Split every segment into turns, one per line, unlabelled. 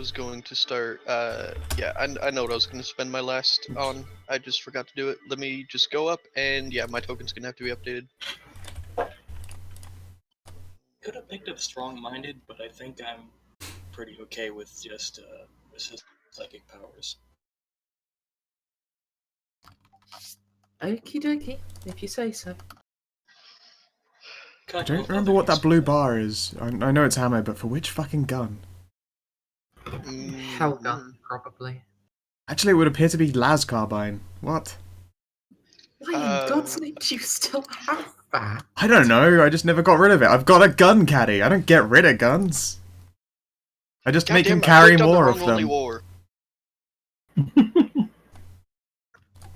was going to start. Yeah, I know what I was going to spend my last on. I just forgot to do it. Let me just go up, and yeah, my token's going to have to be updated.
Could have picked up strong-minded, but I think I'm pretty okay with just resist psychic powers.
Okie dokie, if you say so.
I don't remember what that blue bar is. I know it's ammo, but for which fucking gun?
Hellgun, probably.
Actually, it would appear to be las carbine. What?
Why in God's name do you still have that?
I don't know. I just never got rid of it. I've got a gun caddy. I don't get rid of guns. I just make him carry more of them.
War.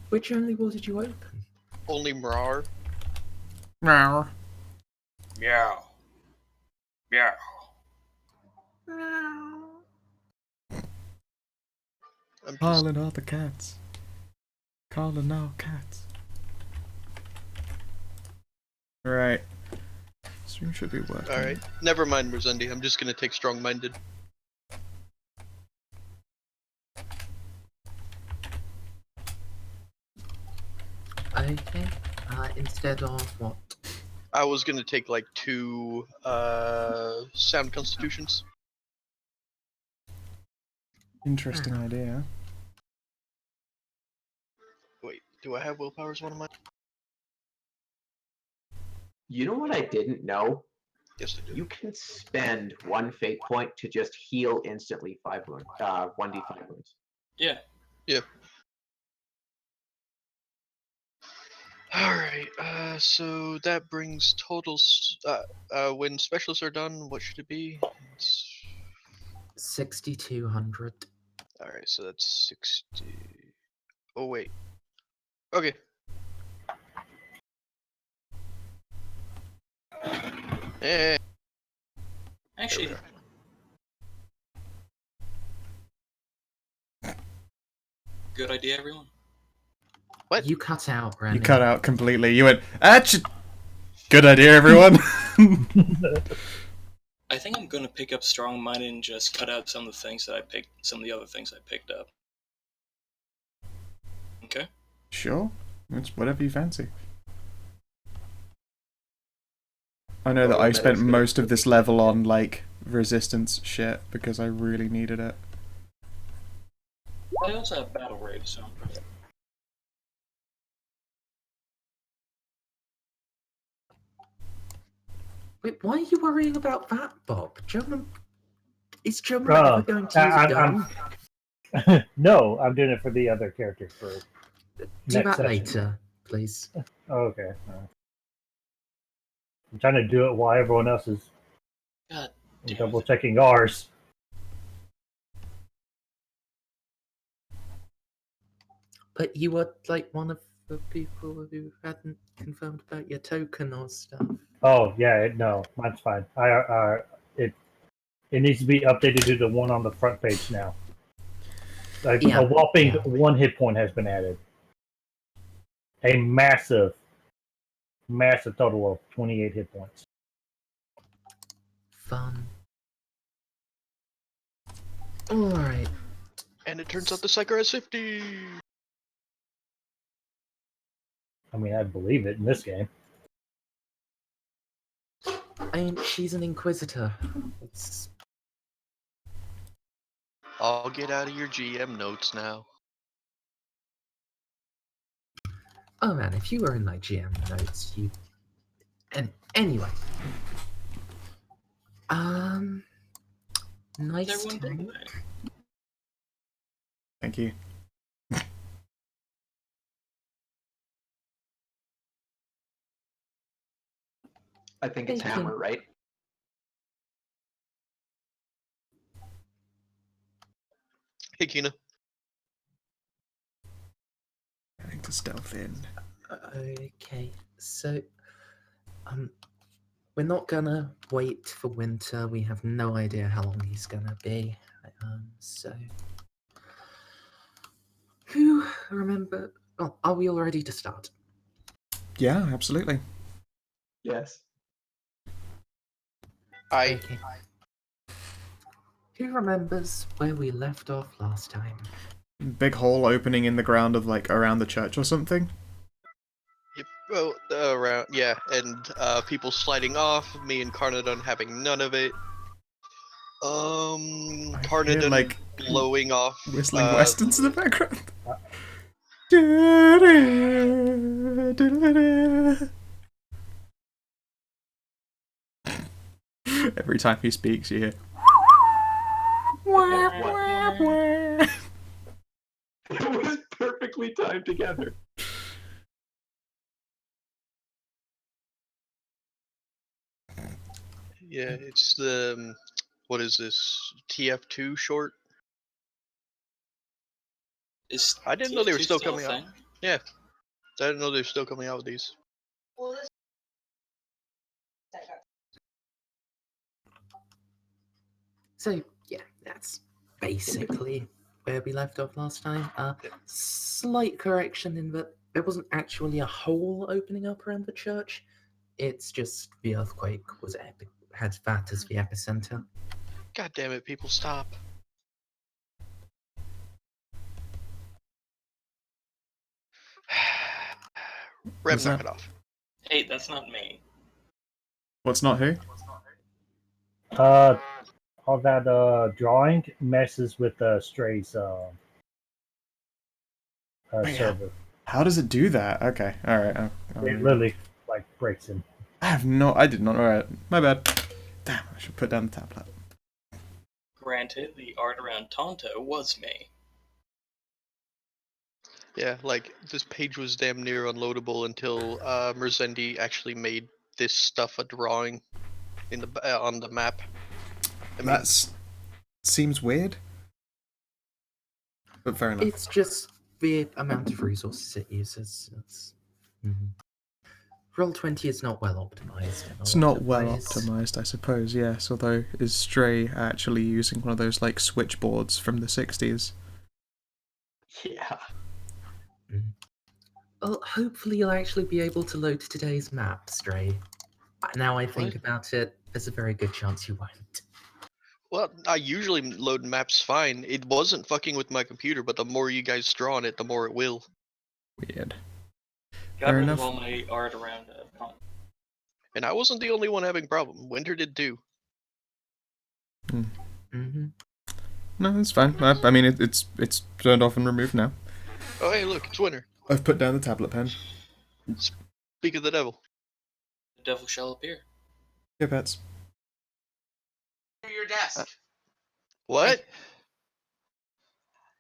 Which only war did you open?
Only Mrar.
Meow.
Meow. Meow.
Calling all the cats. Calling all cats. Alright. Stream should be working.
Alright. Never mind, Merzendi. I'm just gonna take strong-minded.
Okay. Instead of what?
I was gonna take like 2 sound constitutions.
Interesting idea.
Wait, do I have willpower as one of mine?
You know what I didn't know?
Yes, I do.
You can spend 1 fate point to just heal instantly 5 wounds, 1d5 wounds.
Yeah.
Yeah. Alright, so that brings totals, when specialists are done, what should it be? It's...
6,200.
Alright, so that's 60... Oh, wait. Okay. Hey.
Actually, good idea, everyone.
What?
You cut out, Randy.
You cut out completely. You went, Ach! Good idea, everyone.
I think I'm gonna pick up strong-minded and just cut out some of the things that I picked, some of the other things I picked up. Okay.
Sure. It's whatever you fancy. I know that I spent most of this level on, like, resistance shit, because I really needed it.
I also have battle rage, so I'm pretty...
Wait, why are you worrying about that, Bob? Is German ever going to use a gun?
No, I'm doing it for the other character for
Do
next
that
session.
later, please.
Okay. I'm trying to do it while everyone else is double checking ours.
But you were like one of the people who hadn't confirmed about your token or stuff.
Oh yeah, no, mine's fine. It needs to be updated to the one on the front page now. Like a whopping 1 hit point has been added. A massive total of 28 hit points.
Fun. Alright.
And it turns out the Psycho has 50!
I mean, I believe it in this game.
I mean, she's an Inquisitor.
I'll get out of your GM notes now.
Oh man, if you were in my GM notes, you... And anyway. Nice tank.
Thank you.
I think it's Hammer, right?
Hey, Kina.
Having to stealth in.
Okay, so... we're not gonna wait for winter. We have no idea how long he's gonna be. So... Who remember... Oh, are we all ready to start?
Yeah, absolutely.
Yes.
Okay.
Who remembers where we left off last time?
Big hole opening in the ground of like around the church or something.
Well, around, yeah, and people sliding off. Me and Carnadon having none of it.
I hear,
Carnadon
like,
blowing off.
Whistling westerns in the background. Every time he speaks, you hear.
It was perfectly timed together.
Yeah, it's the what is this TF2 short?
Is
I didn't know they were
TF2
still
a
coming out.
thing?
Yeah, I didn't know they were still coming out with these.
So, yeah, that's basically where we left off last time. Slight correction in that there wasn't actually a hole opening up around the church. It's just the earthquake had that as the epicenter.
God damn it, people, stop. Rem,
What's
knock
that?
it off.
Hey, that's not me.
What's not who?
All that drawing messes with Stray's server.
How does it do that? Okay, alright.
It literally like breaks him.
I did not. Alright, my bad. Damn, I should put down the tablet.
Granted, the art around Tonto was me.
Yeah, like this page was damn near unloadable until Merzendi actually made this stuff a drawing in the on the map. I mean,
That's seems weird, but fair enough.
It's just the amount of resources it uses. Roll20 is not well optimized.
It's not well optimized, I suppose. Yes, although is Stray actually using one of those like switchboards from the 60s?
Yeah.
Well, hopefully you'll actually be able to load today's map, Stray. Now I think about it, there's a very good chance you won't.
well, I usually load maps fine. It wasn't fucking with my computer, but the more you guys draw on it, the more it will.
Weird.
Got
Fair
rid
enough.
of all my art around Tonto.
And I wasn't the only one having problem. Winter did too.
No, it's fine. I mean, it's turned off and removed now.
Oh hey, look, it's winter.
I've put down the tablet pen.
Speak of the devil.
The devil shall appear.
Here, pets.
Your desk.
What?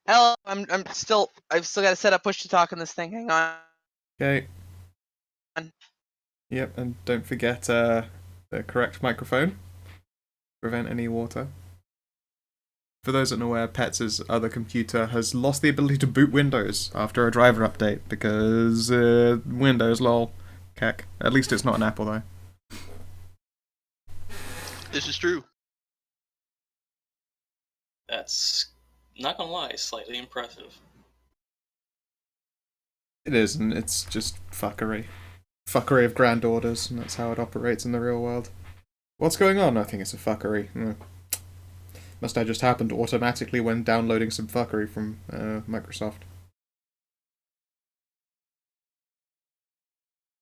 Hello, I've still got to set up push to talk on this thing. Hang on.
Okay. Yep, and don't forget the correct microphone. Prevent any water. For those that are aware, Pets' other computer has lost the ability to boot Windows after a driver update because Windows lol. Cack. At least it's not an Apple though.
This is true.
That's, not gonna lie, slightly impressive.
It is, and it's just fuckery. Fuckery of grand orders, and that's how it operates in the real world. What's going on? I think it's a fuckery. Must have just happened automatically when downloading some fuckery from Microsoft.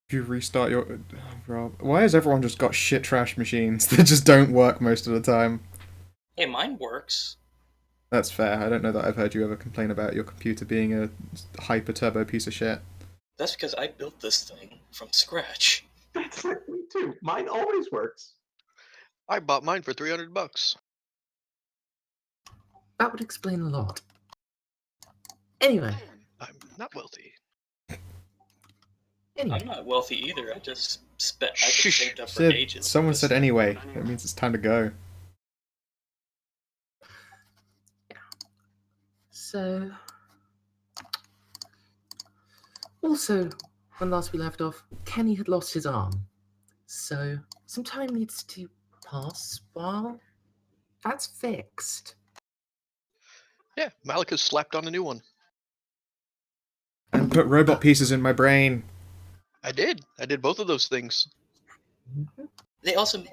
If you restart your... Rob, why has everyone just got shit trash machines that just don't work most of the time?
Hey, mine works.
That's fair. I don't know that I've heard you ever complain about your computer being a hyper turbo piece of shit.
That's because I built this thing from scratch.
That's like me too. Mine always works.
I bought mine for $300.
That would explain a lot. Anyway.
I'm not wealthy.
I'm not wealthy either. I just saved up for
Said,
ages.
someone said anyway. That means it's time to go.
So, also, when last we left off, Kenny had lost his arm. So, some time needs to pass while that's fixed.
Yeah, Malika slapped on a new one.
And put robot pieces in my brain.
I did both of those things.
They also,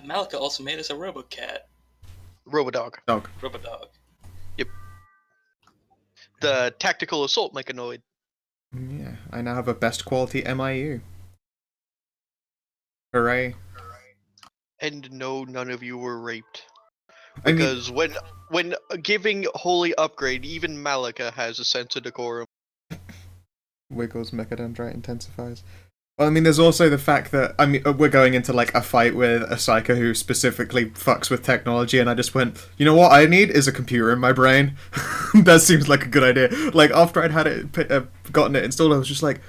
Malika also made us a RoboCat.
Robodog.
Dog.
Robodog.
The tactical assault mechanoid.
Yeah, I now have a best quality MIU. Hooray.
And no, none of you were raped.
I mean,
Because when giving holy upgrade, even Malika has a sense of decorum.
Wiggles Mechadendrite intensifies. Well, I mean, there's also the fact that, I mean, we're going into, like, a fight with a psycho who specifically fucks with technology, and I just went, you know what I need is a computer in my brain. That seems like a good idea. Like, after I'd had it, gotten it installed, I was just like,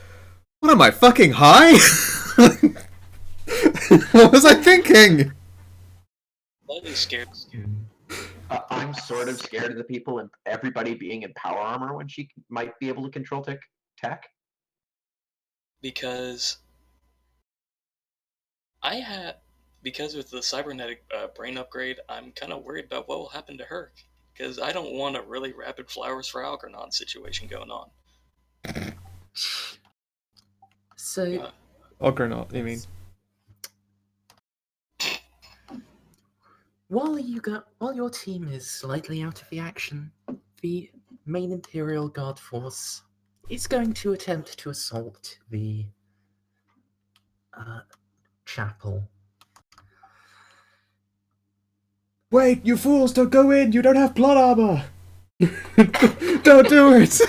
what am I, fucking high? What was I thinking?
Slightly scared.
I'm sort of scared of the people and everybody being in power armor when she might be able to control tech.
Because because with the cybernetic brain upgrade, I'm kind of worried about what will happen to her. Because I don't want a really rapid flowers for Algernon situation going on.
So,
Ogranaut, you mean?
while your team is slightly out of the action, the main Imperial Guard force is going to attempt to assault the chapel.
Wait, you fools, don't go in, you don't have plot armor! Don't do it!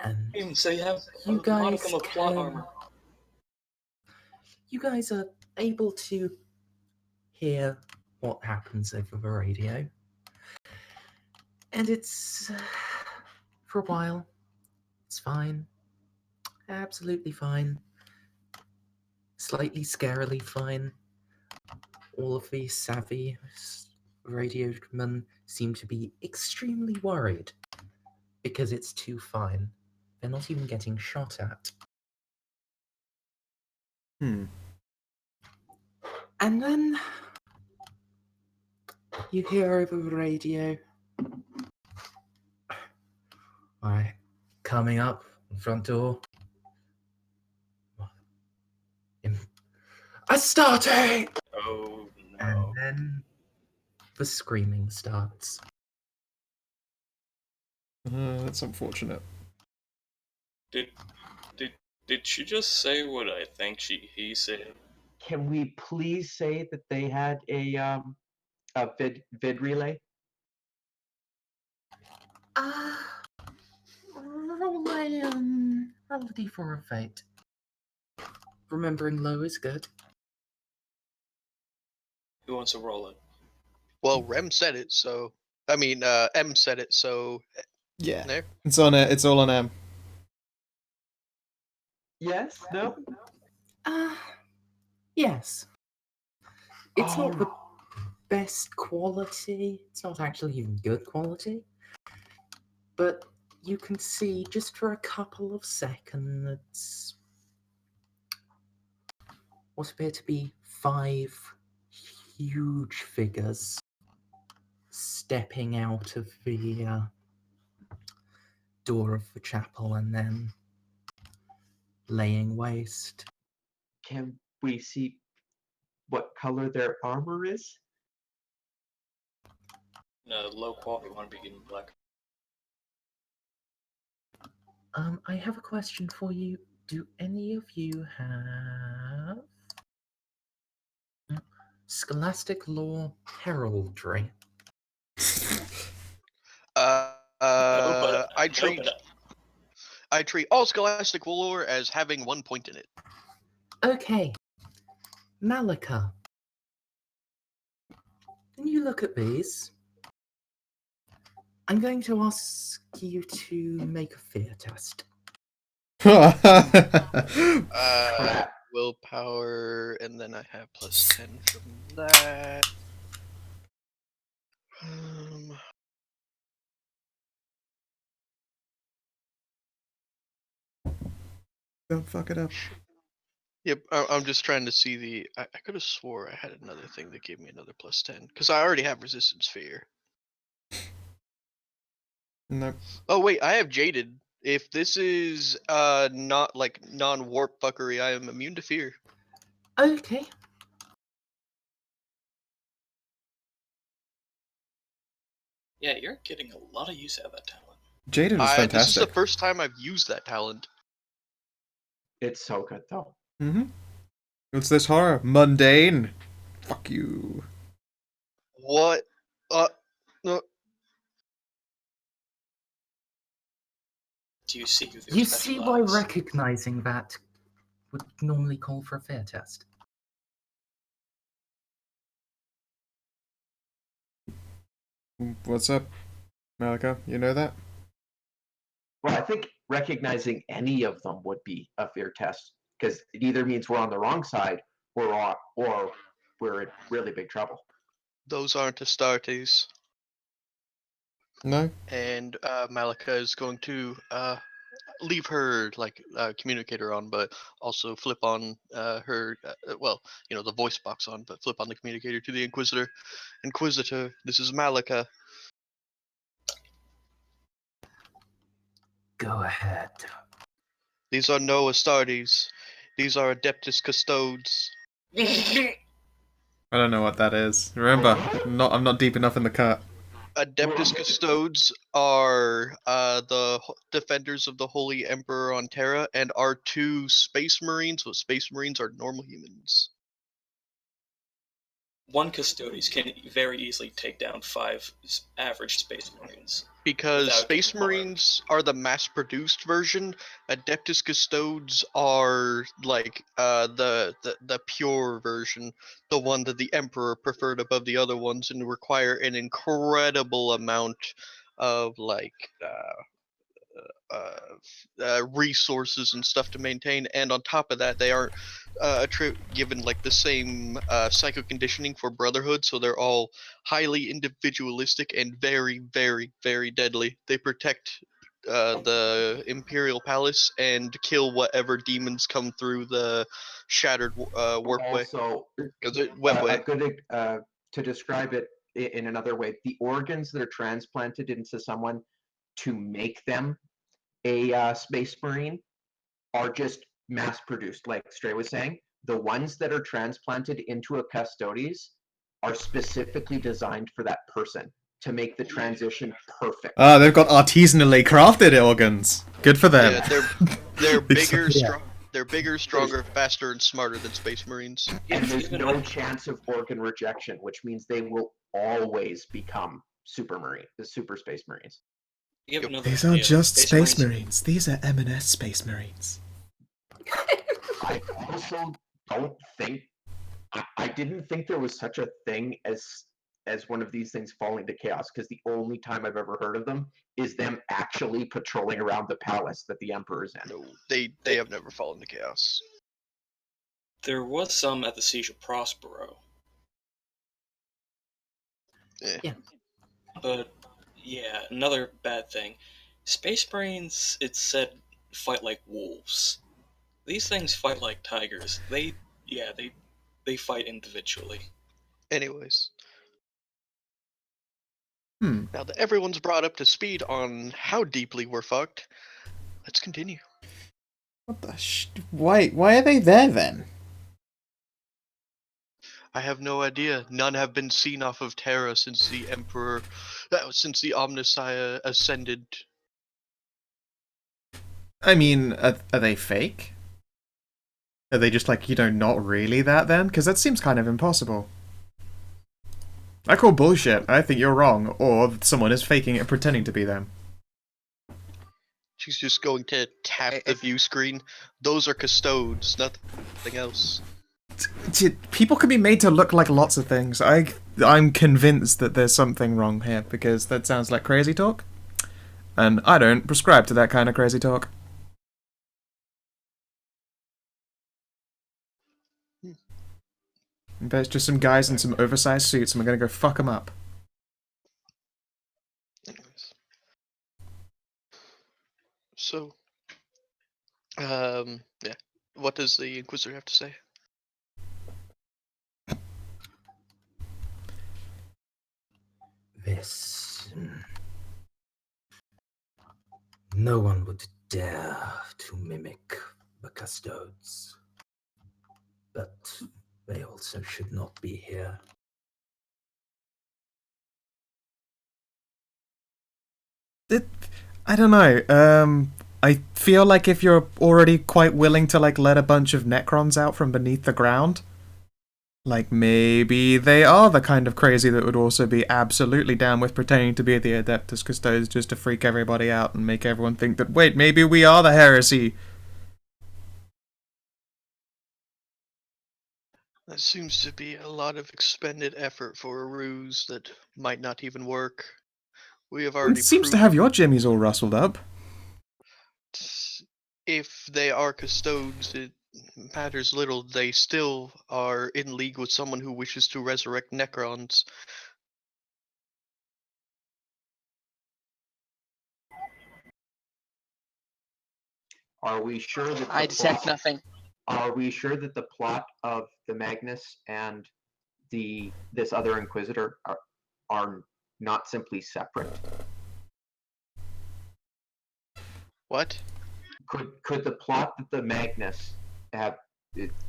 And
So you have
you
a
guys
modicum of plot armor.
You guys are able to hear what happens over the radio. And it's, for a while, it's fine. Absolutely fine. Slightly scarily fine. All of the savvy radiomen seem to be extremely worried because it's too fine. They're not even getting shot at.
Hmm.
And then you hear over the radio, alright, coming up, front door. Astarte!
Oh
And
no.
then the screaming starts.
That's unfortunate.
Did she just say what I think he said?
Can we please say that they had a vid relay?
Roll a d4 of fate. Remembering low is good.
Who wants to roll it?
Well, Rem said it, so I mean, M said it, so
Yeah.
there.
It's on it, it's all on M.
Yes? No?
Yes. It's not the
Oh,
best quality. It's not actually even good quality. But you can see just for a couple of seconds what appear to be 5 huge figures stepping out of the door of the chapel and then laying waste.
can we see what color their armor is?
No, low quality one beginning black.
I have a question for you. Do any of you have Scholastic Law Heraldry?
I treat all scholastic lore as having 1 point in it.
Okay. Malika. When you look at these, I'm going to ask you to make a fear test.
Willpower, and then I have +10 from that.
Don't fuck it up.
Yep, I'm just trying to see the. I could have swore I had another thing that gave me another +10 because I already have resistance fear.
Nope.
Oh wait, I have jaded. If this is not like non-warp fuckery, I am immune to fear.
Okay.
Yeah, you're getting a lot of use out of that talent.
Jaded is
This is the
fantastic.
first time I've used that talent.
It's so good though.
Mm-hmm. What's this horror? Mundane. Fuck you.
What? No.
Do you seek with your
You
special
see why
eyes?
recognizing that would normally call for a fear test.
What's up, Malika? You know that?
Well, I think recognizing any of them would be a fear test because it either means we're on the wrong side or we're in really big trouble.
Those aren't Astartes.
No?
And Malika is going to leave her communicator on, but also flip on her the voice box on, but flip on the communicator to the Inquisitor. Inquisitor, this is Malika.
Go ahead.
These are no Astartes. These are Adeptus Custodes.
I don't know what that is. Remember, I'm not deep enough in the cut.
Adeptus Custodes are the defenders of the Holy Emperor on Terra, and are 2 Space Marines. But Space Marines are normal humans.
One Custodes can very easily take down 5 average Space Marines.
Because
without
Space
getting harmed.
Marines are the mass-produced version. Adeptus Custodes are like the pure version, the one that the Emperor preferred above the other ones, and require an incredible amount of resources and stuff to maintain. And on top of that, they aren't given like the same psycho conditioning for Brotherhood, so they're all highly individualistic and very, very, very deadly. They protect the Imperial Palace and kill whatever demons come through the shattered warpway.
Also,
Webway.
a good to describe it in another way, the organs that are transplanted into someone to make them a space marine are just mass produced. Like Stray was saying, the ones that are transplanted into a custodes are specifically designed for that person to make the transition perfect.
Ah, they've got artisanally crafted organs. Good for them.
Yeah, they're bigger,
Yeah.
they're bigger, stronger, faster, and smarter than Space Marines.
And there's
Even
no chance of organ rejection, which means they will always become the super space marines.
you have
Yep.
another
These aren't
idea.
just Space Marines. These are M&S Space Marines.
I also don't think I didn't think there was such a thing as one of these things falling to chaos, because the only time I've ever heard of them is them actually patrolling around the palace that the emperor's in.
No, they have never fallen to chaos.
There was some at the Siege of Prospero.
Eh.
But, yeah, another bad thing. Space Marines, it's said, fight like wolves. These things fight like tigers. They fight individually.
Anyways,
Hmm.
now that everyone's brought up to speed on how deeply we're fucked, let's continue.
What the Why are they there then?
I have no idea. None have been seen off of Terra since the Emperor, since the Omnissiah ascended.
I mean, are they fake? Are they just like, not really that then? Because that seems kind of impossible. I call bullshit. I think you're wrong. Or someone is faking it and pretending to be them.
She's just going to tap the view screen. Those are custodes, nothing else.
People can be made to look like lots of things. I'm convinced that there's something wrong here, because that sounds like crazy talk. And I don't prescribe to that kind of crazy talk. There's just some guys in some oversized suits, and we're gonna go fuck them up.
Anyways. So, yeah. What does the Inquisitor have to say?
This. No one would dare to mimic the custodes. But they also should not be here.
I don't know. I feel like if you're already quite willing to like let a bunch of Necrons out from beneath the ground, like maybe they are the kind of crazy that would also be absolutely down with pretending to be the Adeptus Custodes just to freak everybody out and make everyone think that, wait, maybe we are the heresy.
That seems to be a lot of expended effort for a ruse that might not even work. We have
It
already
seems to
proved
have your jimmies all rustled up.
if they are custodes, it matters little. They still are in league with someone who wishes to resurrect Necrons.
Are we sure that
I
the
detect
plot?
nothing.
Are we sure that the plot of the Magnus and this other Inquisitor are not simply separate?
What?
Could the plot that the Magnus have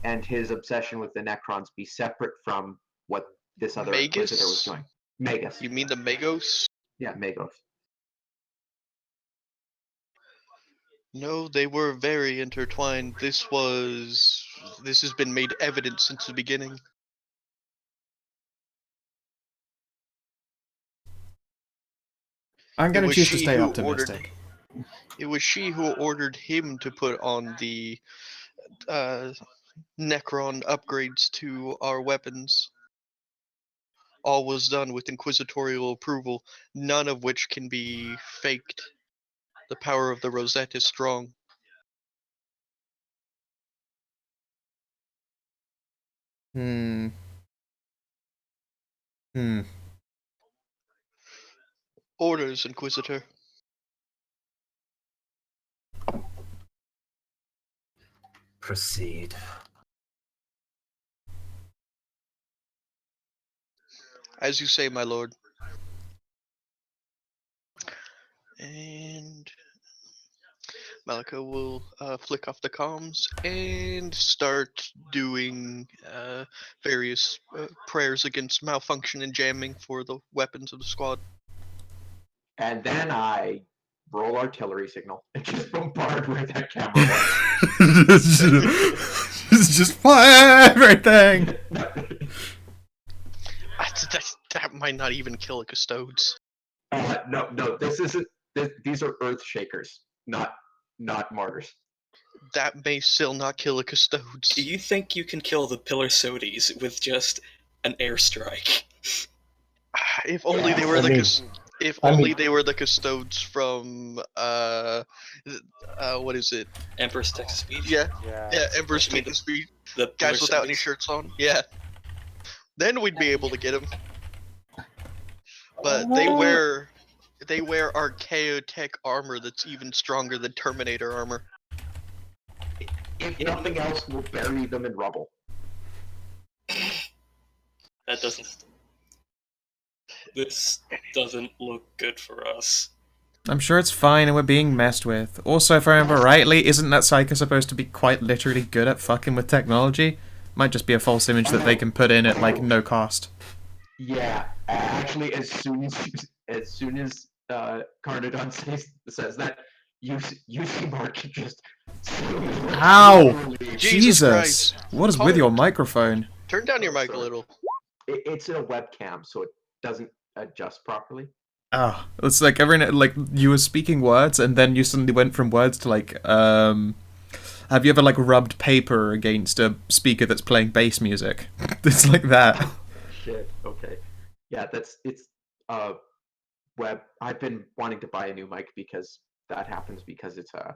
and his obsession with the Necrons be separate from what this other Inquisitor was
Magus?
doing? Magus.
You mean the Magos?
Yeah, Magos.
No, they were very intertwined. This has been made evident since the beginning.
I'm
It
going to
was
choose to
she
stay
who
optimistic.
It was she who ordered him to put on the uh, Necron upgrades to our weapons. All was done with inquisitorial approval, none of which can be faked. The power of the Rosette is strong.
Hmm. Hmm.
Orders, Inquisitor.
Proceed.
As you say, my lord. And Malika will flick off the comms and start doing various prayers against malfunction and jamming for the weapons of the squad.
And then I roll artillery signal and just bombard where that camera
Just fire everything.
That might not even kill a custodes.
No, this isn't. These are earth shakers, not martyrs.
That may still not kill a custodes.
Do you think you can kill the Pillar Sodis with just an airstrike?
If only
Yeah,
they were
I
the
mean,
if
I
only
mean-
they were the custodes from what is it?
Emperor's Text Speech?
Yeah,
Yeah.
Emperor's
You mean
Text Speech.
The Pillar
Guys without any
Sodis?
shirts on. Yeah. Then we'd be able to get them. But they wear archaeotech armor that's even stronger than Terminator armor.
If nothing else, we'll bury them in rubble.
That doesn't. This doesn't look good for us.
I'm sure it's fine and we're being messed with. Also, if I remember rightly, isn't that Psyker supposed to be quite literally good at fucking with technology? Might just be a false image that they can put in at, like, no cost.
Yeah, actually, as soon as Carnodon says that, UC Mark just.
Ow!
Jesus
Jesus!
Christ.
What is with your microphone?
Turn down your mic a
Sorry.
little.
It's in a webcam, so it doesn't adjust properly.
Ah, it's like like you were speaking words and then you suddenly went from words to like, have you ever like rubbed paper against a speaker that's playing bass music? It's like that.
Shit. Okay. Yeah, it's web. I've been wanting to buy a new mic because that happens because it's a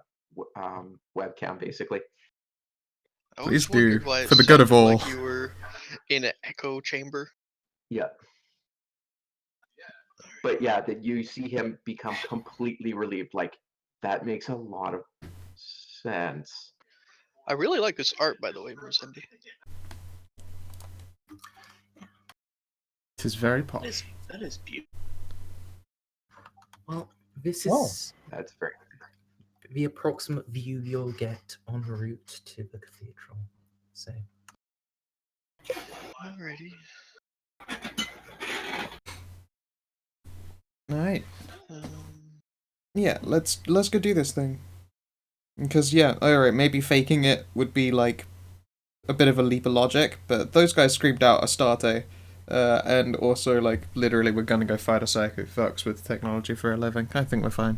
webcam basically.
I
Please
always wondered
do,
why it
for the good of
sounded
all.
like you were in an echo chamber.
Yeah. But yeah, that you see him become completely relieved. Like that makes a lot of sense.
I really like this art, by the way, Merzendi.
It is very posh.
That is beautiful.
Well, this
Oh.
is
That's very.
the approximate view you'll get en route to the cathedral. So,
Alrighty.
Alright.
Um,
Yeah, let's go do this thing. Because yeah, alright, maybe faking it would be like a bit of a leap of logic, but those guys screamed out Astarte, and also like literally we're gonna go fight a psycho who fucks with technology for a living. I think we're fine.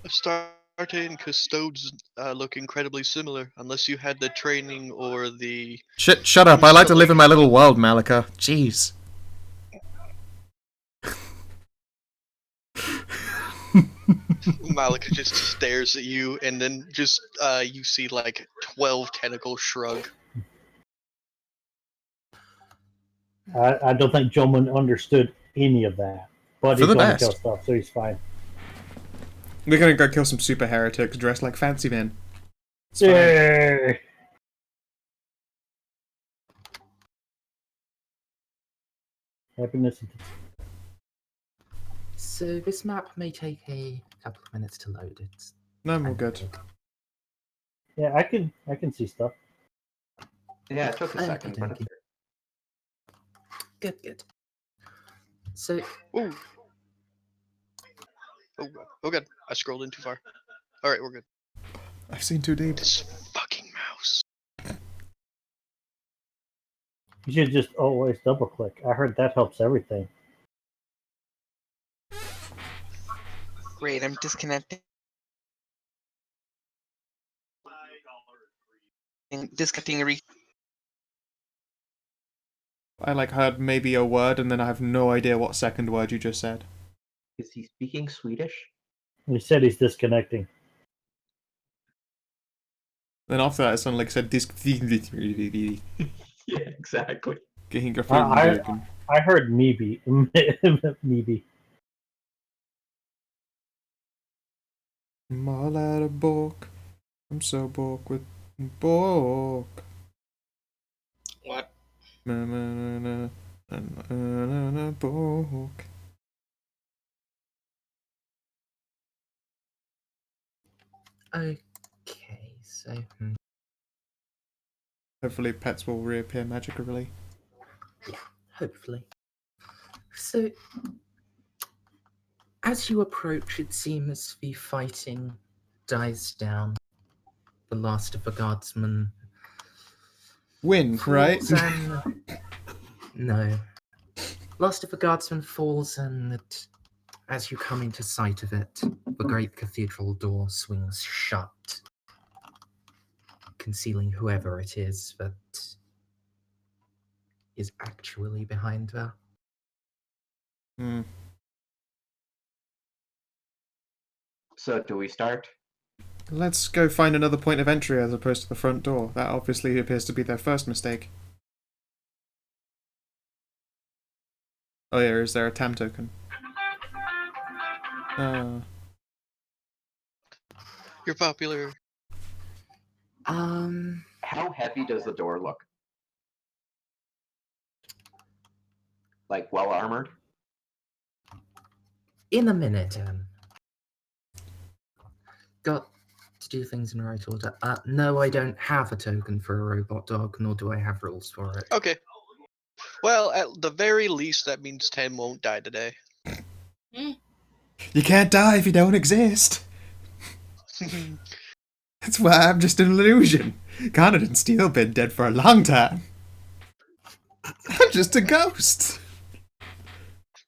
Astarte and Custodes look incredibly similar, unless you had the training or the
Shut up! I like to live in my little world, Malika. Jeez.
Malika just stares at you, and then just you see like 12 tentacles shrug.
I don't think Joman understood any of that, but
For
he's
the
going to
best.
kill stuff, so he's fine.
We're gonna go kill some super heretics dressed like fancy men. It's fine.
Yay! Happiness.
So this map may take a couple of minutes to load. It's
No, I'm all
kinda
good.
big.
Yeah, I can see stuff.
Yeah, it took a second, but
Okey-dokey. Good. So
Ooh. Oh god, I scrolled in too far. Alright, we're good.
I've seen too deep.
This fucking mouse.
You should just always double click. I heard that helps everything.
Great, I'm disconnecting. Disconnecting.
I like heard maybe a word and then I have no idea what second word you just said.
is he speaking Swedish?
He said he's disconnecting.
Then after that, it sounded like it said disc.
Yeah, exactly.
I heard maybe. Maybe.
I'm all out of book. I'm so book with book.
What?
Book.
okay, so
Hopefully, pets will reappear magically.
hopefully. So as you approach, it seems the fighting dies down. The last of the guardsmen
Win, right?
falls and no. Last of the guardsmen falls, and as you come into sight of it, the great cathedral door swings shut, concealing whoever it is that is actually behind there.
Hmm.
So do we start?
Let's go find another point of entry as opposed to the front door. That obviously appears to be their first mistake. Oh yeah, is there a TAM token?
You're popular.
How heavy does the door look? Like well armored?
In a minute, got to do things in the right order. No, I don't have a token for a robot dog, nor do I have rules for it.
Okay. Well, at the very least, that means 10 won't die today.
You can't die if you don't exist. That's why I'm just an illusion. Garnet and Steel been dead for a long time. I'm just a ghost.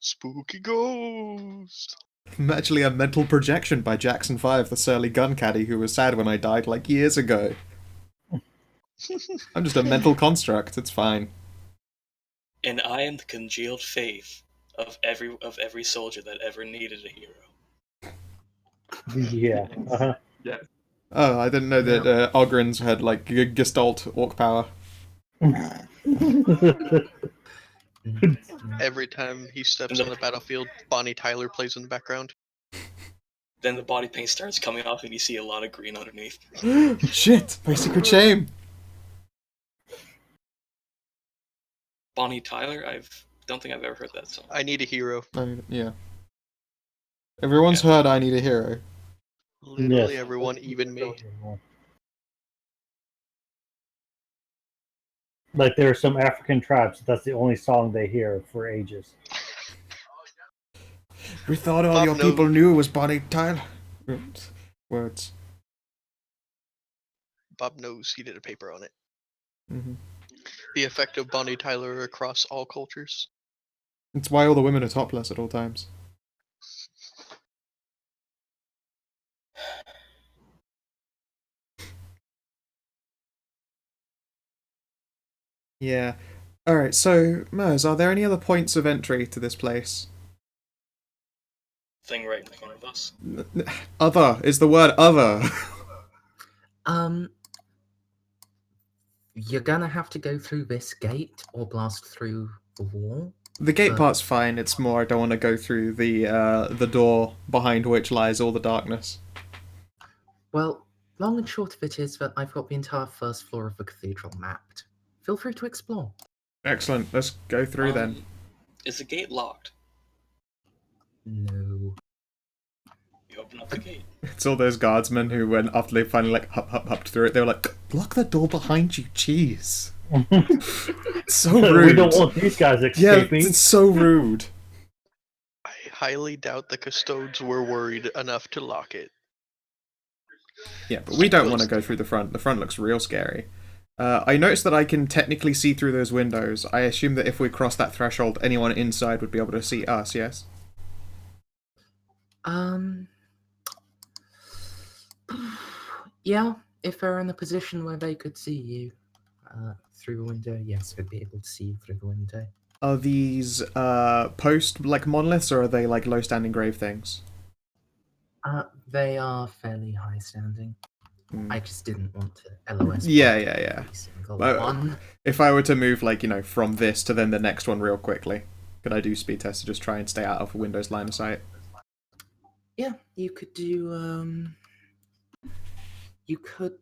Spooky ghost.
I'm actually a mental projection by Jackson 5, the surly gun caddy who was sad when I died like years ago. I'm just a mental construct, it's fine.
And I am the congealed faith of every soldier that ever needed a hero.
Yeah. Uh-huh.
Yes.
Oh, I didn't know that Ogrins had like Gestalt orc power.
Every time he steps on the battlefield, Bonnie Tyler plays in the background.
Then the body paint starts coming off and you see a lot of green underneath.
Shit, my secret shame.
Bonnie Tyler? Don't think I've ever heard that song.
I need a hero.
Yeah. Everyone's heard I Need a Hero.
Literally
Yes.
everyone, even me.
Like there are some African tribes, that's the only song they hear for ages.
We thought all
Bob
your
knows.
people knew was Bonnie Tyler. Words.
Bob knows he did a paper on it.
Hmm.
The effect of Bonnie Tyler across all cultures.
It's why all the women are topless at all times. Yeah. Alright, so, Merz, are there any other points of entry to this place?
Thing right in front of us.
Other is the word other.
You're gonna have to go through this gate or blast through the wall.
The gate
But-
part's fine, it's more I don't want to go through the door behind which lies all the darkness.
Well, long and short of it is that I've got the entire first floor of the cathedral mapped. Feel free to explore.
Excellent, let's go through then.
Is the gate locked?
No.
You open up the gate.
It's all those guardsmen who, when after they finally like hopped through it, they were like, "Lock the door behind you, jeez." It's so rude.
We don't want these guys escaping.
Yeah, it's so rude.
I highly doubt the custodes were worried enough to lock it.
Yeah, but we don't want to go through the front. The front looks real scary. I noticed that I can technically see through those windows. I assume that if we cross that threshold, anyone inside would be able to see us, yes?
Yeah, if they're in a position where they could see you through the window, yes, they'd be able to see you through the window.
Are these post like monoliths, or are they like low standing grave things?
They are fairly high standing. I just didn't want to LOS.
Yeah.
Every single
But
one.
if I were to move, like, from this to then the next one real quickly, could I do speed test to just try and stay out of Windows line of sight?
Yeah, you could do you could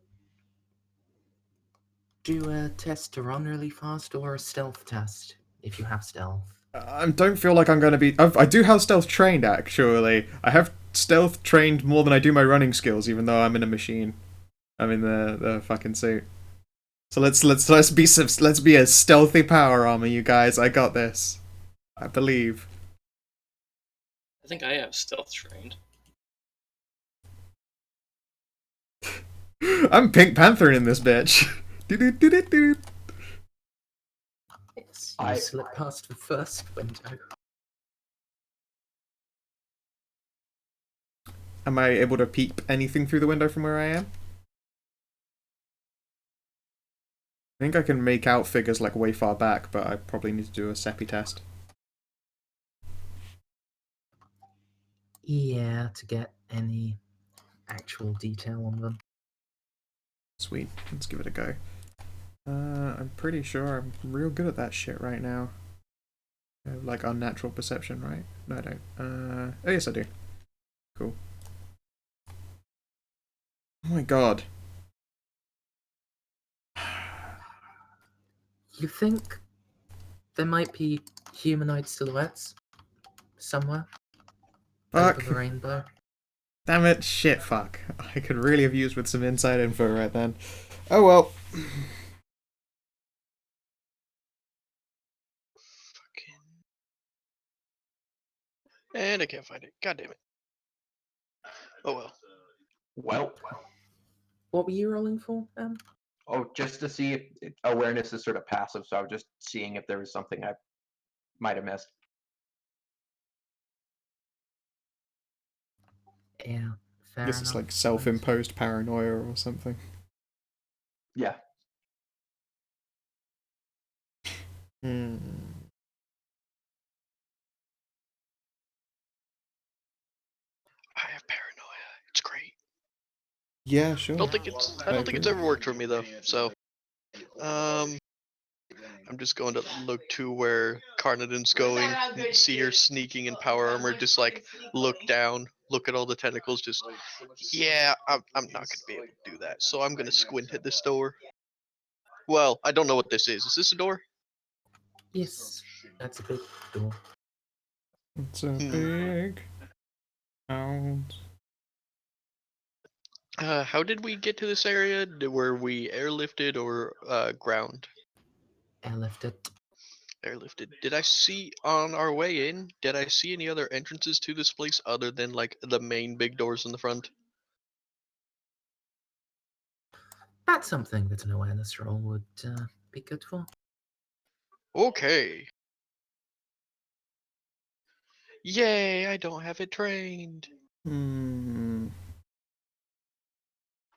do a test to run really fast or a stealth test if you have stealth.
I don't feel like I'm going to be... I do have stealth trained, actually. I have stealth trained more than I do my running skills, even though I'm in a machine. I'm in the fucking suit. So let's be a stealthy power armor, you guys. I got this. I believe.
I think I have stealth trained.
I'm Pink Panther in this bitch. Do-do-do-do-do.
Yes, you slip past the first window.
Am I able to peep anything through the window from where I am? I think I can make out figures like way far back, but I probably need to do a SEPI test.
Yeah, to get any actual detail on them.
Sweet, let's give it a go. I'm pretty sure I'm real good at that shit right now. I have, like, unnatural perception, right? No, I don't. Oh yes I do. Cool. Oh my god.
You think there might be humanoid silhouettes somewhere
Fuck.
over the rainbow?
Damn it, shit, fuck. I could really have used with some inside info right then. Oh well.
And I can't find it. God damn it. Oh well.
Well,
What were you rolling for,
oh, just to see if awareness is sort of passive, so I was just seeing if there was something I might have missed.
Yeah, fair
Guess
enough.
it's like self-imposed paranoia or something.
Yeah.
Hmm.
I have paranoia. It's great.
Yeah, sure.
I don't think it's ever worked for me though. So, I'm just going to look to where Carnadin's going. See her sneaking in power armor. Just like look down, look at all the tentacles. Just yeah, I'm not gonna be able to do that. So I'm gonna squint at this door. Well, I don't know what this is. Is this a door?
Yes, that's a big door.
It's a big house.
How did we get to this area? Were we airlifted or ground?
Airlifted.
Airlifted. Did I see on our way in? Did I see any other entrances to this place other than like the main big doors in the front?
That's something that an awareness roll would be good for.
Okay. Yay! I don't have it trained.
Hmm.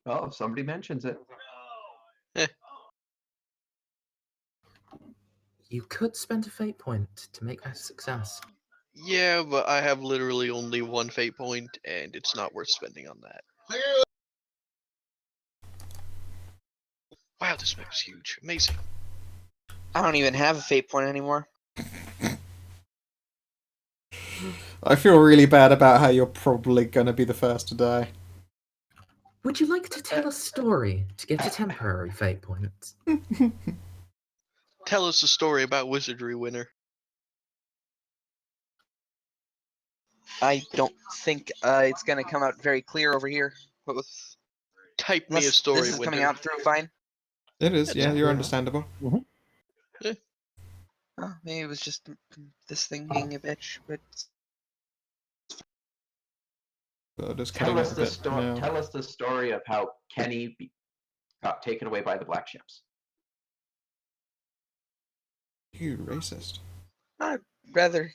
Oh, if somebody mentions it.
You could spend a fate point to make that a success.
Yeah, but I have literally only one fate point, and it's not worth spending on that. Wow, this map is huge. Amazing.
I don't even have a fate point anymore.
I feel really bad about how you're probably gonna be the first to die.
Would you like to tell a story to get a temporary fate point?
Tell us a story about Wizardry Winner.
I don't think it's gonna come out very clear over here.
Type me a
Unless
story,
this is coming
Winter.
out through fine.
It is, yeah, you're
Yeah.
understandable.
Oh, maybe it was just this thing being a bitch, but
But just
Tell
cutting
us
out a
the
bit
story.
now.
Tell us the story of how Kenny got taken away by the black ships.
You racist.
I'd rather.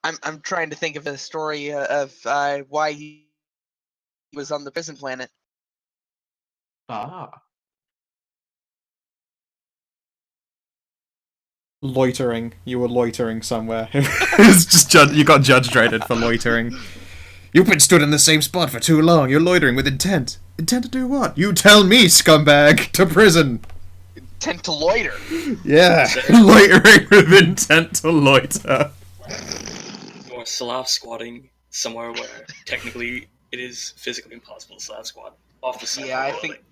I'm trying to think of a story of why he was on the prison planet.
Ah,
Loitering. You were loitering somewhere. It's just you got judge rated for loitering. You've been stood in the same spot for too long. You're loitering with intent. Intent to do what? You tell me, scumbag! To prison!
Tend to loiter.
Yeah, loitering with intent to loiter.
Or Slav squatting somewhere where technically it is physically impossible to Slav squat off the side
Yeah,
of
I
the
think-
building.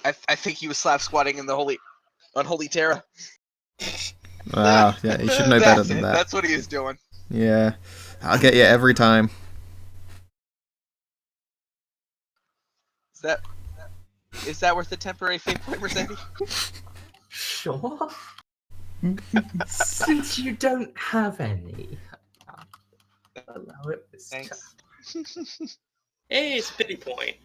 I think he was slap squatting in the unholy Terra.
Wow, yeah, you should know better
That's
than
it.
that.
That's what he was doing.
Yeah, I'll get you every time.
Is that worth the temporary fate point, Merzendi?
Sure. Since you don't have any, allow it this time.
Thanks.
Hey, it's a pity point.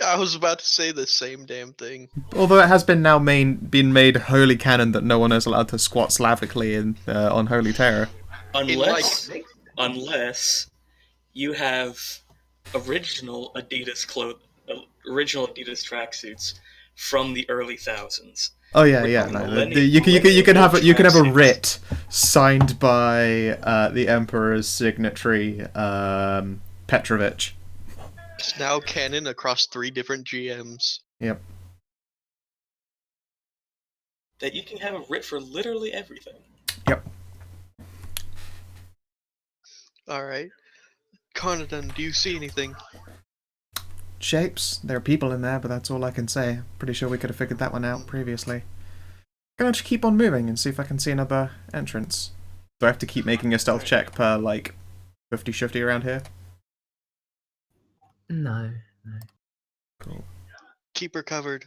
I was about to say the same damn thing.
Although it has been now been made holy canon that no one is allowed to squat Slavically in on Holy Terror.
Unless you have original Adidas tracksuits from the early thousands.
Oh yeah,
We're
yeah.
talking
No,
millennial-
you can have a
tracksuits.
writ signed by the Emperor's signatory, Petrovich.
It's now canon across 3 different GMs.
Yep.
That you can have a writ for literally everything.
Yep.
Alright. Conodon, do you see anything?
Shapes. There are people in there, but that's all I can say. Pretty sure we could have figured that one out previously. Gonna just keep on moving and see if I can see another entrance. Do I have to keep making a stealth check per, like, 50-shifty around here?
No.
Cool.
Keep her covered.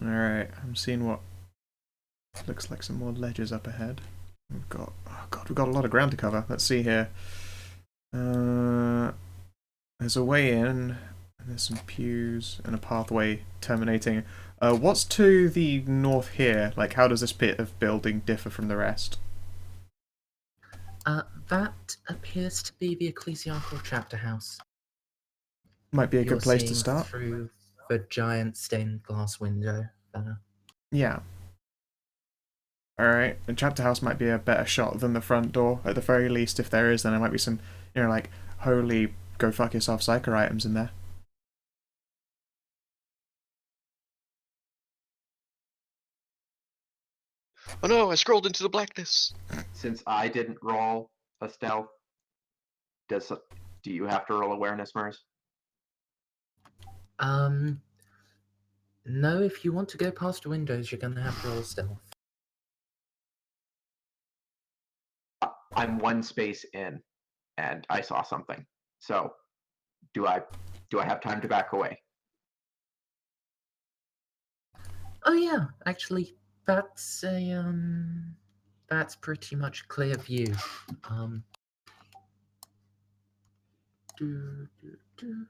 Alright, I'm seeing what looks like some more ledges up ahead. We've got... Oh god, we've got a lot of ground to cover. Let's see here. There's a way in, and there's some pews, and a pathway terminating. What's to the north here? Like, how does this bit of building differ from the rest?
That appears to be the ecclesiastical chapter house.
Might be a
You're
good place to
seeing
start.
through the giant stained glass window there.
Yeah. Alright, the chapter house might be a better shot than the front door. At the very least, if there is, then there might be some, you know, like, holy go fuck yourself psycho items in there.
Oh no, I scrolled into the blackness.
since I didn't roll a stealth, do you have to roll awareness, Mers?
No, if you want to go past the windows, you're gonna have to roll stealth.
I'm one space in, and I saw something. So, do I have time to back away?
Oh yeah, actually, that's a that's pretty much a clear view. Um, do, do, do.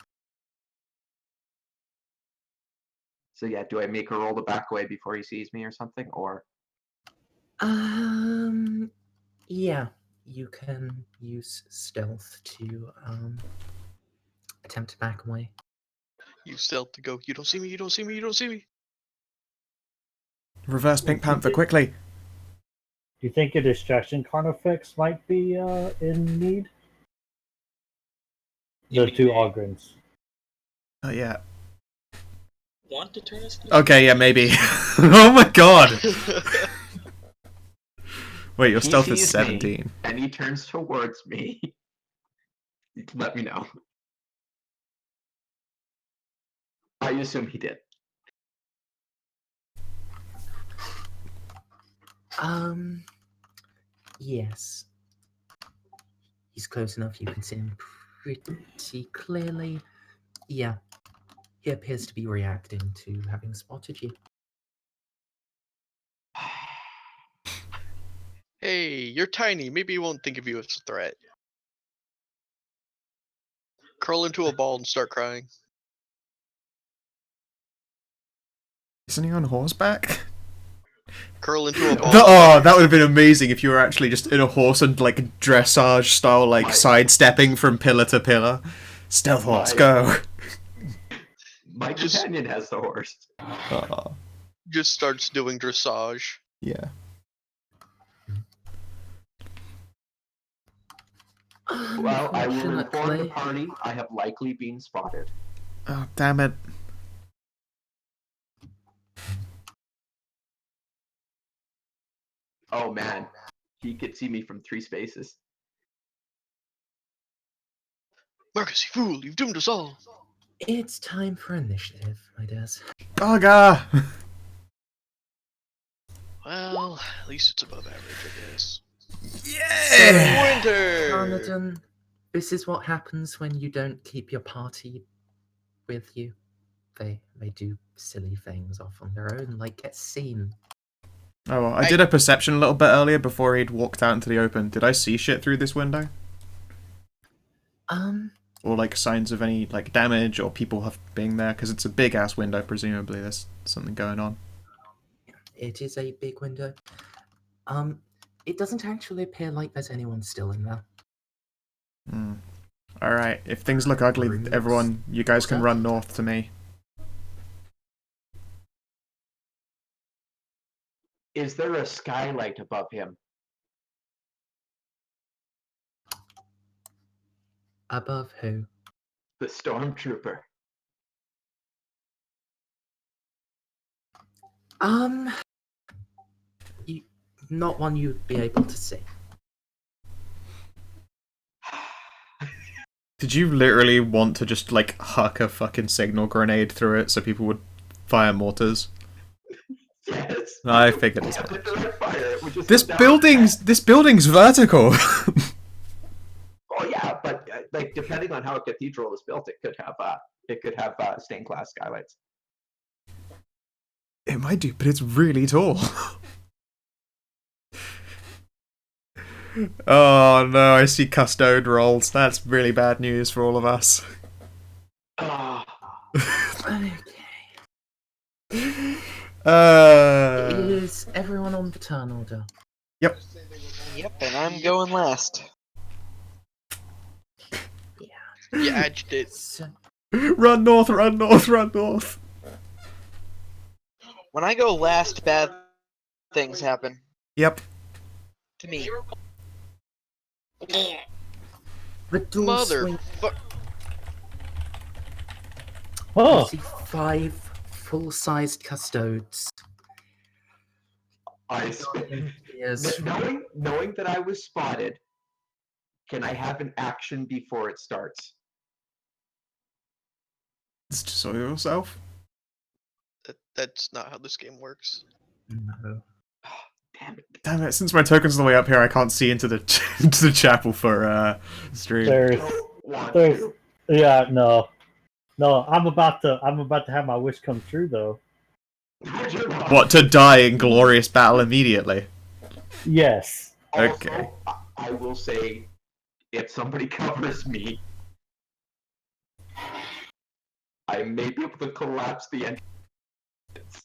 So yeah, do I make her roll the back way before he sees me or something, or?
Yeah, you can use stealth to attempt to back away.
You stealth to go. You don't see me. You don't see me. You don't see me.
Reverse Pink Panther, quickly.
Do you think a distraction carnifex might be in need?
You
The
mean
two
they
Ogrins.
Oh, yeah.
want to turn us into
Okay, yeah, maybe. Oh my god! Wait, your
He
stealth is
sees
17.
me, and he turns towards me. Let me know. I assume he did.
Yes. He's close enough, you can see him pretty clearly. Yeah, he appears to be reacting to having spotted you.
Hey, you're tiny. Maybe he won't think of you as a threat. Curl into a ball and start crying.
Isn't he on horseback?
Curl into a ball.
Oh, that would have been amazing if you were actually just in a horse and like dressage style, like sidestepping from pillar to pillar. Stealth horse, go!
My companion has the horse.
Oh,
Just starts doing dressage.
yeah.
Well, I will inform the
Unfortunately,
party I have likely been spotted.
Oh, damn it.
Oh man, he could see me from 3 spaces.
Marcus, you fool! You've doomed us all.
it's time for initiative, I guess.
Gaga!
Well, at least it's above average, I guess.
Yeah!
Winter.
Carnarvon, this is what happens when you don't keep your party with you. They do silly things off on their own, like get seen.
Oh, well, I did a perception a little bit earlier before he'd walked out into the open. Did I see shit through this window? Or like signs of any like damage or people have being there? Because it's a big ass window, presumably there's something going on.
It is a big window. It doesn't actually appear like there's anyone still in there.
Alright, if things look ugly,
Rooms.
everyone, you guys can
What's that?
run north to me.
Is there a skylight above him?
Above who?
The stormtrooper.
Not one you'd be able to see.
Did you literally want to just like huck a fucking signal grenade through it so people would fire mortars?
Yes.
I figured as
Yeah,
much.
with direct fire, it would just
This
go down.
building's vertical.
Oh yeah, but like depending on how a cathedral is built, it could have stained glass skylights.
It might do, but it's really tall. Oh no, I see custode rolls. That's really bad news for all of us.
Ah,
Okay.
Uh,
Is everyone on the turn order?
Yep, and I'm going last.
You agitate.
So,
run north, run north, run north.
When I go last, bad things happen
Yep.
to me.
the door swing.
Motherfucker.
You
Oh,
see 5 full-sized custodes. Yes.
knowing that I was spotted, can I have an action before it starts?
Just show yourself.
That's not how this game works.
No.
Damn it.
Damn it! Since my token's on the way up here, I can't see into the into the chapel for stream.
there's,
Don't want
there's,
to.
yeah, no. I'm about to have my wish come true though.
You're not.
What, to die in glorious battle immediately?
Yes.
Also,
Okay.
I will say, if somebody covers me, I may be able to collapse the entrance.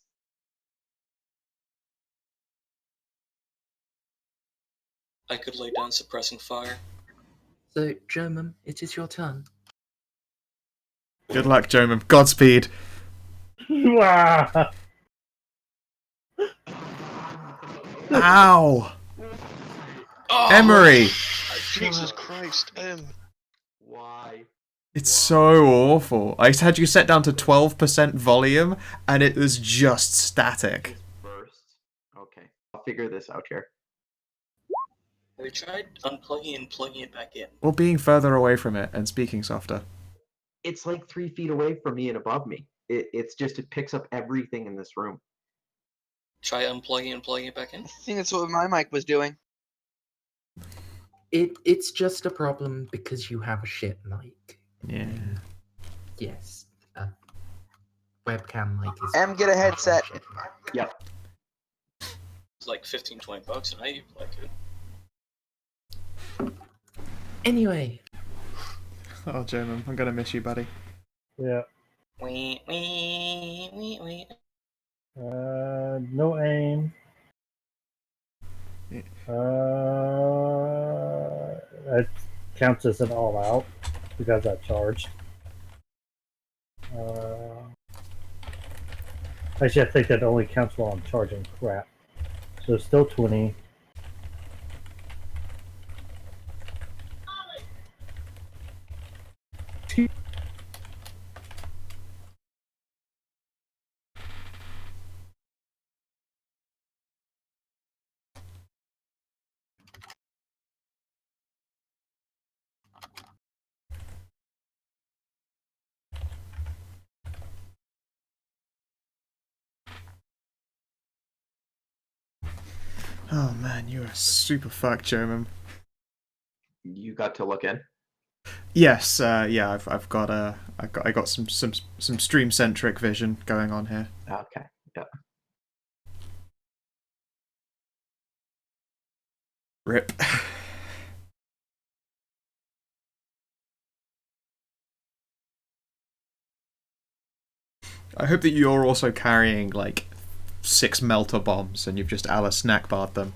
I could lay down suppressing fire.
So, German, it is your turn.
Good luck, Jomim. Godspeed.
Wah!
Ow!
Oh,
Emery!
Jesus Christ,
Why?
It's so awful. I had you set down to 12% volume, and it was just static.
Just bursts. Okay, I'll figure this out here.
Have you tried unplugging and plugging it back in?
Or being further away from it and speaking softer.
It's like 3 feet away from me and above me. It's just, it picks up everything in this room.
Try unplugging and plugging it back in?
I think that's what my mic was doing.
It's just a problem because you have a shit mic.
Yeah.
Yes. Webcam mic is.
Get a headset.
Shit mic.
Yep.
It's like 15-20 bucks, and I like it.
Anyway,
Oh, Jomim, I'm gonna miss you, buddy.
Yeah.
Wee, wee, wee, wee.
No aim.
Yeah.
That counts as an all out because I charged. Actually, I think that only counts while I'm charging. Crap. So it's still 20.
Oh man, you are super fucked, Jomim.
You got to look in.
Yes, yeah, I got some stream centric vision going on here.
Okay. Yeah.
Rip. I hope that you're also carrying like 6 melter bombs and you've just Alice snack barred them.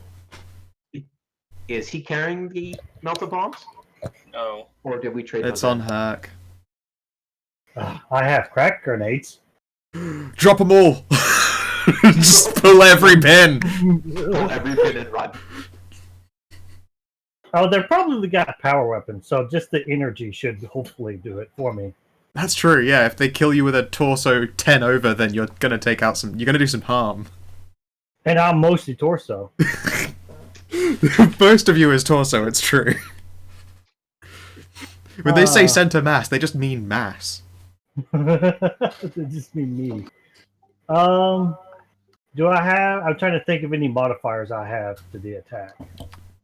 Is he carrying the melter bombs?
No.
Or did we trade
It's
those
on
in?
Herc.
I have crack grenades.
Drop them all! Just pull every pin!
Pull every pin and run.
Oh, they're probably got a power weapon, so just the energy should hopefully do it for me.
That's true, yeah. If they kill you with a torso 10 over, then you're gonna take out some. You're gonna do some harm.
And I'm mostly torso.
Most of you is torso, it's true. When they say center mass, they just mean mass.
They just mean me. Do I have? I'm trying to think of any modifiers I have to the attack.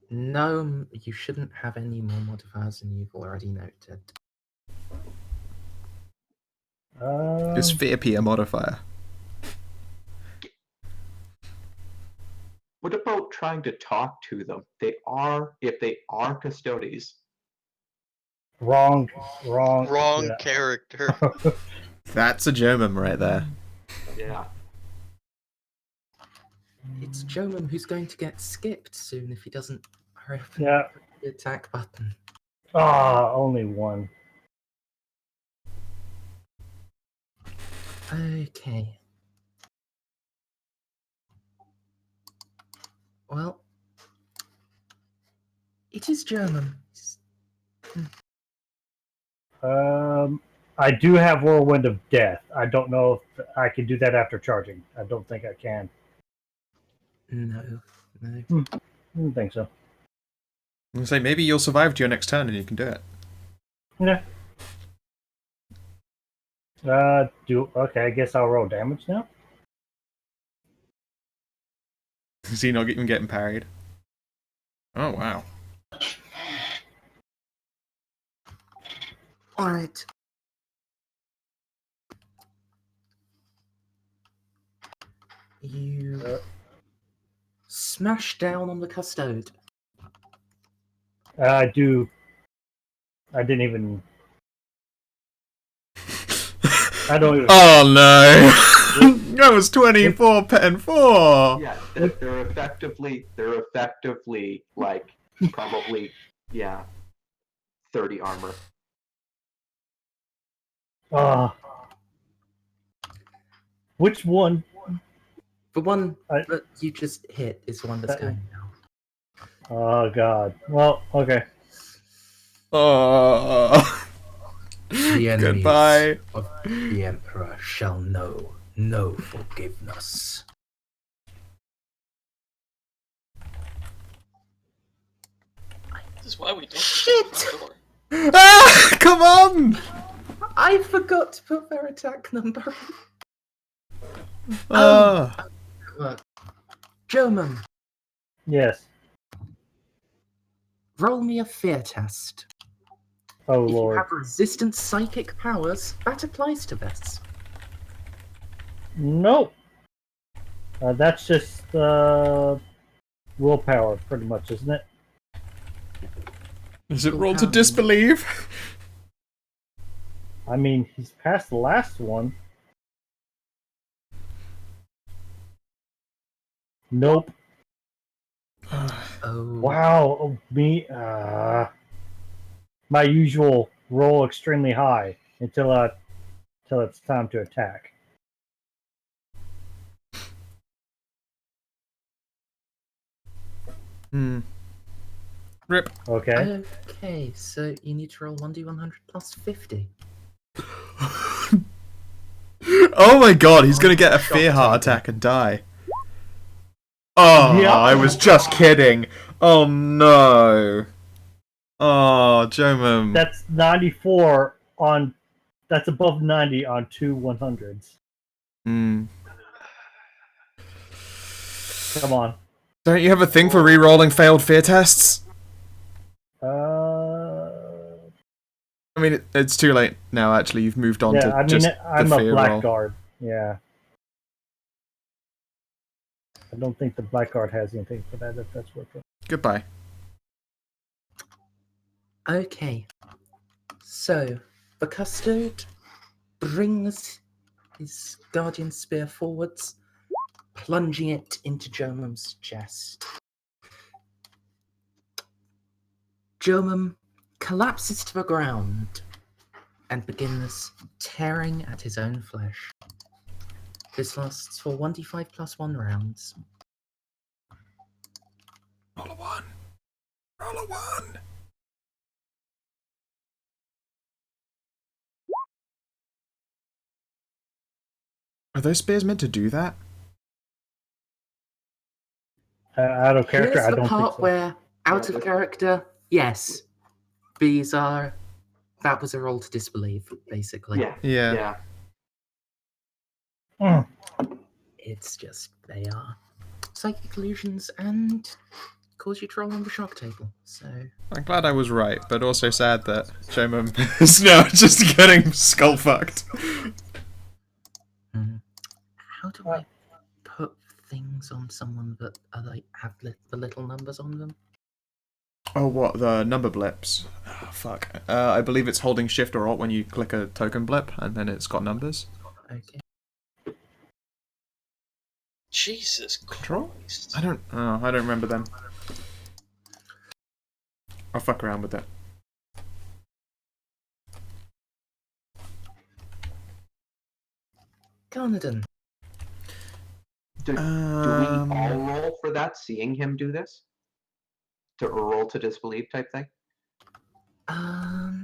no, you shouldn't have any more modifiers than you've already noted.
Is fear P a modifier?
What about trying to talk to them? If they are custodies.
Wrong.
Wrong
Yeah.
character.
That's a German right there.
Yeah.
It's Jomim who's going to get skipped soon if he doesn't hurry up
Yeah.
the attack button.
Only one.
Okay. Well, it is German.
I do have Whirlwind of Death. I don't know if I can do that after charging. I don't think I can.
No.
I don't think so.
I'm gonna say maybe you'll survive to your next turn and you can do it.
Yeah. Okay, I guess I'll roll damage now.
Is he not even getting parried? Oh wow.
Alright. You smash down on the custode.
I do. I didn't even. I don't even.
Oh no! That was 24 and 4.
Yeah, they're effectively like probably 30 armor.
Which one?
The one that you just hit is the one that's going now.
Oh god. Well, okay.
Oh.
The enemies
Goodbye.
of the Emperor shall know no forgiveness.
This is why we don't
Shit!
the door.
Ah, come on!
I forgot to put their attack number. German,
Yes.
roll me a fear test.
Oh
If you
lord.
have resistant psychic powers, that applies to this.
Nope. That's just willpower, pretty much, isn't it?
Is it roll to disbelieve?
I mean, he's past the last one. Nope.
Oh.
Wow. Oh, me. My usual roll extremely high until it's time to attack.
Rip.
Okay.
Okay, so you need to roll 1d100 plus 50.
Oh my god, he's gonna get a fear
Shock
heart
table.
attack and die. Oh,
Yeah.
I was just kidding. Oh no. Oh, Jomum.
That's 94 on. That's above 90 on two 100s.
Hmm.
Come on.
Don't you have a thing for re-rolling failed fear tests? I mean, it's too late now, actually. You've moved on to just
I'm
the
a
fear roll.
blackguard. Yeah. I don't think the blackguard has anything for that, if that's worth it.
Goodbye.
Okay, so the custode brings his guardian spear forwards, plunging it into Jomum's chest. Jomum collapses to the ground and begins tearing at his own flesh. This lasts for 1d5 plus 1 rounds.
Roll a 1. Roll a 1. Are those spears meant to do that?
Out of character,
Here's
I
the
don't think
part
so.
where, out of character, yes. These are... That was a roll to disbelieve, basically.
Yeah.
It's just, they are psychic illusions and cause you to roll on the shock table, so...
I'm glad I was right, but also sad that Jomum is now just getting skull fucked.
How do I put things on someone that are like have the little numbers on them?
Oh, what? The number blips? Oh, fuck. I believe it's holding shift or alt when you click a token blip, and then it's got numbers.
Okay.
Jesus
Control?
Christ.
I don't remember them. I'll fuck around with it.
Garnadon.
Do we all roll for that, seeing him do this? To roll to disbelieve type thing?
No.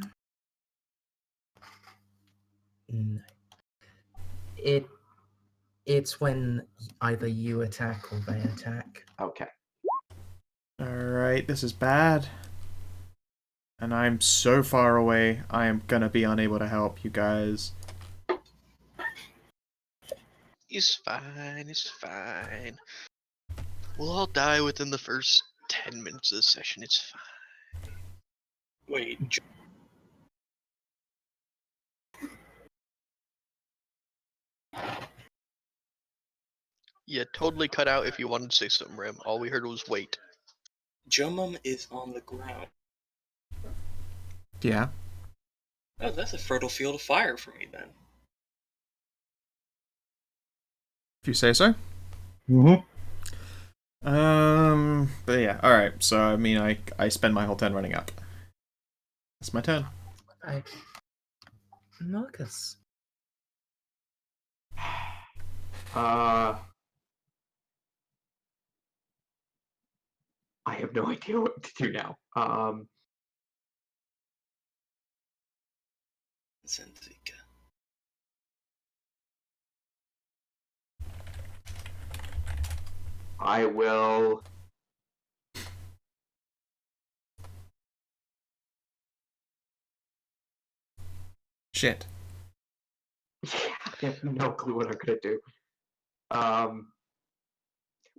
It's when either you attack or they attack.
Okay.
Alright, this is bad. And I'm so far away, I am gonna be unable to help you guys.
It's fine, it's fine. We'll all die within the first 10 minutes of the session, it's fine.
Wait,
Yeah, totally cut out if you wanted to say something, Ram. All we heard was wait.
Jomum is on the ground.
Yeah.
Oh, that's a fertile field of fire for me then.
If you say so.
Mm-hmm.
But yeah, alright, so I mean, I spend my whole turn running up. It's my turn.
Marcus.
I have no idea what to do now.
Zenzika.
I will.
Shit.
Yeah, I have no clue what I'm gonna do.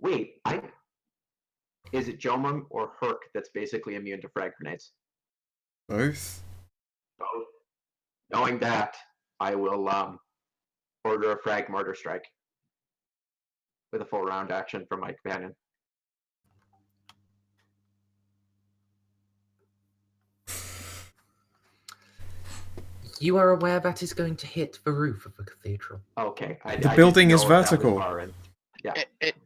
Wait, is it Jomum or Herc that's basically immune to frag grenades?
Both?
Both. Knowing that, I will order a frag martyr strike with a full round action from my companion.
You are aware that is going to hit the roof of the cathedral.
Okay,
The
I
building
didn't
is
know if that was
vertical.
far in. Yeah,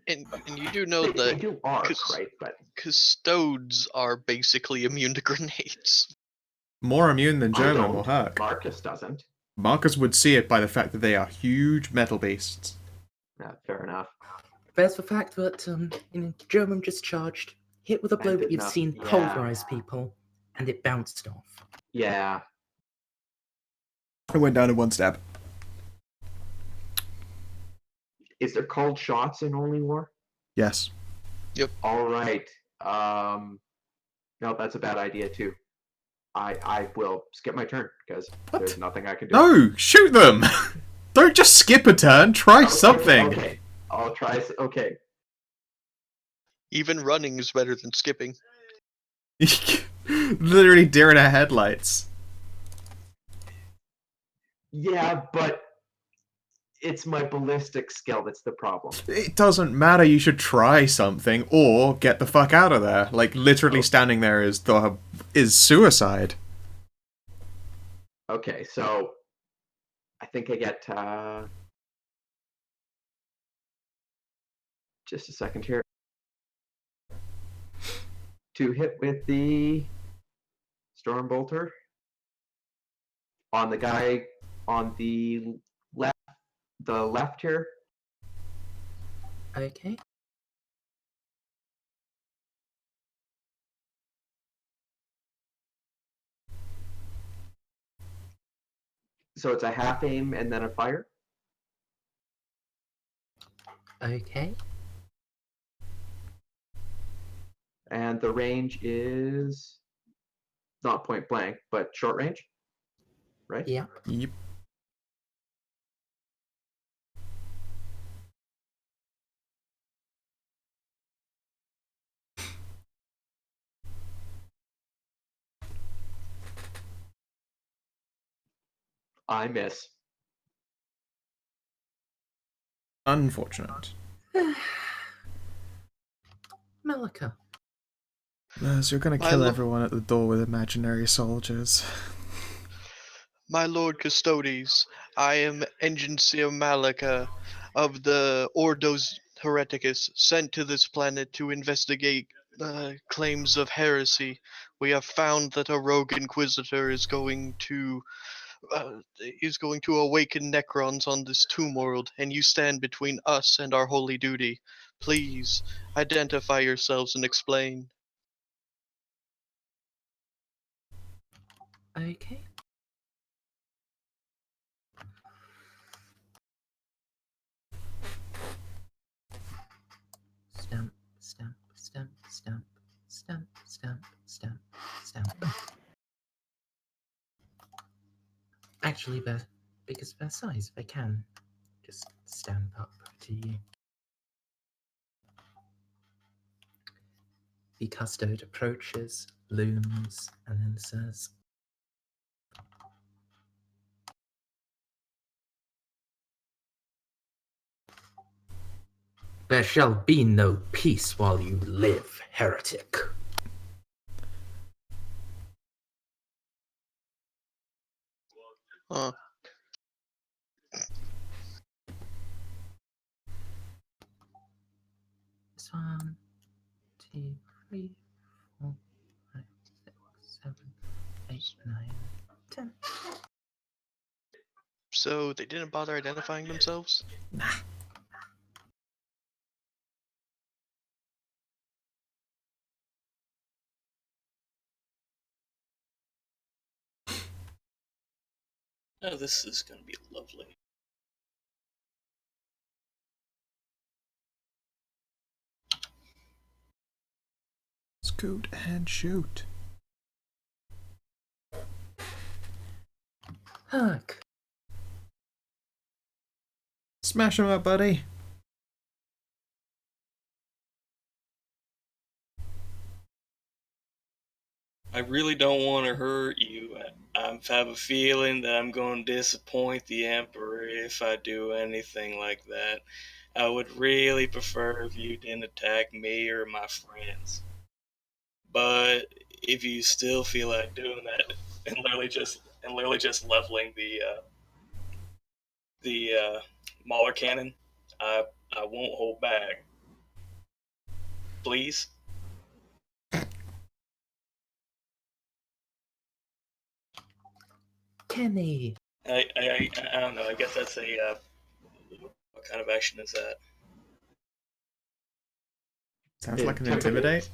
And you do know
they
that
do arc,
cus-
right? But
custodes are basically immune to grenades.
More immune than
I
German or
don't.
Herc.
Marcus doesn't.
Marcus would see it by the fact that they are huge metal beasts.
Fair enough.
There's the fact that German just charged, hit with a blow
And
that
did
you've
not-
seen
yeah.
pulverize people, and it bounced off.
Yeah.
It went down in one stab.
Is there cold shots in Only War?
Yes.
All right. No, that's a bad idea too. I will skip my turn because
What?
there's nothing I can do.
No! Shoot them! Don't just skip a turn, try something!
Okay. I'll try. Okay.
Even running is better than skipping.
Literally deer in our headlights.
Yeah, but it's my ballistic skill that's the problem.
It doesn't matter, you should try something, or get the fuck out of there. Like, literally standing there is suicide.
Okay, so I think I get just a second here to hit with the Storm Bolter on the guy on the left here.
Okay.
So it's a half aim and then a fire.
Okay.
And the range is not point blank, but short range, right?
Yeah.
Yep.
I miss.
Unfortunate.
Malika.
Liz, you're gonna
My
kill
lo-
everyone at the door with imaginary soldiers.
My Lord Custodes, I am Engineer Malika of the Ordos Hereticus, sent to this planet to investigate claims of heresy. We have found that a rogue inquisitor is going to awaken Necrons on this tomb world, and you stand between us and our holy duty. Please identify yourselves and explain.
Okay. Stamp, stamp, stamp, stamp, stamp, stamp, stamp, stamp. Actually, because of their size, they can just stamp up to you. The custode approaches, looms, and then says, There shall be no peace while you live, heretic.
Huh.
It's 1, 2, 3, 4, 5, 6, 7, 8, 9, 10.
So they didn't bother identifying themselves?
Oh, this is going to be lovely.
Scoot and shoot.
Huck.
Smash him up, buddy.
I really don't want to hurt you. I have a feeling that I'm going to disappoint the Emperor if I do anything like that. I would really prefer if you didn't attack me or my friends. But if you still feel like doing that and literally just leveling the Mauler cannon, I won't hold back. Please.
Kenny.
I don't know. I guess that's a what kind of action is that?
Sounds like an intimidate.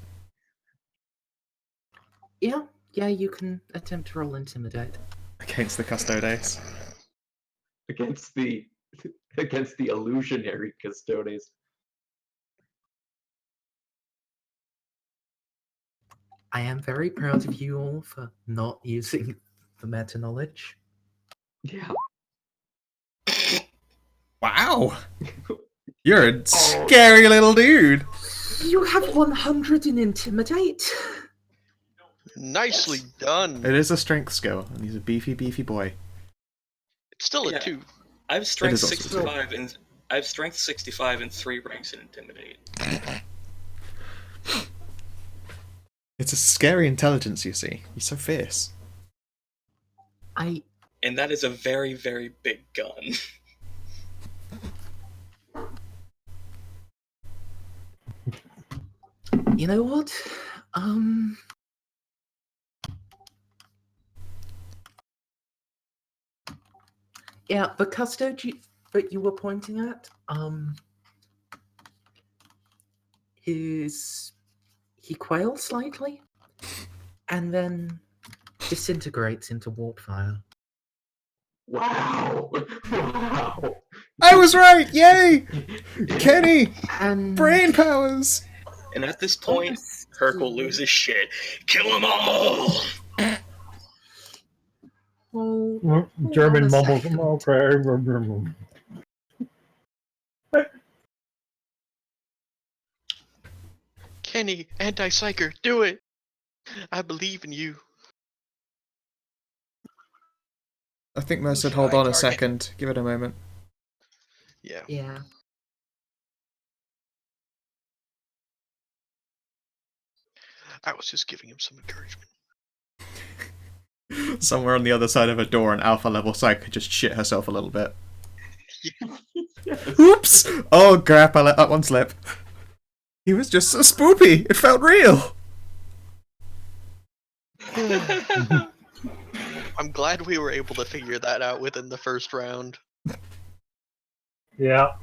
Yeah, you can attempt to roll intimidate.
Against the Custodes.
Against the illusionary custodes.
I am very proud of you all for not using the meta knowledge.
Yeah.
Wow! You're a scary little dude!
You have 100 in intimidate.
Nicely done.
It is a strength skill, and he's a beefy boy.
It's still a
Yeah.
2.
I have strength
is also
65 and I have strength 65 and 3 ranks in intimidate.
It's a scary intelligence, you see. He's so fierce.
I
And that is a very, very big gun.
You know what? Yeah, the custode that you were pointing at, he quails slightly, and then disintegrates into warp fire.
Wow. Wow.
I was right! Yay! Kenny!
And
Brain powers!
And at this point, Herc will lose his shit. Kill them all!
Well,
German
hold on a
mumbles.
second.
Okay.
Kenny, anti-psyker, do it! I believe in you.
I think Mo said
Should
hold
I
on a
target?
second. Give it a moment.
Yeah.
Yeah.
I was just giving him some encouragement.
Somewhere on the other side of a door, an alpha level psych could just shit herself a little bit. Oops! Oh crap, I let that one slip. He was just so spoopy. It felt real.
I'm glad we were able to figure that out within the first round.
Yeah.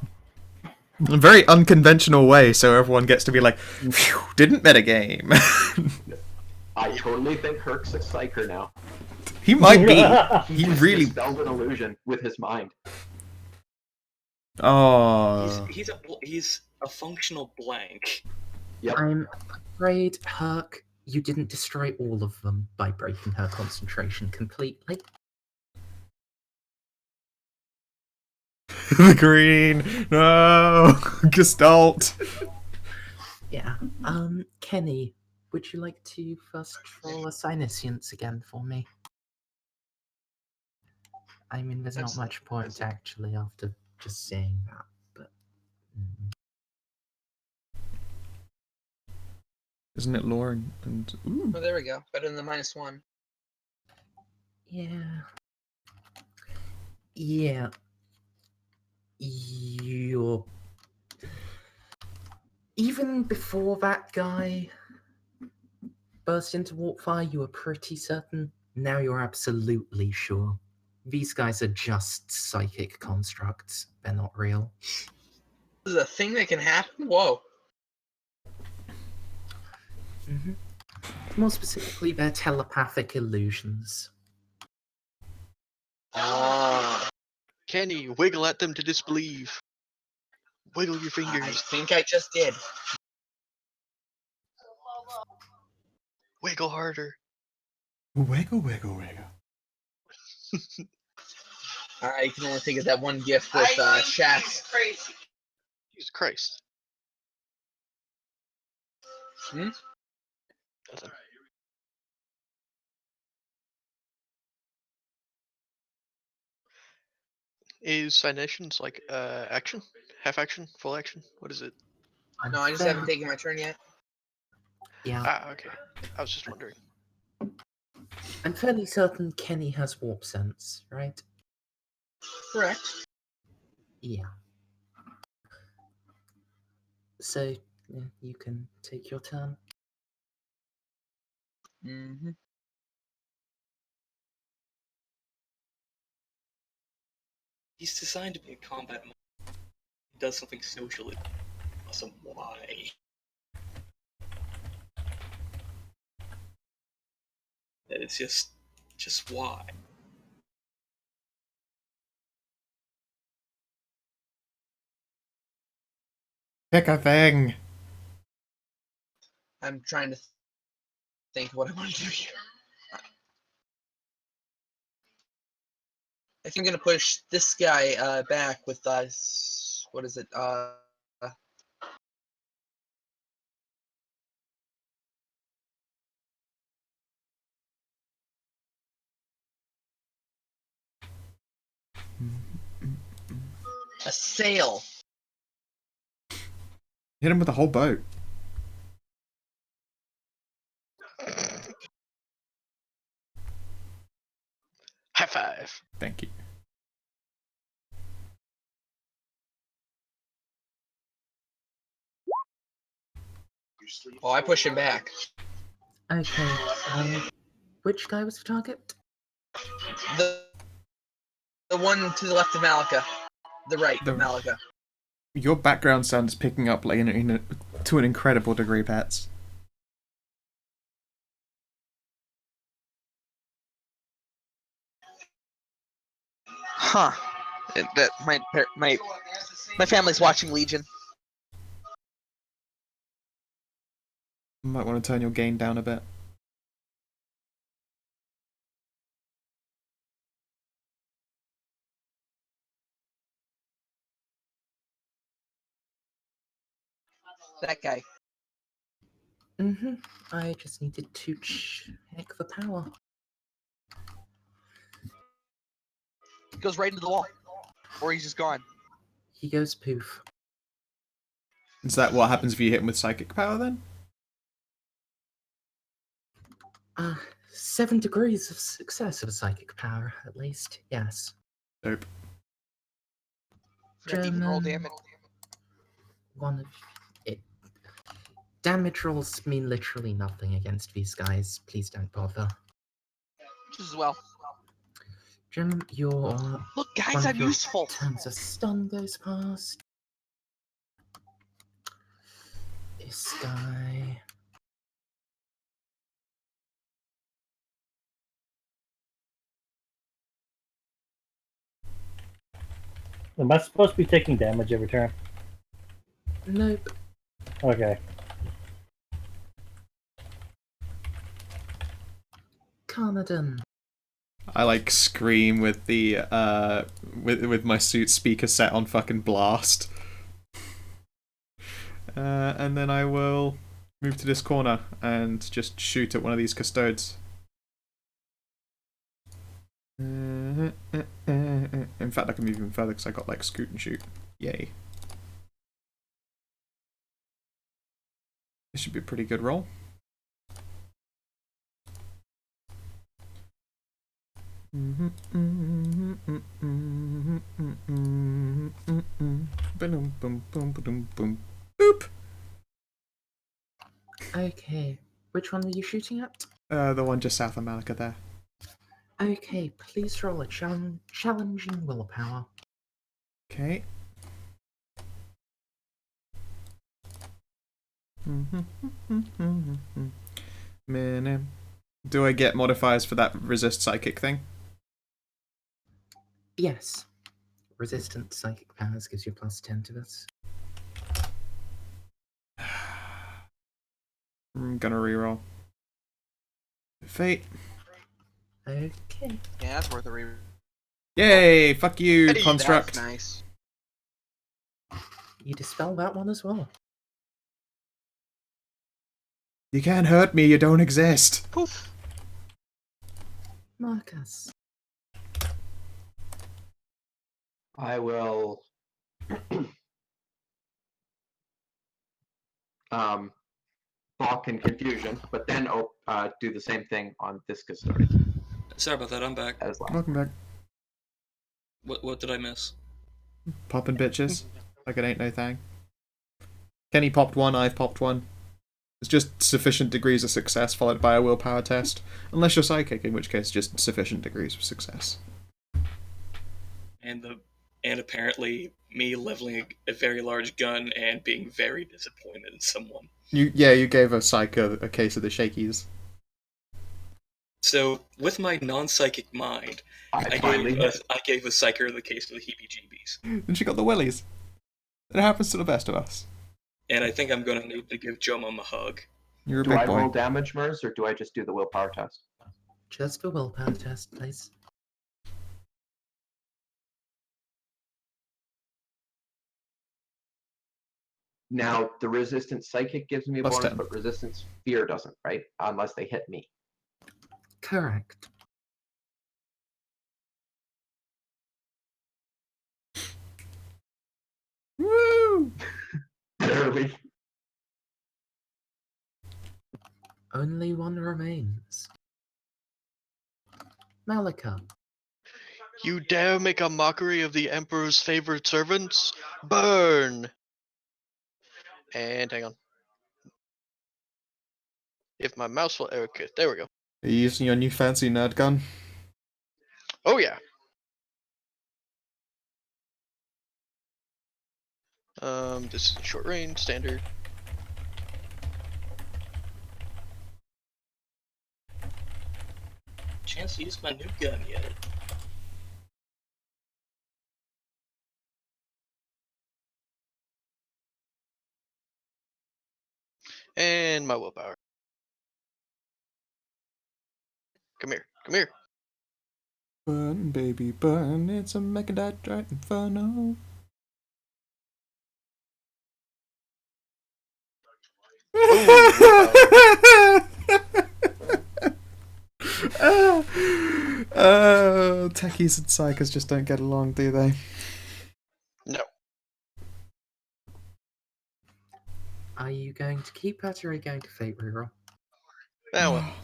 In a very unconventional way, so everyone gets to be like, phew, didn't metagame.
I totally think Herc's a psyker now.
He might be.
He
He
just
really.
dispelled an illusion with his mind.
Oh.
He's a functional blank.
Yep.
I'm afraid, Herc, you didn't destroy all of them by breaking her concentration completely.
The green. No. Gestalt.
Yeah. Kenny, would you like to first roll a Psyniscience again for me? I mean, there's not much point actually after just saying that, but.
Isn't it lore and ooh.
Oh, there we go. Better than the -1.
Yeah. Yeah. You're... Even before that guy burst into warp fire, you were pretty certain. Now you're absolutely sure. These guys are just psychic constructs. They're not real.
This is a thing that can happen? Whoa.
Mm-hmm. More specifically, they're telepathic illusions.
Ah.
Kenny, wiggle at them to disbelieve. Wiggle your
I
fingers.
think I just did.
Wiggle harder.
Wiggle, wiggle, wiggle.
I can only think of that one gift with Shax.
Jesus Christ.
Hmm?
Nothing. Is Signations like action? Half action? Full action? What is it?
No, I just haven't taken my turn yet.
Yeah.
Ah, okay. I was just wondering.
I'm fairly certain Kenny has warp sense, right?
Correct.
Yeah. So, yeah, you can take your turn.
Mm-hmm.
He's designed to be a combat mode. He does something socially awesome. Why? That is just why.
Pick a thing.
I'm trying to think what I want to do here. I think I'm gonna push this guy back with what is it? A sail.
Hit him with the whole boat.
High five.
Thank you.
Oh, I push him back.
Okay, which guy was the target?
The one to the left of Malika. The right of Malika.
Your background sound is picking up like to an incredible degree, Pets.
Huh. That my family's watching Legion.
You might want to turn your gain down a bit.
That guy.
Mm-hmm. I just needed to check the power.
He goes right into the wall. Or he's just gone.
He goes poof.
Is that what happens if you hit him with psychic power then?
7 degrees of success of a psychic power, at least. Yes.
Dope.
Forgot to even roll damage.
One of it. Damage rolls mean literally nothing against these guys. Please don't bother.
Just as well.
Jim, your
Look, guys,
one
I'm
of your
useful.
turns of stun goes past. This guy.
Am I supposed to be taking damage every turn?
Nope.
Okay.
Carnadon.
I like scream with the with my suit speaker set on fucking blast. And then I will move to this corner and just shoot at one of these custodes. In fact, I can move even further because I got like scoot and shoot. Yay. This should be a pretty good roll. Boop.
Okay, which one were you shooting at?
The one just south of Malika there.
Okay, please roll a challenging willpower.
Okay. Man, do I get modifiers for that resist psychic thing?
Yes. Resistant psychic powers gives you +10 to this.
I'm gonna reroll. Fate.
Okay.
Yeah, that's worth a re.
Yay! Fuck you,
Hey,
construct.
That's nice.
You dispel that one as well.
You can't hurt me, you don't exist.
Poof.
Marcus.
I will balk in confusion, but then do the same thing on this custodian
Sorry about that. I'm back.
as well.
Welcome back.
What did I miss?
Popping bitches. Like it ain't no thing. Kenny popped one, I've popped one. It's just sufficient degrees of success followed by a willpower test. Unless you're psychic, in which case just sufficient degrees of success.
And apparently me leveling a very large gun and being very disappointed in someone.
You gave a psych a case of the shakies.
So with my non-psychic mind, I gave a psyker the case of the heebie-jeebies.
And she got the willies. It happens to the best of us.
And I think I'm gonna need to give Jomom a hug.
You're a
Do
big
I
boy.
roll damage, Merz, or do I just do the willpower test?
Just a willpower test, please.
Now, the resistance psychic gives me a
Plus
bonus,
10.
but resistance fear doesn't, right? Unless they hit me.
Correct.
Woo!
Barely.
Only one remains. Malika.
You dare make a mockery of the Emperor's favorite servants? Burn! And hang on. If my mouse will... Okay, there we go.
Are you using your new fancy nerd gun?
Oh yeah. This is short range, standard.
Chance to use my new gun yet?
And my willpower. Come here, come here.
Burn, baby, burn. It's a mechadite inferno. Techies and psychers just don't get along, do they?
No.
Are you going to keep at or are you going to fate reroll?
Ah, well.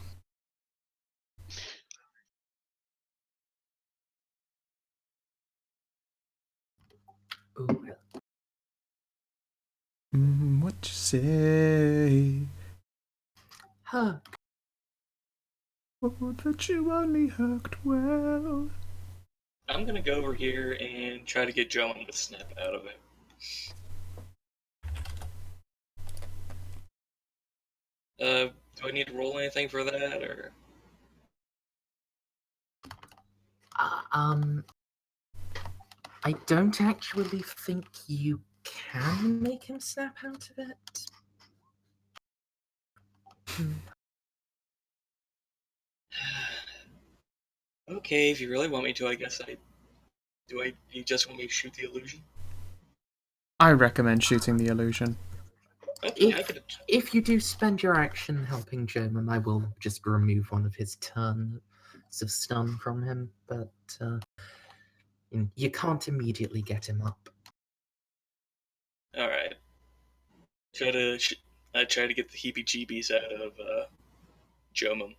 Ooh.
What you say?
Hug.
Oh, that you only hugged well.
I'm gonna go over here and try to get Jomom to snap out of it. Do I need to roll anything for that, or?
I don't actually think you can make him snap out of it.
Okay, if you really want me to, I guess you just want me to shoot the illusion?
I recommend shooting the illusion.
Okay, I could.
If you do spend your action helping German, I will just remove one of his turns of stun from him, but you can't immediately get him up.
Alright. I try to get the heebie-jeebies out of Jomom.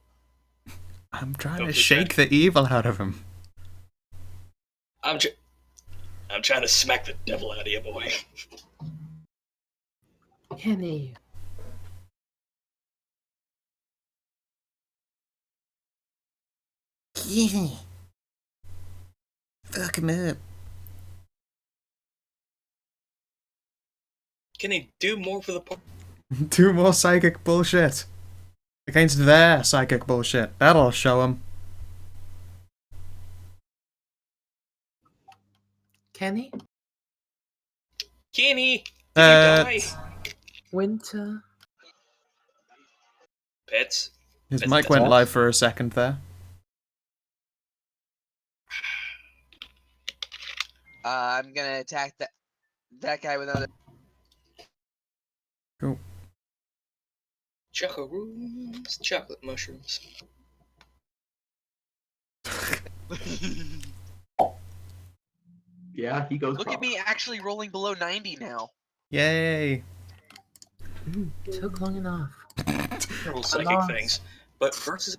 I'm trying to
Hopefully
shake the evil out of him.
I'm trying to smack the devil out of you, boy.
Kenny.
Yeah. Fuck him up.
Can he do more for the party?
Do more psychic bullshit. Against their psychic bullshit. That'll show them.
Kenny?
Kenny, did you die?
Winter?
Pets.
His
That's-
mic
that's
went
all.
live for a second there.
I'm gonna attack that guy with another.
Cool.
Chocaroons, chocolate mushrooms.
Yeah, he goes.
Look at me actually rolling below 90 now.
Yay.
Took long enough.
Terrible psychic
Alas.
things, but versus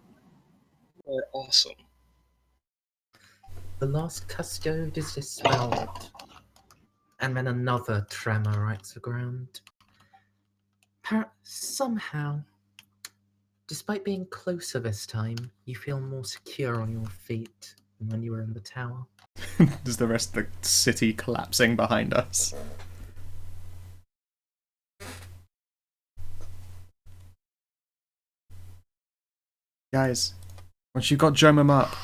are awesome.
The last custode is dispelled. And then another tremor writes the ground. Somehow, despite being closer this time, you feel more secure on your feet than when you were in the tower.
Is the rest of the city collapsing behind us? Guys, once you've got Jomum up,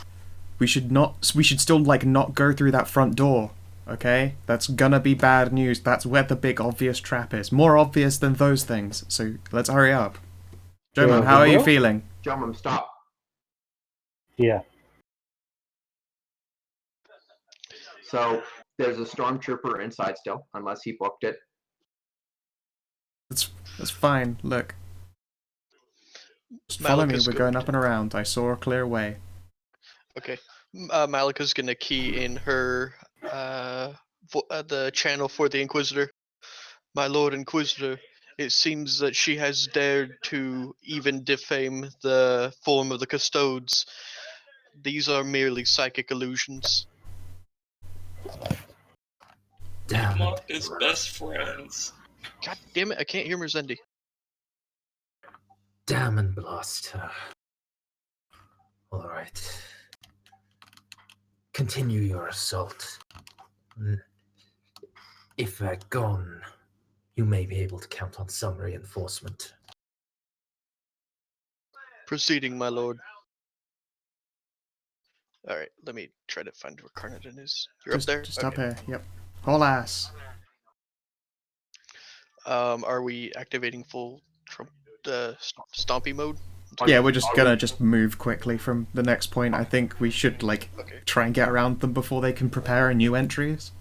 we should still like not go through that front door. Okay? That's gonna be bad news. That's where the big obvious trap is. More obvious than those things. So let's hurry up. Jomum, how are you feeling?
Jomum, stop.
Yeah.
So there's a stormtrooper inside still, unless he booked it.
That's fine. Look. Just follow me. We're going up and around. I saw a clear way.
Okay. Malika's gonna key in her the channel for the Inquisitor. My Lord Inquisitor, it seems that she has dared to even defame the form of the custodes. These are merely psychic illusions.
Damn
Mocked
it.
as best friends.
God damn it, I can't hear Merzendi.
Damn and blast her. Alright. Continue your assault. If they're gone, you may be able to count on some reinforcement.
Proceeding, my lord. Alright, let me try to find where Carnadine is. You're
Just,
up there?
Just up here. Yep. Whole ass.
Are we activating full stompy mode?
Yeah, we're just gonna move quickly from the next point. I think we should like
Okay.
try and get around them before they can prepare a new entries.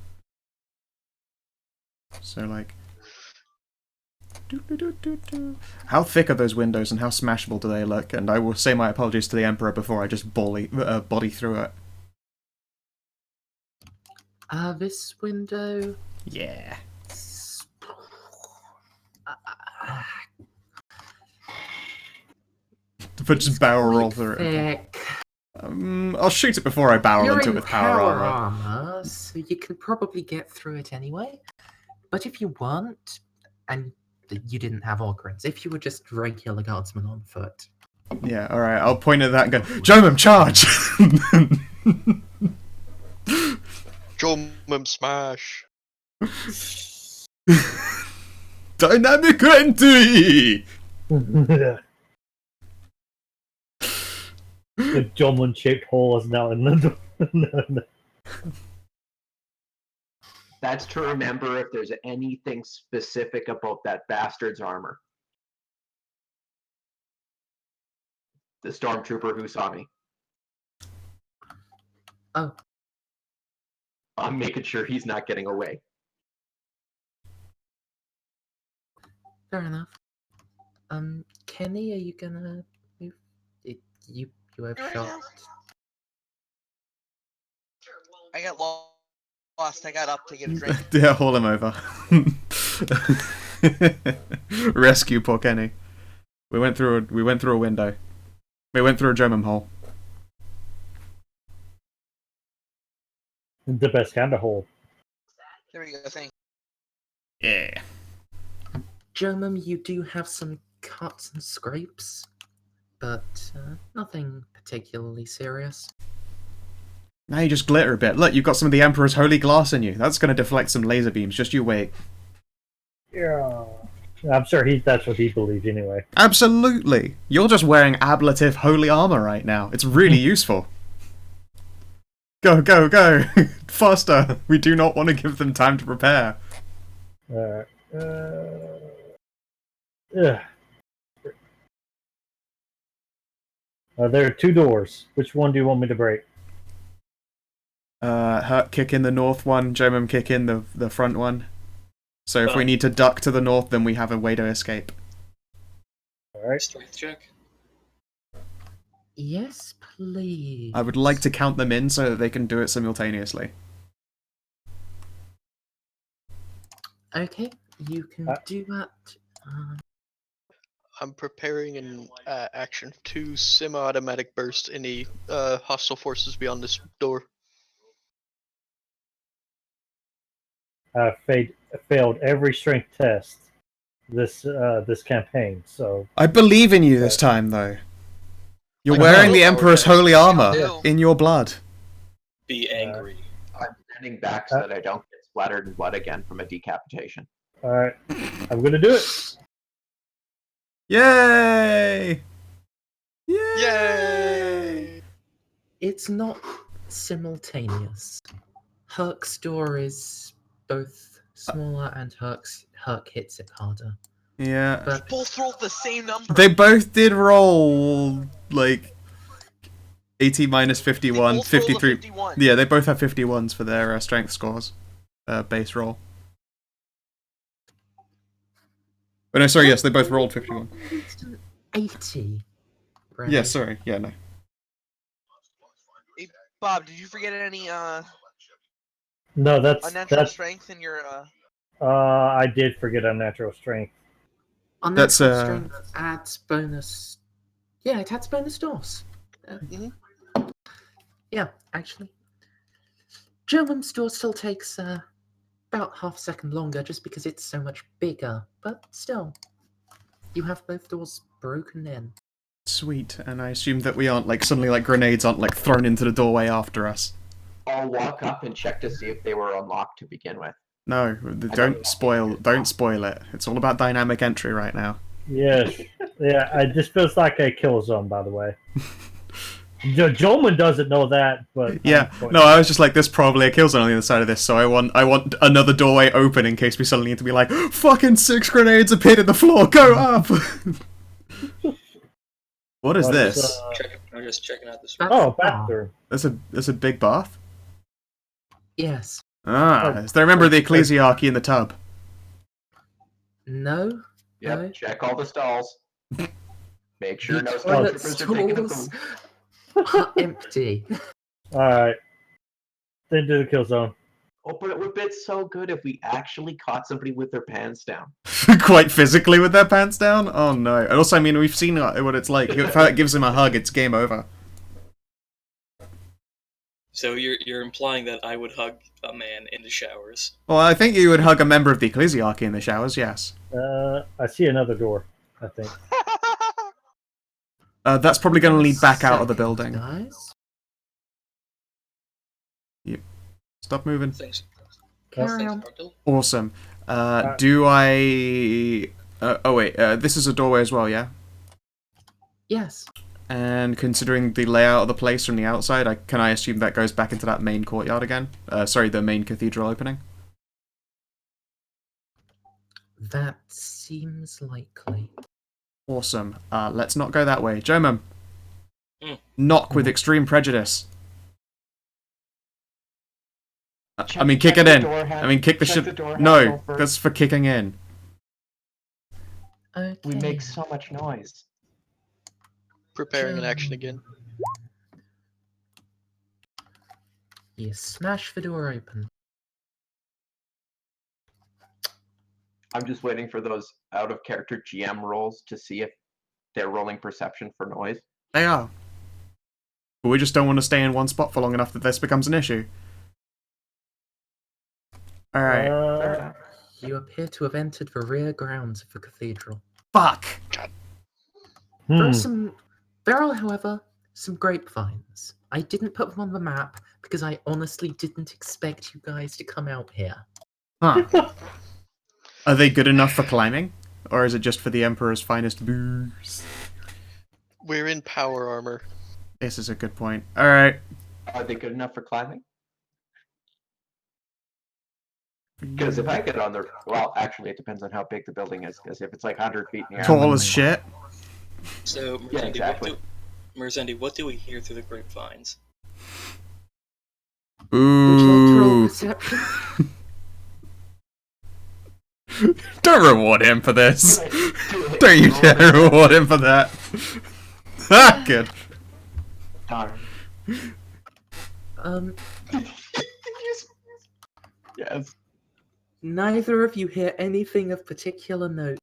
So like, how thick are those windows and how smashable do they look? And I will say my apologies to the Emperor before I just body through it.
This window.
Yeah. But just barrel roll through it.
Thick.
I'll shoot it before I barrel
You're
into it
in
with power armor.
armor, so you can probably get through it anyway. But if you want, and you didn't have Ogrins, if you were just regular guardsmen on foot.
Yeah, alright, I'll point at that and go, Jomum, charge!
Jomum smash!
Dynamic entry!
The Jomon-shaped hole is now in the...
That's to remember if there's anything specific about that bastard's armor. The stormtrooper who saw me.
Oh.
I'm making sure he's not getting away.
Fair enough. Kenny, are you gonna move? You have shot.
I got lost. I got up to get a drink.
Yeah, haul him over. Rescue poor Kenny. We went through a window. We went through a Jomum hole.
The best kind of hole.
There we go. Thank
Yeah.
German, you do have some cuts and scrapes, but nothing particularly serious.
Now you just glitter a bit. Look, you've got some of the Emperor's holy glass in you. That's going to deflect some laser beams. Just you wait.
Yeah. I'm sure that's what he believes anyway.
Absolutely. You're just wearing ablative holy armor right now. It's really useful. Go, go, go! Faster! We do not want to give them time to prepare.
Yeah. There are 2 doors. Which one do you want me to break?
Hurt kick in the north one, Jomum kick in the front one. So if we need to duck to the north, then we have a way to escape.
Alright.
Strength check.
Yes, please.
I would like to count them in so that they can do it simultaneously.
Okay, you can do that.
I'm preparing an action to semi-automatic burst any hostile forces beyond this door.
Failed every strength test this campaign. So
I believe in you this time, though. You're
Like
wearing the
willpower
Emperor's
test.
holy armor
do.
in your blood.
Be angry.
I'm standing back so that I don't get splattered in blood again from a decapitation.
alright. I'm gonna do it.
Yay!
Yay!
It's not simultaneous. Herc's door is both smaller and Herc hits it harder.
Yeah.
But
Both rolled the same number.
They both did roll, like, 80 minus
They
51,
both rolled a
53.
51.
Yeah, they both have 51s for their strength scores. Base roll. Oh, no, sorry, yes, they both rolled 51.
It's an 80. Right?
Yeah, sorry. Yeah, no.
Hey, Bob, did you forget any
No, that's
unnatural strength in your
I did forget unnatural strength.
That's,
Unnatural strength adds bonus. Yeah, it adds bonus doors. Yeah, actually. German's door still takes about half a second longer just because it's so much bigger, but still. You have both doors broken in.
Sweet, and I assume that we aren't, like, suddenly, like, grenades aren't, like, thrown into the doorway after us.
I'll walk up and check to see if they were unlocked to begin with.
No, don't spoil it. It's all about dynamic entry right now.
Yes. Yeah, this feels like a kill zone, by the way. Jolman doesn't know that, but
Yeah, no, I was just like, there's probably a kill zone on the other side of this, so I want another doorway open in case we suddenly need to be like, fucking 6 grenades appeared in the floor, go up! What is this?
I'm just checking out this.
Oh, bathroom.
That's a big bath?
Yes.
Ah, is there a member of the ecclesiarchy in the tub?
No.
Yep,
No.
check all the stalls. Make sure no
Toilet
stormtroopers are taking a
stalls
poop.
are empty.
Alright. Then do the kill zone.
Oh, but it would be so good if we actually caught somebody with their pants down.
Quite physically with their pants down? Oh no. And also, I mean, we've seen what it's like. If it gives him a hug, it's game over.
So you're implying that I would hug a man in the showers?
Well, I think you would hug a member of the ecclesiarchy in the showers, yes.
I see another door, I think.
That's probably going to lead back out of the building.
Guys,
Stop moving.
Thanks.
carry on.
Awesome. Do I... oh wait, this is a doorway as well, yeah?
Yes.
And considering the layout of the place from the outside, can I assume that goes back into that main courtyard again? Sorry, the main cathedral opening?
That seems likely.
Awesome. Let's not go that way. Jomum.
Mm.
With extreme prejudice. I mean,
Check
kick it
the
in.
door
I mean, kick the
check
shit.
the door
No,
handle first.
that's for kicking in.
Okay.
We make so much noise.
Preparing an action again.
You smash the door open.
I'm just waiting for those out-of-character GM rolls to see if they're rolling perception for noise.
They are. But we just don't want to stay in one spot for long enough that this becomes an issue. Alright.
You appear to have entered the rear grounds of the cathedral.
Fuck!
There are, however, some grapevines. I didn't put them on the map because I honestly didn't expect you guys to come out here.
Huh. Are they good enough for climbing? Or is it just for the Emperor's finest booze?
We're in power armor.
This is a good point. Alright.
Are they good enough for climbing? Because if I get on the... Well, actually, it depends on how big the building is. Because if it's like 100 feet in the air...
Tall as shit.
So, Merzendi,
Yeah, exactly.
what do we hear through the grapevines?
Would you like to roll
Ooh.
perception?
Don't reward him for this. Don't you dare reward him for that. Ah, good.
Darn. Yes.
Neither of you hear anything of particular note.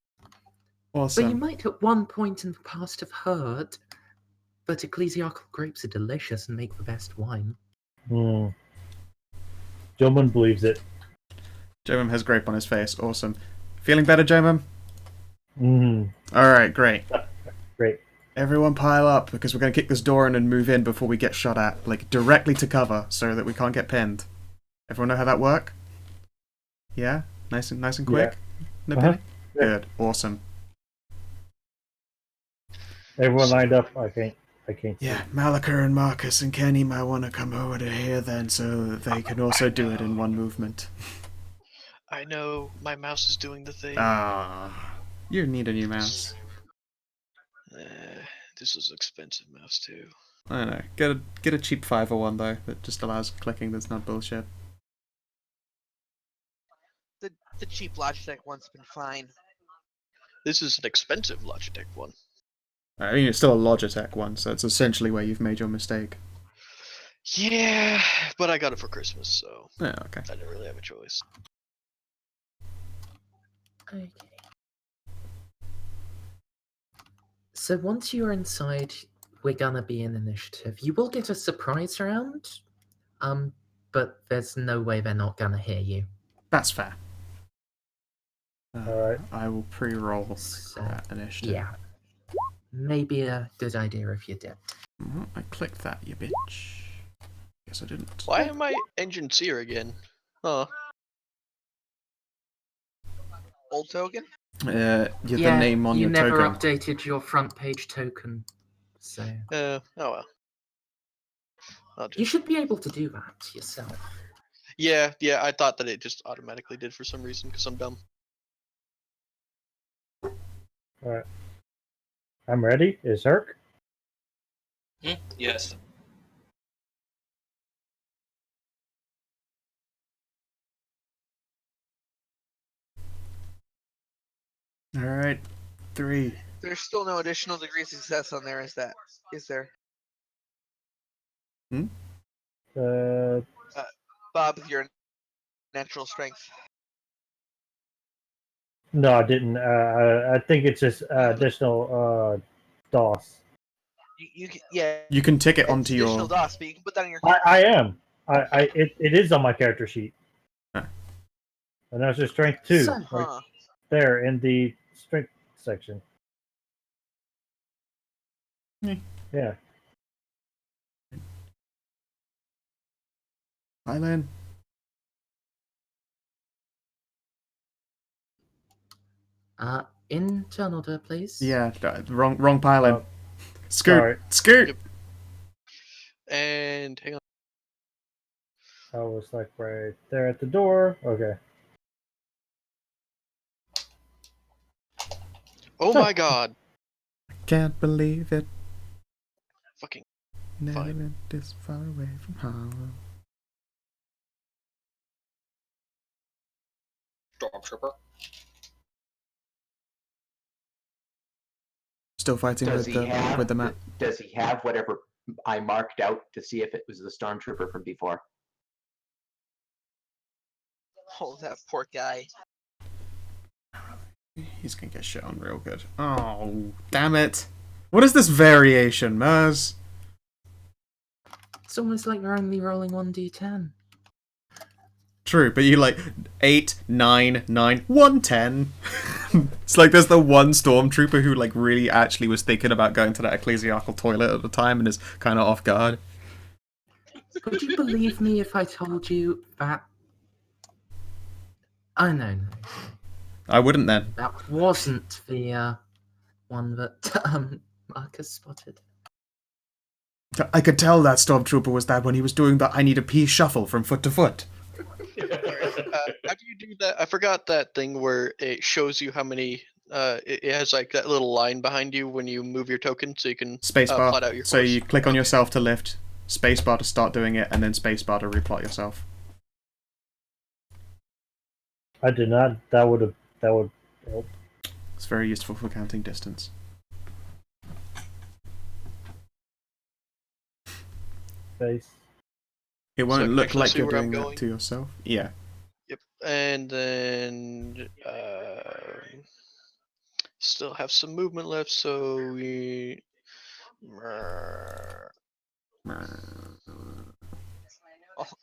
But you
Awesome.
might at one point in the past have heard that ecclesiarchal grapes are delicious and make the best wine.
Gentleman believes it.
Jomum has grape on his face. Awesome. Feeling better, Jomum?
Mm-hmm.
Alright, great.
Great.
Everyone pile up, because we're going to kick this door in and move in before we get shot at. Like, directly to cover, so that we can't get pinned. Everyone know how that work? Yeah? Nice and quick?
Yeah.
No
Uh-huh.
pinning?
Yeah.
Good. Awesome.
Everyone lined up. I can't see.
Yeah, Malachar and Marcus and Kenny might want to come over to here then, so that they can also do it in one movement.
I know my mouse is doing the thing.
Ah, you need a new mouse.
This is expensive mouse too.
I know. Get a cheap 501 though that just allows clicking. That's not bullshit.
The cheap Logitech one's been fine.
This is an expensive Logitech one.
I mean, it's still a Logitech one, so it's essentially where you've made your mistake.
Yeah, but I got it for Christmas, so
Yeah, okay.
I didn't really have a choice.
Okay. So once you're inside, we're gonna be in initiative. You will get a surprise round, but there's no way they're not gonna hear you.
That's fair.
Alright.
I will pre-roll
So,
that initiative.
yeah. Maybe a good idea if you did.
I clicked that, you bitch. Guess I didn't.
Why am I engine seer again? Huh.
Old token?
You're the name on
you
your
never
token.
updated your front page token, so
Oh well. I'll
you
just...
should be able to do that yourself.
Yeah, I thought that it just automatically did for some reason, because I'm dumb.
Alright. I'm ready. Is Herc?
Yes.
Alright. 3.
There's still no additional degree of success on there, is there? Bob, with your natural strength.
No, I didn't. I think it's just additional DOS.
Yeah.
You can tick it
It's
onto
additional
your...
DOS, but you can put that on your.
I am. It is on my character sheet.
Huh.
And that's just strength 2
So-
right there in the strength section. Yeah.
Hi, Lynn.
In turn order, please.
Yeah, wrong pile in. Scoot!
Sorry.
Scoot!
Yep. And hang on.
I was like right there at the door. Okay.
Oh my god.
Can't believe it.
Fucking
Never
Fine.
been this far away from home.
Stormtrooper.
Still fighting
Does
with
he have
the map.
Does he have whatever I marked out to see if it was the stormtrooper from before?
Oh, that poor guy.
He's gonna get shit on real good. Oh, damn it. What is this variation, Merz?
It's almost like we're only rolling 1d10.
True, but you like 8, 9, 9, 1, 10. It's like there's the one stormtrooper who like really actually was thinking about going to that ecclesiastical toilet at the time and is kind of off guard.
Would you believe me if I told you that? Oh no,
I wouldn't then.
that wasn't the one that Marcus spotted.
I could tell that stormtrooper was that when he was doing the I need a pee shuffle from foot to foot.
How do you do that? I forgot that thing where it shows you how many. It has like that little line behind you when you move your token, so you can
Spacebar.
plot out your
So
course.
you click on yourself to lift, spacebar to start doing it, and then spacebar to replot yourself.
I did not. That would help.
It's very useful for counting distance.
Face.
It
So I
won't
can
look
actually
like
see
you're
where I'm
doing that
going.
to yourself. Yeah.
Yep, and then still have some movement left, so we.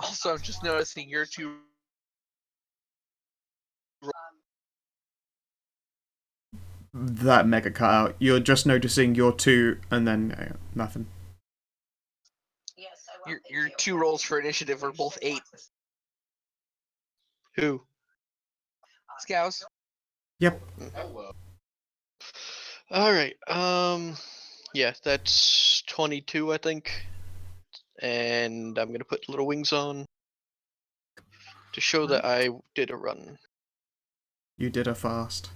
Also, I'm just noticing your two.
That mega cut out. You're just noticing your 2 and then nothing.
Your two rolls for initiative are both 8.
Who?
Scouse.
Yep.
All right. Yeah, that's 22, I think. And I'm gonna put little wings on to show that I did a run.
You did a fast.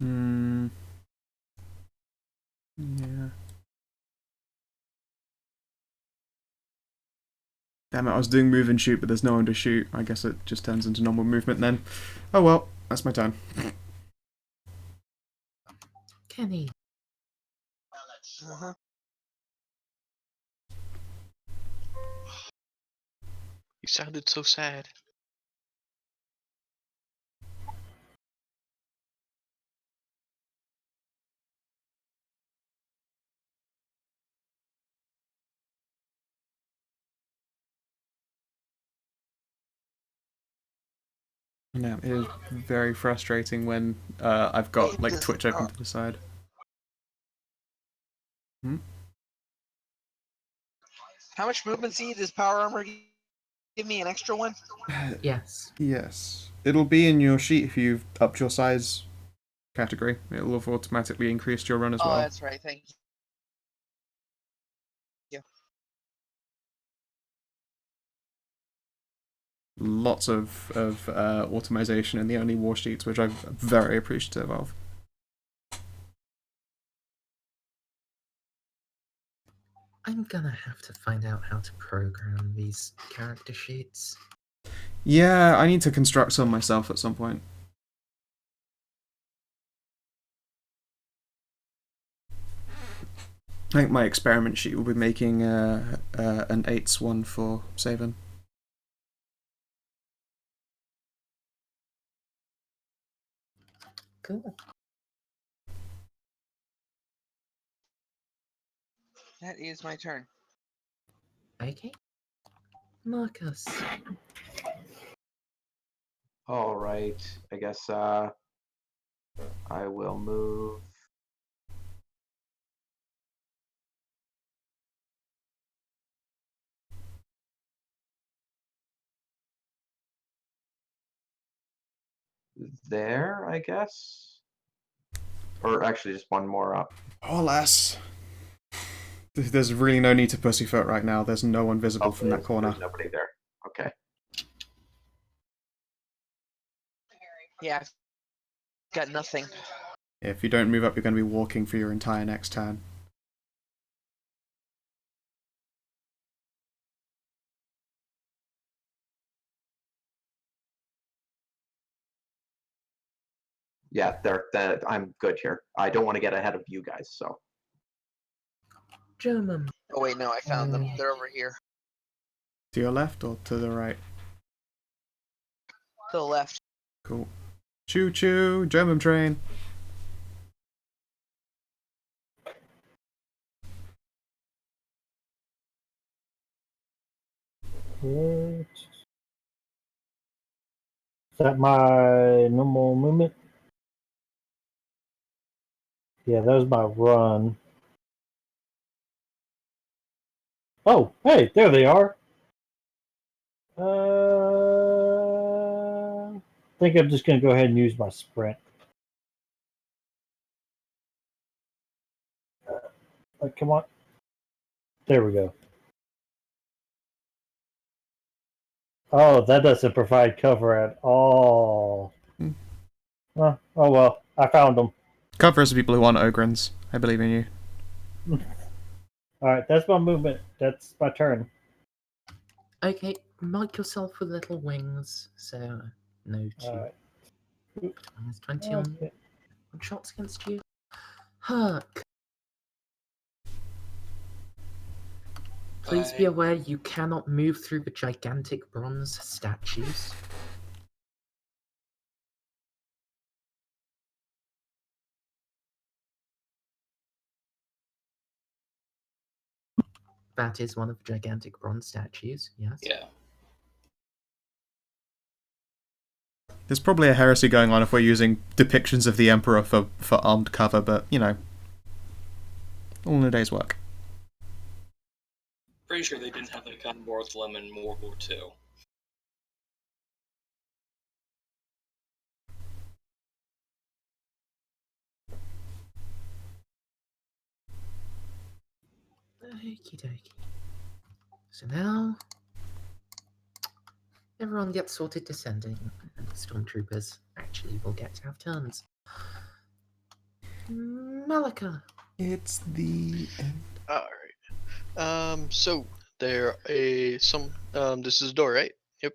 Hmm. Yeah. Damn it, I was doing move and shoot, but there's no one to shoot. I guess it just turns into normal movement then. Oh well, that's my turn.
Kenny.
Uh-huh.
You sounded so sad.
Yeah, it is very frustrating when I've got like Twitch open to the side.
How much movement speed does power armor give me? An extra one?
Yes.
Yes. It'll be in your sheet if you've upped your size category. It'll have automatically increased your run as well.
Oh, that's right. Thank you.
Lots of automation in the only war sheets, which I'm very appreciative of.
I'm gonna have to find out how to program these character sheets.
Yeah, I need to construct some myself at some point. I think my experiment sheet will be making an 8s one for Savin.
Cool.
That is my turn.
Okay. Marcus.
All right. I guess I will move. There, I guess. Or actually, just one more up.
Oh, lass. There's really no need to pussyfoot right now. There's no one visible from that corner.
There's nobody there. Okay.
Yeah, I've got nothing.
If you don't move up, you're going to be walking for your entire next turn.
Yeah, I'm good here. I don't want to get ahead of you guys, so.
German.
Oh wait, no, I found them. They're over here.
To your left or to the right?
to the left.
Cool. Choo choo, German train.
Is that my normal movement? Yeah, that was my run. Oh, hey, there they are. I think I'm just going to go ahead and use my sprint. Come on. There we go. Oh, that doesn't provide cover at all. Oh well, I found them.
Cover for people who want Ogrins. I believe in you.
Alright, that's my movement. That's my turn.
Okay, mark yourself with little wings. So, no two.
Alright.
Minus 20 on
Okay.
shots against you. Herc. Please be aware you cannot move through the gigantic bronze statues. That is one of the gigantic bronze statues, yes.
Yeah.
There's probably a heresy going on if we're using depictions of the Emperor for armed cover, but, you know, all in a day's work.
Pretty sure they didn't have that kind of war with them in World War II.
Okie dokie. So now, everyone gets sorted descending, and the stormtroopers actually will get to have turns. Malika.
It's the end.
Alright. So there this is a door, right? Yep.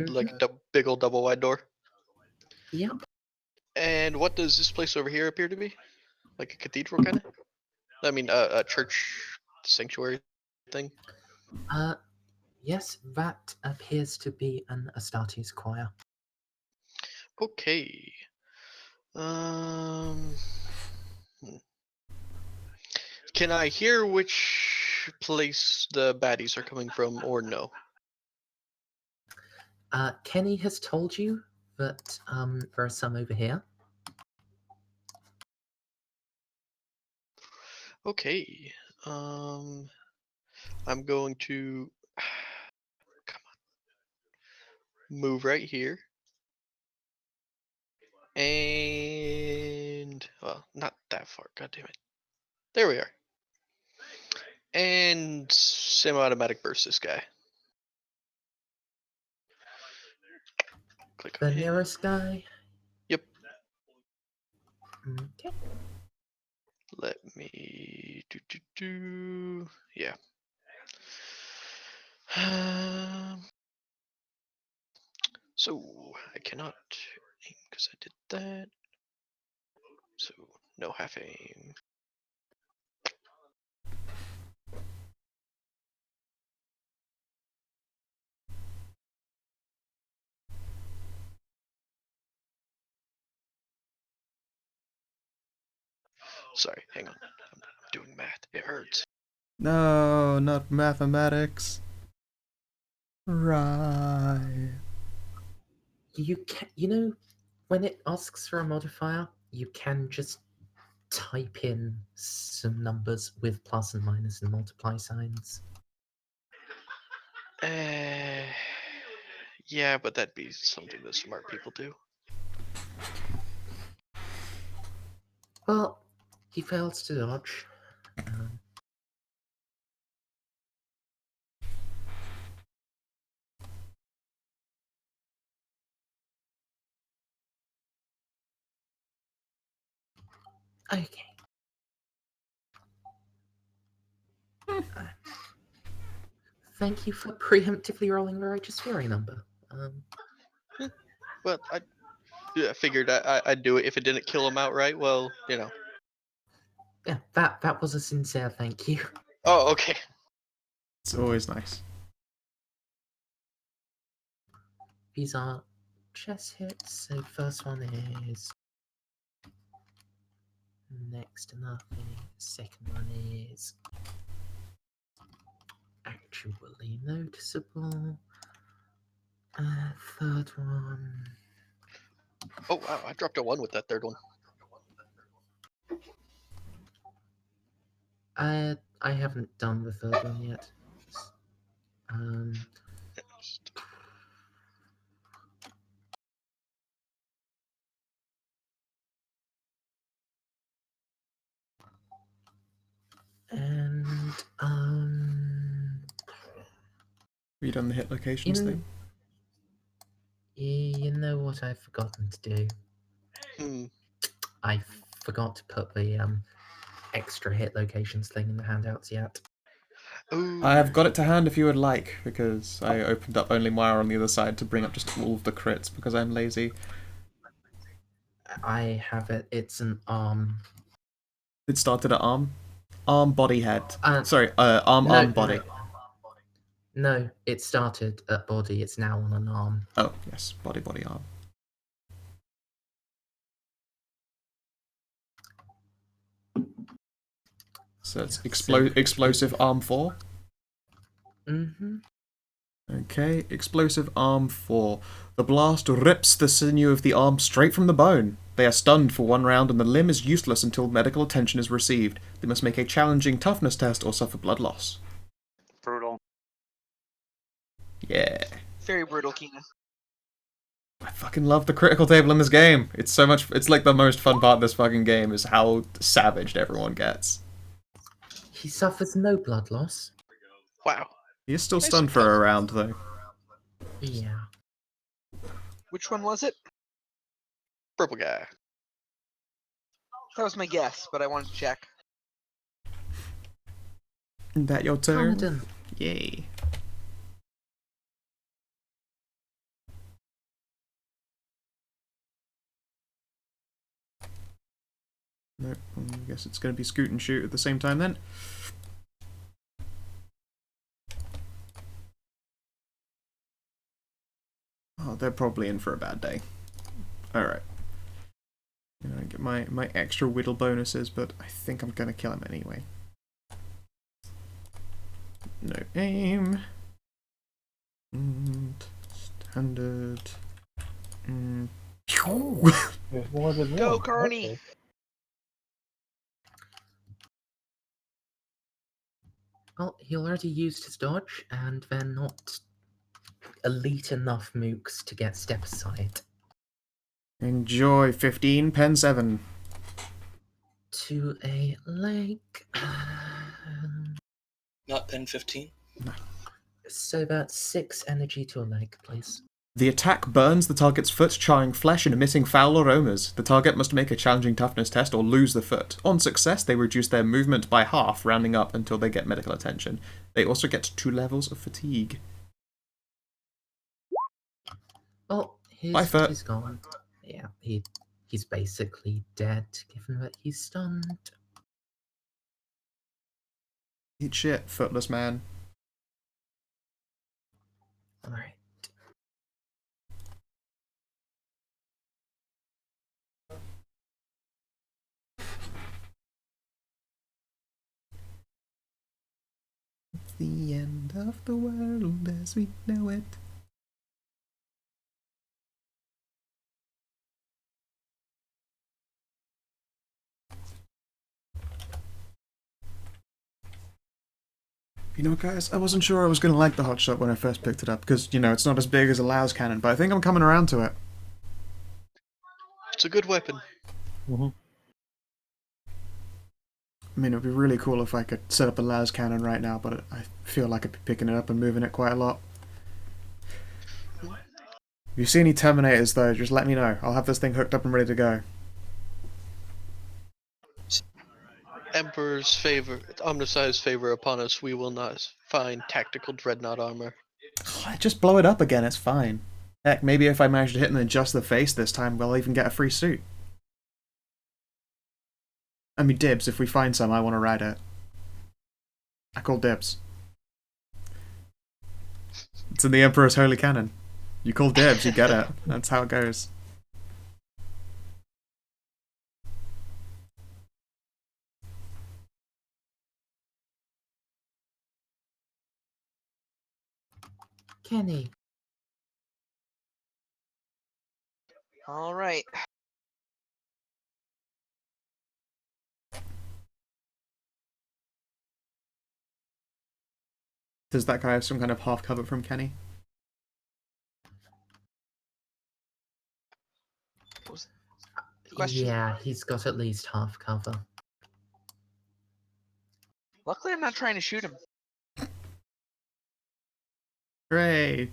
Like a big old double wide door.
Yep.
And what does this place over here appear to be? Like a cathedral kind of? I mean, a church sanctuary thing.
Yes, that appears to be an Astartes choir.
Okay. Hmm. Can I hear which place the baddies are coming from, or no?
Kenny has told you that there are some over here.
Okay. I'm going to come on. Move right here. And well, not that far. God damn it. There we are. And semi-automatic burst this guy. Click
The
on him.
nearest guy.
Yep.
Okay.
Let me do. Yeah. So I cannot aim because I did that. So no half aim. Sorry, hang on. I'm doing math. It hurts.
No, not mathematics. Right.
You can, you know, when it asks for a modifier, you can just type in some numbers with plus and minus and multiply signs.
Yeah, but that'd be something that smart people do.
Well, he fails to dodge. Okay. Thank you for preemptively rolling the righteous fury number.
Well, I figured I'd do it if it didn't kill him outright. Well, you know.
Yeah, that was a sincere thank you.
Oh, okay.
It's always nice.
These are chest hits. So first one is next to nothing. Second one is actually noticeable. Third one.
Oh wow, I dropped a 1 with that third one.
I haven't done the third one yet. And
Have you done the hit locations thing?
you know what I've forgotten to do? I forgot to put the extra hit locations thing in the handouts yet.
Ooh.
I have got it to hand if you would like, because I opened up only Maya on the other side to bring up just all of the crits because I'm lazy.
I have it. It's an arm.
It started at arm. Arm, body, head. Arm,
no,
arm, body.
No, it started at body. It's now on an arm.
Oh, yes. Body, body, arm. So it's explosive arm 4?
Mm-hmm.
Okay, explosive arm 4. The blast rips the sinew of the arm straight from the bone. They are stunned for 1 round and the limb is useless until medical attention is received. They must make a challenging toughness test or suffer blood loss.
Brutal.
Yeah.
Very brutal, Keenan.
I fucking love the critical table in this game. It's so much. It's like the most fun part of this fucking game is how savaged everyone gets.
He suffers no blood loss.
Wow.
He is still stunned for a round, though.
Yeah.
Which one was it?
Purple guy.
That was my guess, but I wanted to check.
Is that your turn?
Paladin.
Yay. Nope, I guess it's going to be scoot and shoot at the same time then. Oh, they're probably in for a bad day. Alright. I get my extra whittle bonuses, but I think I'm going to kill him anyway. No aim. And standard.
There's more than
Go,
one.
Carney!
Okay.
Well, he already used his dodge, and they're not elite enough mooks to get step aside.
Enjoy 15, pen 7.
To a leg.
Not pen 15?
So that's 6 energy to a leg, please.
The attack burns the target's foot, charring flesh and emitting foul aromas. The target must make a challenging toughness test or lose the foot. On success, they reduce their movement by half, rounding up until they get medical attention. They also get 2 levels of fatigue.
Well,
Bye, foot.
he's gone. Yeah, he's basically dead, given that he's stunned.
Eat shit, footless man.
Alright.
The end of the world as we know it. You know, guys, I wasn't sure I was going to like the hotshot when I first picked it up, because, you know, it's not as big as a Laos cannon, but I think I'm coming around to it.
It's a good weapon.
Mm-hmm.
I mean, it would be really cool if I could set up a Laos cannon right now, but I feel like I'd be picking it up and moving it quite a lot. If you see any Terminators, though, just let me know. I'll have this thing hooked up and ready to go.
Emperor's favor, Omnicized favor upon us, we will not find tactical dreadnought armor.
Just blow it up again, it's fine. Heck, maybe if I manage to hit them in just the face this time, we'll even get a free suit. I mean, dibs, if we find some, I want to ride it. I call dibs. It's in the Emperor's Holy Cannon. You call dibs, you get it. That's how it goes.
Kenny.
All right.
Does that guy have some kind of half cover from Kenny?
What was the question?
Yeah, he's got at least half cover.
Luckily, I'm not trying to shoot him.
Hooray!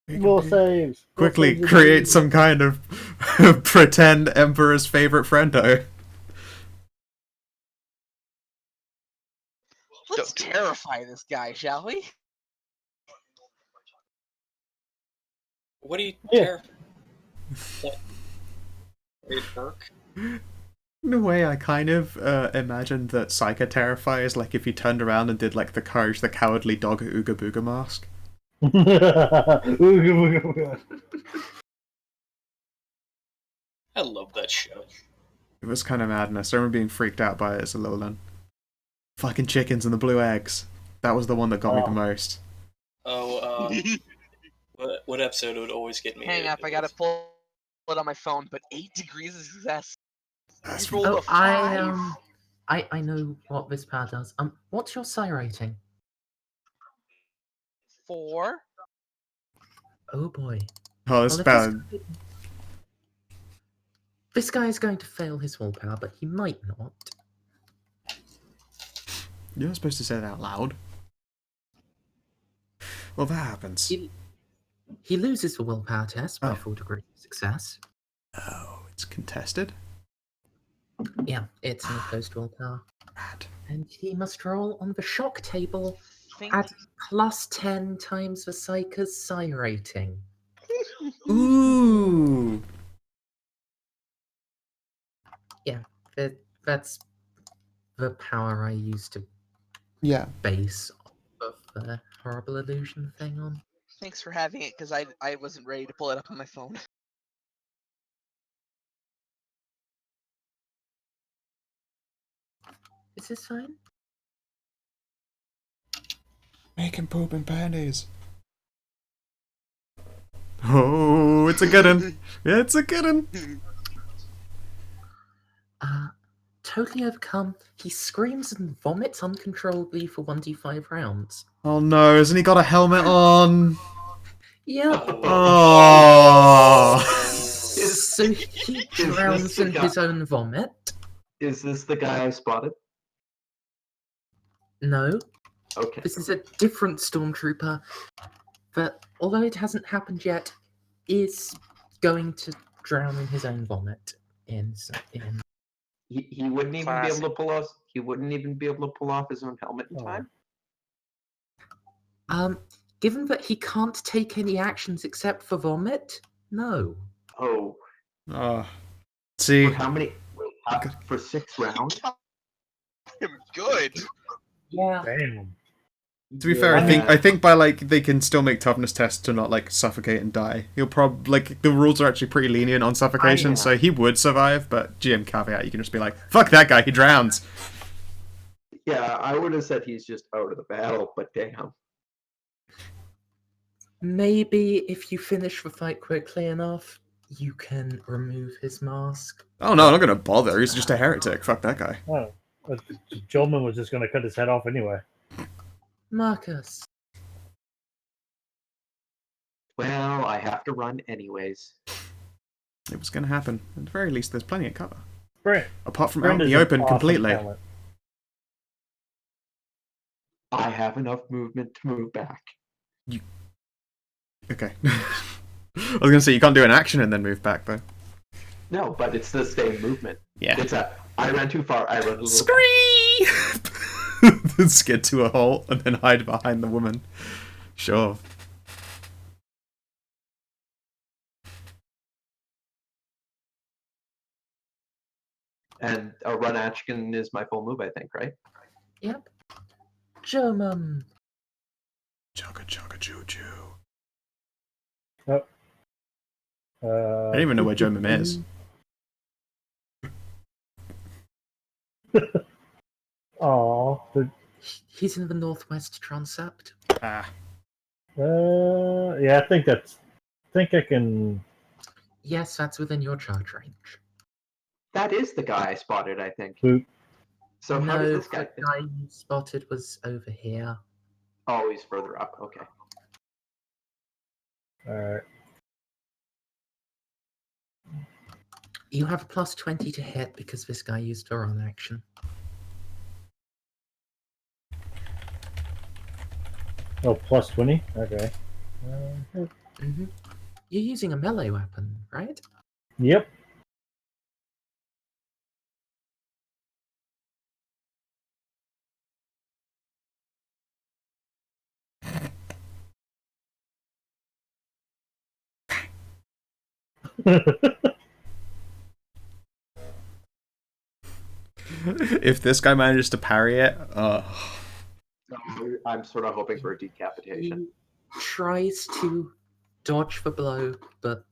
Will saves. Will
Quickly
saves the
create
game.
some kind of pretend Emperor's favorite friendo.
Let's
Don't do it.
terrify this guy, shall we?
What do you
Yeah.
care? What? It work?
In a way, I kind of imagined that Psycho Terrify is like if you turned around and did like the Courage the Cowardly Dog Ooga Booga mask.
I love that show.
It was kind of madness. I remember being freaked out by it as a little one. Fucking chickens and the blue eggs. That was the one that got me the most.
Oh, what episode would always get me?
Hang up, I gotta pull it on my phone, but 8 degrees of success.
That's
Rolled
Oh,
a 5.
I know what this power does. What's your psi rating?
4.
Oh boy.
oh, it's
Well, if
bad.
this guy is going to fail his willpower, but he might not.
You're not supposed to say that out loud. Well, that happens.
He loses the willpower test by
Oh.
4 degrees of success.
Oh, it's contested?
Yeah, it's an opposed willpower.
Rad.
And he must roll on the shock table
Think
at plus 10 times the Psyker's psi rating.
Ooh!
That's the power I used to
Yeah.
base off of the horrible illusion thing on.
Thanks for having it, because I wasn't ready to pull it up on my phone.
Is this fine?
Make him poop in panties. Oh, it's a good one. It's a good one.
Totally overcome, he screams and vomits uncontrollably for 1d5 rounds.
Oh no, hasn't he got a helmet on?
Yep.
Oh!
So he drowns in his own vomit.
Is this the guy I spotted?
No,
Okay.
this is a different stormtrooper that, although it hasn't happened yet, is going to drown in his own vomit. In
He wouldn't even be able to pull off. He wouldn't even be able to pull off his own helmet in time.
Given that he can't take any actions except for vomit, no.
Oh,
See,
for how many? For 6 rounds.
Good.
Yeah.
Damn.
to be fair, I think by like they can still make toughness tests to not like suffocate and die. He'll probably like the rules are actually pretty lenient on suffocation, so he would survive. But GM caveat, you can just be like, "Fuck that guy, he drowns."
Yeah, I would have said he's just out of the battle, but damn.
Maybe if you finish the fight quickly enough, you can remove his mask.
Oh no, I'm not gonna bother. He's just a heretic. Fuck that guy.
Oh, Jolman was just going to cut his head off anyway.
Marcus.
Well, I have to run anyways.
It was gonna happen. At the very least, there's plenty of cover.
Brent.
Apart from
Brent
out in
is
the
an
open
awesome
completely.
talent.
I have enough movement to move back.
Okay. I was gonna say you can't do an action and then move back though.
No, but it's the same movement.
Yeah.
It's I ran too far. I run a little.
Scree! Then skid to a hole and then hide behind the woman. Sure.
And a run action is my full move, I think, right?
Yep. German.
Chugga chugga choo choo.
Oh.
I don't even know where Joe Mim is.
Oh,
He's in the northwest transept.
Ah.
yeah, I think I can.
Yes, that's within your charge range.
That is the guy I spotted, I think.
Boop.
So how
no,
does this guy?
the guy you spotted was over here.
Oh, he's further up. Okay.
Alright.
You have a plus 20 to hit because this guy used a run action.
Oh, plus 20? Okay.
Mm-hmm. You're using a melee weapon, right?
Yep.
If this guy manages to parry it,
I'm sort of hoping for a decapitation.
He tries to dodge the blow, but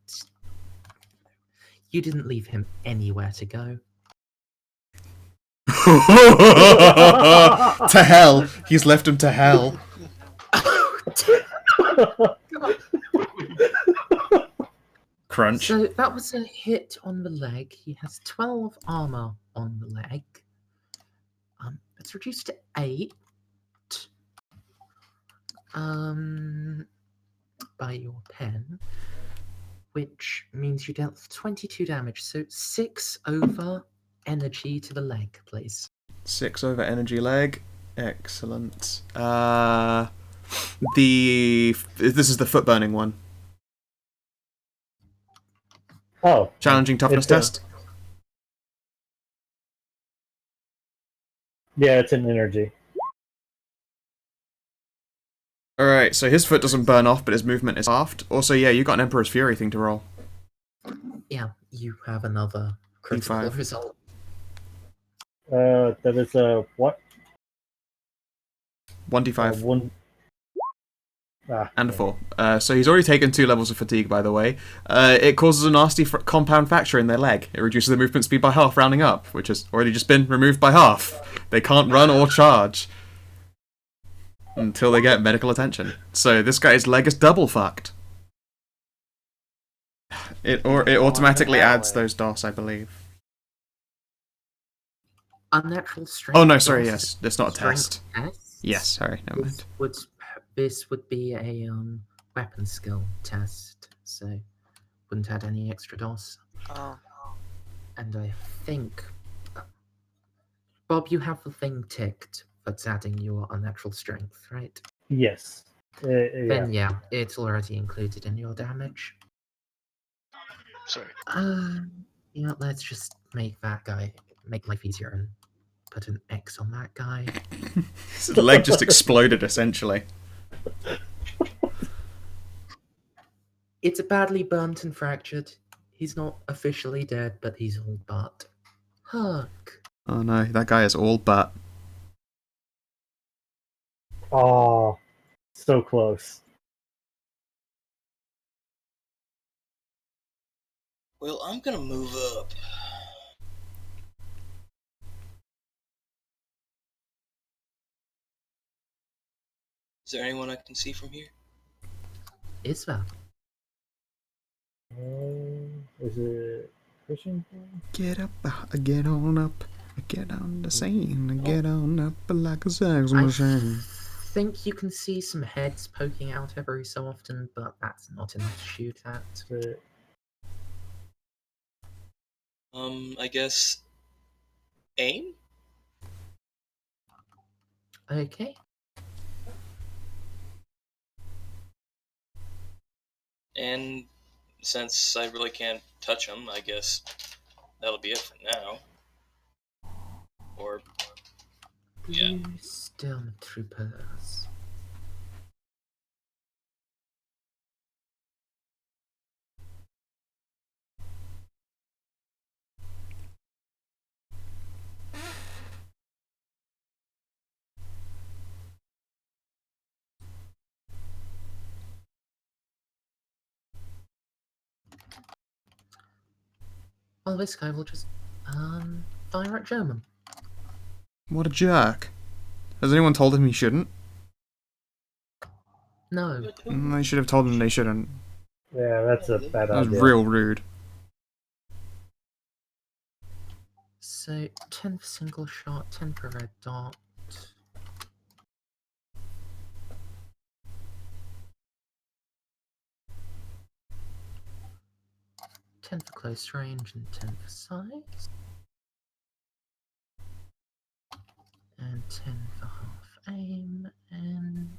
you didn't leave him anywhere to go.
to hell. He's left him to hell. Crunch.
So that was a hit on the leg. He has 12 armor on the leg. It's reduced to 8. By your pen, which means you dealt 22 damage. So 6 over energy to the leg, please.
6 over energy leg. Excellent. This is the foot burning one.
Oh.
Challenging toughness test.
Yeah, it's an energy.
Alright, so his foot doesn't burn off, but his movement is halved. Also, yeah, you got an Emperor's Fury thing to roll.
Yeah, you have another critical
D5.
result.
That is a what?
1d5.
One.
And a 4. So he's already taken 2 levels of fatigue, by the way. It causes a nasty compound fracture in their leg. It reduces their movement speed by half, rounding up, which has already just been removed by half. They can't run or charge until they get medical attention. So this guy's leg is double fucked. It automatically adds those DOS, I believe.
Unnatural strength.
Oh no, sorry,
DOS
yes, it's not a test.
tests.
Yes, sorry, never mind.
This would be a weapon skill test, so wouldn't add any extra DOS.
Oh.
And I think, Bob, you have the thing ticked that's adding your unnatural strength, right?
Yes. Yeah.
Then yeah, it's already included in your damage.
Sorry.
Yeah, let's just make life easier and put an X on that guy.
His leg just exploded, essentially.
It's badly burnt and fractured. He's not officially dead, but he's all but. Hug.
Oh no, that guy is all but.
Oh, so close.
Well, I'm gonna move up. Is there anyone I can see from here?
Is that?
Is it Christian?
Get up, get on up, get on the scene, get on up like a sex machine.
I think you can see some heads poking out every so often, but that's not enough to shoot at.
I guess aim?
Okay.
And since I really can't touch him, I guess that'll be it for now. Or yeah.
Blue Stormtroopers. Well, this guy will just fire at German.
What a jerk. Has anyone told him he shouldn't?
No.
They should have told him they shouldn't.
Yeah, that's a bad
That was
idea.
real rude.
So 10 for single shot, 10 for red dot. Ten for close range and 10 for size. And 10 for half aim. And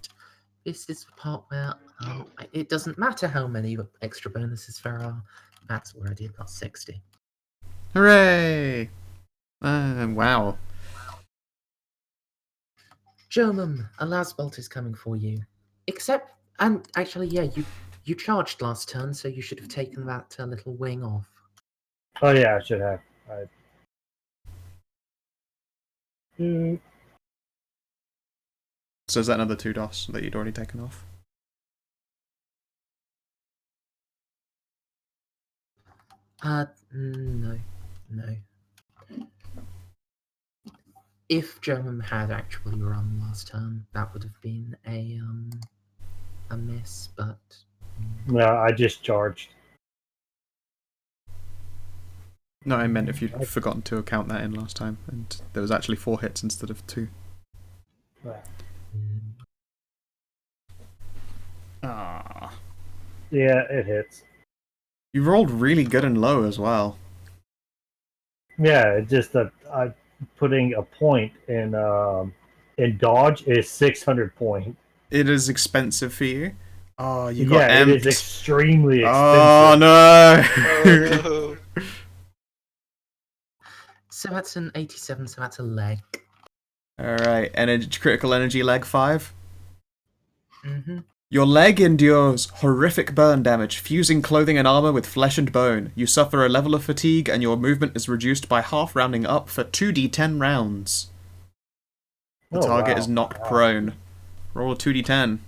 this is the part where it doesn't matter how many extra bonuses there are. That's already about 60.
Hooray! Wow.
German, a Lasbolt is coming for you. Except, and actually, yeah, you charged last turn, so you should have taken that little wing off.
Oh yeah, I should have.
So is that another 2 DOS that you'd already taken off?
No. If German had actually run last turn, that would have been a miss, but
No, I just charged.
No, I meant if you'd forgotten to account that in last time, and there was actually 4 hits instead of 2. Ah.
Yeah, it hits.
You rolled really good and low as well.
Yeah, it's just that putting a point in dodge is 600 point.
It is expensive for you. Oh, you got
Yeah, it is
amped.
extremely expensive.
Oh no!
Oh, no.
so that's an 87, so that's a leg.
Alright, critical energy leg 5.
Mm-hmm.
Your leg endures horrific burn damage, fusing clothing and armor with flesh and bone. You suffer a level of fatigue, and your movement is reduced by half, rounding up for 2d10 rounds. The target is knocked prone. Roll a 2d10.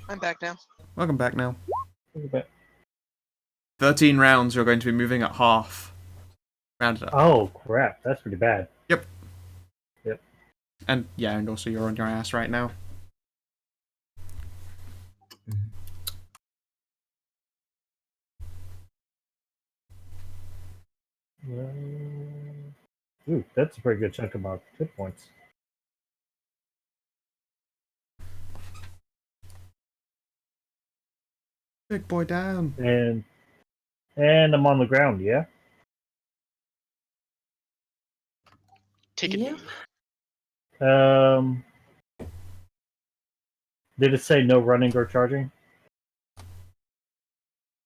I'm back now.
Welcome back now.
Okay.
13 rounds, you're going to be moving at half. Round it up.
Oh crap, that's pretty bad.
Yep.
Yep.
And yeah, and also you're on your ass right now.
Ooh, that's a pretty good chunk of my hit points.
Big boy down.
And I'm on the ground, yeah?
Take it.
Yeah.
Did it say no running or charging?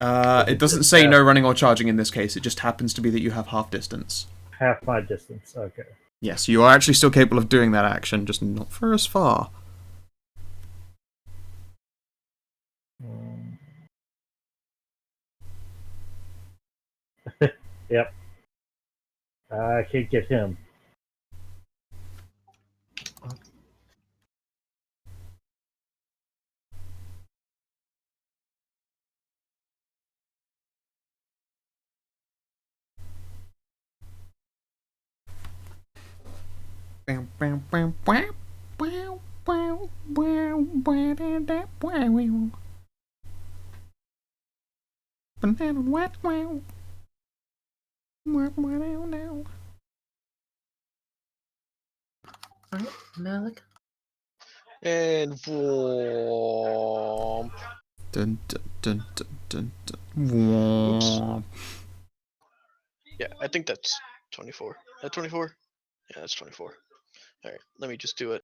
It doesn't say no running or charging in this case, it just happens to be that you have half distance.
Half my distance, okay.
Yes, you are actually still capable of doing that action, just not for as far.
Yep. I can't get him.
Alright, Malik.
And whoomp.
Dun, dun, dun, dun, dun, dun. Womp.
Yeah, I think that's 24. That 24? Yeah, that's 24. Alright, let me just do it.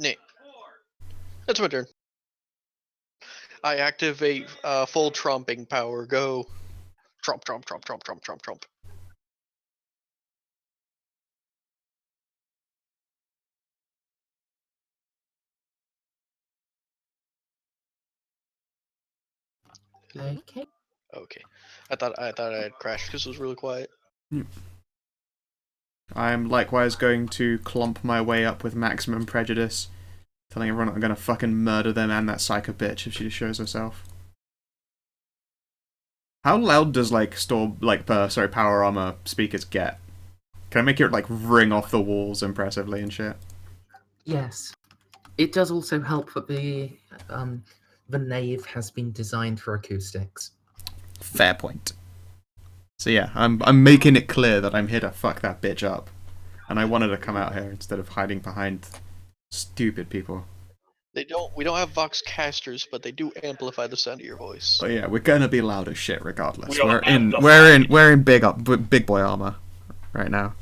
Nah. That's my turn. I activate full tromping power. Go. Tromp, tromp, tromp, tromp, tromp, tromp, tromp.
Okay.
Okay. I thought I had crashed because it was really quiet.
I am likewise going to clump my way up with maximum prejudice, telling everyone I'm gonna fucking murder them and that psycho bitch if she just shows herself. How loud does power armor speakers get? Can I make it like ring off the walls impressively and shit?
Yes. It does also help that the nave has been designed for acoustics.
Fair point. So yeah, I'm making it clear that I'm here to fuck that bitch up, and I wanted to come out here instead of hiding behind stupid people.
We don't have vox casters, but they do amplify the sound of your voice.
Oh yeah, we're gonna be loud as shit regardless.
We are
We're in big boy armor right now.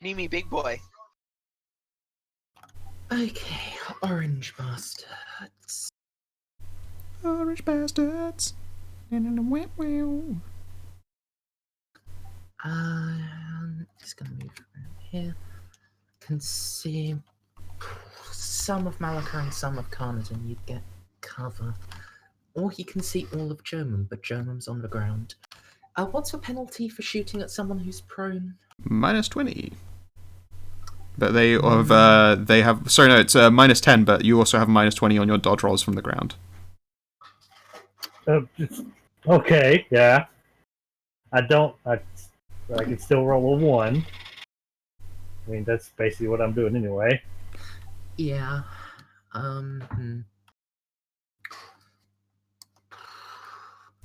Mimi, big boy.
Okay, orange bastards.
Orange bastards.
Just gonna move around here. Can see some of Malachar and some of Carnarvon. You get cover. Or he can see all of German, but German's on the ground. What's the penalty for shooting at someone who's prone?
-20. But they have. Sorry, no, it's -10. But you also have -20 on your dodge rolls from the ground.
Okay, yeah. I can still roll a 1. I mean, that's basically what I'm doing anyway.
Yeah.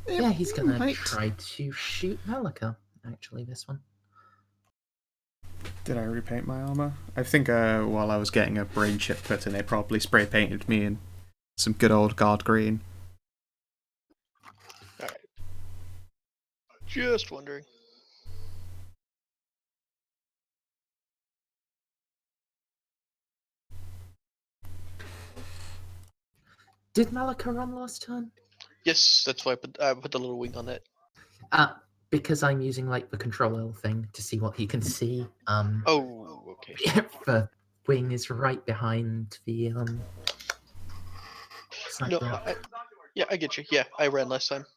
Yeah, he's gonna try to shoot Malachar. Actually, this one.
Did I repaint my armor? I think while I was getting a brain chip put in, they probably spray painted me in some good old guard green.
Alright. Just wondering.
Did Malachar run last turn?
Yes, that's why I put the little wing on it.
Because I'm using like the control L thing to see what he can see.
Oh, okay.
The wing is right behind the
No, I get you. Yeah, I ran last time.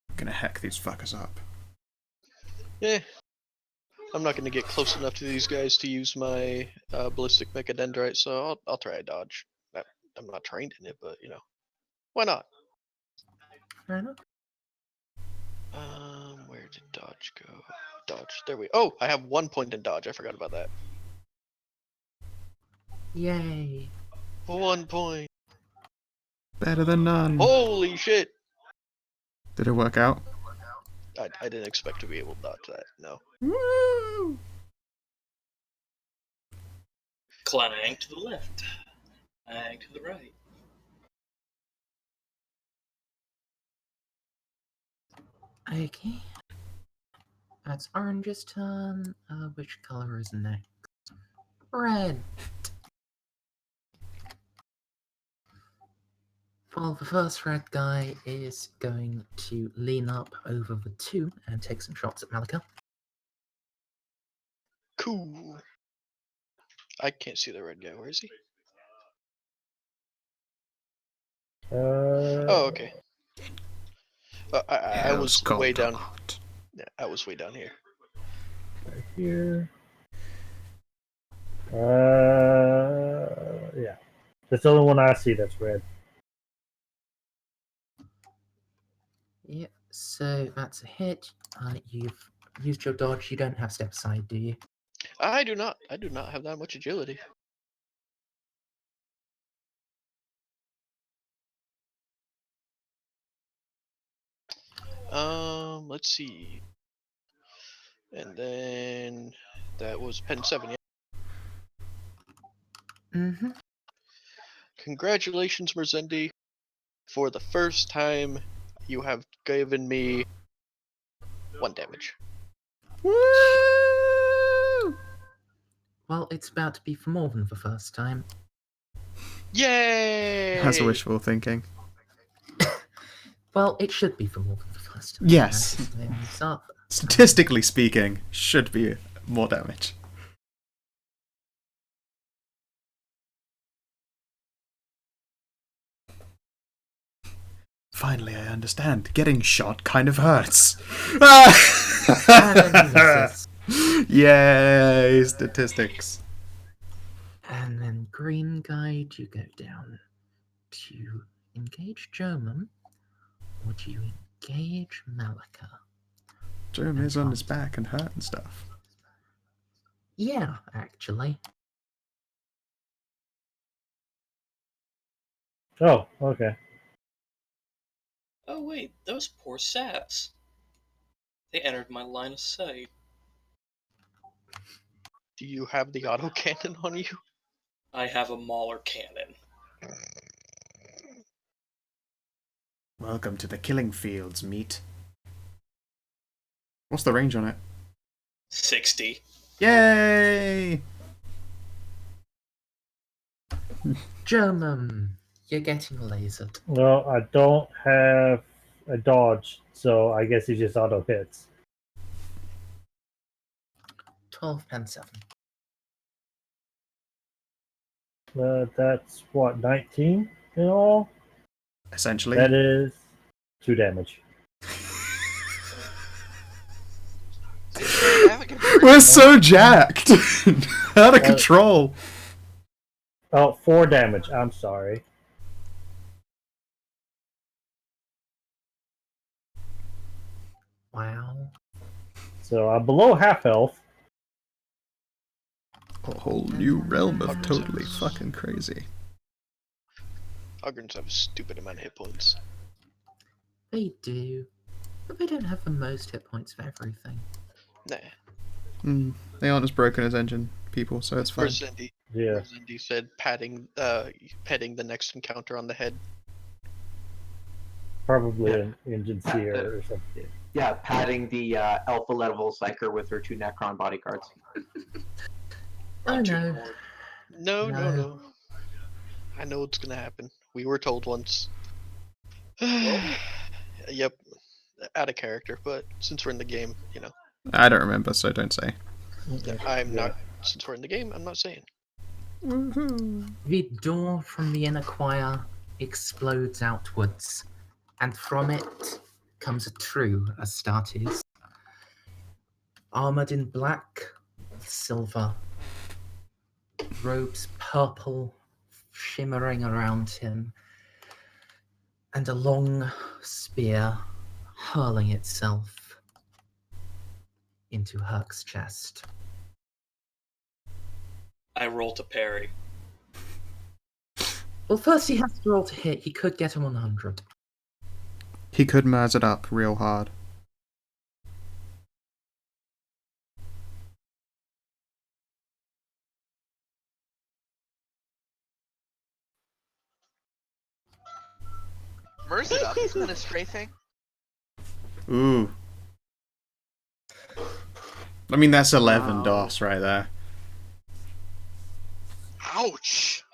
I'm gonna heck these fuckers up.
Yeah. I'm not gonna get close enough to these guys to use my ballistic mechadendrite, so I'll try a dodge. I'm not trained in it, but you know, why not?
Fair enough.
Where did dodge go? Dodge. There we. Oh, I have 1 point in dodge. I forgot about that.
Yay!
1 point.
Better than none.
Holy shit!
Did it work out?
I didn't expect to be able to dodge that. No.
Woo!
Clang to the left. Clang to the right.
Okay. That's Orange's turn. Which color is next? Red. Well, the first red guy is going to lean up over the 2 and take some shots at Malachar.
Cool. I can't see the red guy. Where is he? Oh, okay. I was way down. Yeah, I was way down here.
Right here. Yeah. That's the only one I see that's red.
Yep, so that's a hit. You've used your dodge. You don't have step aside, do you?
I do not. I do not have that much agility. Let's see. And then that was pen 7. Yeah.
Mm-hmm.
Congratulations, Merzendi. For the first time, you have given me 1 damage.
Woo!
Well, it's about to be for more than the first time.
Yay!
That's wishful thinking.
Well, it should be for more than the first time.
Yes.
So,
Statistically speaking, should be more damage. Finally, I understand. Getting shot kind of hurts. Yay, statistics.
And then green guide, you go down to engage German, or do you engage Malika?
Jeremy is on his back and hurt and stuff.
Yeah, actually.
Oh, okay.
Oh wait, those poor saps. They entered my line of sight.
Do you have the autocannon on you?
I have a Mauler cannon.
Welcome to the killing fields, meat. What's the range on it?
60.
Yay!
German, you're getting lasered.
Well, I don't have a dodge, so I guess he just auto hits.
12 and 7.
That's what, 19 in all?
Essentially.
That is 2 damage.
We're so jacked! Out of control!
Oh, 4 damage. I'm sorry.
Wow.
So I'm below half health.
A whole new realm of totally fucking crazy.
Ogrins have a stupid amount of hit points.
They do. But they don't have the most hit points for everything.
Nah.
They aren't as broken as engine people, so it's fine.
Merzendi.
Yeah.
Merzendi said petting the next encounter on the head.
Probably an engine seer or something.
Yeah, patting the alpha level psyker with her 2 Necron bodyguards.
Oh no.
No. I know what's gonna happen. We were told once. Yep. Out of character, but since we're in the game, you know.
I don't remember, so don't say.
I'm not. Since we're in the game, I'm not saying.
The door from the inner choir explodes outwards, and from it comes a true Astartes. Armored in black with silver, robes purple shimmering around him, and a long spear hurling itself into Herc's chest.
I roll to parry.
Well, first he has to roll to hit. He could get a 100.
He could merge it up real hard.
Merge it up, isn't that a stray thing?
Ooh. I mean, that's 11 DOS right there.
Ouch!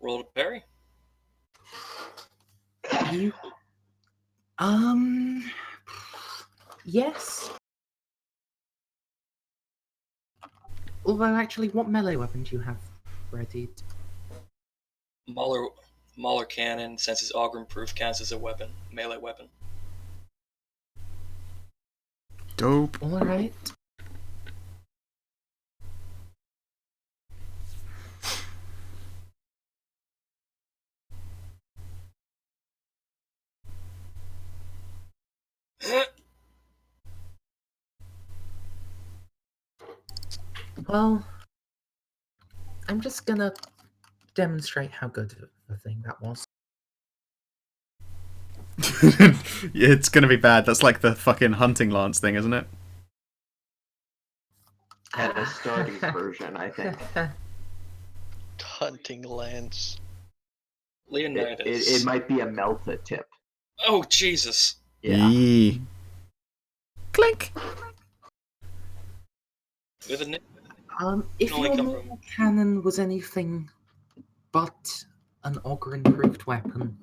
Roll to parry.
You. Yes. Although, actually, what melee weapon do you have readied?
Mauler cannon, since it's Ogren proof, counts as a weapon, melee weapon.
Dope.
Alright. Well, I'm just gonna demonstrate how good of a thing that was.
It's gonna be bad. That's like the fucking hunting lance thing, isn't it?
At Astartes version, I think.
Hunting lance.
Leonitis.
It might be a Melta tip.
Oh, Jesus!
Yeah.
Yee. Clink.
With a
If
only
your
come
normal
from-
cannon was anything but an Ogre-improved weapon,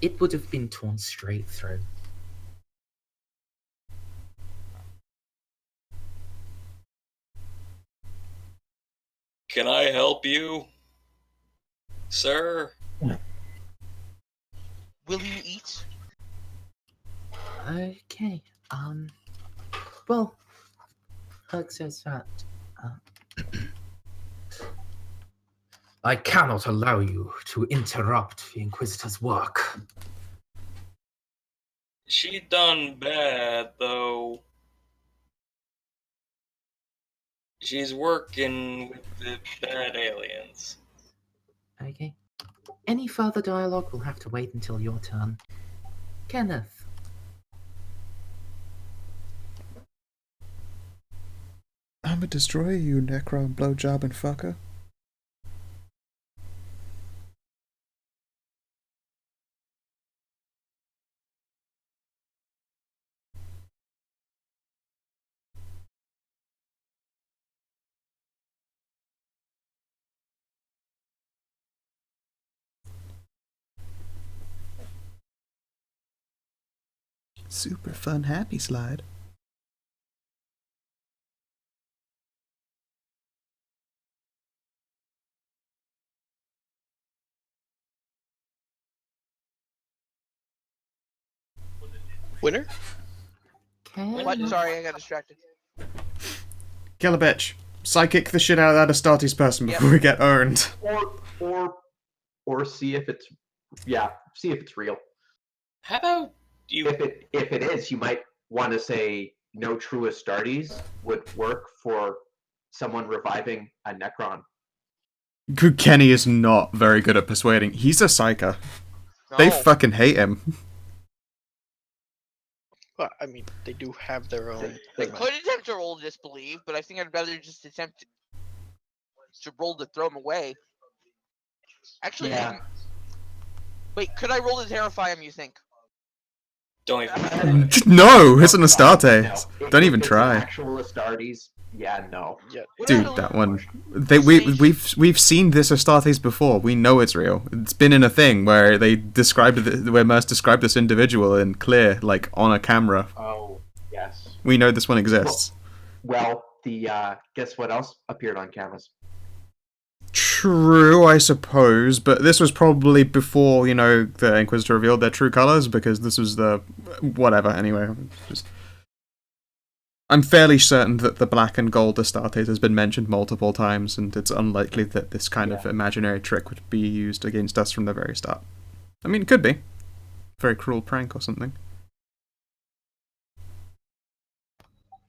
it would have been torn straight through.
Can I help you? Sir?
Will you eat?
Okay, well, Herc says that I cannot allow you to interrupt the Inquisitor's work.
She done bad, though. She's working with the bad aliens.
Okay. Any further dialogue will have to wait until your turn. Kenneth.
I'ma destroy you, Necron blowjob and fucker. Super fun happy slide.
Winner?
What? Sorry, I got distracted.
Kill a bitch. Psychic the shit out of that Astartes person before we get owned.
Or see if it's see if it's real.
How about you?
If it is, you might want to say no true Astartes would work for someone reviving a Necron.
Kenny is not very good at persuading. He's a psyker. They
No.
fucking hate him.
Well, I mean, they do have their own.
They
I could attempt to roll disbelief, but I think I'd rather just attempt to roll to throw him away. Actually,
Yeah.
wait, could I roll to terrify him, you think?
Don't even.
No, it's an Astartes.
No.
Don't even
If it's
try.
an actual Astartes, yeah, no.
Yeah.
Dude, that one. We've seen this Astartes before. We know it's real. It's been in a thing where they described where Merce described this individual in clear, like on a camera.
Oh, yes.
We know this one exists.
Well, the guess what else appeared on cameras?
True, I suppose, but this was probably before, the Inquisitor revealed their true colors, because this was the... whatever, anyway. I'm fairly certain that the black and gold Astartes has been mentioned multiple times, and it's unlikely that this kind of imaginary trick would be used against us from the very start. I mean, it could be. Very cruel prank or something.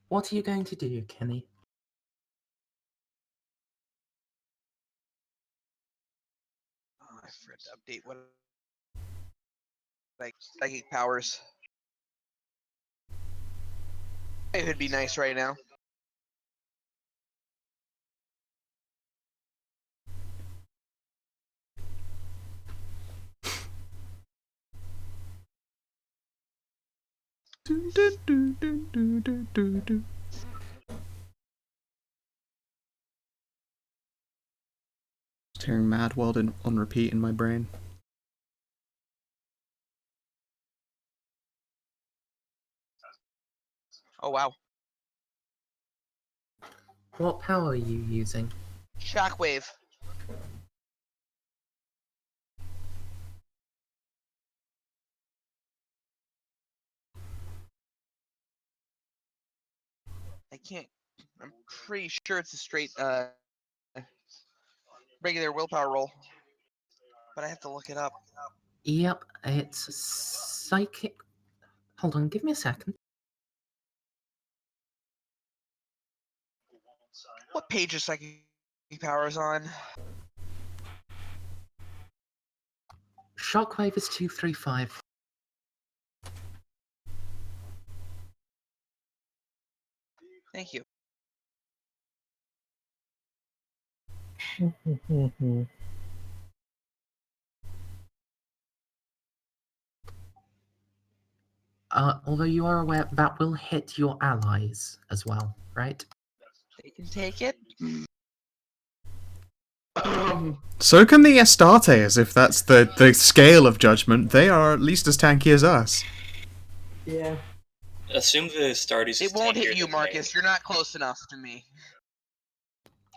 What are you going to do, Kenny?
I forgot to update what psychic powers. It would be nice right now.
Just hearing Mad World on repeat in my brain.
Oh wow.
What power are you using?
Shockwave. I can't. I'm pretty sure it's a straight regular willpower roll, but I have to look it up.
Yep, it's psychic. Hold on, give me a second.
What page is psychic powers on?
Shockwave is 235.
Thank you.
Although you are aware that will hit your allies as well, right?
They can take it.
So can the Astartes, if that's the scale of judgment. They are at least as tanky as us.
Yeah.
Assume the Astartes.
It won't hit you, Marcus. You're not close enough to me.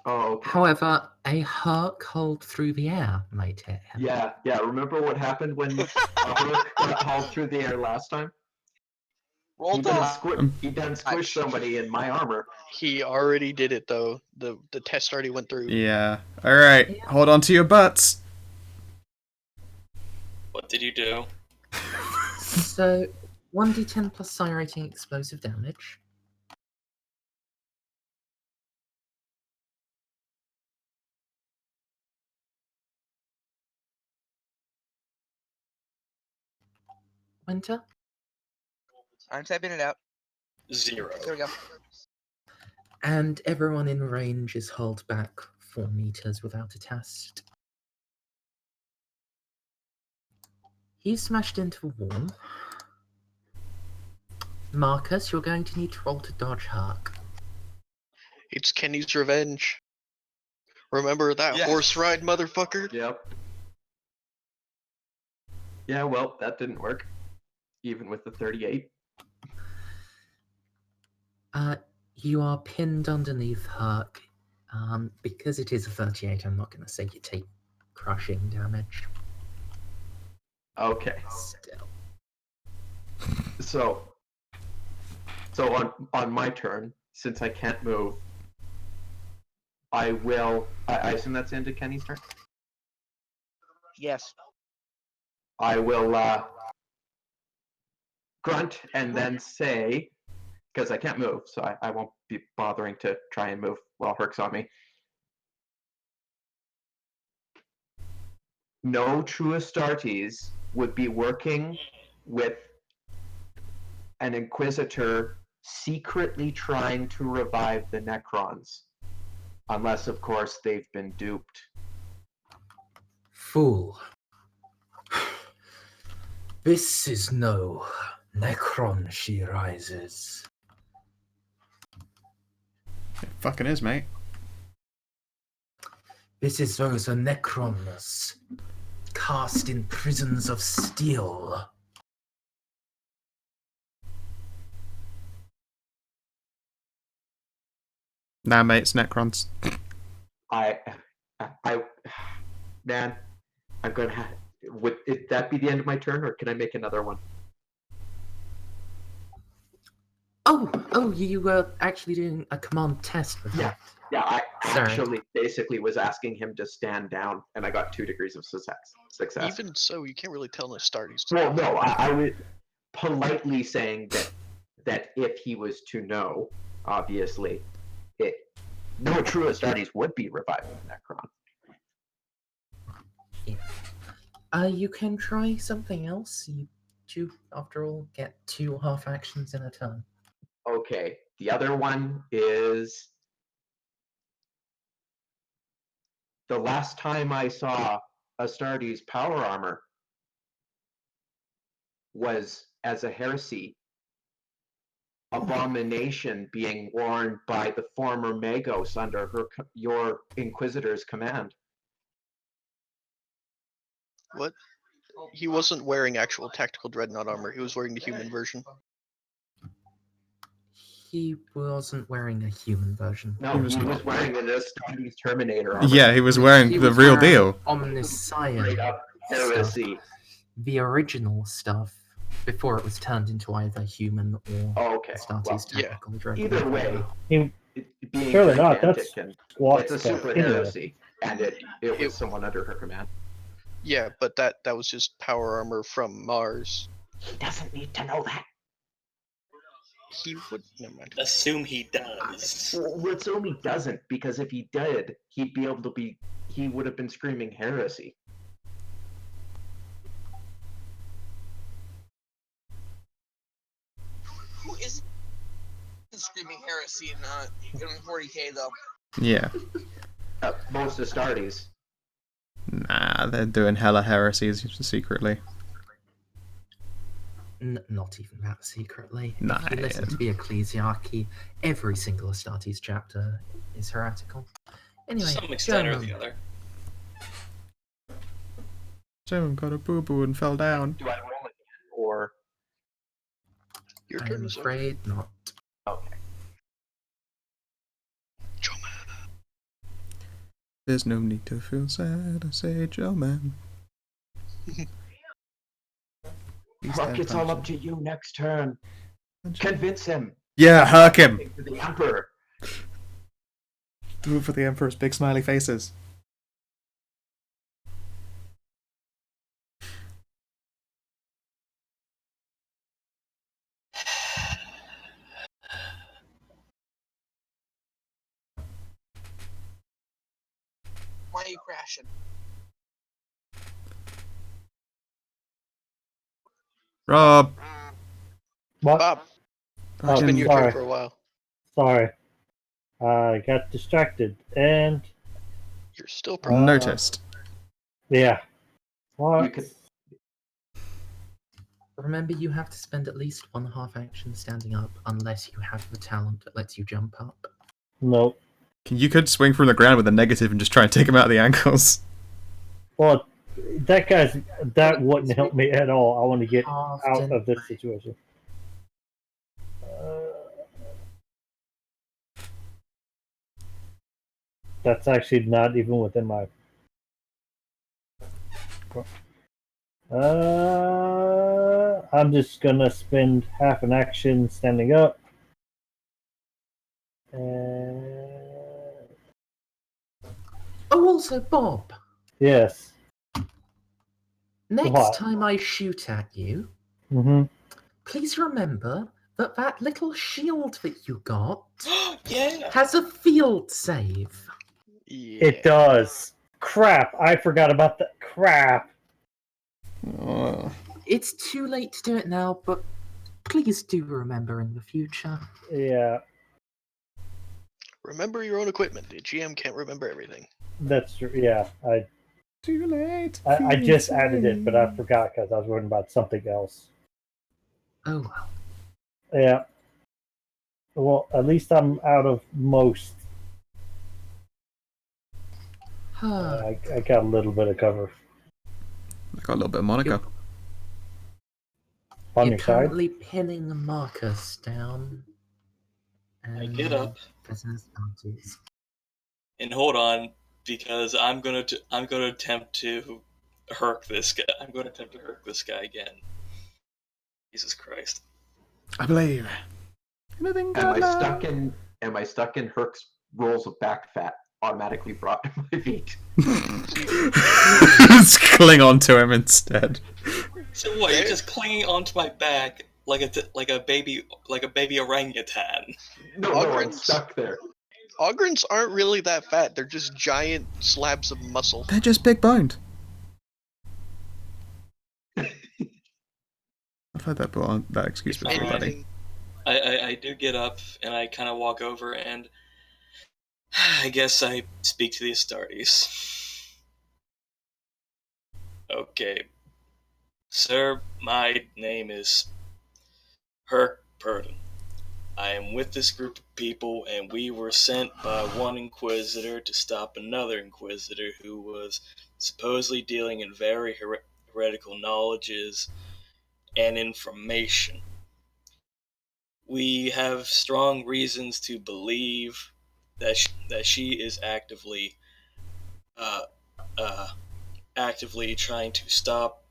Oh, okay.
However, a Herc hold through the air might hit him.
Yeah. Remember what happened when a Herc got hauled through the air last time?
Roll
He done,
to.
he done squish somebody in my armor.
He already did it though. The test already went through.
Yeah. Alright, hold on to your butts.
What did you do?
So, 1d10 plus psi rating explosive damage. Winter?
I'm typing it out.
0.
There we go.
And everyone in range is held back 4 meters without a test. He's smashed into a wall. Marcus, you're going to need to roll to dodge Hark.
It's Kenny's revenge. Remember that
Yes.
horse ride, motherfucker?
Yep. Yeah, well, that didn't work. Even with the 38.
You are pinned underneath Hark. Because it is a 38, I'm not going to say you take crushing damage.
Okay.
Still.
So on my turn, since I can't move, I will. I assume that's the end of Kenny's turn.
Yes.
I will grunt and then say, because I can't move, so I won't be bothering to try and move while Herc's on me. No true Astartes would be working with an Inquisitor secretly trying to revive the Necrons. Unless, of course, they've been duped.
Fool. This is no Necron, she rises.
It fucking is, mate.
This is those Necrons, cast in prisons of steel.
Nah, mate, it's Necrons.
Man, I'm gonna have. Would that be the end of my turn, or can I make another one?
Oh, you were actually doing a command test with that.
Yeah, I
Sorry.
actually basically was asking him to stand down, and I got 2 degrees of success.
Even so, you can't really tell an Astartes.
Well, no, I was politely saying that if he was to know, obviously, no true Astartes would be reviving Necron.
You can try something else. You do, after all, get 2 half actions in a turn.
Okay, the other one is the last time I saw Astartes power armor was as a heresy abomination being worn by the former Magos under your Inquisitor's command.
What? He wasn't wearing actual tactical dreadnought armor. He was wearing the human version.
He wasn't wearing a human version.
No,
He was
he was
not.
wearing an Astartes Terminator armor.
Yeah, he was wearing
He
the
was
real
wearing
deal.
Omniscient
Straight up
stuff.
heresy.
The original stuff, before it was turned into either human or
Oh, okay.
Astartes
Well,
yeah.
tactical dreadnought.
either way,
He-
being
Surely not,
gigantic
that's
and
Squat's
it's a super
stuff anyway.
heresy, and it was
It-
someone under her command.
Yeah, but that was just power armor from Mars.
He doesn't need to know that.
He would. Never mind.
Assume he does.
Well, let's assume he doesn't, because if he did, he'd be able to be. He would have been screaming heresy.
Who is screaming heresy in 40K though?
Yeah.
Most Astartes.
Nah, they're doing hella heresies secretly.
Not even that secretly.
Nah,
If you listen to the Ecclesiarchy, every single Astartes chapter is heretical. Anyway,
To some extent or
German.
the other.
Someone got a boo boo and fell down.
Do I roll again, or
Your
I'm
turn is up.
afraid not.
okay?
There's no need to feel sad, I say, Joe man.
Fuck, it's all up to you next turn. Convince him.
Yeah, herk him.
For the Emperor.
Do it for the Emperor's big smiley faces.
Why are you crashing?
Rob.
What?
Bob,
Oh,
it's been your
sorry.
turn for a while.
Sorry. I got distracted. And
You're still
Noticed.
yeah. What?
You could.
Remember, you have to spend at least 1/2 action standing up unless you have the talent that lets you jump up.
Nope.
You could swing from the ground with a negative and just try and take him out of the ankles.
Well, that wouldn't help me at all. I want to get out of this situation. That's actually not even within my. I'm just gonna spend half an action standing up.
Oh, also, Bob.
Yes.
Next
What?
time I shoot at you,
Mm-hmm.
please remember that little shield that you got
Yeah.
has a field save.
Yeah.
It does. Crap! I forgot about that. Crap.
Oh.
It's too late to do it now, but please do remember in the future.
Yeah,
Remember your own equipment. The GM can't remember everything.
that's true. Yeah,
Too late.
I just added it, but I forgot because I was worrying about something else.
Oh well.
Yeah. Well, at least I'm out of most. I got a little bit of cover.
I got a little bit of Monica.
On
You're
your side?
currently pinning Marcus down.
I get up and hold on because I'm gonna attempt to herk this guy. I'm gonna attempt to herk this guy again. Jesus Christ!
I believe.
Am I stuck in Herc's rolls of back fat automatically brought to my feet?
Just cling on to him instead.
So what? You're just clinging onto my back like a baby orangutan.
No, I'm stuck there.
Ogrins aren't really that fat. They're just giant slabs of muscle.
They're just big boned. I've heard that excuse
If
before, buddy.
anything,
I do get up and I kind of walk over and I guess I speak to the Astartes. Okay. Sir, my name is Herc Purdon. I am with this group of people, and we were sent by one Inquisitor to stop another Inquisitor who was supposedly dealing in very heretical knowledges and information. We have strong reasons to believe that she is actively trying to stop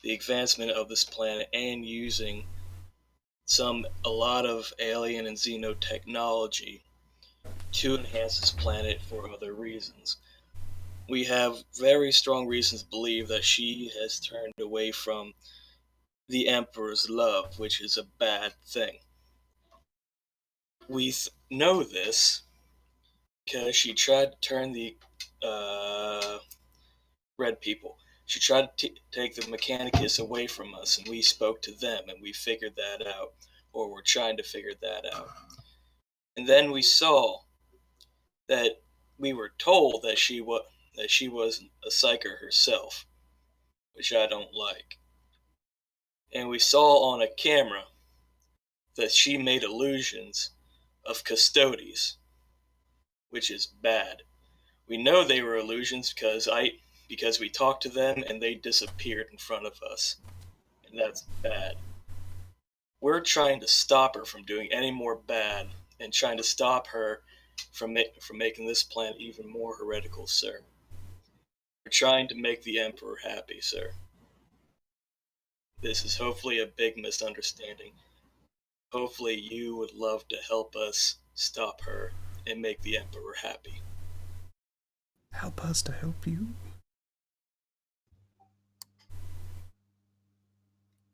the advancement of this planet and using a lot of alien and xenotechnology to enhance this planet for other reasons. We have very strong reasons to believe that she has turned away from the Emperor's love, which is a bad thing. We know this because she tried to turn the red people. She tried to take the Mechanicus away from us, and we spoke to them, and we figured that out, or we're trying to figure that out. And then we saw that we were told that she was a psyker herself, which I don't like. And we saw on a camera that she made illusions of custodes, which is bad. We know they were illusions because we talked to them and they disappeared in front of us. And that's bad. We're trying to stop her from doing any more bad and trying to stop her from making this planet even more heretical, sir. We're trying to make the Emperor happy, sir. This is hopefully a big misunderstanding. Hopefully you would love to help us stop her and make the Emperor happy.
Help us to help you.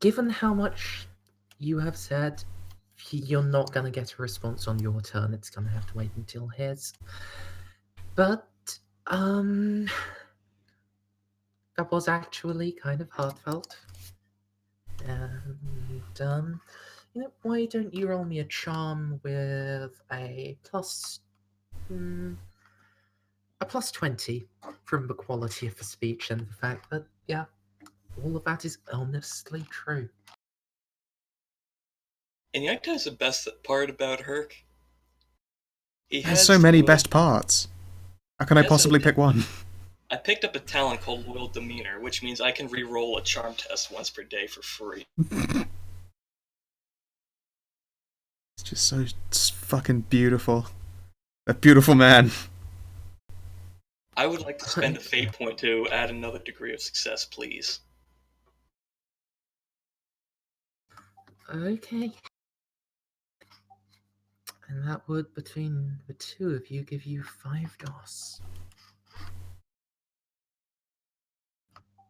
Given how much you have said, you're not going to get a response on your turn. It's going to have to wait until his. But, that was actually kind of heartfelt. And, why don't you roll me a charm with a plus 20 from the quality of the speech and the fact that, yeah, all of that is honestly true.
And you know the best part about Herc? He
There's so many
loyal-
best parts. How can I
Yes,
possibly
I-
pick one?
I picked up a talent called Loyal Demeanor, which means I can re-roll a charm test once per day for free.
It's just so fucking beautiful. A beautiful man.
I would like to spend a fate point to add another degree of success, please.
Okay. And that would, between the two of you, give you 5 DOS.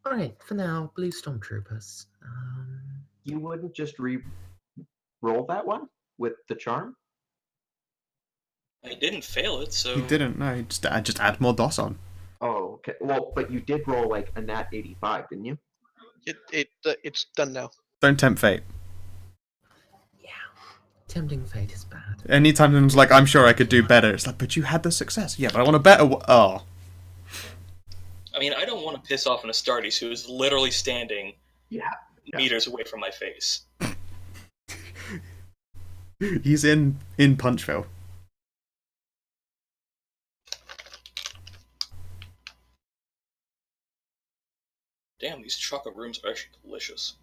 Alright, for now, blue stormtroopers.
You wouldn't just re-roll that one with the charm?
I didn't fail it, so...
You didn't, no. Just add more DOS on.
Oh, okay. Well, but you did roll like a nat 85, didn't you?
It's done now.
Don't tempt fate.
Yeah. Tempting fate is bad.
Anytime someone's like, I'm sure I could do better, it's like, but you had the success. Yeah, but I want a better Oh.
I mean, I don't want to piss off an Astartes who is literally standing meters away from my face.
He's in Punchville.
Damn, these chocolate rooms are actually delicious.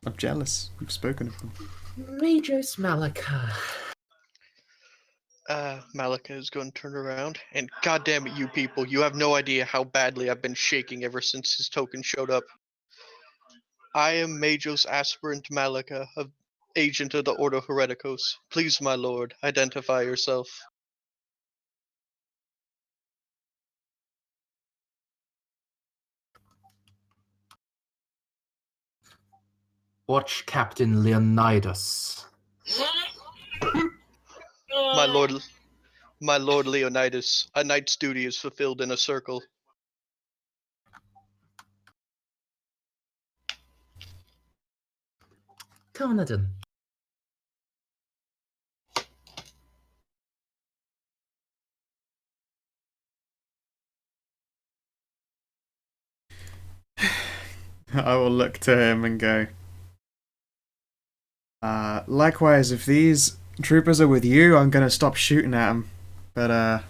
I'm jealous. We've spoken of them.
Majos Malika.
Malika is going to turn around, and goddamn it, you people, you have no idea how badly I've been shaking ever since his token showed up. I am Majos Aspirant Malika, agent of the Ordo Hereticos. Please, my lord, identify yourself.
Watch Captain Leonitis.
My lord Leonitis, a knight's duty is fulfilled in a circle.
Carnarvon.
I will look to him and go, likewise, if these troopers are with you, I'm gonna stop shooting at them. But,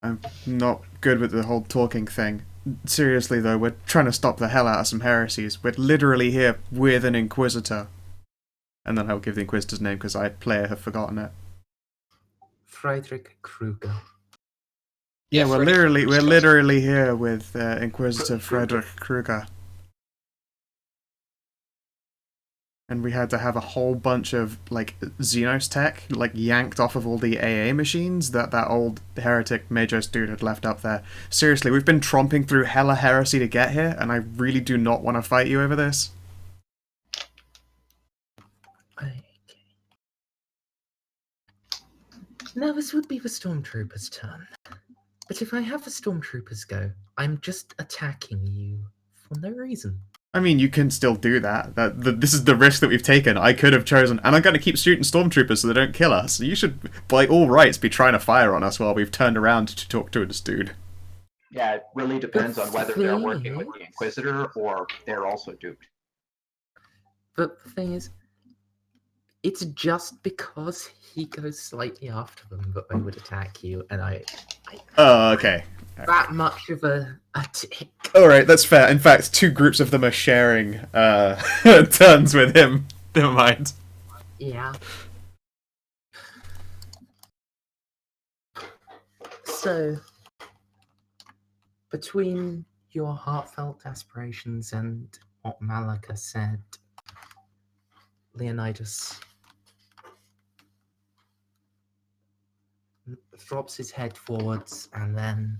I'm not good with the whole talking thing. Seriously, though, we're trying to stop the hell out of some heresies. We're literally here with an Inquisitor. And then I'll give the Inquisitor's name because player have forgotten it.
Friedrich Kruger.
Yeah,
Yeah,
we're
Freddy
literally here with Inquisitor Friedrich Kruger. And we had to have a whole bunch of, like, Xenos tech, like, yanked off of all the AA machines that old heretic Majos dude had left up there. Seriously, we've been tromping through hella heresy to get here, and I really do not want to fight you over this.
Okay. Now this would be the stormtroopers' turn. But if I have the stormtroopers go, I'm just attacking you for no reason.
I mean, you can still do that. This is the risk that we've taken. I could have chosen, and I'm going to keep shooting stormtroopers so they don't kill us. You should, by all rights, be trying to fire on us while we've turned around to talk to this dude.
Yeah, it really depends on whether they're working with the Inquisitor or they're also duped.
But the thing is, it's just because he goes slightly after them that they would attack you, and I
Oh, okay.
that much of a tick.
Alright, that's fair. In fact, 2 groups of them are sharing turns with him. Never mind.
Yeah. So, between your heartfelt aspirations and what Malika said, Leonitis drops his head forwards and then...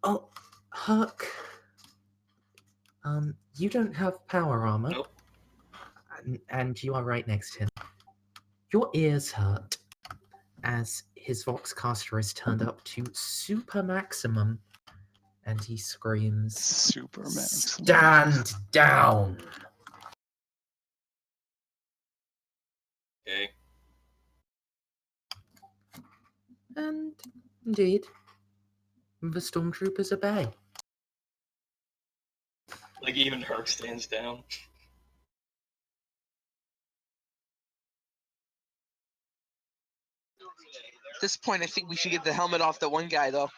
Oh, Huck. You don't have power armor.
Nope.
And you are right next to him. Your ears hurt as his Voxcaster is turned up to super maximum, and he screams,
Super maximum.
"Stand down!"
Okay.
And indeed, the stormtroopers obey.
Like, even Herc stands down.
At this point, I think we should get the helmet off the one guy, though.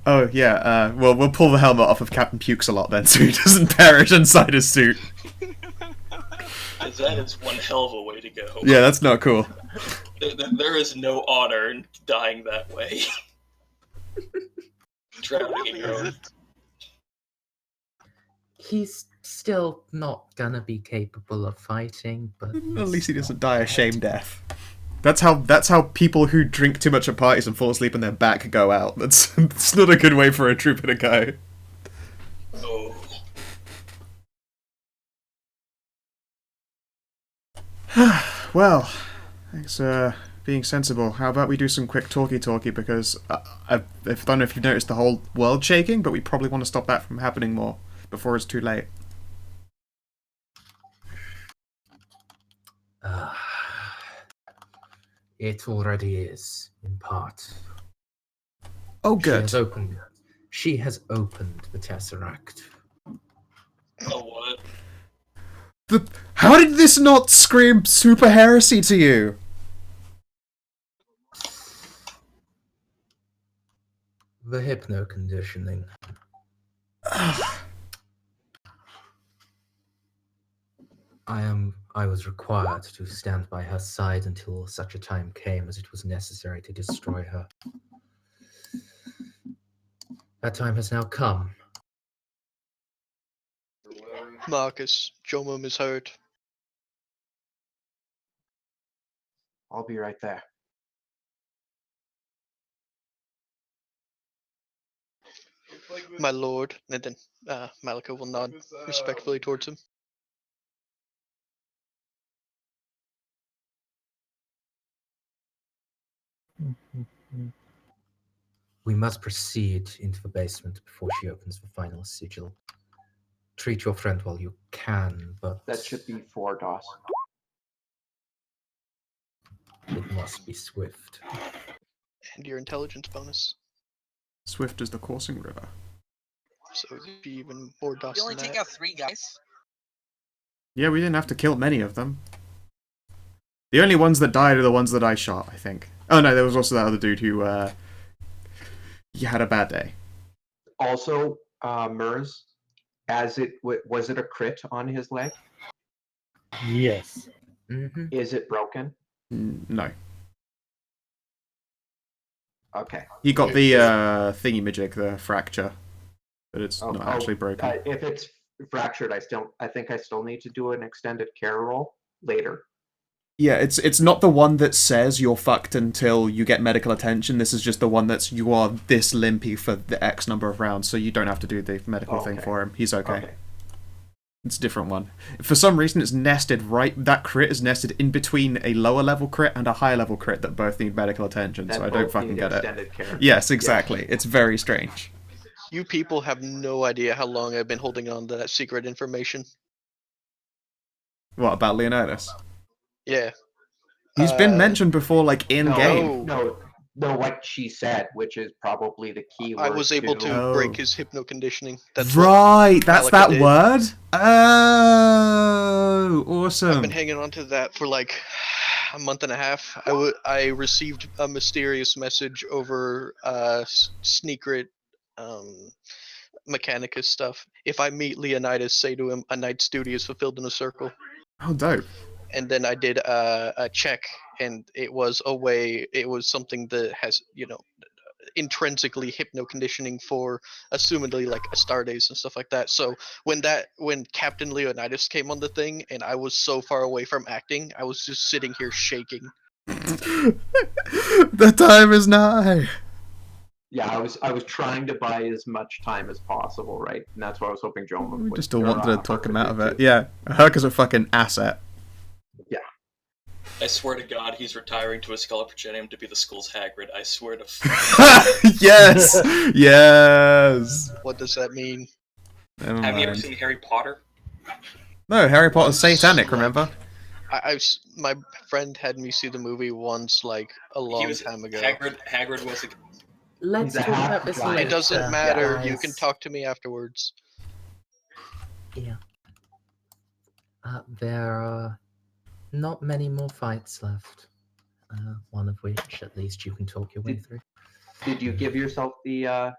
Oh, yeah, well, we'll pull the helmet off of Captain Pukes-a-Lot then, so he doesn't perish inside his suit.
Because that is one hell of a way to go.
Yeah, that's not cool.
There is no honor in dying that way. Drowning in your own.
He's still not gonna be capable of fighting, but
At least he doesn't die a shame death. That's how people who drink too much at parties and fall asleep on their back go out. It's not a good way for a trooper to go.
Oh.
Well, thanks for being sensible. How about we do some quick talkie because I don't know if you've noticed the whole world shaking, but we probably want to stop that from happening more before it's too late.
It already is, in part.
Oh, good.
She has opened the Tesseract.
Oh, what?
How did this not scream super heresy to you?
The hypno-conditioning. I was required to stand by her side until such a time came as it was necessary to destroy her. That time has now come.
Marcus, Jomum is hurt.
I'll be right there.
My lord. And then Malika will nod respectfully towards him.
We must proceed into the basement before she opens the final sigil. Treat your friend while you can, but...
That should be 4 DOS.
It must be swift.
And your intelligence bonus.
Swift as the coursing river.
So it'd be even more dust
You only
than
take
that.
out 3 guys.
Yeah, we didn't have to kill many of them. The only ones that died are the ones that I shot, I think. Oh no, there was also that other dude who, he had a bad day.
Also, Merz, was it a crit on his leg?
Yes.
Mm-hmm.
Is it broken?
No.
Okay.
He got the thingy-majig, the fracture. But it's not actually broken.
If it's fractured, I think I still need to do an extended care roll later.
Yeah, it's not the one that says you're fucked until you get medical attention. This is just the one that's you are this limpy for the X number of rounds, so you don't have to do the medical thing for him. He's okay. It's a different one. For some reason, it's nested that crit is nested in between a lower level crit and a higher level crit that both need medical attention, so I don't fucking get it.
Care.
Yes, exactly. Yeah. It's very strange.
You people have no idea how long I've been holding on to that secret information.
What, about Leonitis?
Yeah.
He's been mentioned before, like, in-game.
No, what she said, which is probably the key word.
I was able to break his hypno-conditioning. That's
right, that's
Malika
that
did.
word? Oh, awesome.
I've been hanging on to that for like a month and a half. I received a mysterious message over Sneakrit Mechanicus stuff. If I meet Leonitis, say to him, a knight's duty is fulfilled in a circle.
Oh, dope.
And then I did a check, and it was something that has, intrinsically hypno-conditioning for assumedly like Astartes and stuff like that. So when Captain Leonitis came on the thing and I was so far away from acting, I was just sitting here shaking.
The time is nigh.
Yeah, I was trying to buy as much time as possible, right? And that's why I was hoping Joan would.
We just don't want to talk him
Herc
out of
would
it.
too.
Yeah, Herc is a fucking asset.
I swear to God, he's retiring to a Scholar Progenium to be the school's Hagrid. I swear to.
Yes, yes.
What does that mean?
Never
Have you ever
mind.
seen Harry Potter?
No, Harry Potter's
Once,
satanic.
like,
Remember?
My friend had me see the movie once, like a
He
long
was
time ago.
Hagrid was a.
Let's
He's a
talk about this
half-giant.
later.
It doesn't matter. You
guys.
can talk to me afterwards.
Yeah. There are not many more fights left. One of which, at least, you can talk your way through.
Did you give yourself the? Oh,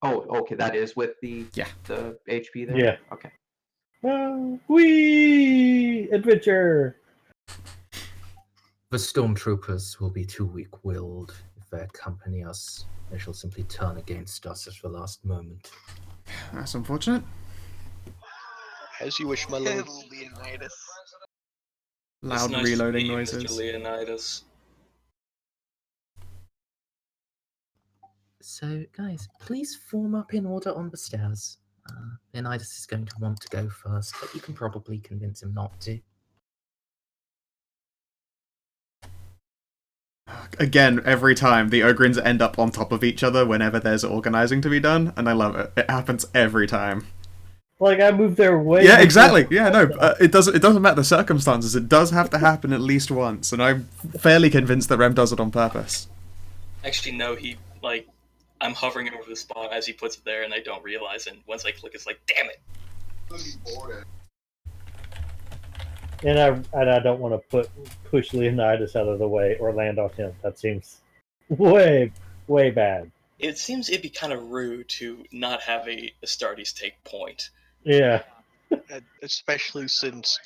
okay. That is with the
Yeah.
the HP there.
Yeah.
Okay.
Whee! Adventure!
The stormtroopers will be too weak-willed if they accompany us. They shall simply turn against us at the last moment.
That's unfortunate.
As you wish, my lord.
Leonitis.
Loud
It's nice
reloading
to meet
noises.
you, Mr. Leonitis.
So, guys, please form up in order on the stairs. Leonidas is going to want to go first, but you can probably convince him not to.
Again, every time the Ogrins end up on top of each other whenever there's organizing to be done, and I love it. It happens every time.
Like I moved their way.
Yeah, exactly. Yeah, no, it doesn't matter the circumstances. It does have to happen at least once, and I'm fairly convinced that Rem does it on purpose.
Actually, no, I'm hovering over the spot as he puts it there, and I don't realize, and once I click, it's like, damn it!
And I don't want to push Leonidas out of the way or land on him. That seems way bad.
It seems it'd be kind of rude to not have a Astartes take point.
Yeah.
Especially since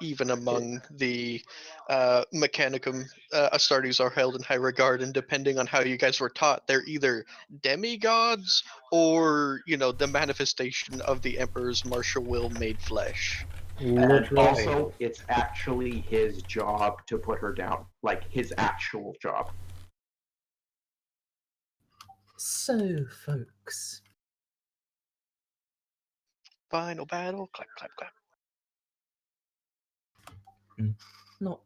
even among the Mechanicum, Astartes are held in high regard, and depending on how you guys were taught, they're either demigods or, the manifestation of the Emperor's martial will made flesh.
And
Literally.
also, it's actually his job to put her down. Like, his actual job.
So, folks,
Final battle, clap, clap, clap.
not...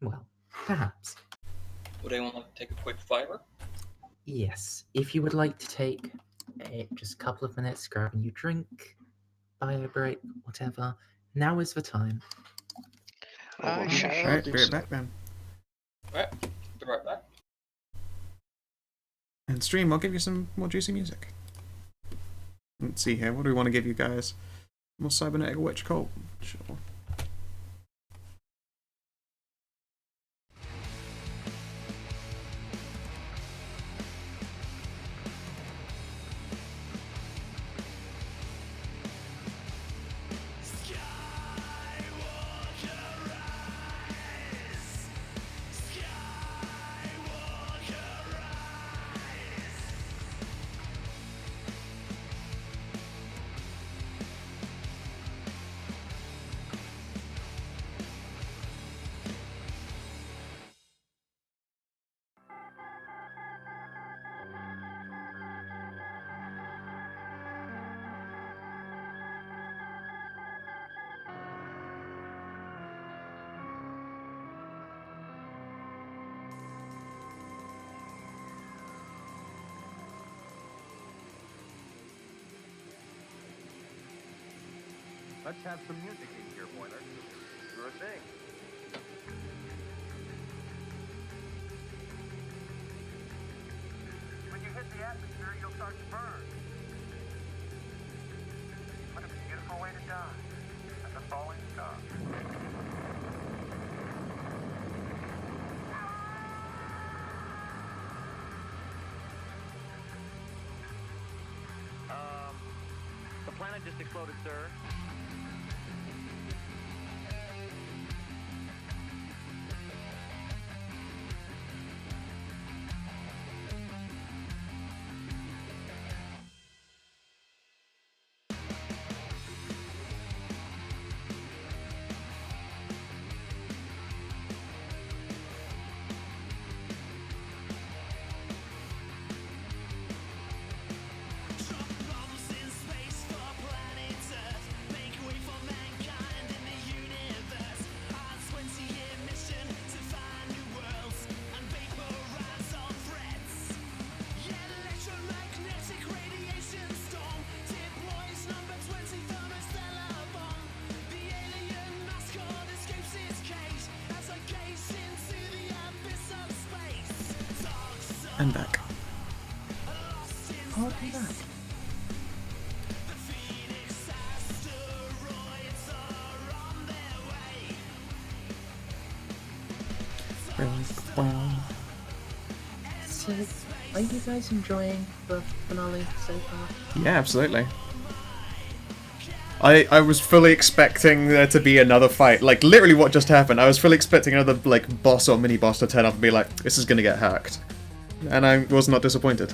Well, perhaps.
Would anyone like to take a quick fiver?
Yes, if you would like to take just a couple of minutes, grab a new drink, bio break, whatever, now is the time.
I shall
Alright,
do
be right
so.
back then.
Alright, be right back.
And stream, I'll give you some more juicy music. Let's see here, what do we want to give you guys? More cybernetic witch cult? Sure.
Let's have some music in here, Boiler. Sure thing. When you hit the atmosphere, you'll start to burn. What a beautiful way to die. As a falling star. The planet just exploded, sir.
And back.
I'll be back. So, are you guys enjoying the finale so far?
Yeah, absolutely. I was fully expecting there to be another fight. Like, literally what just happened. I was fully expecting another, like, boss or mini-boss to turn up and be like, this is gonna get hacked. And I was not disappointed.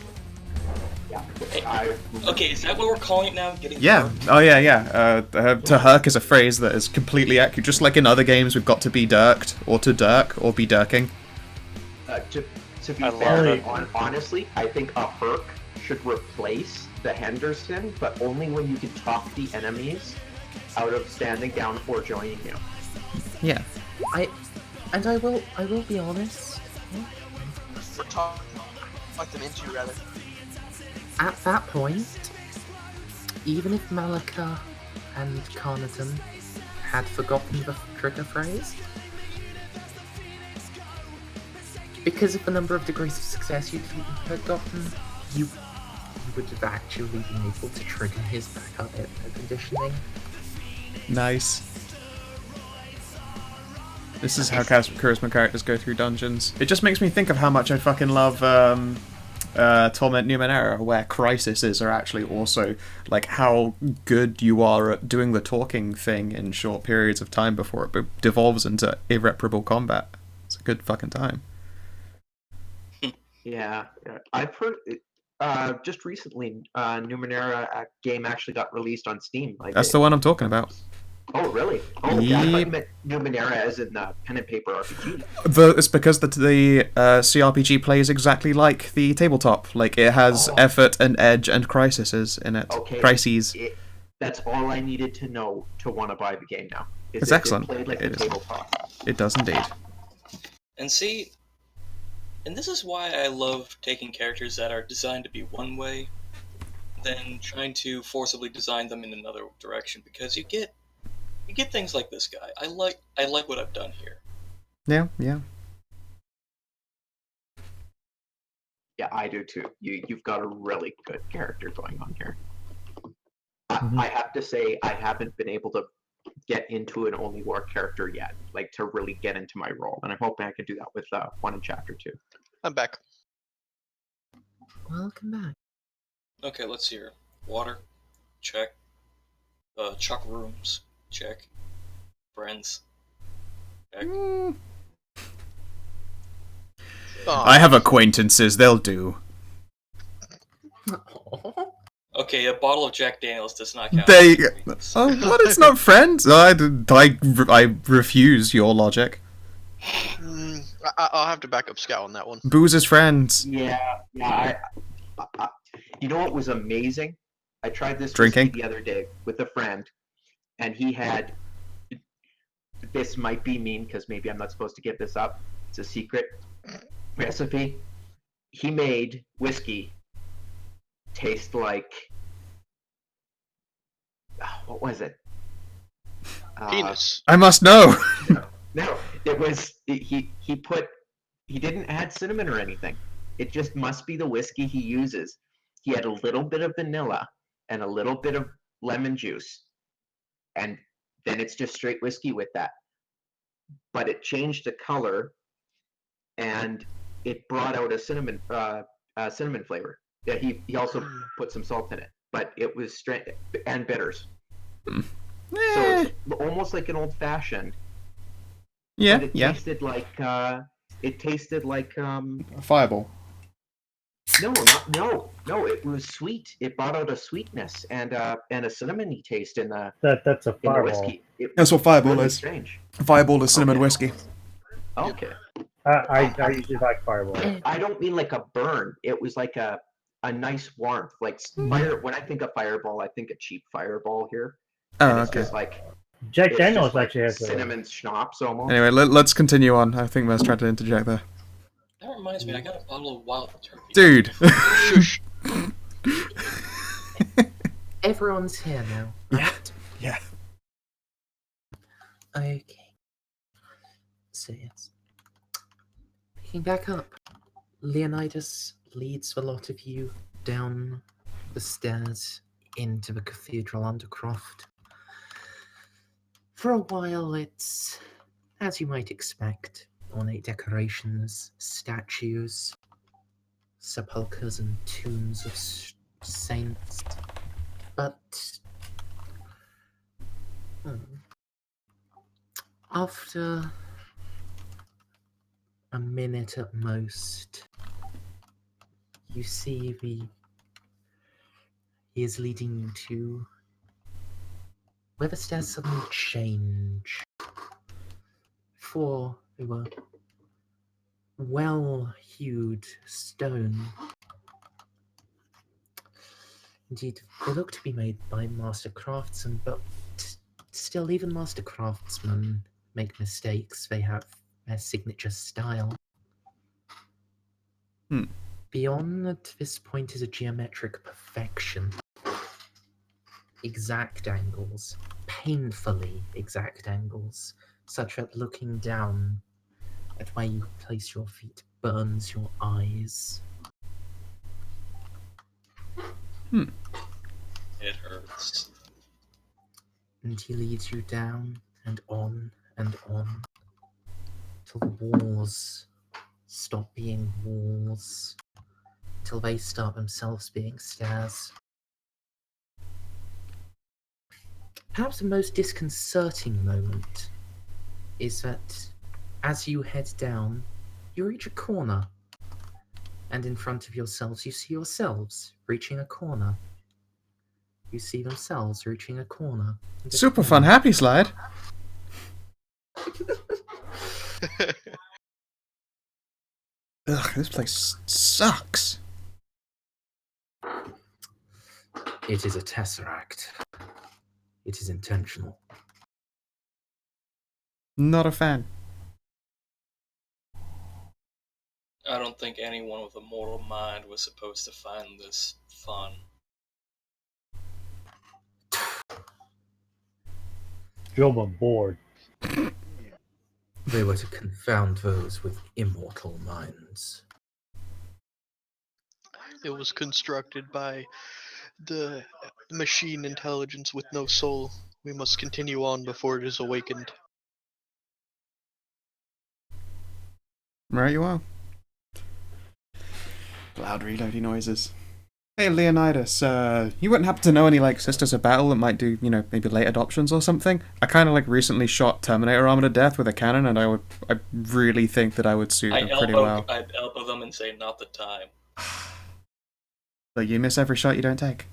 Okay, is that what we're calling it now? Getting
Yeah.
herked?
Oh, yeah. To herk is a phrase that is completely accurate. Just like in other games, we've got to be dirked, or to dirk, or be dirking.
To be
I
fair,
love
honestly, I think a herc should replace the Henderson, but only when you can talk the enemies out of standing down or joining you.
Yeah.
I will be honest.
Or talk them into, rather.
At that point, even if Malika and Carnarvon had forgotten the trigger phrase, because of the number of degrees of success you had gotten, you would have actually been able to trigger his backup conditioning.
Nice. This is how charisma characters go through dungeons. It just makes me think of how much I fucking love Torment Numenera, where crises are actually also like how good you are at doing the talking thing in short periods of time before it devolves into irreparable combat. It's a good fucking time.
Yeah. I've heard just recently, Numenera game actually got released on Steam. Like
That's the one I'm talking about.
Oh, really? Oh, yeah, I thought you
Yep.
meant Numenera as in pen and paper RPG.
It's because the CRPG plays exactly like the tabletop. Like, it has effort and edge and crises in it.
Okay.
Crises.
That's all I needed to know to want to buy the game now.
It's excellent.
It played like
It
the
is.
tabletop.
It does indeed.
And see, and this is why I love taking characters that are designed to be one way, than trying to forcibly design them in another direction, because you get things like this guy. I like what I've done here.
Yeah.
Yeah, I do too. You've got a really good character going on here.
Mhm.
I have to say, I haven't been able to get into an only war character yet, like to really get into my role, and I'm hoping I can do that with one in chapter 2.
I'm back.
Welcome back.
Okay, let's see here. Water, check. Chuck rooms, check. Friends, check.
I have acquaintances, they'll do.
Okay, a bottle of Jack Daniels does not count.
They.
as
Oh, what? It's not friends? I refuse your logic.
I'll have to back up Scout on that one.
Booze is friends.
Yeah. You know what was amazing? I tried this
Drinking?
whiskey the other day with a friend, and he had. This might be mean because maybe I'm not supposed to give this up. It's a secret recipe. He made whiskey taste like. What was it?
Penis.
I must know.
No, it was he didn't add cinnamon or anything. It just must be the whiskey he uses. He had a little bit of vanilla and a little bit of lemon juice, and then it's just straight whiskey with that. But it changed the color, and it brought out a cinnamon flavor. Yeah, he also put some salt in it, but it was straight and bitters. So it's almost like an old fashioned.
Yeah,
But it tasted like
A fireball.
no, it was sweet. It brought out a sweetness and a cinnamony taste in the
That's a
in the
fireball.
whiskey. It
That's what
was
fireball
really
is.
strange.
Fireball is cinnamon
Okay.
whiskey.
Okay.
I usually like fireball.
I don't mean like a burn. It was like a nice warmth. Like fire. When I think of fireball, I think of cheap fireball here.
Oh,
And it's
okay.
just like
Jack
it's
Daniels
just like
actually has a
cinnamon schnapps almost.
Anyway, let's continue on. I think Maz tried to interject there.
That reminds me, I got a bottle of wild turkey.
Dude.
Shush.
Everyone's here now. Right?
Yeah.
Okay. So yes. Picking back up. Leonitis leads a lot of you down the stairs into the cathedral undercroft. For a while, it's, as you might expect, ornate decorations, statues, sepulchres, and tombs of saints. But after a minute at most, you see he is leading you to where the stairs suddenly change. Before they were well-hewed stone. Indeed, they look to be made by master craftsmen, but still, even master craftsmen make mistakes. They have their signature style. Beyond this point is a geometric perfection. Exact angles, painfully exact angles, such that looking down at where you place your feet burns your eyes.
It hurts.
And he leads you down and on till the walls stop being walls, till they start themselves being stairs. Perhaps the most disconcerting moment is that as you head down, you reach a corner, and in front of yourselves you see yourselves reaching a corner. You see themselves reaching a corner.
Super fun happy slide. Ugh, this place sucks.
It is a tesseract. It is intentional.
Not a fan.
I don't think anyone with a mortal mind was supposed to find this fun.
Job, I'm bored.
They were to confound those with immortal minds.
It was constructed by the machine intelligence with no soul. We must continue on before it is awakened.
Right you are. Loud reloading noises. Hey Leonitis, you wouldn't happen to know any like Sisters of Battle that might do, maybe late adoptions or something? I kind of recently shot Terminator Armor to death with a cannon, and I really think that I would suit them pretty well.
I'd elbow them and say, not the time.
But you miss every shot you don't take.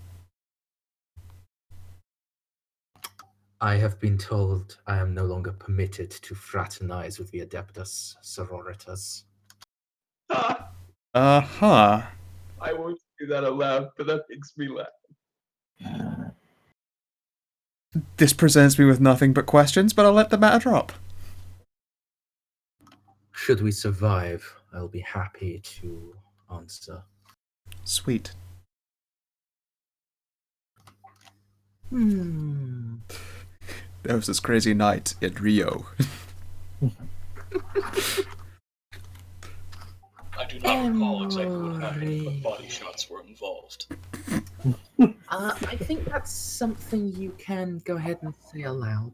I have been told I am no longer permitted to fraternize with the Adeptus Sororitas.
Uh-huh.
I won't do that out loud, but that makes me laugh.
This presents me with nothing but questions, but I'll let the matter drop.
Should we survive, I'll be happy to answer.
Sweet. There was this crazy night in Rio.
I do not recall exactly what happened, but body shots were involved.
I think that's something you can go ahead and say aloud.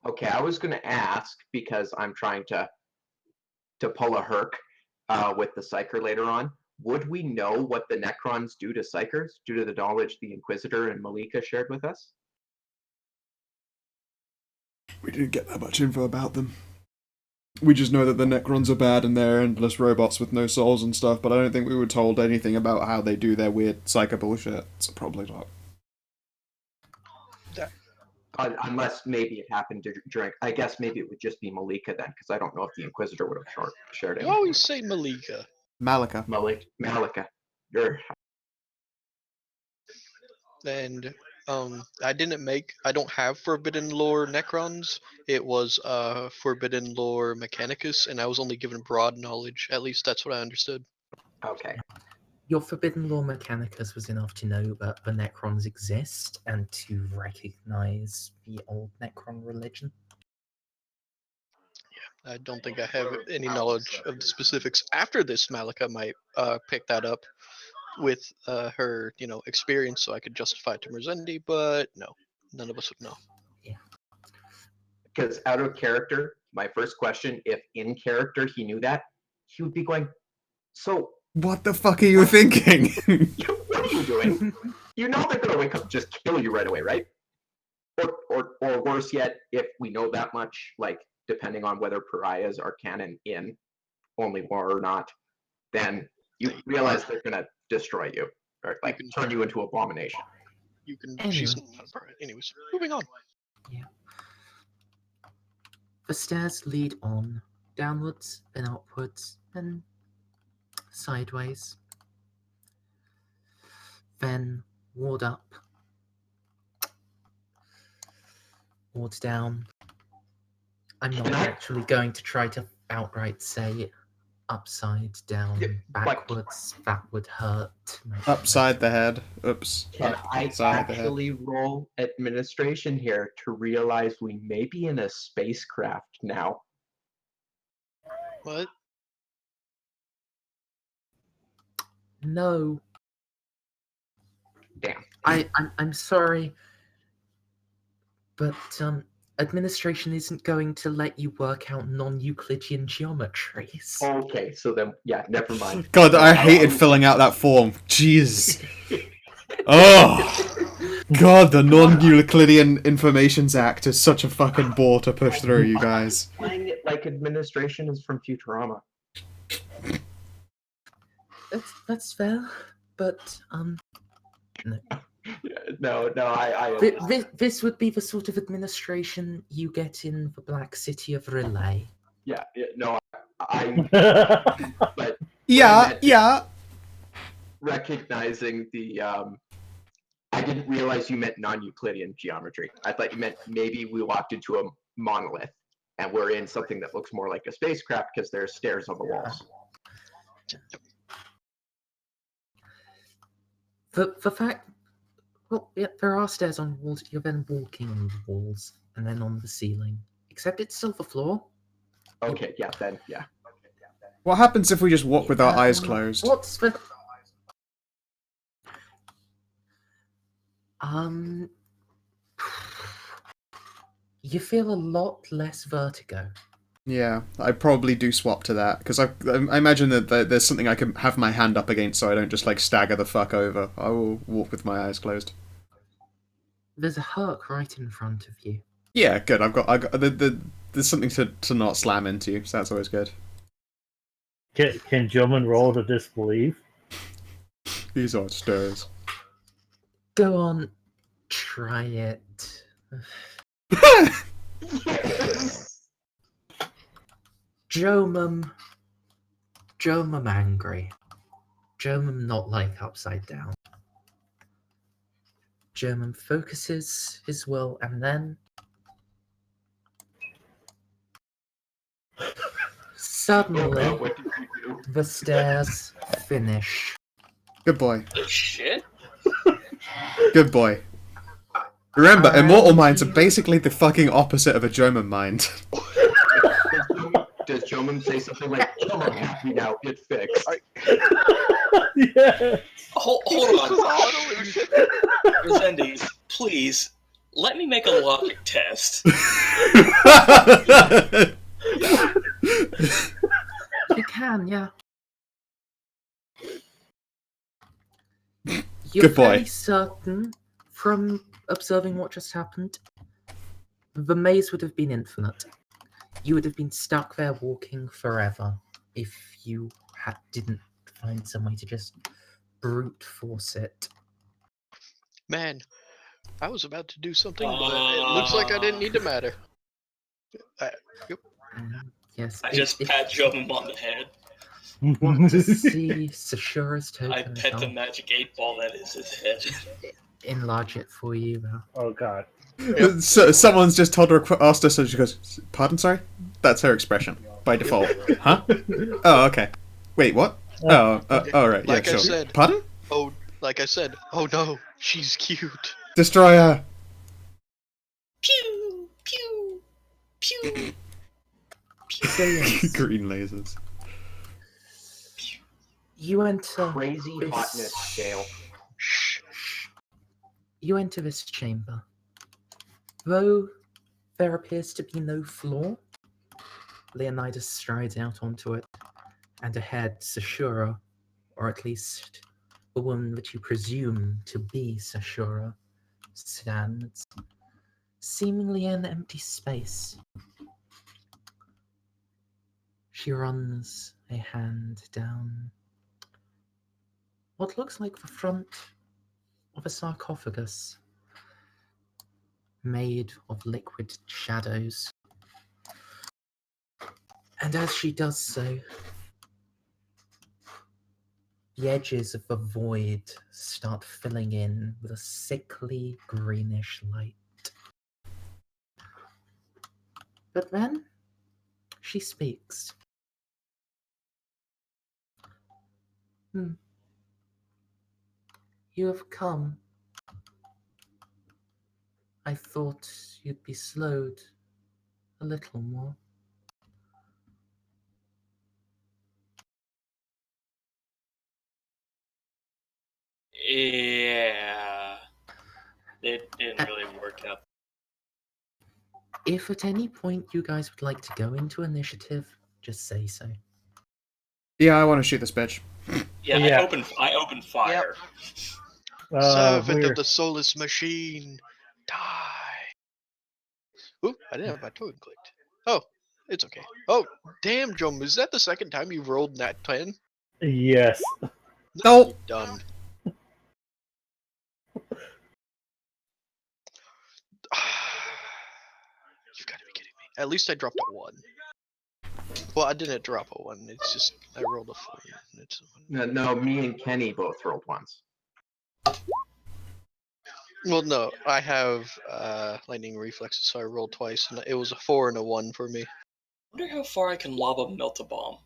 Okay, I was going to ask, because I'm trying to pull a Herc with the Psyker later on. Would we know what the Necrons do to Psykers, due to the knowledge the Inquisitor and Malika shared with us?
We didn't get that much info about them. We just know that the Necrons are bad and they're endless robots with no souls and stuff, but I don't think we were told anything about how they do their weird psycho bullshit, so probably not.
Unless maybe it happened during... I guess maybe it would just be Malika then, because I don't know if the Inquisitor would have shared
You
anything.
always say Malika.
Malika.
Malika. You're...
And I don't have Forbidden Lore Necrons. It was Forbidden Lore Mechanicus, and I was only given broad knowledge. At least that's what I understood.
Okay.
Your Forbidden Law Mechanicus was enough to know that the Necrons exist and to recognize the old Necron religion.
I don't think I have any knowledge of the specifics. After this, Malika might pick that up with her, experience, so I could justify it to Merzendi. But no, none of us would know.
Because out of character, my first question, if in character he knew that, he would be going, so
What the fuck are you thinking?
what are you doing? You know they're gonna wake up and just kill you right away, right? Or worse yet, if we know that much, like depending on whether pariahs are canon in only war or not, then you realize they're gonna destroy you or like turn you into abomination.
You can.
Anyway.
She's not a pariah. Anyways, moving on.
Yeah. The stairs lead on, downwards, then upwards, then sideways. Then ward up, ward down. I'm not actually going to try to outright say upside down,
Yeah,
backwards. That would hurt.
Upside the head. Oops.
Can I
Upside the head.
actually roll administration here to realize we may be in a spacecraft now?
What?
No.
Damn.
I'm sorry, but administration isn't going to let you work out non-Euclidean geometries.
Okay, so then, yeah, never mind.
God, I hated filling out that form. Jeez. Oh. God, the non-Euclidean Informations Act is such a fucking bore to push through, you guys.
Playing it like administration is from Futurama.
That's fair, but
No, I
this would be the sort of administration you get in the Black City of Relay.
yeah, no, I but
Yeah.
recognizing the I didn't realize you meant non-Euclidean geometry. I thought you meant maybe we walked into a monolith and we're in something that looks more like a spacecraft because there's stairs on the walls.
The fact, well, yeah, there are stairs on walls. You're then walking on the walls and then on the ceiling. Except it's still the floor.
Okay, yeah, then yeah.
What happens if we just walk with our eyes closed?
What's the you feel a lot less vertigo.
Yeah, I probably do swap to that, because I imagine that there's something I can have my hand up against so I don't just, like, stagger the fuck over. I will walk with my eyes closed.
There's a Herc right in front of you.
Yeah, good. There's something to not slam into, so that's always good.
Can Gilman roll to disbelieve?
These are stairs.
Go on, try it. Jomum angry. Jomum not like upside down. Jomum focuses his will and then suddenly the stairs finish.
Good boy.
Shit.
Good boy. Remember, immortal minds are basically the fucking opposite of a German mind.
Does Jomum say something like, "I'm happy now, get fixed"?
Yeah.
Hold on. Merzendi, please, let me make a logic test.
You can, yeah. You're
Good boy.
fairly certain, from observing what just happened, the maze would have been infinite. You would have been stuck there walking forever if you didn't find some way to just brute force it.
Man, I was about to do something, but it looks like I didn't need to matter. Yep.
Yes.
I just pat Jomum on the head.
Want to see Sashura's token?
I pet the magic 8-ball that is his head.
Enlarge it for you.
Oh god.
So, someone's just told her, asked her, so she goes, "Pardon, sorry?" That's her expression by default. Huh? Oh, okay. Wait, what? Oh, right.
Like
yeah,
I
sure.
said.
Pardon?
Oh, like I said. Oh no, she's cute.
Destroyer.
Pew! Pew! Pew!
So yes,
Green lasers.
you enter
Crazy
this...
hotness scale.
You enter this chamber. Though there appears to be no floor, Leonitis strides out onto it, and ahead Sashura, or at least the woman that you presume to be Sashura, stands, seemingly in empty space. She runs a hand down what looks like the front of a sarcophagus made of liquid shadows. And as she does so, the edges of the void start filling in with a sickly greenish light. But then she speaks. You have come. I thought you'd be slowed a little more.
Yeah. It didn't really work out.
If at any point you guys would like to go into initiative, just say so.
Yeah, I want to shoot this bitch.
Yeah,
Yeah.
I opened fire.
Servant
We're
of the soulless machine, die. Ooh, I didn't have my token clicked. Oh, it's okay. Oh, damn, Jom, is that the second time you've rolled nat 10?
yes.
No.
Done. You've got to be kidding me. At least I dropped a 1. Well, I didn't drop a 1. It's just I rolled a 4. It's
No, me and Kenny both rolled once.
well, no, I have lightning reflexes, so I rolled twice, and it was a 4 and a 1 for me.
I wonder how far I can lob a melt a bomb.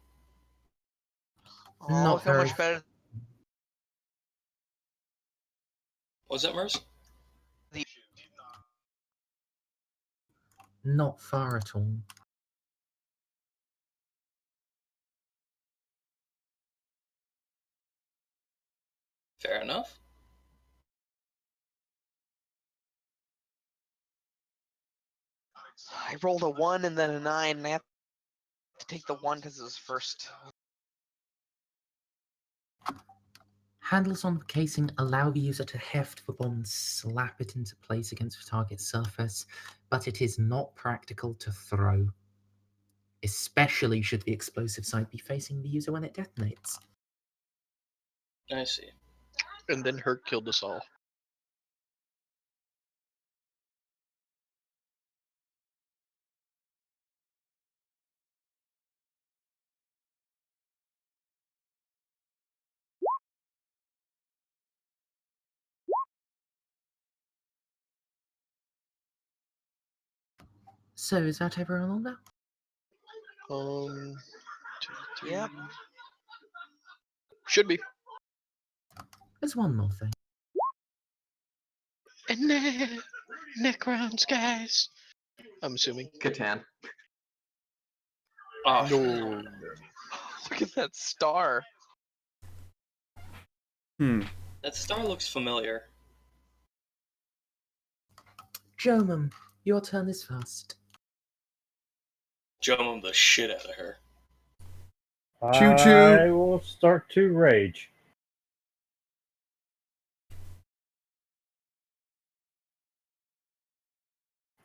Oh,
Not
look how
very
much better.
Was that Merz?
Not far at all.
Fair enough.
I rolled a 1 and then a 9, and I have to take the 1 because it was first.
Handles on the casing allow the user to heft the bomb and slap it into place against the target's surface, but it is not practical to throw, especially should the explosive side be facing the user when it detonates.
I see.
And then Herc killed us all.
So, is that everyone on that?
Um, 2, 3.
Yep.
Should be.
There's one more thing.
And Necrons, guys. I'm assuming.
Catan.
Oh,
No.
Look at that star.
that star looks familiar.
Jomum, your turn is first.
Jump the shit out of her.
Choo choo.
I will start to rage.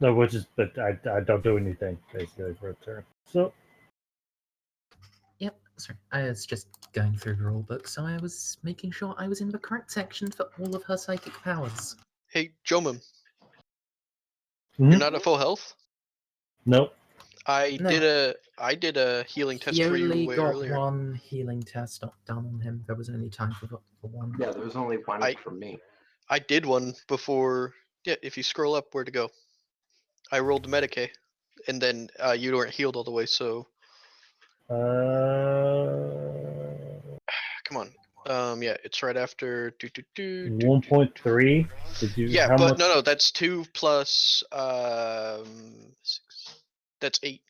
No, which is, but I don't do anything basically for a turn. So
Yep, sorry. I was just going through the rule book, so I was making sure I was in the correct section for all of her psychic powers.
Hey, Jomum,
Mhm.
you're not at full health?
Nope.
I
No.
did a healing test
He
for you
only
way
got
earlier.
one healing test done on him. There was only time for one.
Yeah, there was only one from me.
I did one before. Yeah, if you scroll up, where to go? I rolled the Medicaid, and then you weren't healed all the way. So come on. Yeah, it's right after.
1.3. Did you?
Yeah,
how
but
much?
no, that's 2 plus 6. That's 8.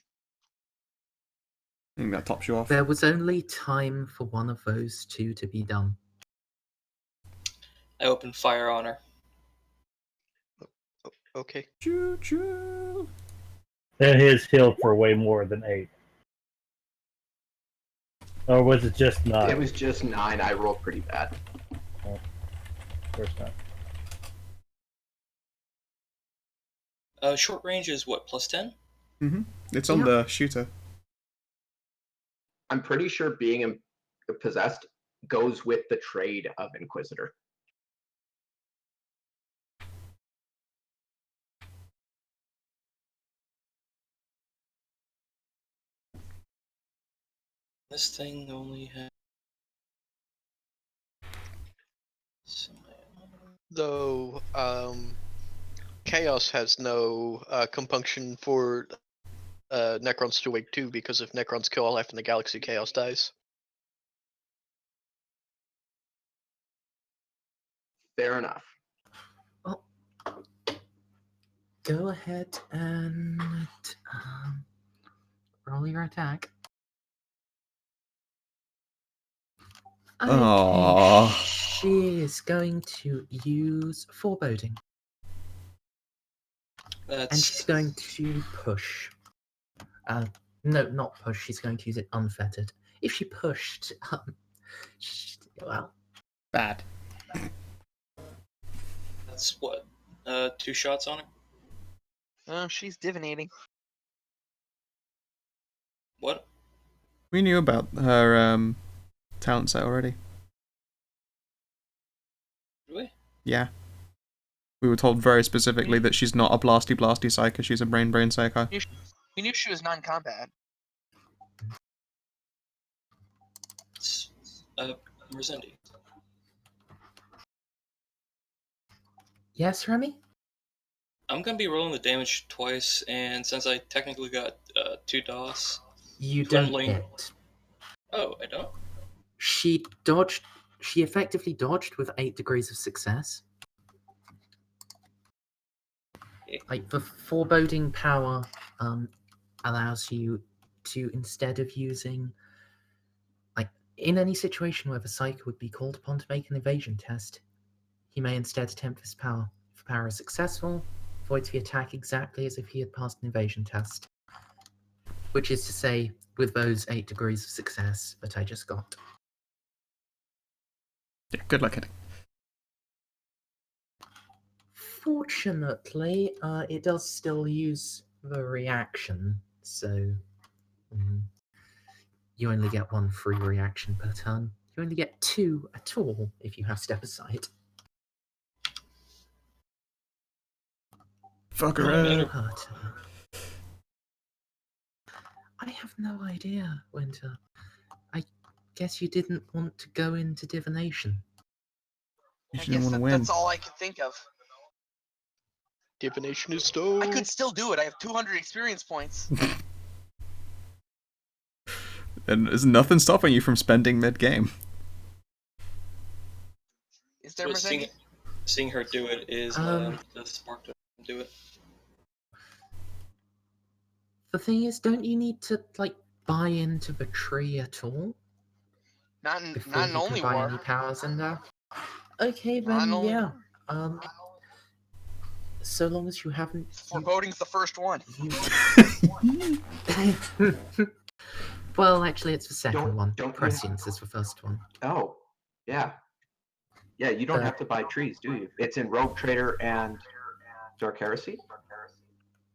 I think that tops you off.
There was only time for one of those two to be done.
I open fire on her.
Okay.
Choo choo.
And his healed for way more than 8. Or was it just 9?
It was just 9. I rolled pretty bad.
First time.
Short range is what, +10?
Mm-hmm. It's on the shooter.
I'm pretty sure being possessed goes with the trade of Inquisitor.
This thing only has...
Though, Chaos has no compunction for Necrons to wake too, because if Necrons kill all life in the galaxy, Chaos dies.
Fair enough.
Well, go ahead and roll your attack. Okay,
Aww.
she is going to use foreboding. And she's going to push. No, not push. She's going to use it unfettered. If she pushed, well,
Bad.
That's what? 2 shots on her?
She's divinating.
What?
We knew about her talent set already.
Really?
Yeah. We were told very specifically that she's not a blasty psycho, she's a brain psycho.
We knew she was non-combat.
Merzendi.
yes, Remy?
I'm gonna be rolling the damage twice, and since I technically got 2 DOS...
You don't
Friendly.
hit.
Oh, I don't?
She dodged. She effectively dodged with 8 degrees of success. Like, the foreboding power allows you to, instead of using, like, in any situation where the psycho would be called upon to make an evasion test, he may instead attempt this power. If the power is successful, voids the attack exactly as if he had passed an evasion test. Which is to say, with those 8 degrees of success that I just got.
Yeah, good luck hitting.
Fortunately, it does still use the reaction, so you only get 1 free reaction per turn. You only get 2 at all if you have step aside.
Fuck her up.
But, I have no idea, Winter. I guess you didn't want to go into divination.
You
I
didn't
guess
want to win.
that's all I could think of.
Divination is dope.
I could still do it. I have 200 experience points.
And there's nothing stopping you from spending mid-game.
Is there
But
Merzendi?
seeing her do it is the spark to do it.
The thing is, don't you need to, like, buy into the tree at all?
Not in
Before you
only
can buy
war.
any powers in there? Okay,
Not
then,
only
yeah. So long as you haven't...
Foreboding's the first one.
Well, actually, it's the second one.
don't you-
Prescience is the first one.
Oh, yeah. Yeah, you don't have to buy trees, do you? It's in Rogue Trader and Dark Heresy?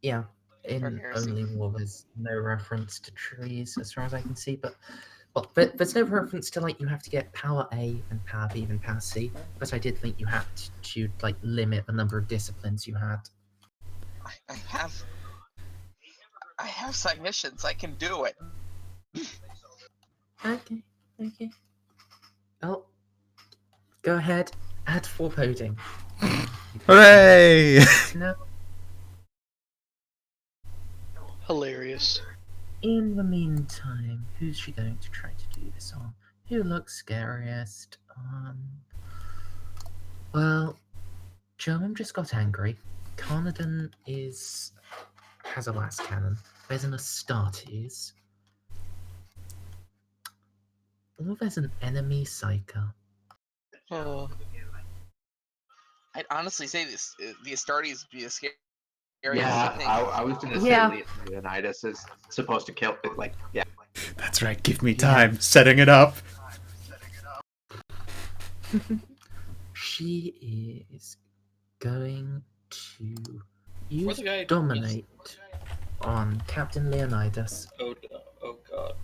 Yeah,
Dark
in
Heresy.
Only War, there's no reference to trees, as far as I can see, but... Well, there's no reference to, like, you have to get power A and power B and power C, but I did think you had to, like, limit the number of disciplines you had.
I have Psygnicians. I can do it.
Okay. Oh, go ahead, add foreboding.
Hooray!
No.
Hilarious.
In the meantime, who's she going to try to do this on? Who looks scariest? Well, German just got angry. Carnarvon has a last cannon. There's an Astartes. Or there's an enemy psycho.
Oh,
I'd honestly say this the Astartes be as scary as
Yeah,
you think.
I was going to say
Yeah.
Leonitis is supposed to kill it. Like, yeah.
That's right, give me
Yeah.
time. Setting it up.
She is going to use
the guy-
Dominate on Captain Leonidas.
Oh god.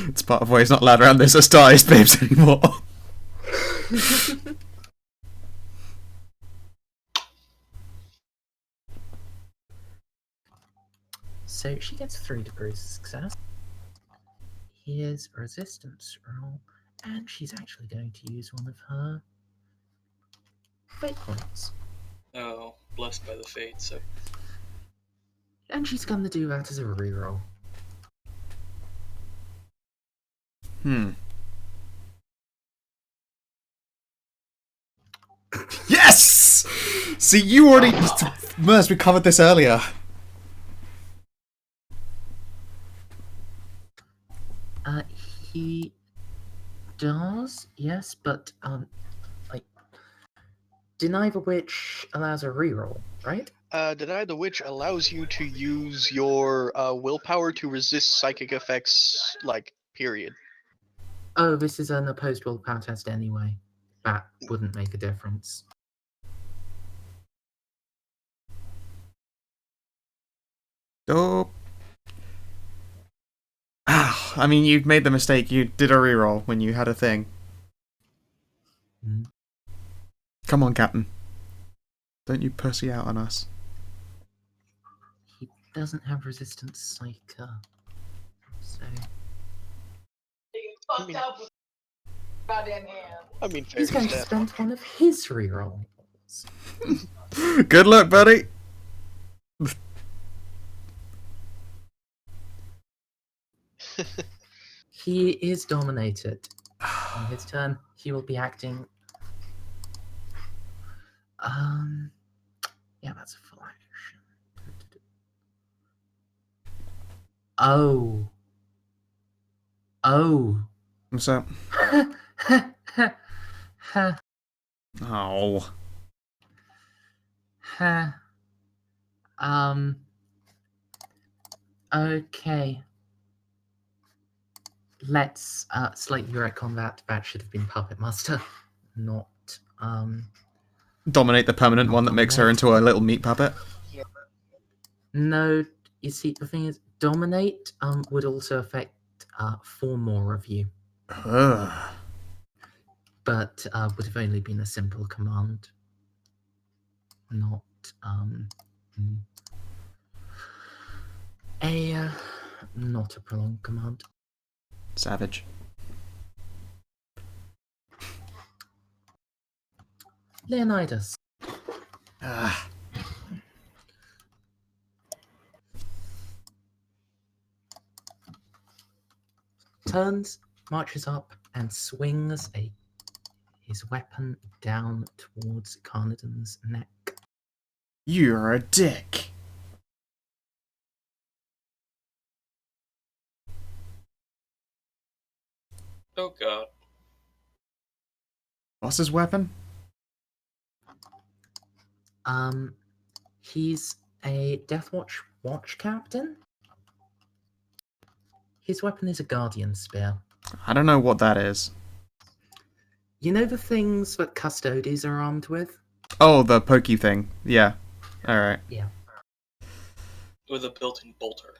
It's part of why he's not allowed around this Astartes babes anymore.
So she gets 3 degrees of success. Here's a resistance roll, and she's actually going to use one of her fate points.
Oh, blessed by the fates.
And she's going to do that as a reroll.
Yes! See, you already... Merz, we covered this earlier.
He does, yes, but like Deny the Witch allows a reroll, right?
Deny the Witch allows you to use your willpower to resist psychic effects, like, period.
Oh, this is an opposed willpower test anyway. That wouldn't make a difference.
Oh. Ah, I mean, you made the mistake. You did a reroll when you had a thing.
Mm.
Come on, Captain. Don't you pussy out on us.
He doesn't have resistance psycho. So
I mean, fair
he's going to
stat.
spend one of his rerolls.
Good luck, buddy.
He is dominated. On his turn, he will be acting. Yeah, that's a full action. Oh. Oh.
What's up? Oh.
Okay. Let's slate your combat. That should have been Puppet Master, not
Dominate the permanent one that makes her into a little meat puppet.
No, you see, the thing is, Dominate would also affect 4 more of you,
Ugh.
but would have only been a simple command, not not a prolonged command.
Savage.
Leonidas.
Ah.
Turns, marches up, and swings his weapon down towards Carnarvon's neck.
You're a dick.
Oh god.
What's his weapon?
He's a Deathwatch watch captain. His weapon is a Guardian Spear.
I don't know what that is.
You know the things that Custodes are armed with?
Oh, the pokey thing. Yeah. Alright.
Yeah.
With a built-in bolter.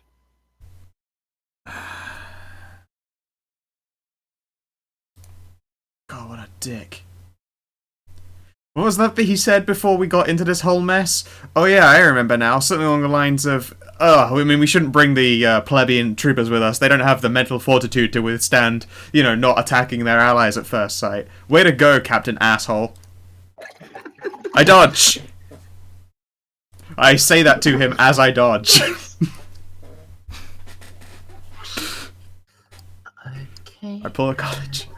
God, what a dick. What was that he said before we got into this whole mess? Oh yeah, I remember now. Something along the lines of, I mean, we shouldn't bring the plebeian troopers with us. They don't have the mental fortitude to withstand, not attacking their allies at first sight. Way to go, Captain Asshole. I dodge! I say that to him as I dodge.
Okay.
I pull a college.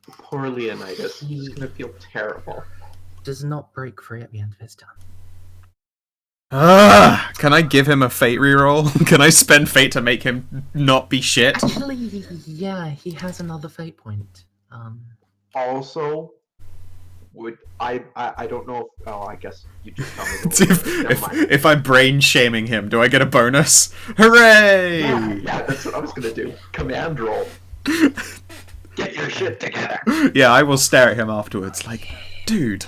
Poor Leonidas. He's going to feel terrible.
Does not break free at the end of his turn.
Can I give him a fate reroll? Can I spend fate to make him not be shit?
Actually, yeah, he has another fate point.
Also, would I don't know if I guess you just tell me the rules. Never mind.
if I'm brain shaming him, do I get a bonus? Hooray!
Yeah, that's what I was gonna do. Command roll. Get your shit together.
Yeah, I will stare at him afterwards, like, dude.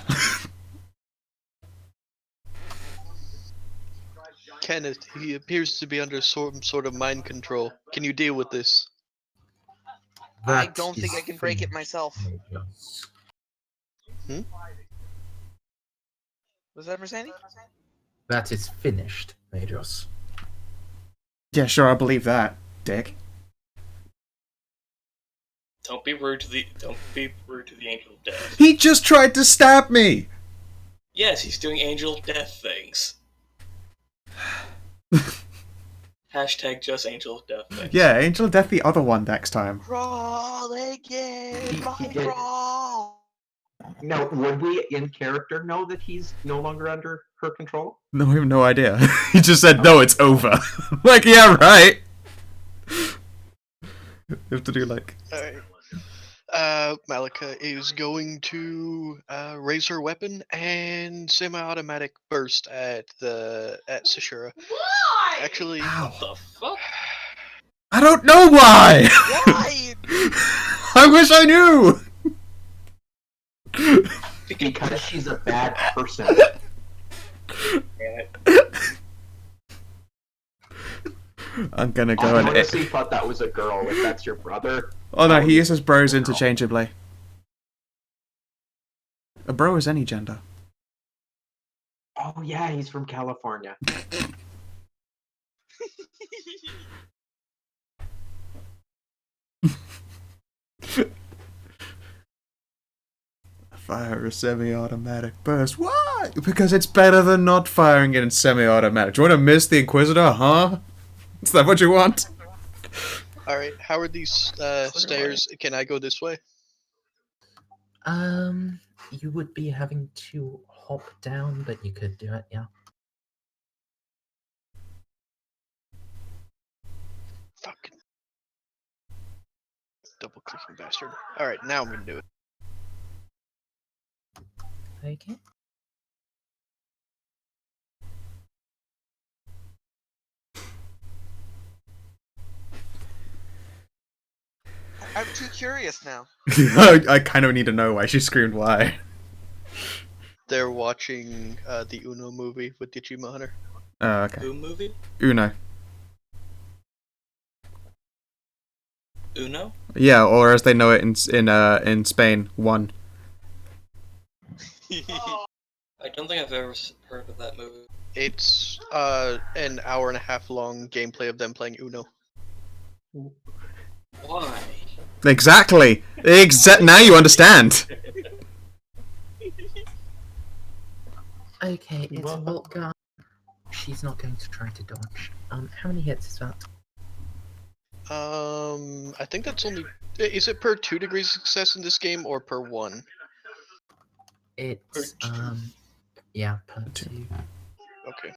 Kenneth, he appears to be under some sort of mind control. Can you deal with this?
I don't think I can break it myself. Was that Merzendi?
That is finished, Majors.
Yeah, sure, I believe that, dick.
Don't be rude to the angel of death.
He just tried to stab me!
Yes, he's doing angel of death things. Hashtag just angel of death things.
Yeah, Angel of Death the other one next time.
Crawl again, my
He did.
crawl.
Now, would we in character know that he's no longer under her control?
No, we have no idea. He just said, no, it's over. Like, yeah, right. You have to do, like...
Alright. Malika is going to raise her weapon and semi-automatic burst at Sashura.
Why?
Actually,
What the fuck?
I don't know why!
Why?
I wish I knew!
Because she's a bad person.
I'm gonna go
I
and...
honestly thought that was a girl. If that's your brother.
Oh no, he uses bros interchangeably. A bro is any gender.
Oh yeah, he's from California.
Fire a semi-automatic burst. Why? Because it's better than not firing it in semi-automatic. Do you want to miss the Inquisitor, huh? Is that what you want?
alright, how are these stairs? Can I go this way?
You would be having to hop down, but you could do it, yeah.
Fucking double clicking bastard. Alright, now I'm gonna do it.
Okay.
I'm too curious now.
I kind of need to know why she screamed why.
They're watching the Uno movie with Digimon Hunter.
Oh, okay.
Who movie?
Uno.
Uno?
Yeah, or as they know it in Spain, one.
I don't think I've ever heard of that movie.
It's an hour and a half long gameplay of them playing Uno.
Why?
Exactly. Now you understand.
Okay, it's a bolt gun. She's not going to try to dodge. How many hits is that?
I think that's only. Is it per 2 degrees of success in this game or per 1?
It's yeah, per 2.
Okay.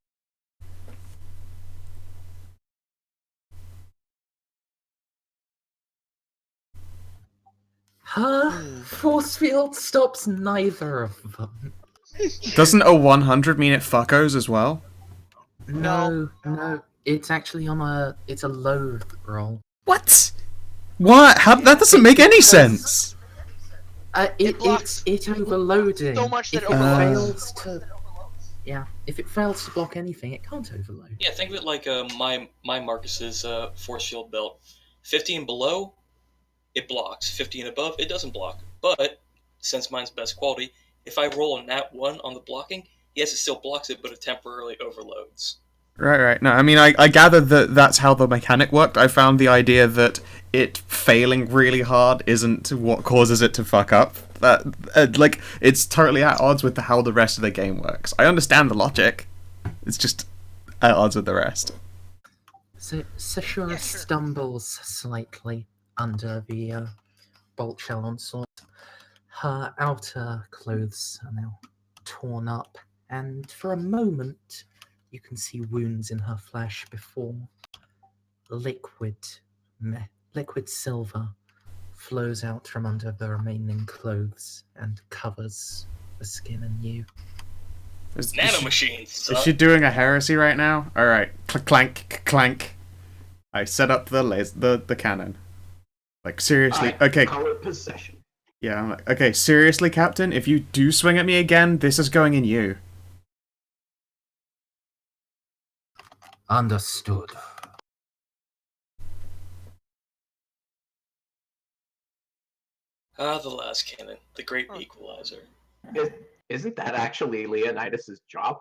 Her force field stops neither of them.
Doesn't a 100 mean it fuckos as well?
No, it's actually it's a low roll.
What? What? How? That doesn't make any sense.
It's overloading.
So much that
if
it
it
overloads.
fails to, yeah, if it fails to block anything, it can't overload.
Yeah, think of it like my Marcus's force field belt. 15 below, it blocks. 15 above, it doesn't block. But since mine's best quality, if I roll a nat 1 on the blocking, yes, it still blocks it, but it temporarily overloads.
Right. No, I mean, I gather that that's how the mechanic worked. I found the idea that it failing really hard isn't what causes it to fuck up. Like, it's totally at odds with how the rest of the game works. I understand the logic. It's just at odds with the rest.
So Sashura stumbles slightly under the bolt shell onslaught. Her outer clothes are now torn up, and for a moment, You can see wounds in her flesh before liquid silver flows out from under the remaining clothes and covers the skin anew.
Nanomachines.
Is she doing a heresy right now? All right, clank, clank. I set up the cannon. Like seriously, okay.
Call it possession.
Yeah, I'm like, okay, seriously, Captain. If you do swing at me again, this is going in you.
Understood.
The last cannon, the great equalizer.
Isn't that actually Leonitis' job?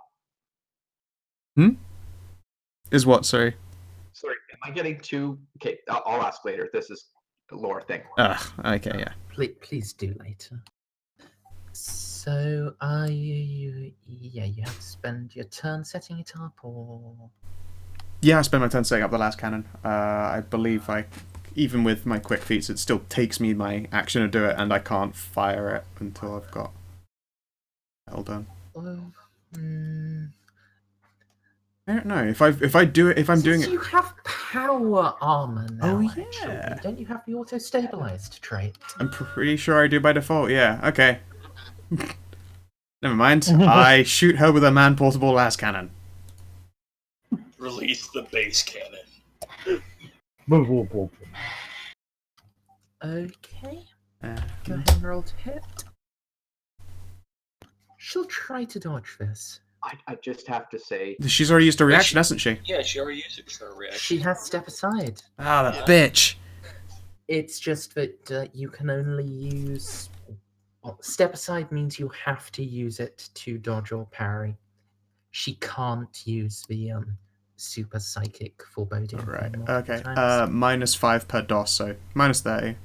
Is what? Sorry.
Sorry, am I getting too... Okay, I'll ask later. This is a lore thing.
Okay, yeah.
Please do later. So, you have to spend your turn setting it up, or...
Yeah, I spent my turn setting up the last cannon. I believe even with my quick feats, it still takes me my action to do it, and I can't fire it until I've got hell done. I don't know if I do it. If I'm doing it,
you have power armor now.
Oh, yeah.
Actually. Don't you have the auto stabilized trait?
I'm pretty sure I do by default. Yeah. Okay. Never mind. I shoot her with a man-portable las cannon.
Release the base cannon.
Okay. Go ahead and roll to hit. She'll try to dodge this.
I just have to say...
She's already used a reaction, hasn't she?
Yeah, she already used her reaction.
She has step aside.
Ah, the bitch.
It's just that you can only use... Well, step aside means you have to use it to dodge or parry. She can't use the super psychic foreboding.
Right.
thing
Okay.
times.
-5 per DOS, so -30.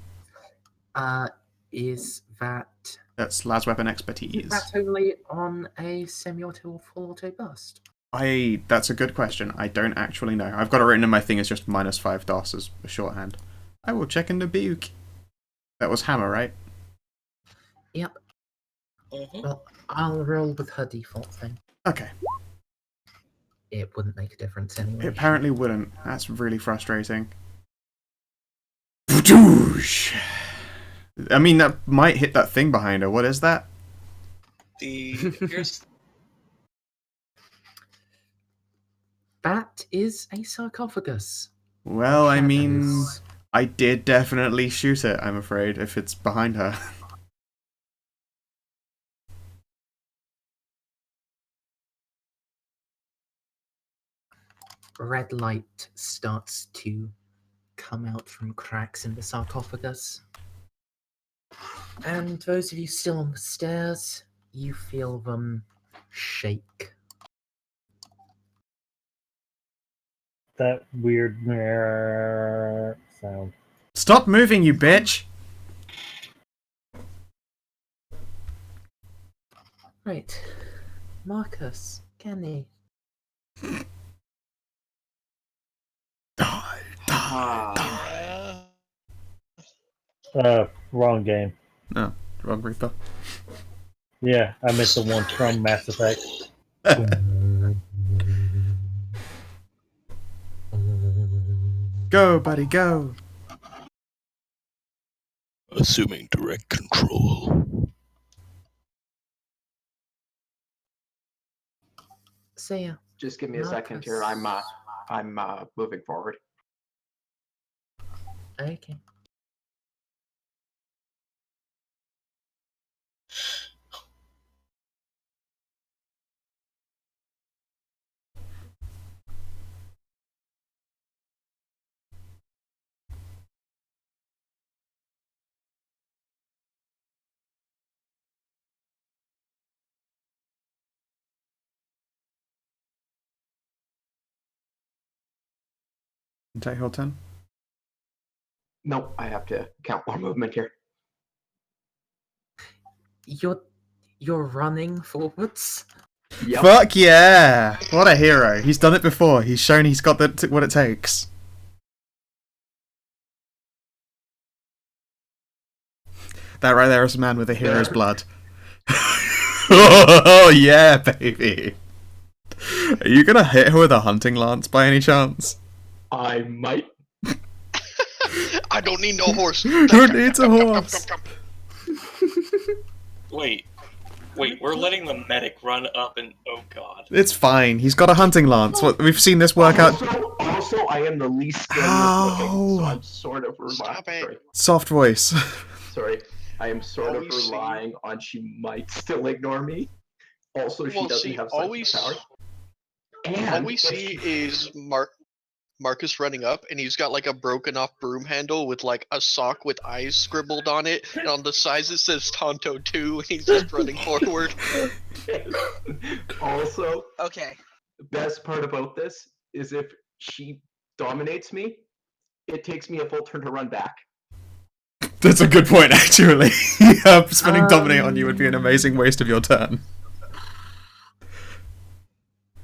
Is that...
That's las weapon
Is
expertise.
that only on a semi-auto or full auto burst?
That's a good question. I don't actually know. I've got it written in my thing as just -5 DOS as a shorthand. I will check in the book. That was hammer, right?
Yep.
Mm-hmm.
Well, I'll roll with her default thing.
Okay.
It wouldn't make a difference anyway.
It apparently wouldn't. That's really frustrating. Badoosh! I mean, that might hit that thing behind her. What is that?
Here's
That is a sarcophagus.
Well, I mean,
Shadows.
I did definitely shoot it, I'm afraid, if it's behind her.
Red light starts to come out from cracks in the sarcophagus. And those of you still on the stairs, you feel them shake.
That weird sound.
Stop moving, you bitch!
Right. Marcus, Kenny.
Wrong game.
No, wrong Reaper.
Yeah, I missed the one from Mass Effect.
Go, buddy, go!
assuming direct control.
So yeah.
Just give me a second here. I'm moving forward.
Okay.
Take your turn.
Nope, I have to count more movement here.
You're running forwards?
Yep.
Fuck yeah! What a hero. He's done it before. He's shown he's got what it takes. That right there is a man with a hero's blood. Oh yeah, baby. Are you gonna hit her with a hunting lance by any chance?
I might.
I don't need no horse.
Who needs a horse?
Wait, we're letting the medic run up and oh god.
It's fine. He's got a hunting lance. What, we've seen this work out.
Also, I am the least scariest looking, so I'm sort of
Stop it.
sorry.
Soft voice.
Sorry. I am sort of
Always see-
relying on she might still ignore me. Also, she
Well,
doesn't
see,
have
always-
psychic power. And
All we
if
see
she-
is Marcus running up, and he's got like a broken off broom handle with like a sock with eyes scribbled on it, and on the sides it says Tonto 2, and he's just running forward.
Also,
Okay.
the best part about this is if she dominates me, it takes me a full turn to run back.
That's a good point, actually. Yeah, spending dominate on you would be an amazing waste of your turn.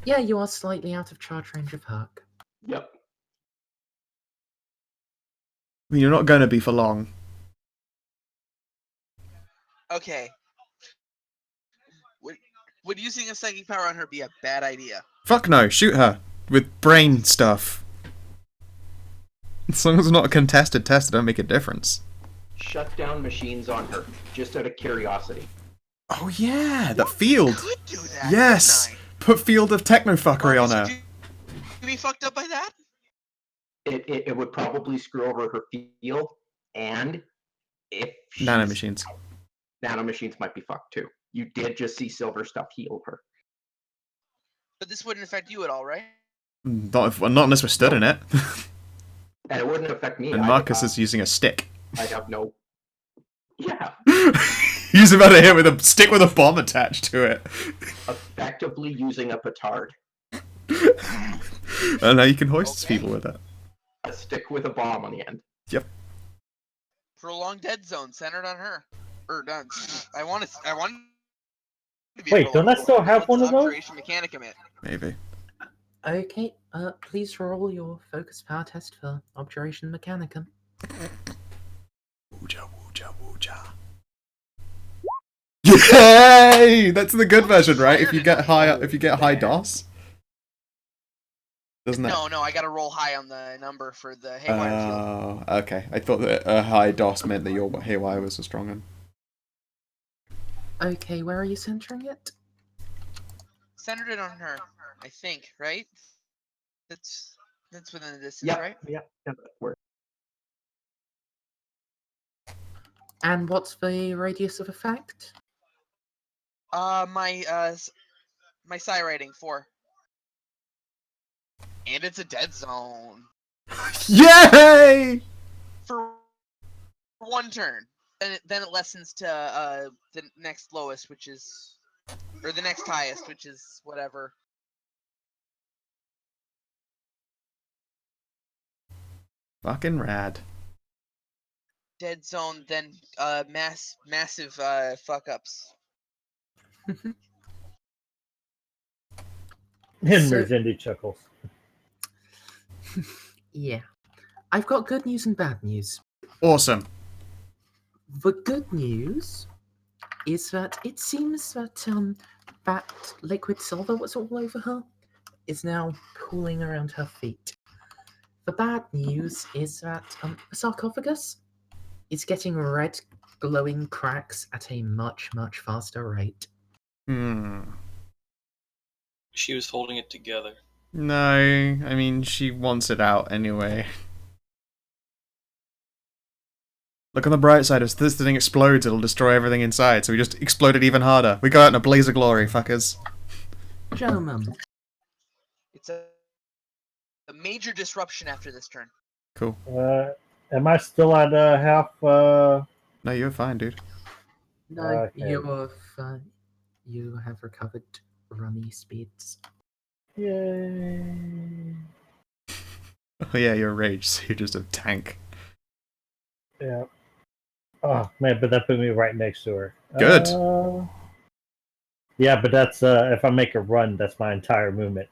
Yeah, you are slightly out of charge range of Herc.
Yep.
I mean, you're not going to be for long.
Okay. Would using a psychic power on her be a bad idea?
Fuck no, shoot her. With brain stuff. As long as it's not a contested test, it don't make a difference.
Shut down machines on her, just out of curiosity.
Oh yeah, that field.
Could do that.
Yes!
couldn't
Put field of techno-fuckery
I?
on her.
Would you be fucked up by that?
It would probably screw over her field, and if
Nanomachines.
nanomachines might be fucked too. You did just see silver stuff heal her.
But this wouldn't affect you at all, right?
Not unless we're stood in it.
And it wouldn't affect me.
And Marcus is using a stick.
I have no. Yeah,
He's about to hit with a stick with a bomb attached to it.
effectively using a petard.
And now you can hoist
Okay.
people with it.
A stick with a bomb on the end.
Prolonged dead zone centered on her. Or done. I want to be
Wait, don't I still have one of those?
Operation Mechanicum it.
Maybe.
Okay, please roll your focus power test for Objuration Mechanicum.
Wooja, wooja, wooja. Yay! That's the good version, right? If you get high DOS. Doesn't that?
No, I gotta roll high on the number for the haywire field.
Oh, okay. I thought that a high DOS meant that your haywire was a strong one.
Okay, where are you centering it?
Centered it on her, I think, right? That's within the distance,
Yeah,
right?
yeah, that works.
And what's the radius of effect?
My psi rating 4. And it's a dead zone
Yay!
for one turn. Then it lessens to the next lowest, which is, or the next highest, which is whatever.
Fucking rad.
Dead zone, then massive fuck ups.
And
So-
Merzendi chuckles.
Yeah. I've got good news and bad news.
Awesome.
The good news is that it seems that that liquid silver was all over her is now pooling around her feet. The bad news is that the sarcophagus is getting red glowing cracks at a much, much faster rate.
She was holding it together.
No, I mean, she wants it out anyway. Look on the bright side, if this thing explodes, it'll destroy everything inside, so we just explode it even harder. We go out in a blaze of glory, fuckers.
Gentlemen,
It's a major disruption after this turn.
Cool.
Am I still at half?
No, you're fine, dude.
no,
Okay.
you're fine. You have recovered runny speeds.
Yay!
Oh yeah, you're rage, so you're just a tank.
Yeah. Oh man, but that put me right next to her.
Good.
Yeah, but that's if I make a run, that's my entire movement.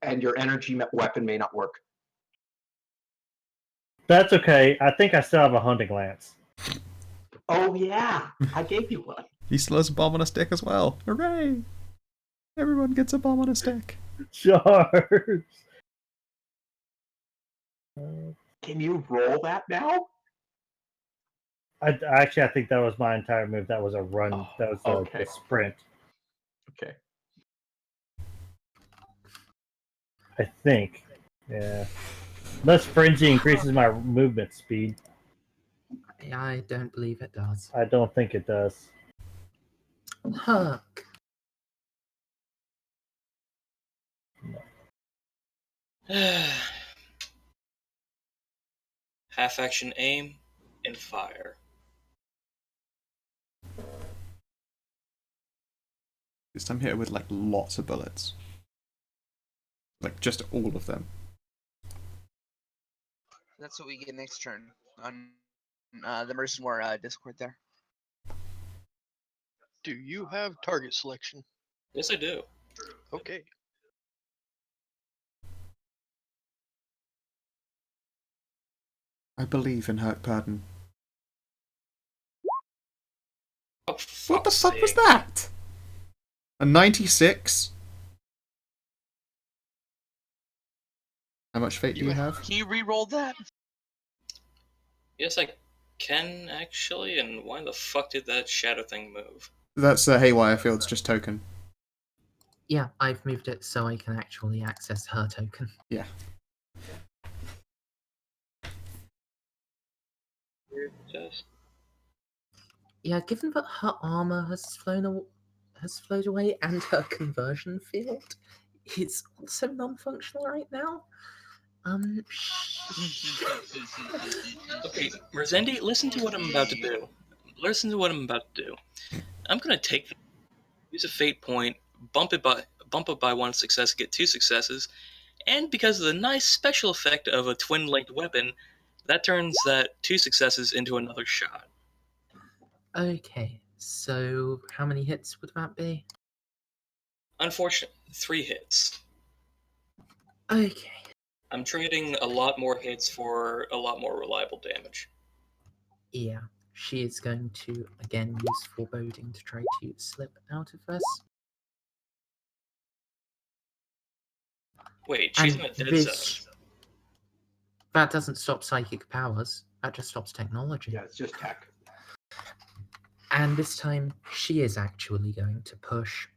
And your energy weapon may not work.
That's okay. I think I still have a hunting lance.
Oh yeah, I gave you one.
He still has a bomb on a stick as well. Hooray! Everyone gets a bomb on a stick.
Charge.
Can you roll that now?
I think that was my entire move. That was a run.
Oh,
That was
okay.
a sprint.
Okay.
I think. Yeah. Less frenzy increases my movement speed.
I don't believe it does.
I don't think it does.
Huck.
Half action aim and fire.
This time hit her with like lots of bullets. Like just all of them.
That's what we get next turn on the Mercy War Discord there.
Do you have target selection?
Yes, I do.
Okay.
I believe in Hurt Pardon.
Oh,
What the
fuck's
fuck was
sake.
that? A 96? How much fate do you have?
Can you re-roll that?
Yes, I can actually. And why the fuck did that shadow thing move?
That's Haywire Field's just token.
Yeah, I've moved it so I can actually access her token.
Yeah.
Just
Yeah, given that her armor has flown away and her conversion field is also non-functional right now.
okay, Merzendi, listen to what I'm about to do. Listen to what I'm about to do. I'm gonna use a fate point, bump it by one success, get 2 successes, and because of the nice special effect of a twin-linked weapon, that turns that 2 successes into another shot.
Okay, so how many hits would that be?
Unfortunately, 3 hits.
Okay.
I'm trading a lot more hits for a lot more reliable damage.
Yeah, she is going to again use foreboding to try to slip out of this.
Wait, she's
And
in a dead
this
zone.
that doesn't stop psychic powers. That just stops technology.
Yeah, it's just tech.
And this time she is actually going to push.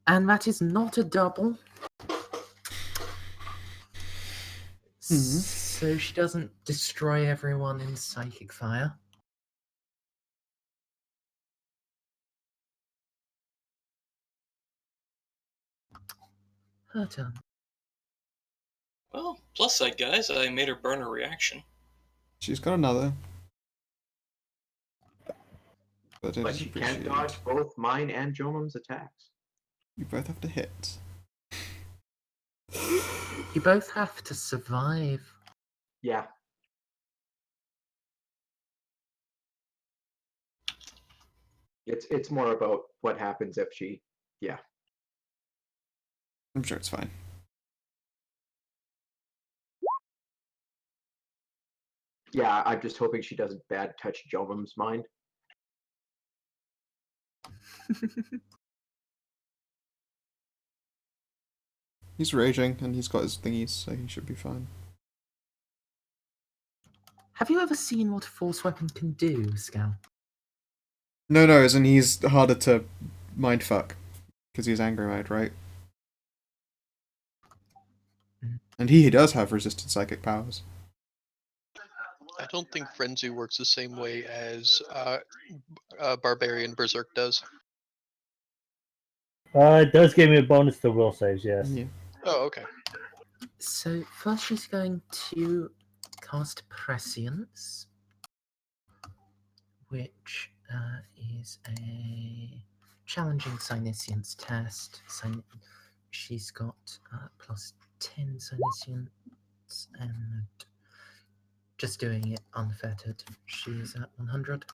And that is not a double. So she doesn't destroy everyone in psychic fire. Her turn.
Well, plus side, guys, I made her burn her reaction.
She's got another. But it
But
is
she can't
appreciated.
dodge both mine and Jomum's attacks.
You both have to hit.
You both have to survive.
Yeah. It's more about what happens if she, yeah.
I'm sure it's fine.
Yeah, I'm just hoping she doesn't bad touch Jomum's mind.
He's raging and he's got his thingies, so he should be fine.
Have you ever seen what a force weapon can do, Scout?
No, as in he's harder to mindfuck because he's angry mode, right? And he does have resistant psychic powers.
I don't think Frenzy works the same way as Barbarian Berserk does.
It does give me a bonus to will saves, yes.
Yeah.
Oh, okay.
So first she's going to cast Prescience, which is a challenging Psyniscience test. She's got plus 10 Psyniscience, and just doing it unfettered, she's at 100.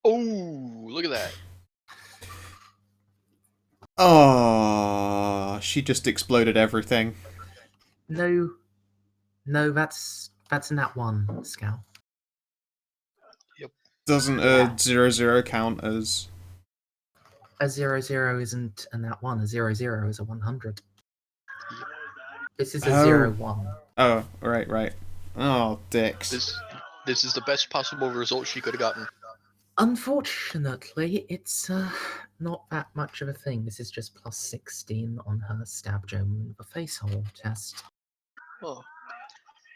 Oh, look at that.
Oh, she just exploded everything.
No, No, that's a nat 1, Scout.
Doesn't
Yeah.
a 0-0 count as?
A 0-0 isn't a nat 1. A 0-0 is a 100. This is a
Oh.
0-1.
Oh, right. Oh, dicks.
This is the best possible result she could have gotten.
Unfortunately, it's not that much of a thing. This is just plus 16 on her stab Joan with a face hole test.
Oh.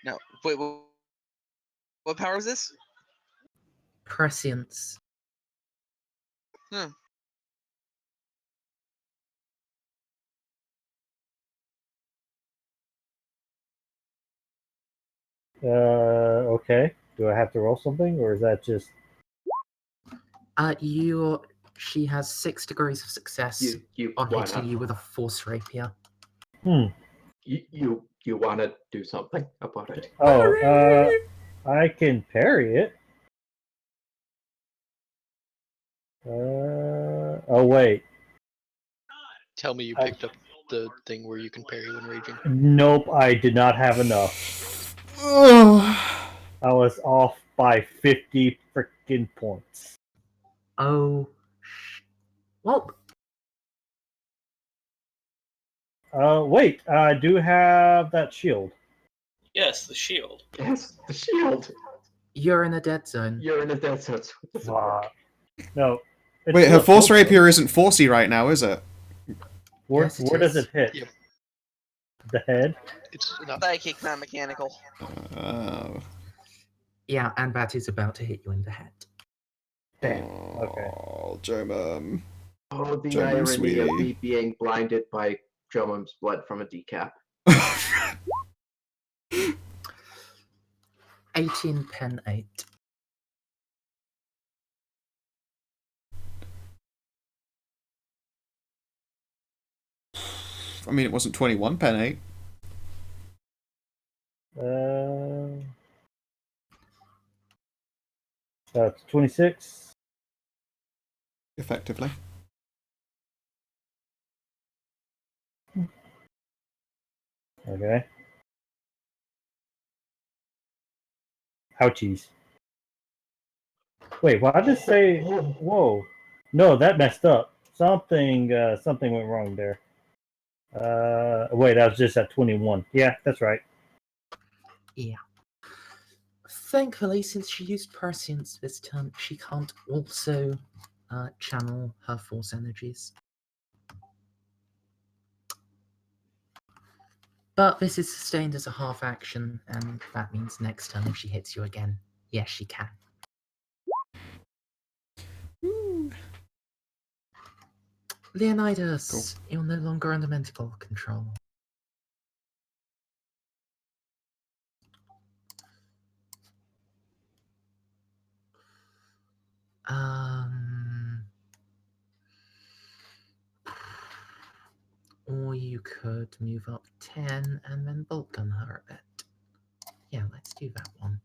Now, wait, what power is this?
Prescience.
Okay. Do I have to roll something, or is that just?
She has 6 degrees of success
You
on
wanna
hitting you with a force rapier.
you want to do something about it?
Oh, I can parry it. Oh wait.
Tell me you picked up the thing where you can parry when raging.
Nope, I did not have enough.
Oh.
I was off by 50 freaking points.
Oh, well,
Wait, I do have that shield.
Yes, the shield.
Yes, the shield.
you're in a dead zone.
You're in a dead zone. So it doesn't work.
No.
Wait, her force rapier isn't forcey right now, is it?
Where,
Yes, it
where does
is.
it hit?
Yep.
The head?
It's not.
Psychic, not mechanical.
Oh.
Yeah, and that is about to hit you in the head.
Damn. Okay.
Oh, Jomum.
Oh, the
Jomum,
irony
sweetie.
of me being blinded by Jomum's blood from a decap.
18 pen 8.
I mean, it wasn't 21 pen 8.
That's 26.
Effectively.
Okay. Ouchies. Wait, why did it say? Whoa. No, that messed up. Something went wrong there. Wait, I was just at 21. Yeah, that's right.
Yeah. Thankfully, since she used prescience this turn, she can't also channel her force energies. But this is sustained as a half action, and that means next turn if she hits you again, yes, she can. Leonitis, you're no longer under mental control. Or you could move up 10 and then bolt gun her a bit. Yeah, let's do that one.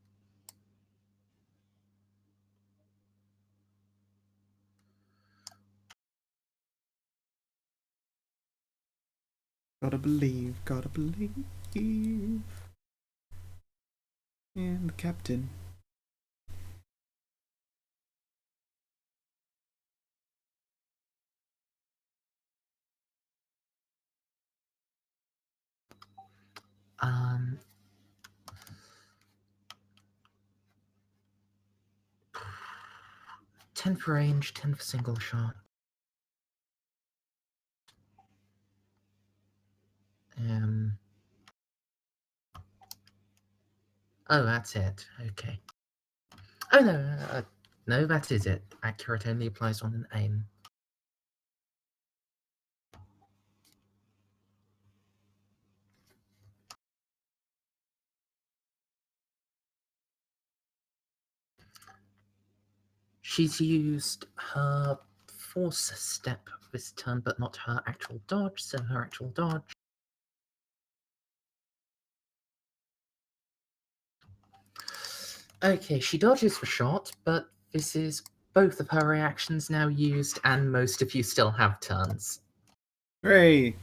Gotta believe. And the captain.
Um, ten for range, 10 for single shot. Oh, that's it. Okay. Oh no, no, that is it. Accurate only applies on an aim. She's used her force step this turn, but not her actual dodge, so her actual dodge. Okay, she dodges the shot, but this is both of her reactions now used, and most of you still have turns.
Hooray!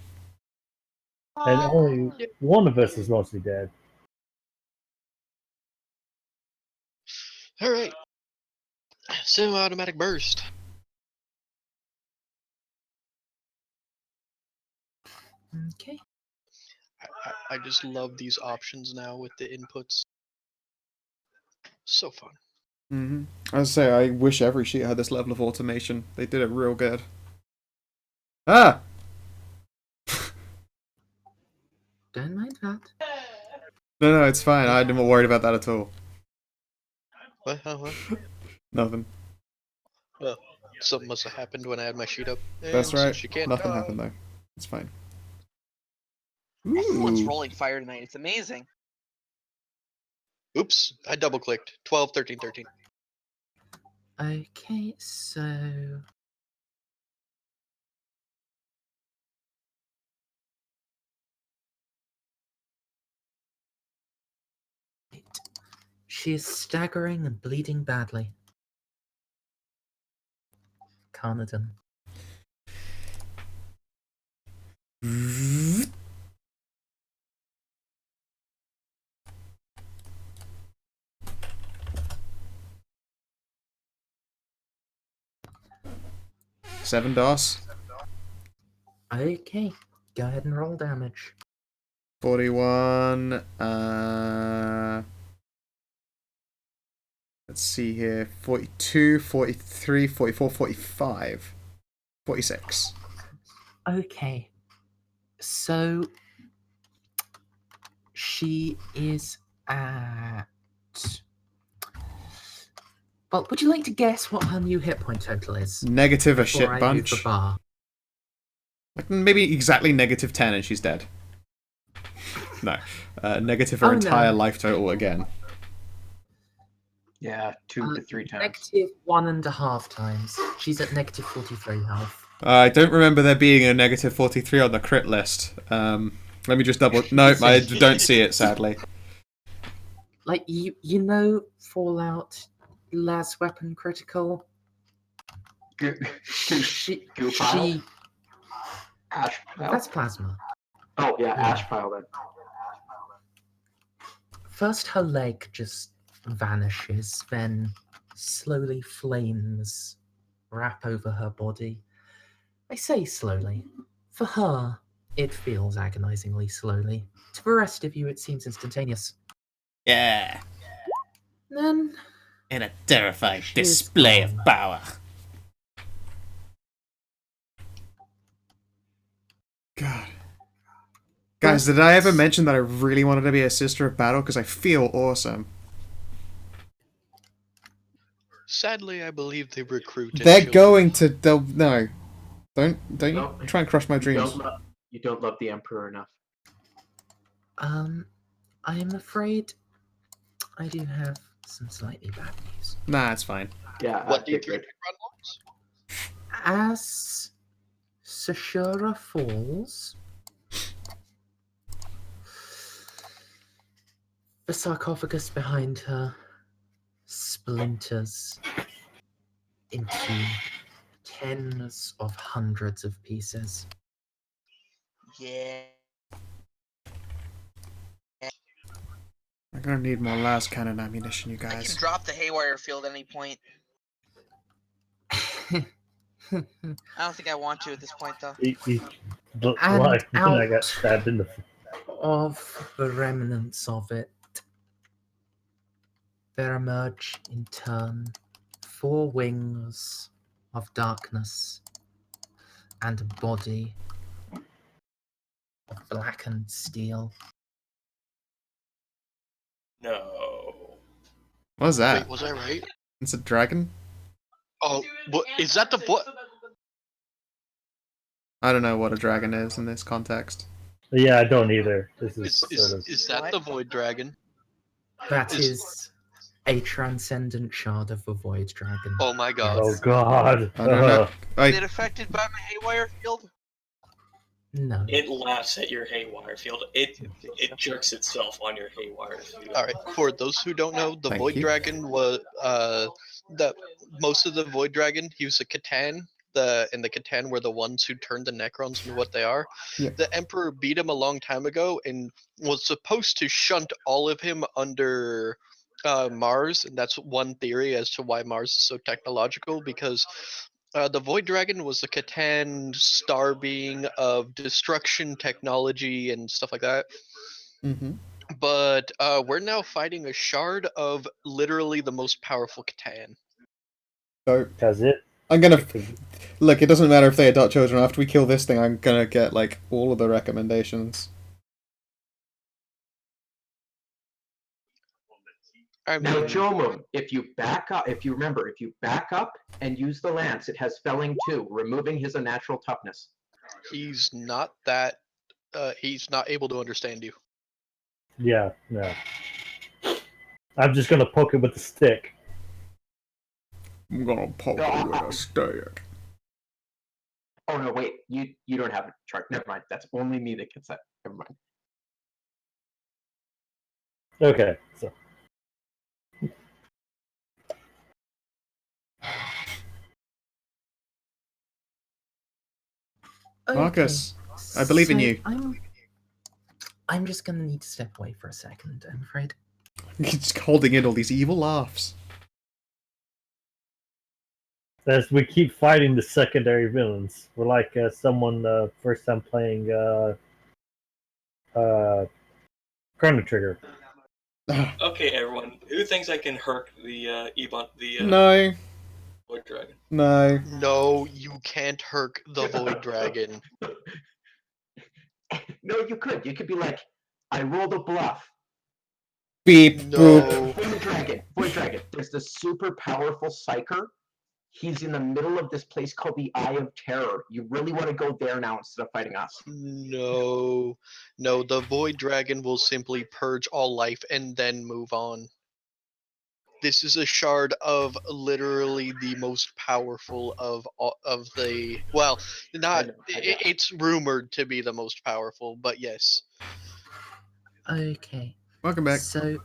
And only one of us is mostly dead.
All right. Semi-automatic burst.
Okay.
I just love these options now with the inputs. So fun.
Mm-hmm. As I say, I wish every sheet had this level of automation. They did it real good. Ah!
Don't mind that.
No, it's fine. I'm not worried about that at all.
What?
Nothing.
Well, something must have happened when I had my sheet up.
That's
And
right.
since you can't
Nothing
die-
happened though. It's fine.
Everyone's
Ooh.
rolling fire tonight. It's amazing.
Oops, I double clicked. 12, 13, 13.
Okay, so she is staggering and bleeding badly. Carnarvon.
Seven DOS.
Okay, go ahead and roll damage.
41. Let's see here. 42, 43, 44, 45. 46.
Okay, so she is at. Well, would you like to guess what her new hit point total is?
Negative a
Before
shit
I move
bunch.
the bar.
Like maybe exactly negative 10 and she's dead. No. Negative her
Oh, no.
entire life total again.
Yeah, 2 to 3 times.
Negative 1.5 times. She's at negative 43 health.
I don't remember there being a negative 43 on the crit list. Let me just double. No, I don't see it, sadly.
Like, you know Fallout last weapon critical? She,
Goo pile?
she,
Ash pile?
that's plasma.
Oh, yeah,
Yeah.
ash pile then.
First her leg just vanishes, then slowly flames wrap over her body. I say slowly. For her, it feels agonizingly slowly. To the rest of you, it seems instantaneous.
Yeah.
Then,
In a terrifying
She is display of gone.
power. God. Guys, did I ever mention that I really wanted to be a Sister of Battle? Because I feel awesome.
Sadly, I believe they recruit.
They're
children.
going to. They'll no. Don't you
No.
try and crush my dreams.
You don't love the Emperor enough.
I am afraid I do have some slightly bad news.
Nah, it's fine.
Yeah,
What do you
figured.
think?
As Sashura falls, the sarcophagus behind her splinters into tens of hundreds of pieces.
Yeah.
I'm gonna need more las cannon ammunition, you
I
guys.
can drop the haywire field at any point. I don't think I want to at this point, though.
And
Like when I
out
got stabbed in the.
of the remnants of it, there emerge in turn 4 wings of darkness and a body of blackened steel.
No.
What was that?
Wait, was I right?
It's a dragon?
Oh, what is that? The what?
I don't know what a dragon is in this context.
Yeah, I don't either. This is
Is
sort of.
is that the void dragon?
That
Is-
is a transcendent shard of the void dragon.
Oh my god!
Oh God!
I don't know.
Is it affected by my haywire field?
No.
It laughs at your haywire field. It jerks itself on your haywire field.
All right. For those who don't know, the
Thank
void
you.
dragon was the most of the void dragon. He was a Catan. The Catan were the ones who turned the Necrons into what they are.
Yeah.
The Emperor beat him a long time ago and was supposed to shunt all of him under Mars, and that's one theory as to why Mars is so technological, because the Void Dragon was a Catan star being of destruction, technology, and stuff like that.
Mm-hmm.
But we're now fighting a shard of literally the most powerful Catan.
So
Because
I'm gonna look. It doesn't matter if they adopt children. After we kill this thing, I'm gonna get like all of the recommendations.
I
Now,
mean,
Jomum, if you back up, if you remember, if you back up and use the lance, it has felling too, removing his unnatural toughness.
he's not that. He's not able to understand you.
yeah, no. I'm just gonna poke it with the stick.
I'm gonna poke
No,
it with a stick.
Oh no, wait, you don't have a chart. Never mind. That's only me that gets that. Never mind.
Okay, so
Marcus, I believe in you.
I'm just gonna need to step away for a second, I'm afraid.
He's holding in all these evil laughs.
as we keep fighting the secondary villains, we're like someone first time playing Chrono Trigger.
Okay, everyone. Who thinks I can herc the
No,
Void Dragon?
no.
No, you can't herc the Void Dragon.
No, you could. You could be like, I rolled a bluff.
Beep boop.
No.
Void Dragon. Void Dragon. There's this super powerful psyker. He's in the middle of this place called the Eye of Terror. You really want to go there now instead of fighting us.
No. No, the Void Dragon will simply purge all life and then move on. This is a shard of literally the most powerful of the, well, not, it's rumored to be the most powerful, but yes.
Okay.
Welcome back.
So,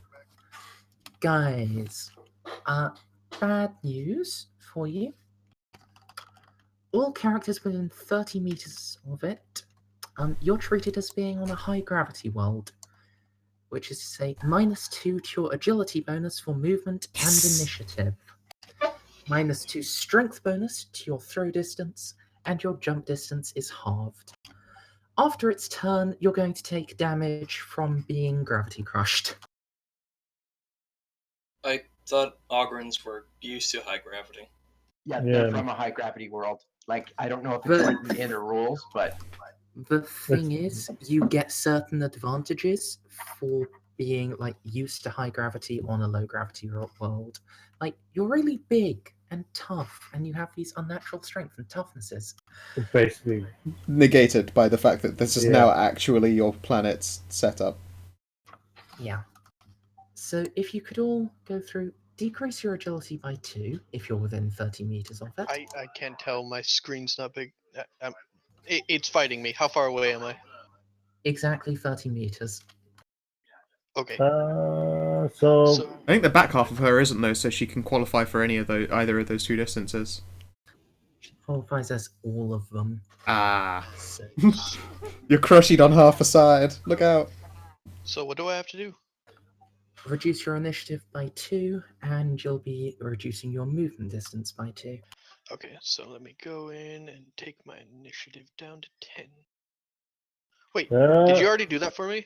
guys, bad news for you. All characters within 30 meters of it, you're treated as being on a high gravity world, which is to say -2 to your agility bonus for movement and initiative, -2 strength bonus to your throw distance, and your jump distance is halved. After its turn, you're going to take damage from being gravity crushed.
I thought Ogrins were used to high gravity.
Yeah,
Yeah.
they're from a high gravity world. Like, I don't know if it's written in the rules, but
The thing is, you get certain advantages for being like used to high gravity on a low gravity world. Like, you're really big and tough, and you have these unnatural strength and toughnesses.
Basically,
Negated by the fact that this is
Yeah.
now actually your planet's setup.
Yeah. So if you could all go through, decrease your agility by 2 if you're within 30 meters of it.
I can't tell. My screen's not big. It's fighting me. How far away am I?
Exactly 30 meters.
Okay.
so
So
I think the back half of her isn't though, so she can qualify for any of those, either of those two distances.
She qualifies as all of them.
Ah.
So,
You're crushing on half a side. Look out.
so what do I have to do?
reduce your initiative by 2, and you'll be reducing your movement distance by 2.
Okay, so let me go in and take my initiative down to 10. Wait, did you already do that for me?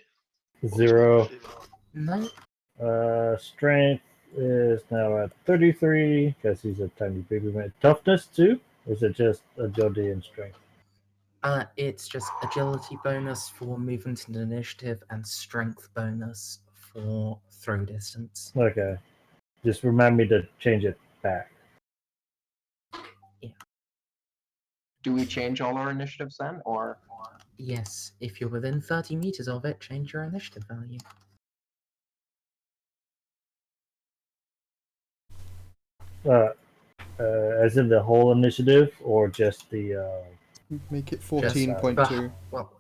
What was my
0.
initiative?
No,
Strength is now at 33 because he's a tiny baby man. Toughness too? Or is it just agility and strength?
it's just agility bonus for movement and initiative, and strength bonus for throw distance.
Okay. Just remind me to change it back.
do we change all our initiatives then, or?
Yes, if you're within 30 meters of it, change your initiative value.
As in the whole initiative or just the.
Make it 14.2.
Well,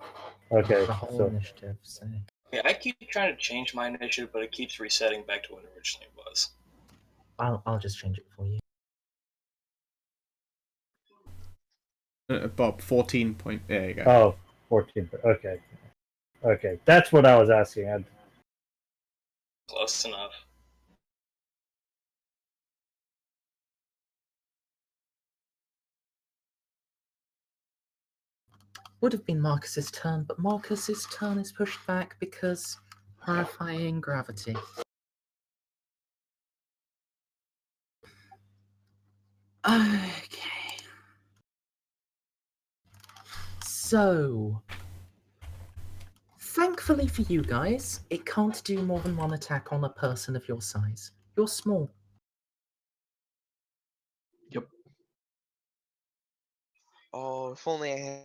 Okay,
the whole
so
initiative. So
Yeah, I keep trying to change my initiative, but it keeps resetting back to what it originally was.
I'll just change it for you.
Bob, 14 point. There you go.
oh, 14. Okay, okay, that's what I was asking.
Close enough.
would have been Marcus's turn, but Marcus's turn is pushed back because horrifying gravity. Okay. So, thankfully for you guys, it can't do more than one attack on a person of your size. You're small.
Yep.
Oh, if only I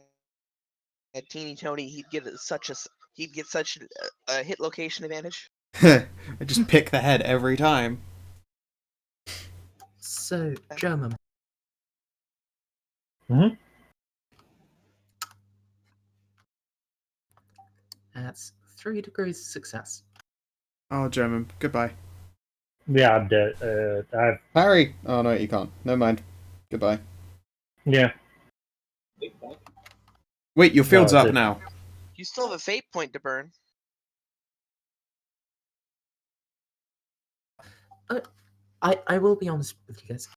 had Teeny Tony, he'd get such a hit location advantage.
I just pick the head every time.
So, German.
Mhm.
That's 3 degrees of success.
Oh, German, goodbye.
Yeah, I'm dead.
Harry! Oh, no, you can't. Never mind. Goodbye.
Yeah.
Wait, your field's
No,
up
this-
now.
You still have a fate point to burn.
I will be honest with you guys.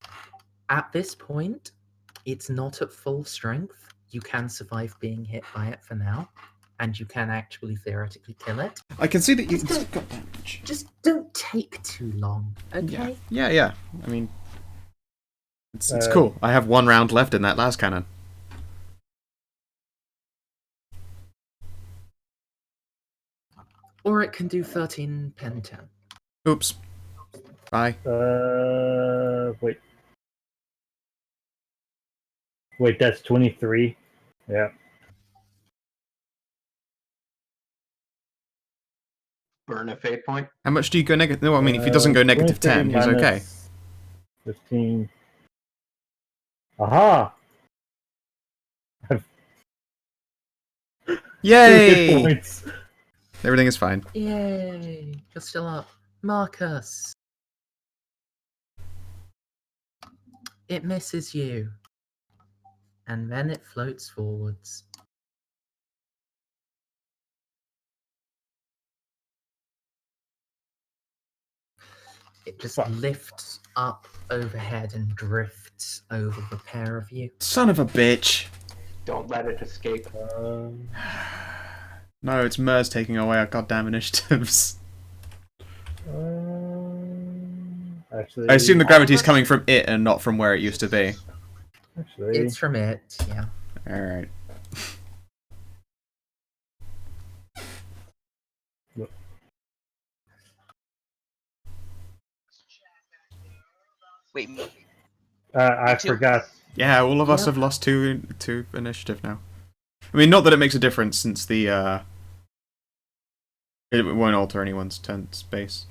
At this point, it's not at full strength. You can survive being hit by it for now, and you can actually theoretically kill it.
I can see that you...
Just
got damage.
Just don't take too long, okay?
Yeah. I mean... It's cool. I have 1 round left in that last cannon.
Or it can do 13 pen 10.
Oops. Bye.
Wait. Wait, that's 23. Yeah.
Burn a fate point.
How much do you go negative? No, I mean, if he doesn't go negative 10, he's okay.
15. Aha!
Yay!
2 hit points.
Everything is fine.
Yay! You're still up. Marcus! It misses you. And then it floats forwards. It just lifts up overhead and drifts over the pair of you.
Son of a bitch.
Don't let it escape.
No, it's Merz taking away our goddamn initiatives.
Actually,
I assume the gravity's coming from it and not from where it used to be.
Actually,
It's from it, yeah.
Alright.
Wait,
I
too?
forgot.
Yeah, all of us
Yep.
have lost two initiative now. I mean, not that it makes a difference since the, it won't alter anyone's turn space.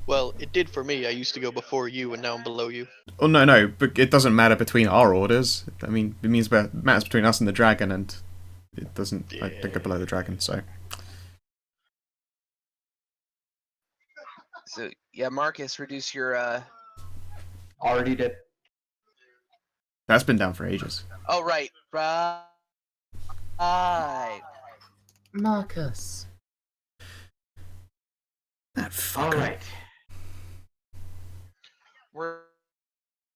Well, it did for me. I used to go before you, and now I'm below you.
Oh, no, but it doesn't matter between our orders. I mean, it matters between us and the dragon, and it doesn't, I don't go below the dragon, so.
So yeah, Marcus, reduce your.
Already did.
That's been down for ages.
Oh right.
Marcus.
That fucker.
All right.
We're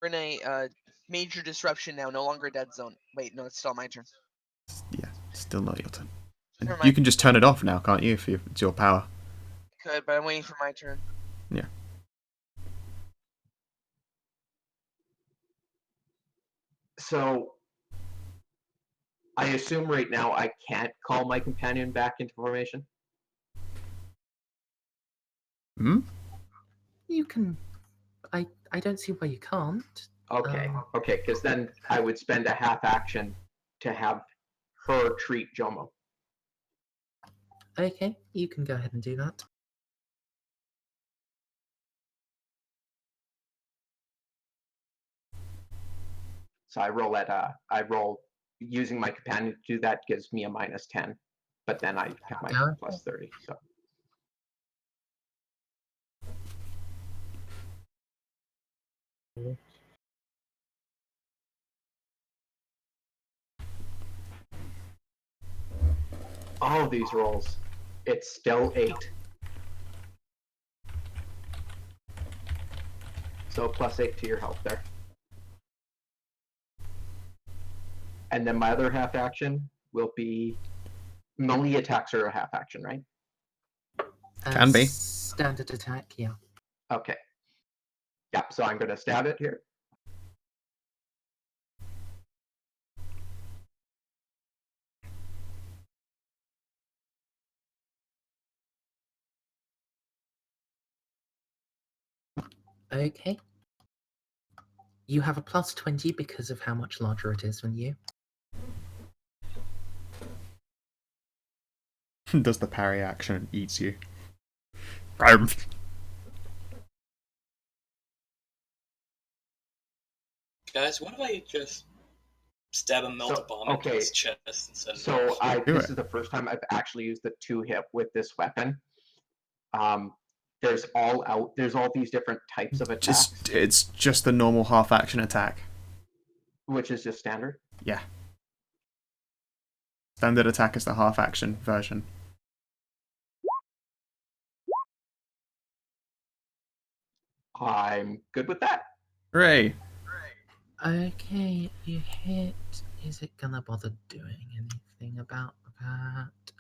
in a major disruption now. No longer a dead zone. Wait, no, it's still my turn.
Yeah, still not your turn. And
Never
you
mind.
can just turn it off now, can't you, if it's your power?
Could, but I'm waiting for my turn.
Yeah.
So I assume right now I can't call my companion back into formation.
Hmm?
You can... I don't see why you can't.
Okay, okay, because then I would spend a half action to have her treat Jomo.
Okay, you can go ahead and do that.
So I roll using my companion to do that gives me a -10, but then I have my
Yeah.
+30. So all of these rolls, it's still 8. So +8 to your health there. And then my other half action will be melee attacks are a half action, right?
Can be.
Standard attack, yeah.
Okay. Yeah, so I'm going to stab it here.
Okay. You have a plus 20 because of how much larger it is than you.
Does the parry action and eats you.
Guys, what if I just stab a melt bomb into
okay.
his chest instead of
So
Do
this
it.
is the first time I've actually used the 2-hit with this weapon. There's all these different types of attacks,
It's just the normal half action attack.
which is just standard.
Yeah. Standard attack is the half action version.
I'm good with that.
Hooray!
Okay, you hit. Is it gonna bother doing anything about that?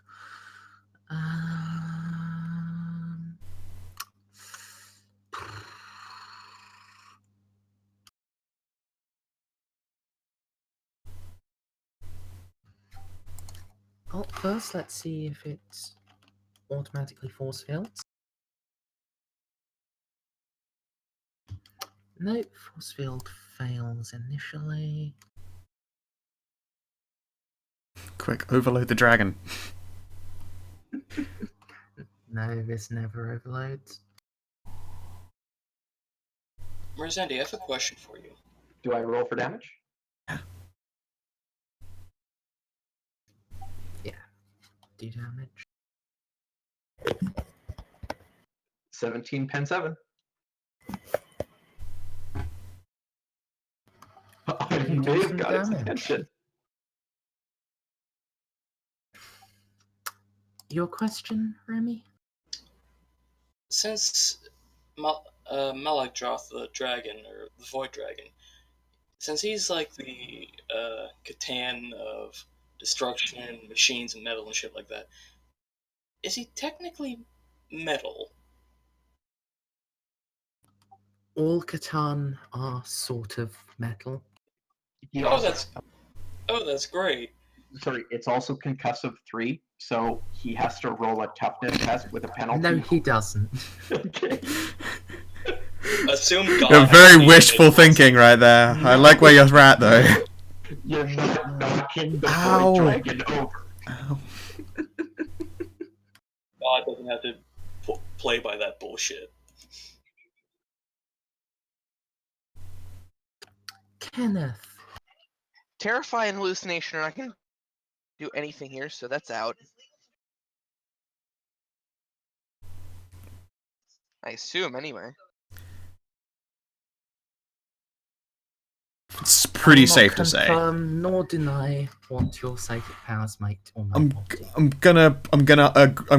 Um... Oh, first let's see if it's automatically force fields. Nope, force field fails initially.
Quick, overload the dragon.
No, this never overloads.
Merzendi, I have a question for you.
Do I roll for damage?
Do damage.
17 pen 7. I
Okay,
may
do
have
some
got its
damage.
attention.
Your question, Remy?
Since Malakdroth the dragon, or the Void Dragon, since he's like the Catan of destruction, machines, and metal and shit like that, is he technically metal?
All Catan are sort of metal.
He
Oh,
also,
that's great.
sorry, it's also concussive 3, so he has to roll a toughness test with a penalty.
No, he doesn't.
Okay.
Assume God.
You're
has
very
to be
wishful
individuals.
thinking right there. I like where you're at though.
You're not knocking the
Ow.
Void Dragon over.
Ow.
God doesn't have to play by that bullshit.
Kenneth.
Terrify and hallucination are not going to do anything here, so that's out. I assume, anyway.
It's pretty
I will not
safe to say.
confirm nor deny what your psychic powers might or might not do.
I'm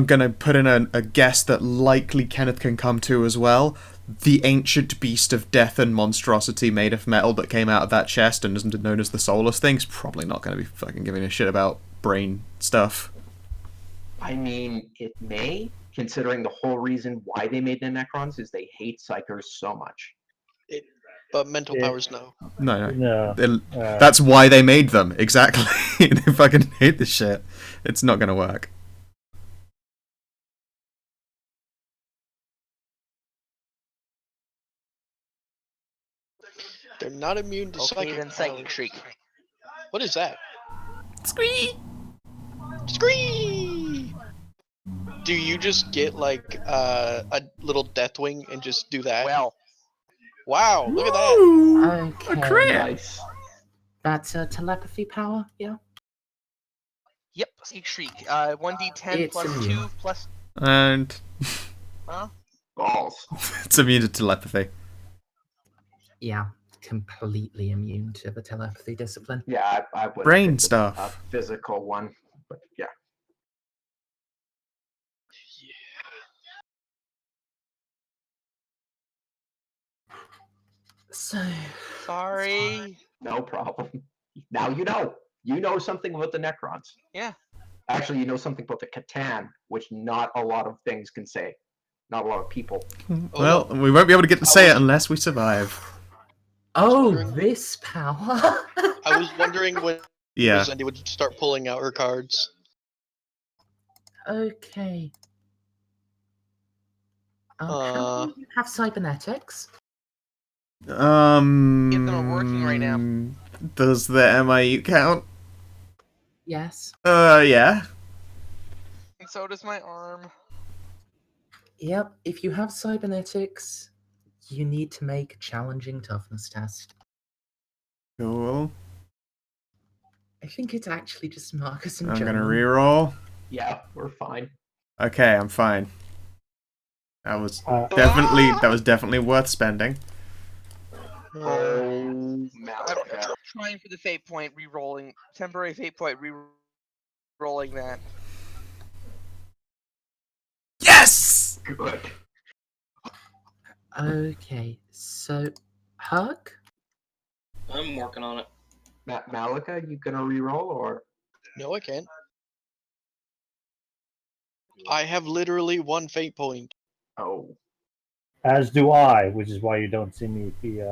gonna put in a guess that likely Kenneth can come to as well. The ancient beast of death and monstrosity made of metal that came out of that chest and isn't known as the soulless thing's probably not gonna be fucking giving a shit about brain stuff.
I mean, it may, considering the whole reason why they made the Necrons is they hate Psychers so much.
But mental
Yeah.
powers, no.
No.
No.
That's why they made them. Exactly. They fucking hate this shit. It's not gonna work.
They're not immune to
Okay,
psychic
then Psychic
powers.
Shriek.
What is that?
Squee!
Scree! Do you just get like a little death wing and just do that?
Well,
Wow, look at that.
Ooh,
Okay.
a crit!
Nice.
That's a telepathy power, yeah?
yep, Psychic Shriek. 1d10
It's
plus
immune.
2 plus...
And
Huh?
Balls.
it's immune to telepathy.
Yeah, completely immune to the telepathy discipline.
Yeah, I would.
Brain stuff.
A physical one, but yeah.
So,
Sorry.
No problem. Now you know. You know something about the Necrons.
Yeah.
Actually, you know something about the Catan, which not a lot of things can say. Not a lot of people.
Well, we won't be able to get to say it unless we survive.
Oh,
wondering-
this power.
I was wondering when
Yeah.
Merzendi would start pulling out her cards.
Okay. How
Uh,
do you have cybernetics?
Get them working right now.
Does the MIU count?
Yes.
Yeah.
And so does my arm.
Yep. If you have cybernetics, you need to make a challenging toughness test.
Cool.
I think it's actually just Marcus and
I'm
German.
gonna reroll.
Yeah, we're fine.
Okay, I'm fine. That was
Uh,
definitely worth spending.
Oh,
I'm
Malaga.
trying for the fate point, re-rolling. Temporary fate point, re-rolling that.
Yes!
Good.
Okay, so Herc?
I'm working on it.
Malika, you gonna re-roll or?
no, I can't. I have literally one fate point.
Oh,
as do I, which is why you don't see me be.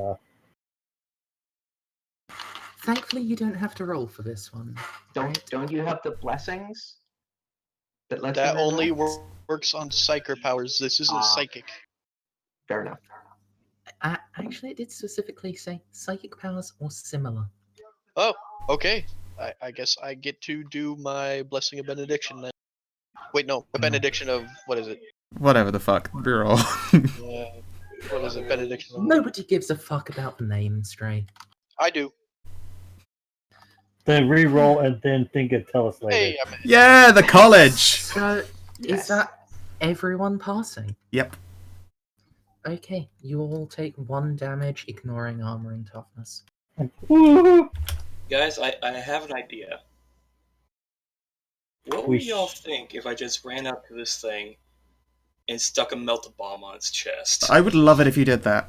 Thankfully, you don't have to roll for this one. right?
don't you have the blessings? That lets
That
you
only
re-roll?
works on psyker powers. This isn't
Ah.
psychic.
Fair enough.
Actually, it did specifically say psychic powers or similar.
Oh, okay. I guess I get to do my blessing of benediction then. Wait, no, a benediction of what is it?
Whatever the fuck. Reroll.
What is it? Benediction of...
Nobody gives a fuck about the name, Stray.
I do.
Then re-roll and then think and tell us later.
Hey, I'm...
Yeah, the college!
So,
Yes.
is that everyone passing?
Yep.
Okay, you all take 1 damage, ignoring armor and toughness.
Woo!
Guys, I have an idea. What
We
would y'all think if I just ran up to this thing and stuck a melta bomb on its chest?
I would love it if you did that.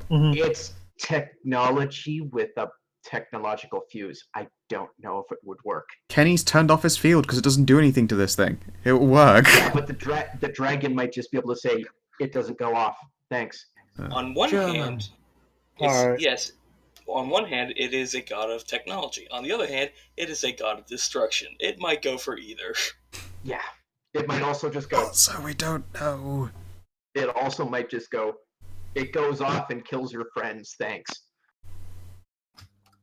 Mhm.
It's technology with a technological fuse. I don't know if it would work.
Kenny's turned off his field because it doesn't do anything to this thing. It will work.
But the dragon might just be able to say, it doesn't go off. Thanks.
On one
German.
hand,
Alright.
yes, on one hand, it is a god of technology. On the other hand, it is a god of destruction. It might go for either.
Yeah. It might also just go.
So we don't know.
It also might just go. It goes off and kills your friends. Thanks.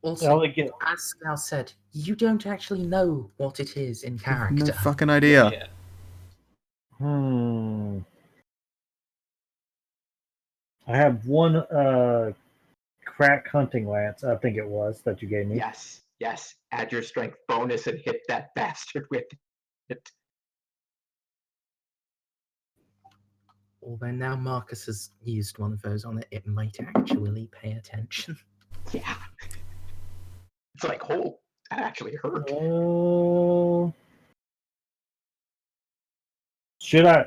Also,
I'll get-
as Scout said, you don't actually know what it is in character.
No fucking idea.
Yeah.
I have one crack hunting lance, I think it was, that you gave me.
Yes. Yes. Add your strength bonus and hit that bastard with it.
Although now Marcus has used one of those on it, it might actually pay attention.
Yeah. It's like, oh, that actually hurt.
Should I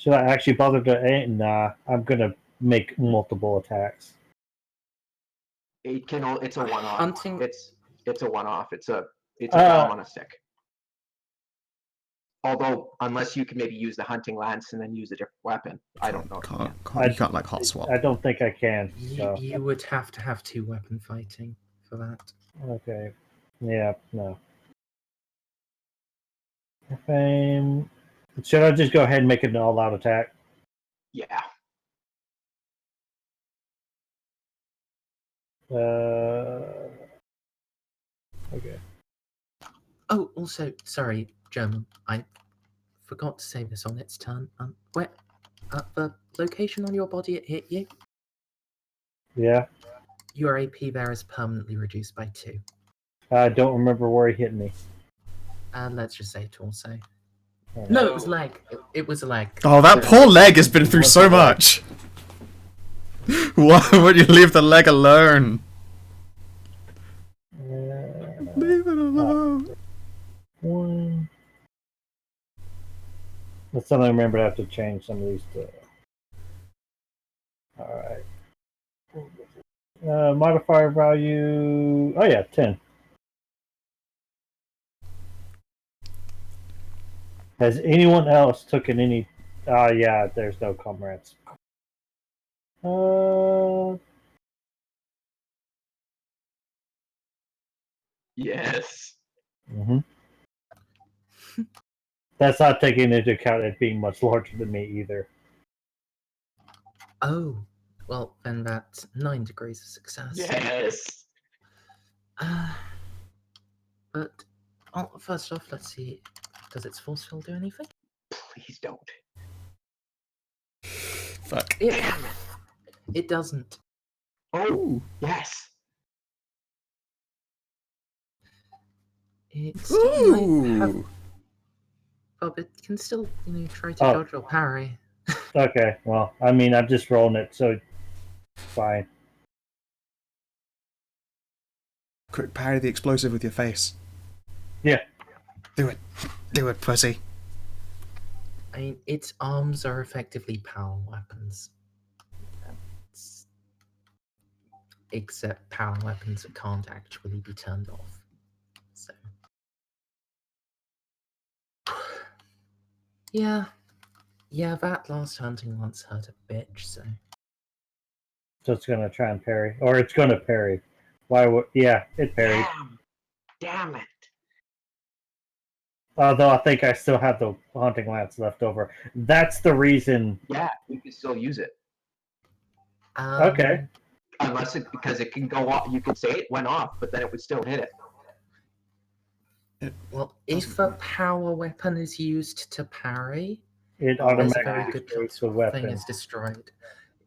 actually bother to aim? Nah, I'm gonna make multiple attacks.
It can. It's a one-off.
Hunting-
It's a one-off. It's a bomb on a stick. Although, unless you can maybe use the hunting lance and then use a different weapon, I don't know.
You can't like hot swap.
I don't think I can. So.
You would have to have 2 weapon fighting for that.
Okay. Yeah. No. Should I just go ahead and make it an all-out attack?
Yeah.
Okay.
Oh, also, sorry, German. I forgot to say this on its turn. Where the location on your body it hit you,
Yeah.
your AP there is permanently reduced by 2.
I don't remember where he hit me.
Let's just say torso.
Alright.
No, it was leg. It was a leg.
Oh, that poor leg has been through so much. Why would you leave the leg alone? Leave it alone.
One. Let's suddenly remember to have to change some of these. Alright. Modifier value. Oh, yeah, 10. Has anyone else taken any? Yeah, there's no comrades.
Yes.
Mhm. That's not taking into account it being much larger than me either.
Oh, well, then that's 9 degrees of success.
Yes.
But first off, let's see. Does its force field do anything?
Please don't.
Fuck.
It doesn't.
Oh,
Ooh.
yes.
It still might have.
Ooh.
But it can still, try to
Oh.
dodge or parry.
Okay, well, I mean, I'm just rolling it, so fine.
Quick, parry the explosive with your face.
Yeah.
Do it. Do it, pussy.
I mean, its arms are effectively power weapons. Except power weapons that can't actually be turned off. So. Yeah, that last hunting once hurt a bitch, so.
So it's gonna try and parry, or it's gonna parry. Why would? Yeah, it parried.
Damn it.
Although I think I still have the hunting lance left over. That's the reason.
Yeah, you can still use it.
Okay.
Because it can go off. You could say it went off, but then it would still hit it.
Well, if a power weapon is used to parry,
It
there's a very
automatically
good
destroys
chance
the
the thing
weapon.
is destroyed.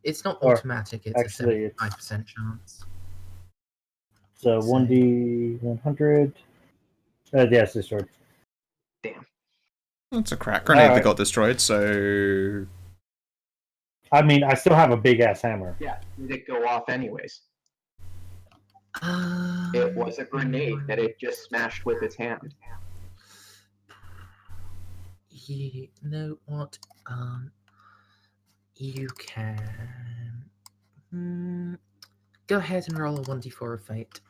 It's not
Or,
automatic, it's
actually,
a 75% chance.
So 1d100. Yes, destroyed.
Damn.
That's a crack grenade that
Alright.
got destroyed, so...
I mean, I still have a big ass hammer.
Yeah, did it go off anyways? It was a grenade that it just smashed with its hand.
You know what? You can. Go ahead and roll a 1d4 of fate.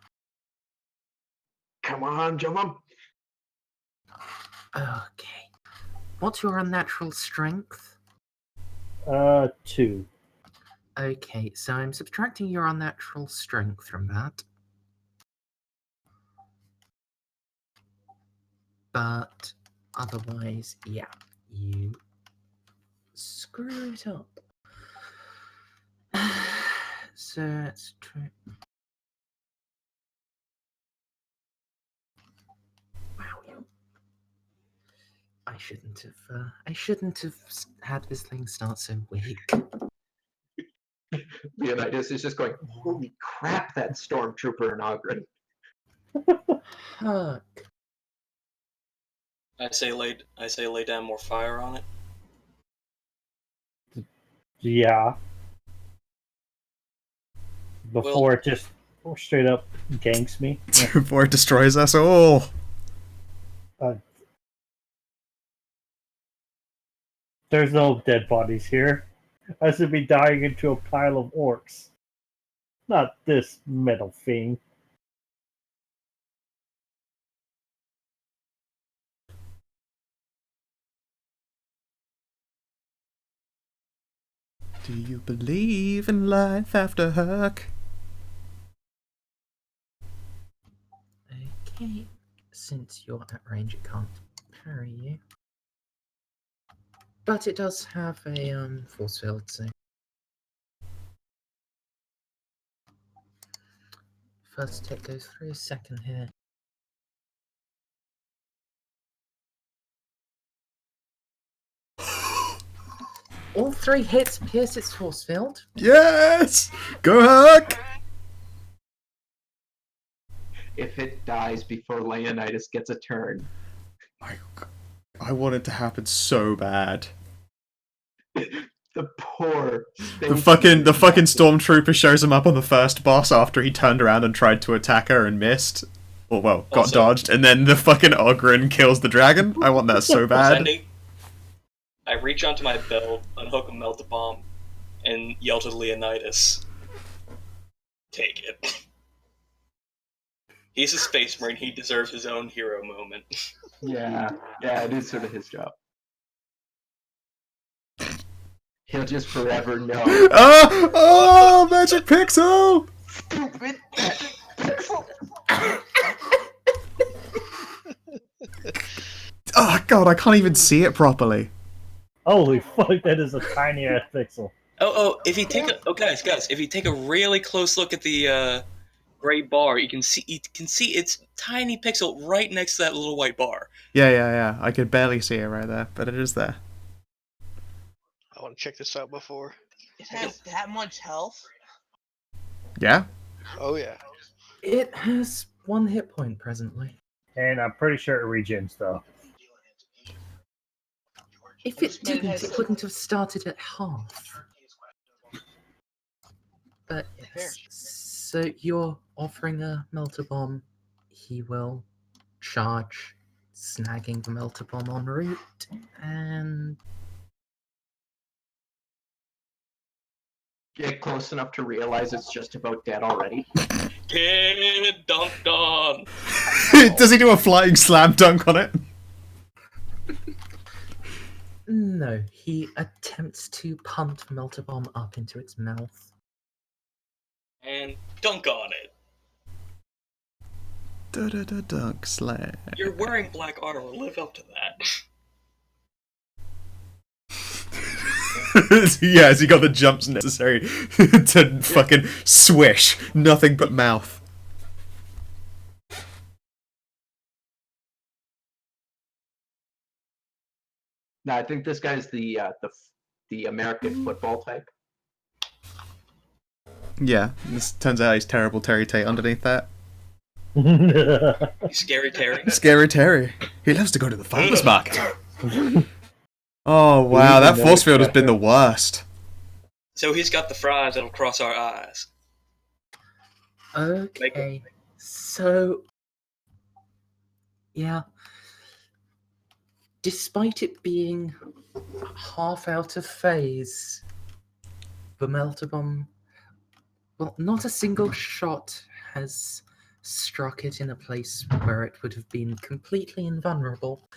Come on, Jumum.
Okay. What's your unnatural strength?
2.
Okay, so I'm subtracting your unnatural strength from that. But otherwise, yeah, you screw it up. So that's true. Wow, I shouldn't have had this thing start so weak.
Leonitis is just going, holy crap, that stormtrooper in Ogren.
Huck.
I say lay down more fire on it.
Yeah. Before it just straight up ganks me.
Before it destroys us all.
There's no dead bodies here. I should be dying into a pile of orcs. Not this metal fiend.
Do you believe in life after Huck?
Okay, since you're at range, it can't parry you. But it does have a force field, so. First hit goes through, second hit. All 3 hits pierce its force field.
Yes! Go Huck!
If it dies before Leonitis gets a turn.
I want it to happen so bad.
The poor
The fucking stormtrooper shows him up on the first boss after he turned around and tried to attack her and missed. Or, well, got
Also-
dodged, and then the fucking Ogren kills the dragon. I want that so bad.
Merzendi, I reach onto my belt, unhook a melt bomb, and yell to Leonitis, "Take it." He's a space marine. He deserves his own hero moment.
Yeah, it is sort of his job. He'll just forever know.
Oh, magic pixel!
Stupid.
Oh god, I can't even see it properly.
Holy fuck, that is a tiny ass pixel.
If you take guys, if you take a really close look at the gray bar, you can see its tiny pixel right next to that little white bar.
Yeah. I could barely see it right there, but it is there.
I want to check this out before.
It has that much health.
Yeah?
Oh yeah.
It has 1 hit point presently.
And I'm pretty sure it regens though.
If it didn't, it wouldn't have started at half. But yes, so you're offering a melter bomb. He will charge, snagging the melter bomb en route, and
Get close enough to realize it's just about dead already.
Get dunked on.
Does he do a flying slam dunk on it?
no, he attempts to punt the melter bomb up into its mouth.
And dunk on it.
Dunk slam.
You're wearing black armor. Live up to that.
Yes, he got the jumps necessary to fucking swish. Nothing but mouth.
No, I think this guy's the American football type.
Yeah, this turns out he's terrible Terry Tate underneath that.
Scary Terry.
Scary Terry. He loves to go to the farmer's market. Oh wow, that force field has been the worst.
So he's got the fries that'll cross our eyes.
Okay, so yeah, despite it being half out of phase, the melter bomb, well, not a single shot has struck it in a place where it would have been completely invulnerable.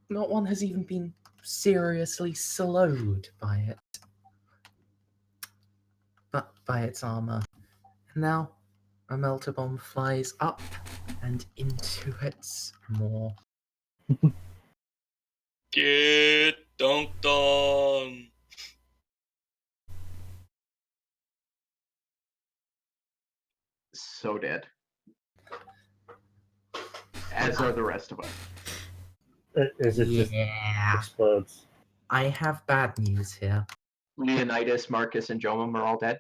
Not one has even been seriously slowed by it, but by its armor. And now a melter bomb flies up and into its maw.
Get dunked on.
So dead. As are the rest of us.
Is it just explodes?
I have bad news here.
Leonitis, Marcus, and Jomum are all dead.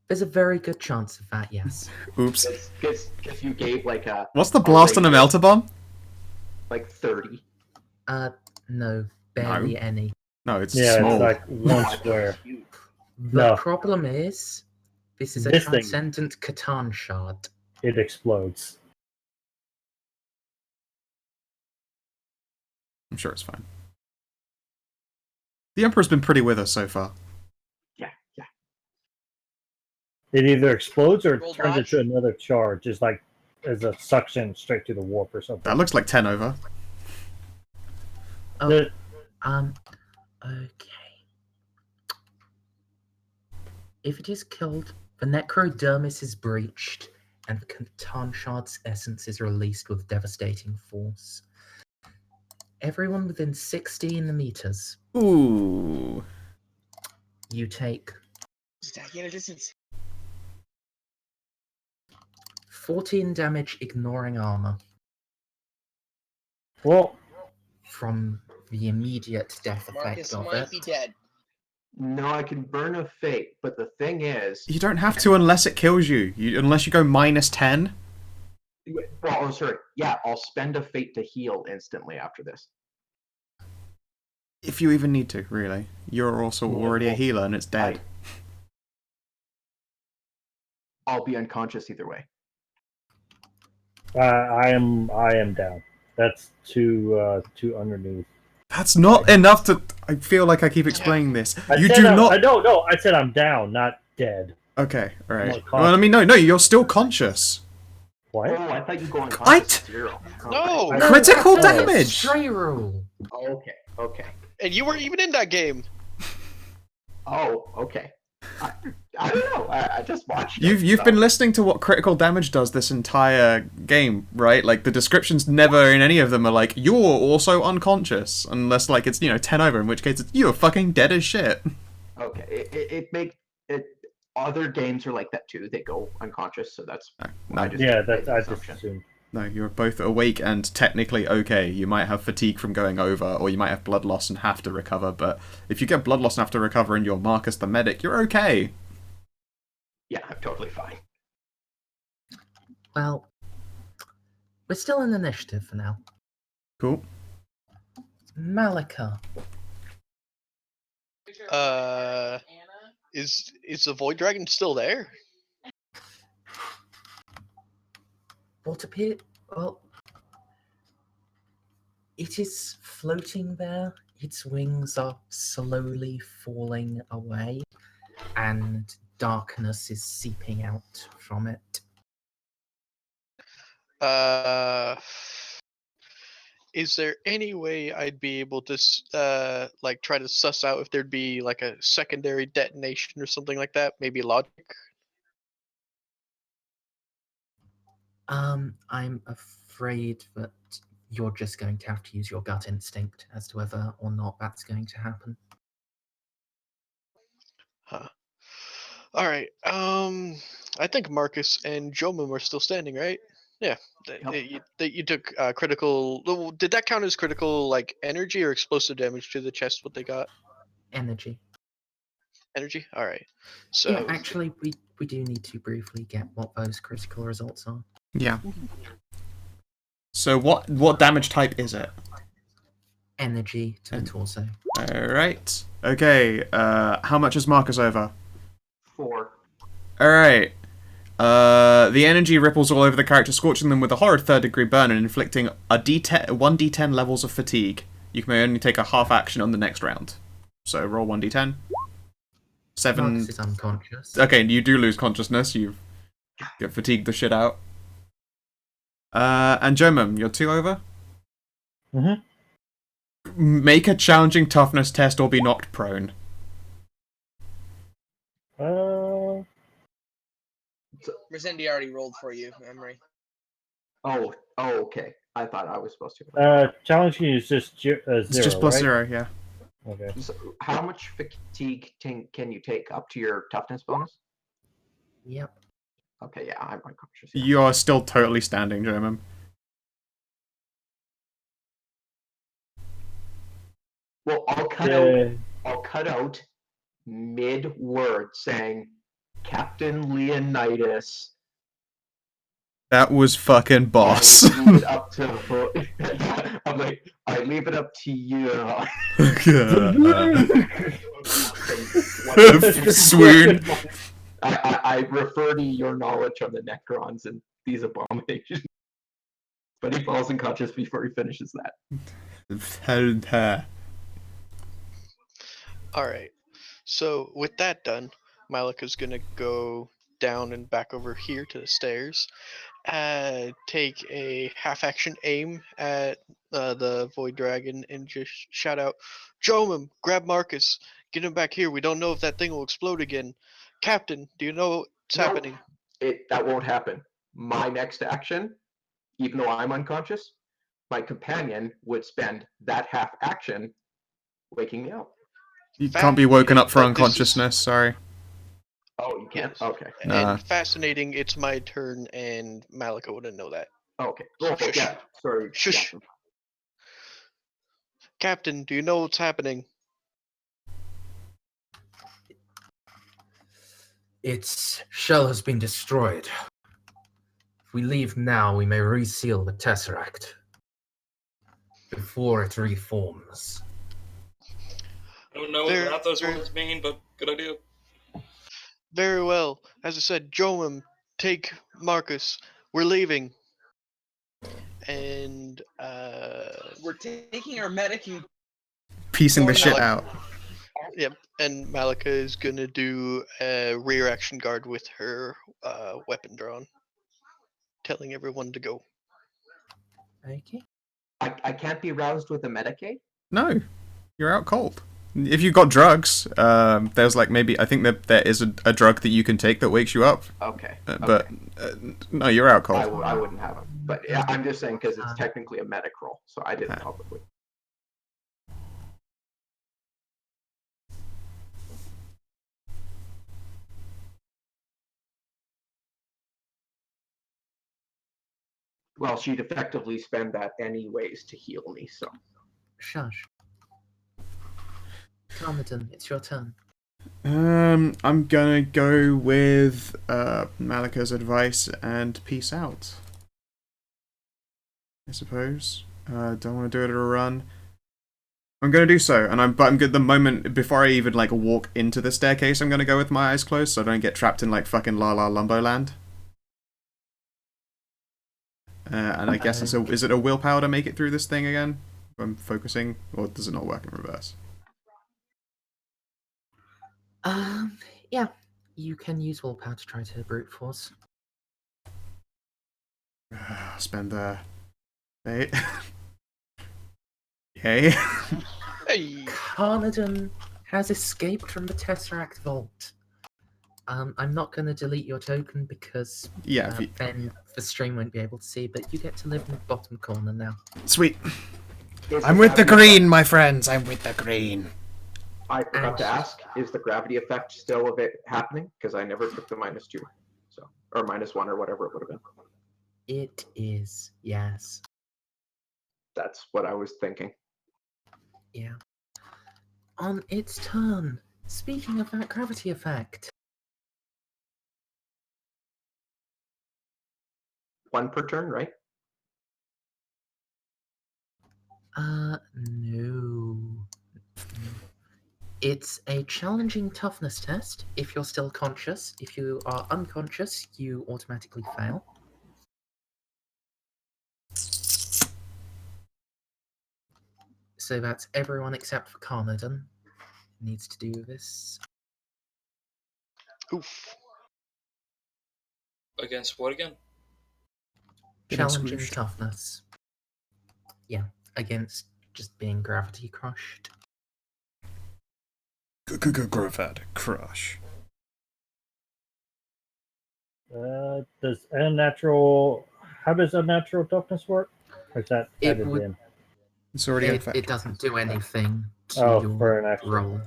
There's a very good chance of that, yes.
Oops.
Because you gave like a...
What's the blast on a melter bomb?
Like 30.
No, barely any.
No, it's
Yeah,
small.
it's like one square.
The
No.
problem is, this is a
This thing-
transcendent Catan shard.
It explodes.
I'm sure it's fine. The Emperor's been pretty with us so far.
Yeah.
It either explodes or it
Roll
turns
dodge.
into another charge, just like as a suction straight to the warp or something.
That looks like 10 over.
Oh,
The-
okay. If it is killed, the necrodermis is breached, and the Catan shard's essence is released with devastating force. Everyone within 16 meters,
Ooh.
you take
Stacking a distance.
14 damage ignoring armor
Well,
from the immediate death
Marcus
effect of
might
it.
be dead.
No, I can burn a fate, but the thing is...
You don't have to unless it kills you. Unless you go minus 10.
Well, oh, sorry. Yeah, I'll spend a fate to heal instantly after this.
If you even need to, really. You're also already a healer and it's dead.
I'll be unconscious either way.
I am down. That's two underneath.
That's not enough to... I feel like I keep explaining this. You do not...
No, I said I'm down, not dead.
Okay, alright.
More
Well, I mean, no, you're still conscious.
What?
Oh, I thought you go unconscious at 0.
No!
I-
Critical
No,
damage!
Stray rule.
Okay. Okay.
And you weren't even in that game.
Oh, okay. I don't know. I just watched
You've
it.
been listening to what critical damage does this entire game, right? Like the descriptions never in any of them are like you're also unconscious, unless like it's 10 over, in which case it's you're fucking dead as shit.
Okay. It make it. Other games are like that too. They go unconscious, so that's
No,
Yeah, that's
made
I
the
just
assumption.
assumed.
no, you're both awake and technically okay. You might have fatigue from going over, or you might have blood loss and have to recover. But if you get blood loss and have to recover, and you're Marcus the medic, you're okay.
Yeah, I'm totally fine.
Well, we're still in initiative for now.
Cool.
Malika.
Is the Void Dragon still there?
What appear? Well, it is floating there. Its wings are slowly falling away, and darkness is seeping out from it.
Is there any way I'd be able to like try to suss out if there'd be like a secondary detonation or something like that? Maybe logic.
I'm afraid that you're just going to have to use your gut instinct as to whether or not that's going to happen.
Huh. All right. I think Marcus and Jomim are still standing, right? Yeah. You took critical. Did that count as critical, like energy or explosive damage to the chest? What they got?
Energy.
Energy. All right. So
Yeah, actually, we do need to briefly get what those critical results are.
Yeah. So what damage type is it?
Energy to the torso.
Alright. Okay, how much is Marcus over?
4.
Alright. The energy ripples all over the character, scorching them with a horrid third-degree burn and inflicting a 1d10 levels of fatigue. You may only take a half action on the next round. So roll 1d10. 7.
Marcus is unconscious.
Okay, you do lose consciousness. You get fatigued the shit out. And Jomim, you're 2 over?
Mm-hmm.
Make a challenging toughness test or be knocked prone.
Merzendi already rolled for you, Emery.
Oh, okay. I thought I was supposed to.
Challenging is just 0,
It's just plus
right?
0, yeah.
Okay.
So how much fatigue can you take up to your toughness bonus?
Yep.
Okay, yeah, I'm unconscious. Yeah.
You are still totally standing, Jomim.
Well, I'll cut out mid-word saying Captain Leonitis.
That was fucking boss.
I leave it up to I'm like, I leave it up to you.
Swoon.
I refer to your knowledge on the Necrons and these abominations. But he falls unconscious before he finishes that.
all right. So with that done, Malika's gonna go down and back over here to the stairs. Take a half action aim at the Void Dragon and just shout out, Jomim, grab Marcus, get him back here. We don't know if that thing will explode again. Captain, do you know what's happening?
That won't happen. My next action, even though I'm unconscious, my companion would spend that half action waking me up.
You can't be woken up for
But this is-
unconsciousness, sorry.
Oh, you can't?
Yes.
Okay.
Nah.
And fascinating, it's my turn, and Malika wouldn't know that.
Okay. Oh,
Shush.
yeah. Sorry.
Shush.
Yeah.
Captain, do you know what's happening?
Its shell has been destroyed. If we leave now, we may reseal the Tesseract before it reforms.
I don't know what half those words mean, but good idea.
Very well. As I said, Jomim, take Marcus. We're leaving. And
We're taking our medic and
Piecing the
Going
shit
out.
out.
yep. And Malika is gonna do a rear action guard with her weapon drawn, telling everyone to go.
Okay.
I can't be roused with a Medicaid?
No, you're out cold. If you've got drugs, there's like maybe I think that there is a drug that you can take that wakes you up.
Okay.
But no, you're out cold.
I wouldn't have them. But yeah, I'm just saying because it's technically a medic roll, so I didn't know if it would. Well, she'd effectively spend that anyways to heal me, so.
Shush. Carmadon, it's your turn.
I'm gonna go with Malika's advice and peace out. I suppose. Don't want to do it at a run. I'm gonna do so, but I'm good. The moment before I even like walk into the staircase, I'm gonna go with my eyes closed so I don't get trapped in like fucking La La Lumbo Land. And I guess is it a willpower to make it through this thing again? If I'm focusing, or does it not work in reverse?
Yeah, you can use willpower to try to brute force.
Spend the eight. Yay.
Hey.
Carnarvon has escaped from the Tesseract Vault. I'm not going to delete your token because then the stream won't be able to see, but you get to live in the bottom corner now.
Sweet. I'm with the green, my friends. I'm with the green.
I forgot to ask, is the gravity effect still of it happening? Because I never took the -2, so or -1 or whatever it would have been.
It is, yes.
That's what I was thinking.
Yeah. On its turn, speaking of that gravity effect.
1 per turn, right?
No. It's a challenging toughness test if you're still conscious. If you are unconscious, you automatically fail. So that's everyone except for Carnarvon needs to do this.
Oof.
Against what again?
Challenging toughness. Yeah, against just being gravity crushed.
Gravity crush.
Does unnatural? How does unnatural toughness work? Or is that added in?
It's already
It doesn't do anything to
for an
your
actual
roll.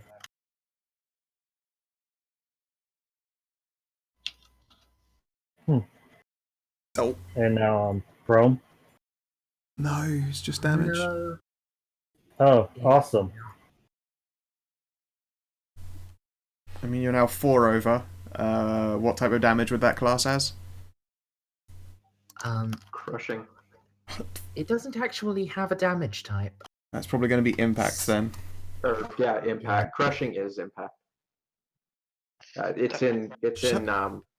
Oh.
And now I'm prone.
No, it's just damage.
No.
Oh, awesome.
I mean, you're now 4 over. What type of damage would that class as?
Crushing.
It doesn't actually have a damage type.
That's probably going to be impact then.
Yeah, impact. Crushing is impact. It's in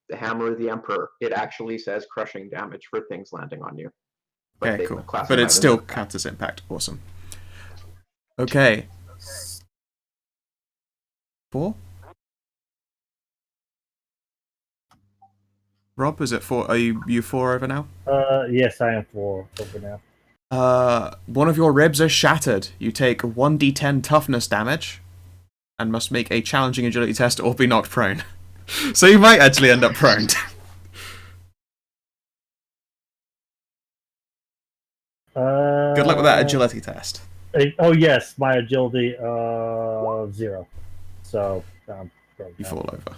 the Hammer of the Emperor. It actually says crushing damage for things landing on you. But
okay, cool. But it still counts as impact. Awesome. Okay. 4? Rob, is it 4? Are you 4 over now?
Yes, I am 4 over now.
One of your ribs are shattered. You take 1d10 toughness damage and must make a challenging agility test or be knocked prone. So you might actually end up prone. Good luck with that agility test.
Oh yes, my agility 0. So
you fall over.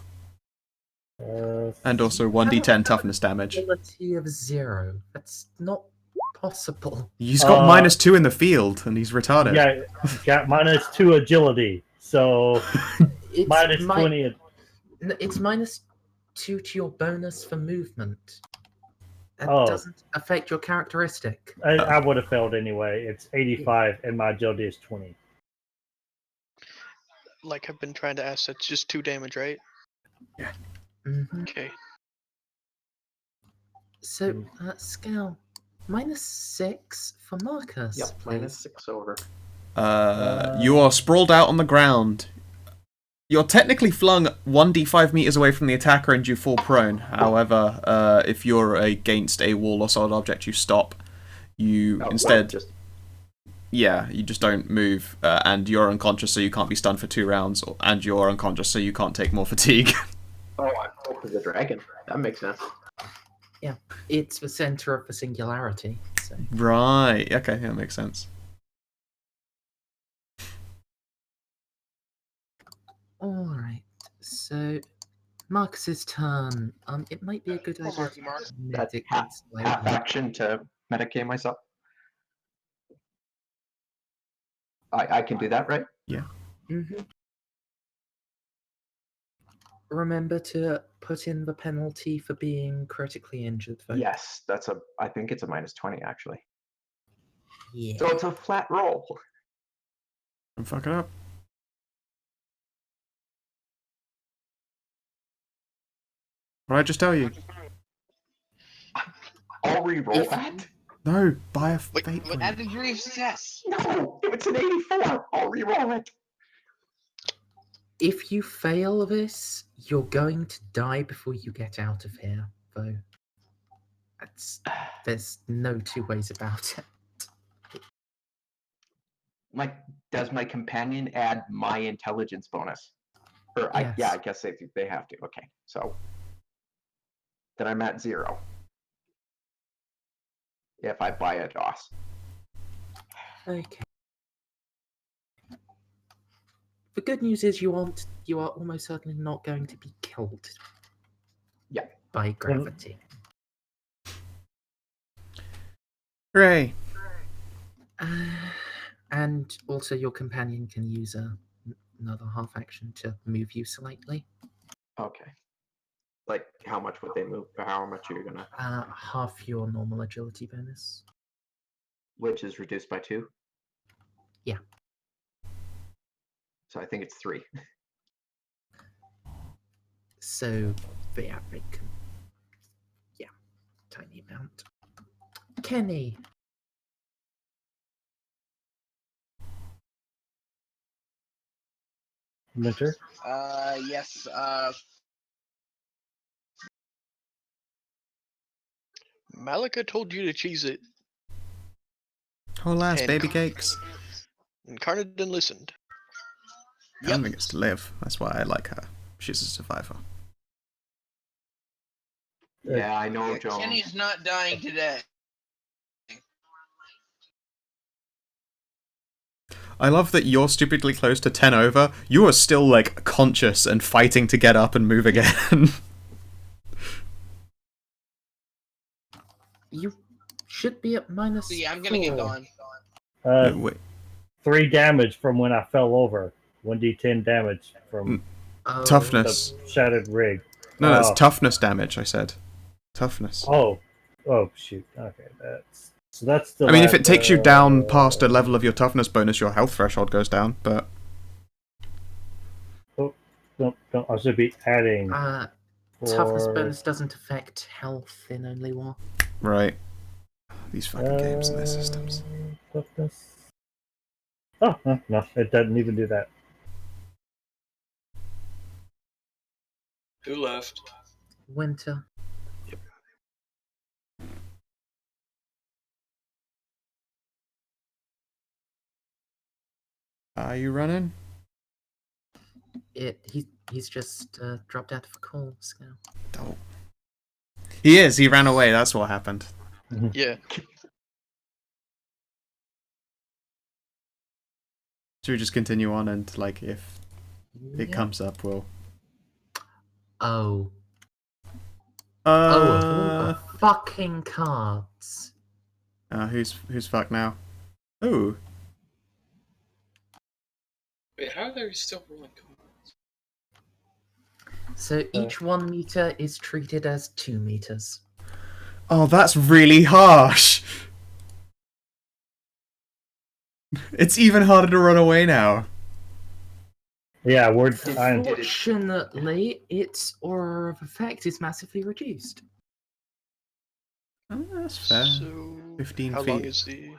And also 1d10 toughness damage.
Agility of 0. That's not possible.
He's got -2 in the field, and he's retarded.
Yeah, got -2 agility. So
it's
-20.
It's -2 to your bonus for movement. That doesn't affect your characteristic.
I would have failed anyway. It's 85, and my agility is 20.
Like I've been trying to ask, that's just 2 damage, right?
Yeah.
Mm-hmm.
Okay.
So, Scal, -6 for Marcus.
Yep, -6 over.
You are sprawled out on the ground. You're technically flung 1d5 meters away from the attacker and you fall prone. However, if you're against a wall or solid object, you stop. You instead... Yeah, you just don't move, and you're unconscious, so you can't be stunned for 2 rounds, and you're unconscious, so you can't take more fatigue.
Oh, I'm Hope of the Dragon. That makes sense.
Yeah, it's the center of the singularity. So
Right. Okay, that makes sense.
all right. So Marcus's turn. It might be a good
Poor
idea
Marky
to
Mark.
That's
medic
half
slowly.
action to medicate myself. I can do that, right?
Mm-hmm. Remember to put in the penalty for being critically injured, though.
Yes, that's a. I think it's a -20 actually.
Yeah.
So it's a flat roll.
Don't fuck it up. What did I just tell you?
I'll re-roll
If-
that.
No, buy a
Wait,
fate
what?
point.
Add a degree of success.
No, if it's an 84, I'll re-roll it.
If you fail this, you're going to die before you get out of here, though. There's no 2 ways about it.
Does my companion add my intelligence bonus? Or yeah,
Yes.
I guess they have to. Okay, so then I'm at 0. If I buy a DOS.
Okay. The good news is you are almost certainly not going to be killed.
Yeah.
By gravity.
Hooray!
And also your companion can use another half action to move you slightly.
Okay. Like, how much would they move? Or how much are you gonna?
Half your normal agility bonus.
Which is reduced by 2.
Yeah.
So I think it's 3.
So yeah, they can. Yeah, tiny amount. Kenny.
Winter.
Yes.
Malika told you to cheese it,
Whole ass
And-
baby cakes.
and Carnadine listened.
Carmen gets to live. That's why I like her. She's a survivor.
Yeah, I know,
Yeah,
Jones.
Kenny's not dying today.
I love that you're stupidly close to 10 over. You are still, like, conscious and fighting to get up and move again.
You should be at minus.
So yeah, I'm gonna get
4.
going.
No, wait.
3 damage from when I fell over. 1d10 damage from
Oh,
Toughness.
the shattered rig.
No, that's
Oh.
toughness damage, I said. Toughness.
Oh shoot. Okay, that's the.
I mean, if it takes you down past a level of your toughness bonus, your health threshold goes down, but...
Don't, I should be adding.
Toughness
for-
bonus doesn't affect health in Only War.
Right. These fucking games and their systems.
Toughness. Oh, no, it doesn't even do that.
Who left?
Winter.
Are you running?
He's just dropped out of the call now.
Oh. He is. He ran away. That's what happened.
Yeah.
Should we just continue on and, like, if it
Yeah.
comes up, we'll...
Oh. Oh, of all the fucking cards.
Who's fucked now? Oh.
Wait, how are they still rolling cards?
So each 1 meter is treated as 2 meters.
Oh, that's really harsh. It's even harder to run away now.
Yeah,
Unfortunately, its aura of effect is massively reduced.
Oh, that's fair.
So
15
how
feet.
long is the?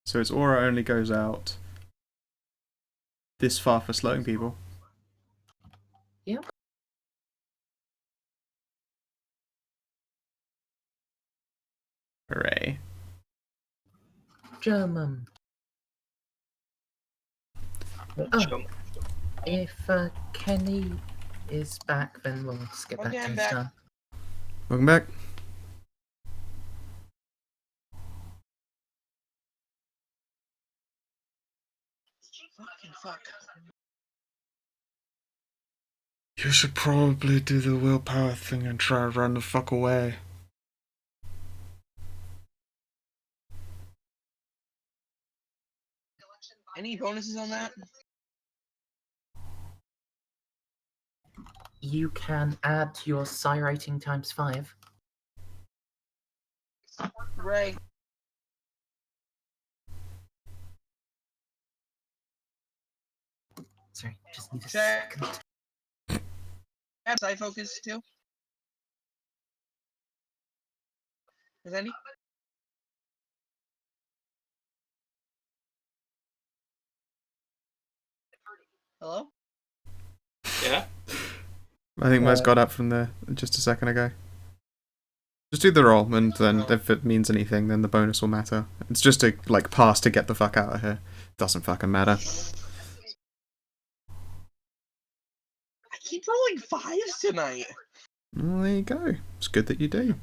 So its aura only goes out this far for slowing people.
Yep. German. Oh, if Kenny is back, then we'll skip
Okay,
back to
I'm
his
back.
turn.
Welcome back.
Fucking fuck.
You should probably do the willpower thing and try to run the fuck away.
Any bonuses on that?
You can add your psi rating times 5.
Ray.
Sorry, just need a
Sure.
second.
Have side focus too? Merzendi? Hello?
Yeah?
I think Mez got up from there just a second ago. Just do the roll, and then if it means anything, then the bonus will matter. It's just a, like, pass to get the fuck out of here. Doesn't fucking matter.
I keep rolling 5s tonight.
Well, there you go. It's good that you do.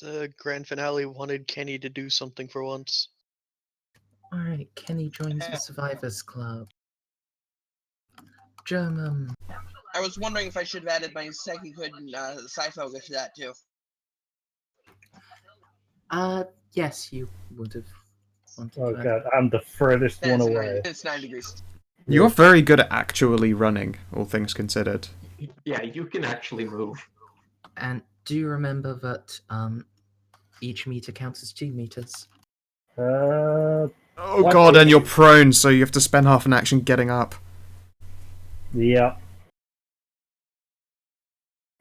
The grand finale wanted Kenny to do something for once.
Alright, Kenny joins the Survivors Club. German.
I was wondering if I should have added my second hood and side focus to that too.
Yes, you would have wanted
Oh
to add.
god, I'm the furthest
Then
one
it's
away.
It's 9 degrees.
You're very good at actually running, all things considered.
Yeah, you can actually move.
And do remember that each meter counts as 2 meters.
Oh
What
god,
is
and you're
it?
prone, so you have to spend half an action getting up.
Yeah.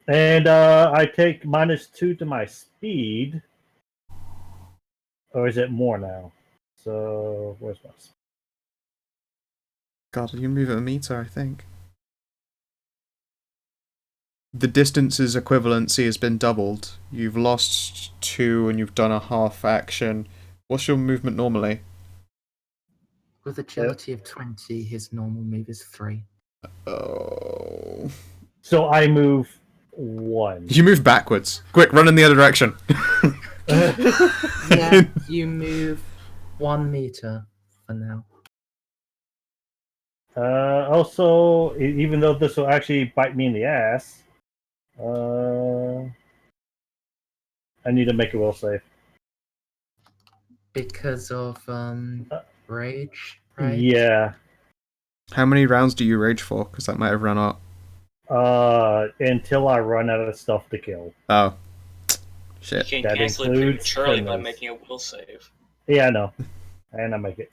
And I take -2 to my speed. Or is it more now? So where's my speed?
God, you move at a meter, I think. The distance's equivalency has been doubled. You've lost 2 and you've done a half action. What's your movement normally?
With agility of 20, his normal move is 3.
Oh.
So I move 1.
You move backwards. Quick, run in the other direction.
Yeah, you move 1 meter for now.
Also, even though this will actually bite me in the ass, I need to make a will save.
Because of rage, right?
Yeah.
How many rounds do you rage for? Because that might have run out.
Until I run out of stuff to kill.
Oh.
You
Shit.
can
That
cancel it
includes
prematurely by
fitness.
making a will save.
Yeah, I know. And I make it.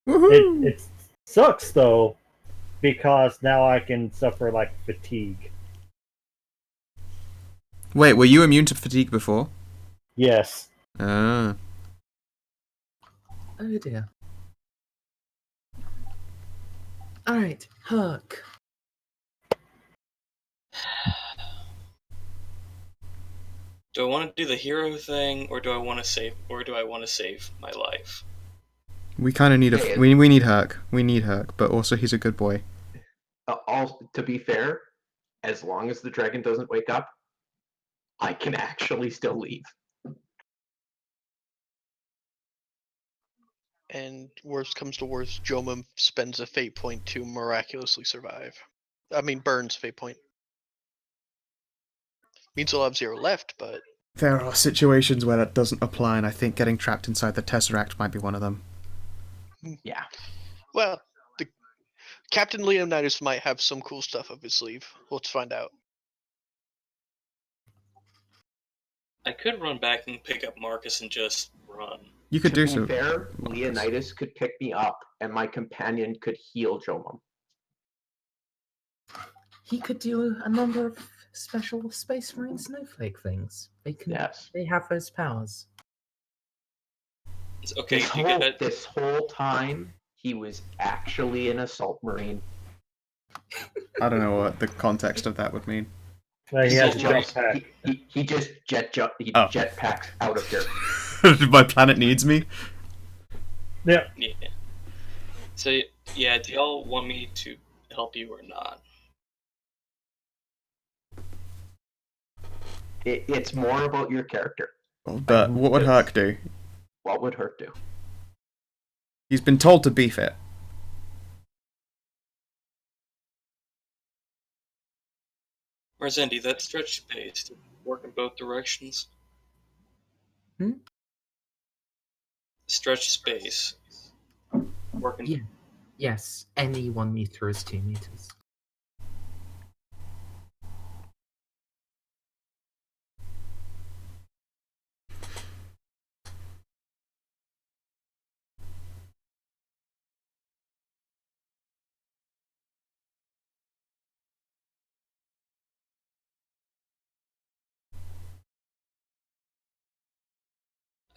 Woohoo!
It sucks though, because now I can suffer like fatigue.
Wait, were you immune to fatigue before?
Yes.
Ah.
Oh dear. Alright, Herc.
Do I want to do the hero thing, or do I want to save my life?
We kind of need
Hey,
we need Herc. We need Herc, but also he's a good boy.
To be fair, as long as the dragon doesn't wake up, I can actually still leave.
And worst comes to worst, Joma spends a fate point to miraculously survive. I mean, burns fate point. Means he'll have 0 left, but
There are situations where that doesn't apply, and I think getting trapped inside the Tesseract might be one of them.
Yeah.
well, the Captain Leonitis might have some cool stuff up his sleeve. Let's find out.
I could run back and pick up Marcus and just run.
You could
To
do
be
so.
fair, Leonitis could pick me up, and my companion could heal Jomum.
He could do a number of special Space Marine snowflake things.
Yes.
They have those powers.
Okay,
This
you get that?
this whole time, he was actually an assault marine.
I don't know what the context of that would mean.
He
He
has a
just
jetpack.
he just jetpacks out of here.
My planet needs me.
Yeah.
Yeah. So yeah, do y'all want me to help you or not?
It's more about your character.
But what would Herc do?
What would Herc do?
He's been told to beef it.
Merzendi, that stretch space to work in both directions.
Hmm?
Stretch space. Working.
Yeah. Yes, any 1 meter is 2 meters.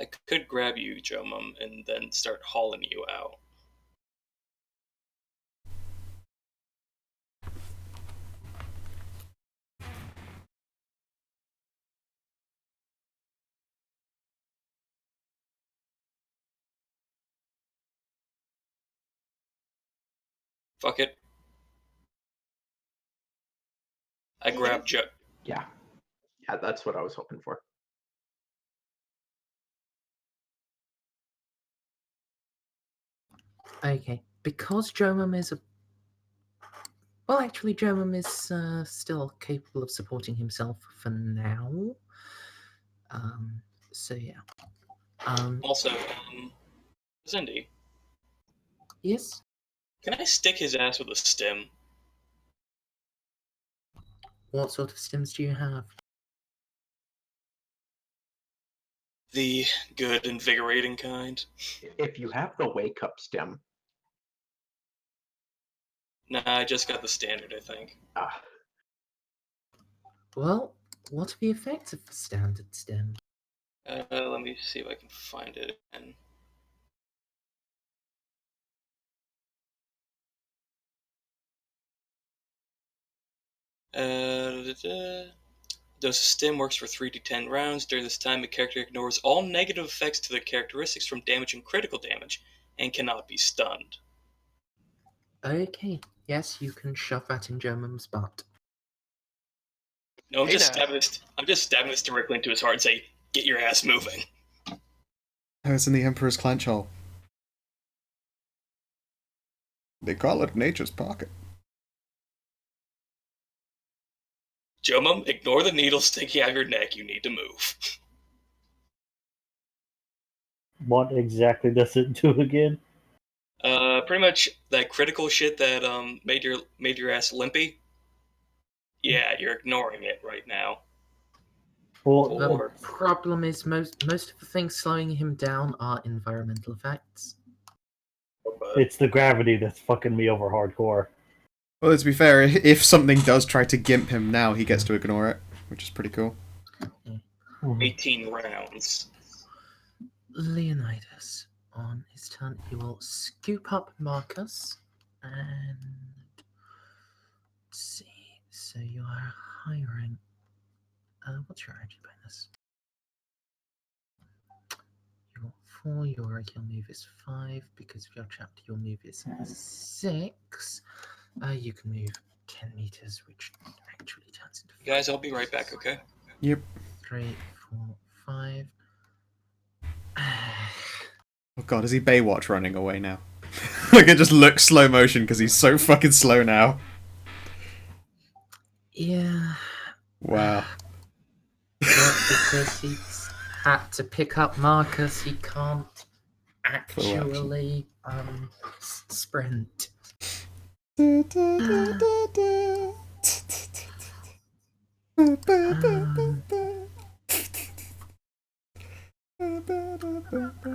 I could grab you, Jomum, and then start hauling you out. Fuck it. I grab Jo.
Yeah, that's what I was hoping for.
Okay, because Jomum is a... Well, actually, Jomum is still capable of supporting himself for now. So yeah.
Also, Merzendi,
Yes?
can I stick his ass with a stem?
What sort of stims do you have?
The good, invigorating kind.
If you have the wake up stem,
Nah, I just got the standard, I think.
Well, what are the effects of the standard stem?
Let me see if I can find it again. Though stem works for 3d10 rounds, during this time the character ignores all negative effects to their characteristics from damage and critical damage, and cannot be stunned.
Okay, yes, you can shove that in Jomum's butt.
No, I'm
Hey
just
now.
stabbing this directly into his heart and say, "Get your ass moving."
Oh, it's in the Emperor's clench hole. They call it nature's pocket.
Jomum, ignore the needle sticking out of your neck. You need to move.
What exactly does it do again?
Pretty much that critical shit that made your ass limpy. Yeah, you're ignoring it right now.
Well,
The
Or
problem is most of the things slowing him down are environmental effects.
it's the gravity that's fucking me over hardcore.
Well, to be fair, if something does try to gimp him now, he gets to ignore it, which is pretty cool.
18 rounds.
Leonitis, on his turn, he will scoop up Marcus and let's see. So you are hiring. What's your energy bonus? Your 4, your regular move is 5. Because of your chapter, your move is 6. You can move 10 meters, which actually turns into 5.
Guys, I'll be right back, okay?
Yep.
3, 4, 5.
Oh god, is he Baywatch running away now? Like, it just looks slow motion because he's so fucking slow now.
Yeah.
Wow.
Well, because he's had to pick up Marcus, he can't actually sprint.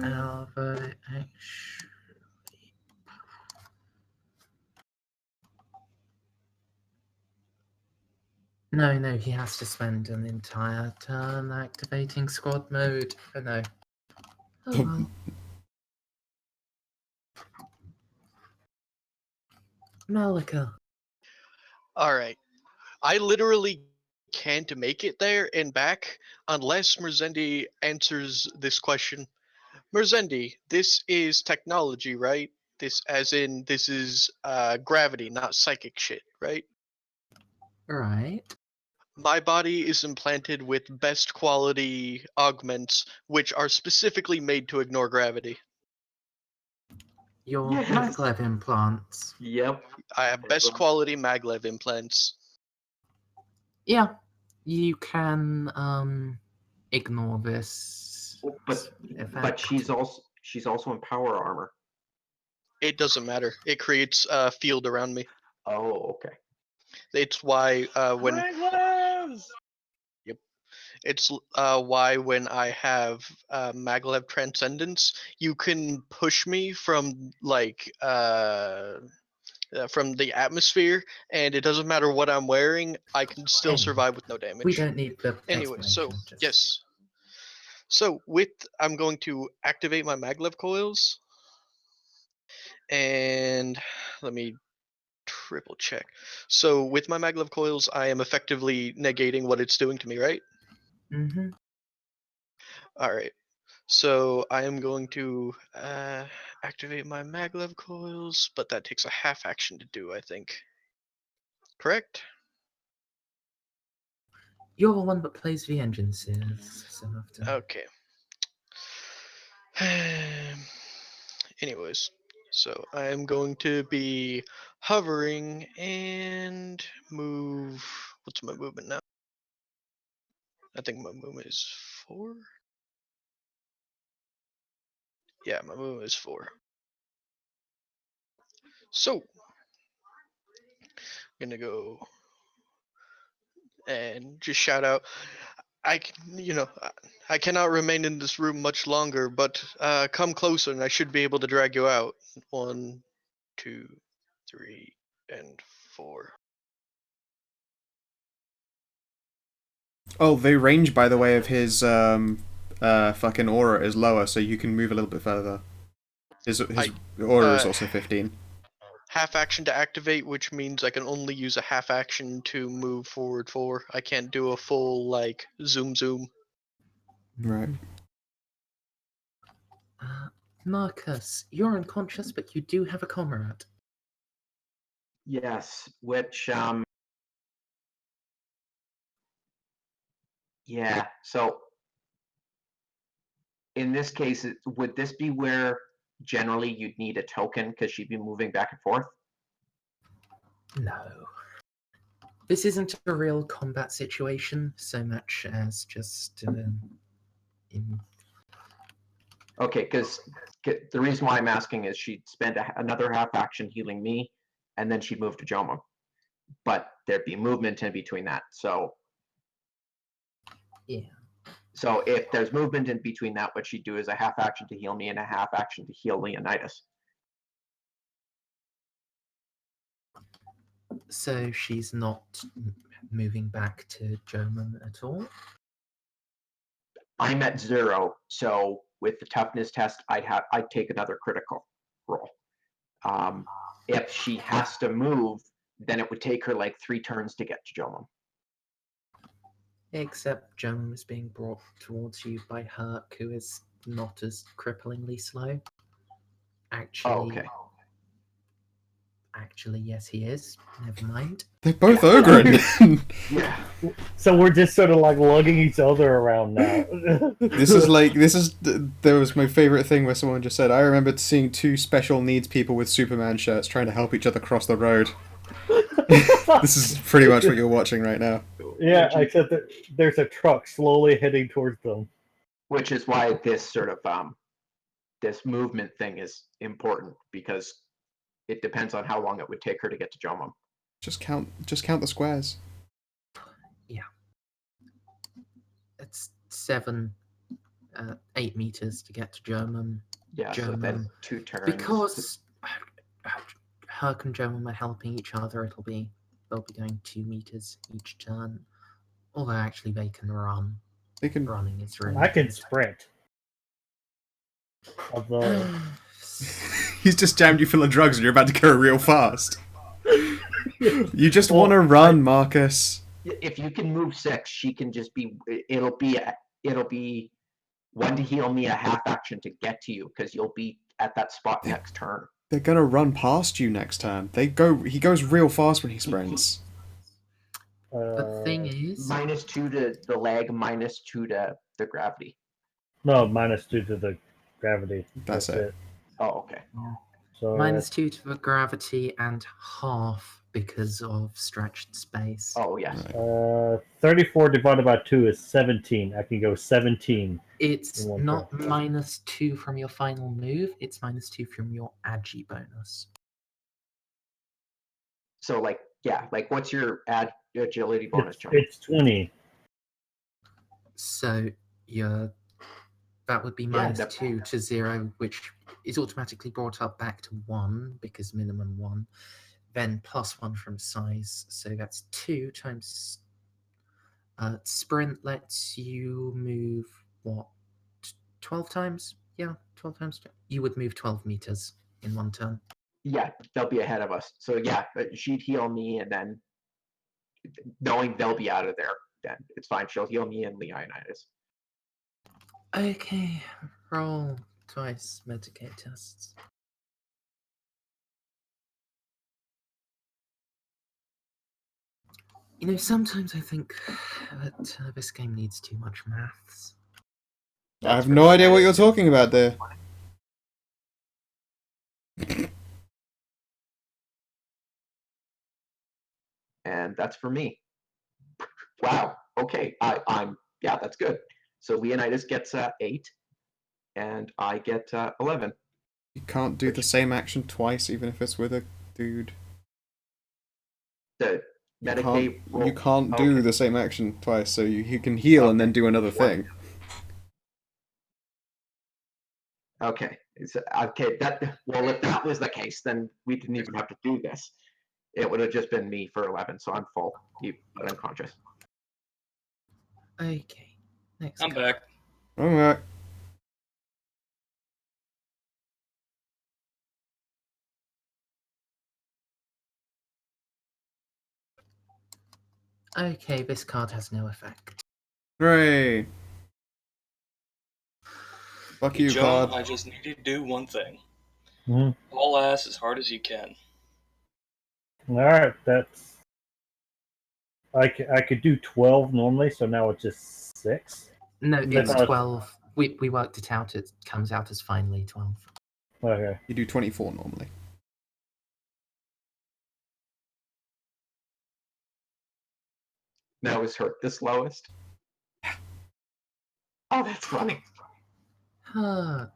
However, actually, no, he has to spend an entire turn activating squad mode. Oh no. Oh well. Malika.
Alright. I literally can't make it there and back unless Merzendi answers this question. Merzendi, this is technology, right? This, as in, this is gravity, not psychic shit, right?
Right.
My body is implanted with best quality augments, which are specifically made to ignore gravity.
Your
Yes.
maglev implants.
Yep.
I have best quality maglev implants.
Yeah, you can ignore this
But
effect.
she's also in power armor.
It doesn't matter. It creates a field around me.
Oh, okay.
It's why when it's why when I have maglev transcendence, you can push me from like from the atmosphere, and it doesn't matter what I'm wearing. I can still
Anyway,
survive with no damage.
We don't need the
Anyway, so
explanation. Just...
yes. So I'm going to activate my maglev coils, and let me triple check. So with my maglev coils, I am effectively negating what it's doing to me, right?
Mm-hmm.
All right. So I am going to activate my maglev coils, but that takes a half action to do, I think. Correct?
You're the one that plays the engines, so I have to...
Okay. Anyways, so I am going to be hovering and move. What's my movement now? I think my movement is 4. Yeah, my movement is 4. So, I'm gonna go and just shout out. I cannot remain in this room much longer, but come closer and I should be able to drag you out. 1, 2, 3, and 4.
Oh, the range, by the way, of his fucking aura is lower, so you can move a little bit further. His aura is also 15.
Half action to activate, which means I can only use a half action to move forward 4. I can't do a full, like, zoom.
Right.
Marcus, you're unconscious, but you do have a comrade.
Yes, which yeah. So in this case, would this be where generally you'd need a token because she'd be moving back and forth?
No. This isn't a real combat situation so much as just in...
Okay, because the reason why I'm asking is she'd spend another half action healing me, and then she'd move to Joma. But there'd be movement in between that. So
Yeah.
So if there's movement in between that, what she'd do is a half action to heal me and a half action to heal Leonitis.
So she's not moving back to German at all?
I'm at 0, so with the toughness test, I'd take another critical roll. If she has to move, then it would take her like 3 turns to get to Jomon.
Except German is being brought towards you by Herc, who is not as cripplingly slow. Actually, Actually, yes, he is. Never mind.
They're both Ogren.
Yeah.
So we're just sort of like lugging each other around now.
There was my favorite thing where someone just said, I remember seeing 2 special needs people with Superman shirts trying to help each other cross the road. This is pretty much what you're watching right now.
Yeah, except that there's a truck slowly heading towards them.
Which is why this sort of this movement thing is important, because it depends on how long it would take her to get to Jomon.
Just count the squares.
Yeah. It's 8 meters to get to German.
Yeah,
German.
So then 2 turns.
Because Herc and German are helping each other, they'll be going 2 meters each turn. Although actually they can run. Running is really
I can sprint. Although
he's just jammed you full of drugs and you're about to go real fast. You just want to run, Marcus.
If you can move 6, she can just be. It'll be 1 to heal me, a half action to get to you, because you'll be at that spot next turn.
They're gonna run past you next turn. He goes real fast when he sprints.
The thing is,
-2 to the leg, -2 to the gravity.
No, -2 to the gravity.
That's it.
Oh, okay.
So
-2 to the gravity and half because of stretched space.
Oh, yes.
Right.
34 divided by 2 is 17. I can go 17.
It's
in one
not
turn.
-2 from your final move, it's -2 from your agi bonus.
So, like, yeah, like, what's your agility bonus, John?
It's 20.
So that would be
Yeah,
-2 to 0, which is automatically brought up back to 1 because minimum 1. Then +1 from size, so that's 2 times. Sprint lets you move what? 12 times? Yeah, 12 times. You would move 12 meters in one turn.
Yeah, they'll be ahead of us. So, yeah, she'd heal me, and then knowing they'll be out of there, then it's fine. She'll heal me and Leonitis.
Okay, roll twice Medicaid tests. You know, sometimes I think that this game needs too much maths.
I have no idea what you're talking about there.
And that's for me. Wow. Okay. I'm yeah, that's good. So Leonidas gets 8, and I get 11.
You can't do the same action twice, even if it's with a dude.
The Medicaid roll.
You can't do the same action twice, so you can heal and then do another thing.
Okay. Okay. Well, if that was the case, then we didn't even have to do this. It would have just been me for 11, so I'm full, but unconscious.
Okay, next
I'm
card.
back.
Alright.
Okay, this card has no effect.
Hooray! Fuck you,
John,
card.
I just need you to do one thing.
Mhm.
Haul ass as hard as you can.
All right, that's. I could do 12 normally, so now it's just 6.
No,
That's
it's
how
12. We worked it out. It comes out as finally 12.
Okay.
You do 24 normally.
That was hurt the slowest. Oh, that's funny.
Huh.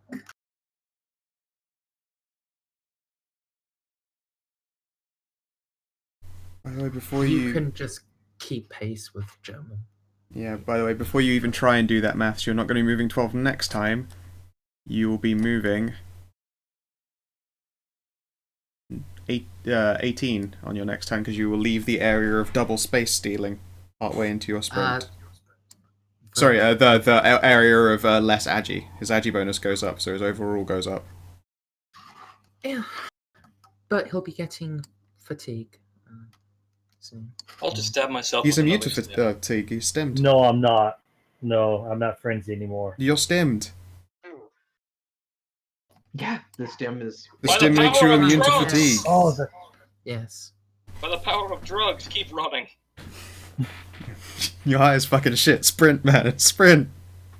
By the way, before
You can just keep pace with German.
Yeah, by the way, before you even try and do that maths, you're not going to be moving 12 next time. You will be moving 18 on your next turn, because you will leave the area of double space stealing partway into your sprint. Sorry, the area of less agi. His agi bonus goes up, so his overall goes up.
Yeah. But he'll be getting fatigue soon.
I'll just stab myself
He's
with
immune to
another stim.
fatigue. He's stimmed.
No, I'm not. No, I'm not frenzy anymore.
You're stimmed.
Yeah, the stim is.
The
By
stim
the
makes
power
you
of
immune to
drugs!
fatigue.
Oh, the...
Yes.
By the power of drugs, keep running.
You're high as fucking shit. Sprint, man. Sprint.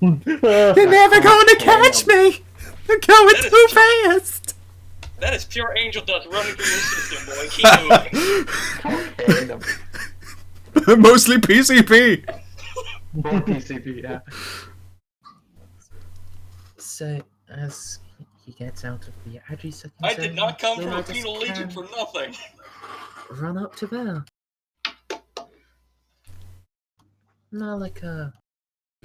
You're
You're never going to catch me! You're going too fast!
That is pure angel dust running through your system, boy. Keep moving.
Okay,
Mostly PCP!
more PCP, yeah.
So, as he gets out of the agi second
I
zone,
did not come from a
Leonidas
penal legion
can
for nothing.
run up to there. Malika.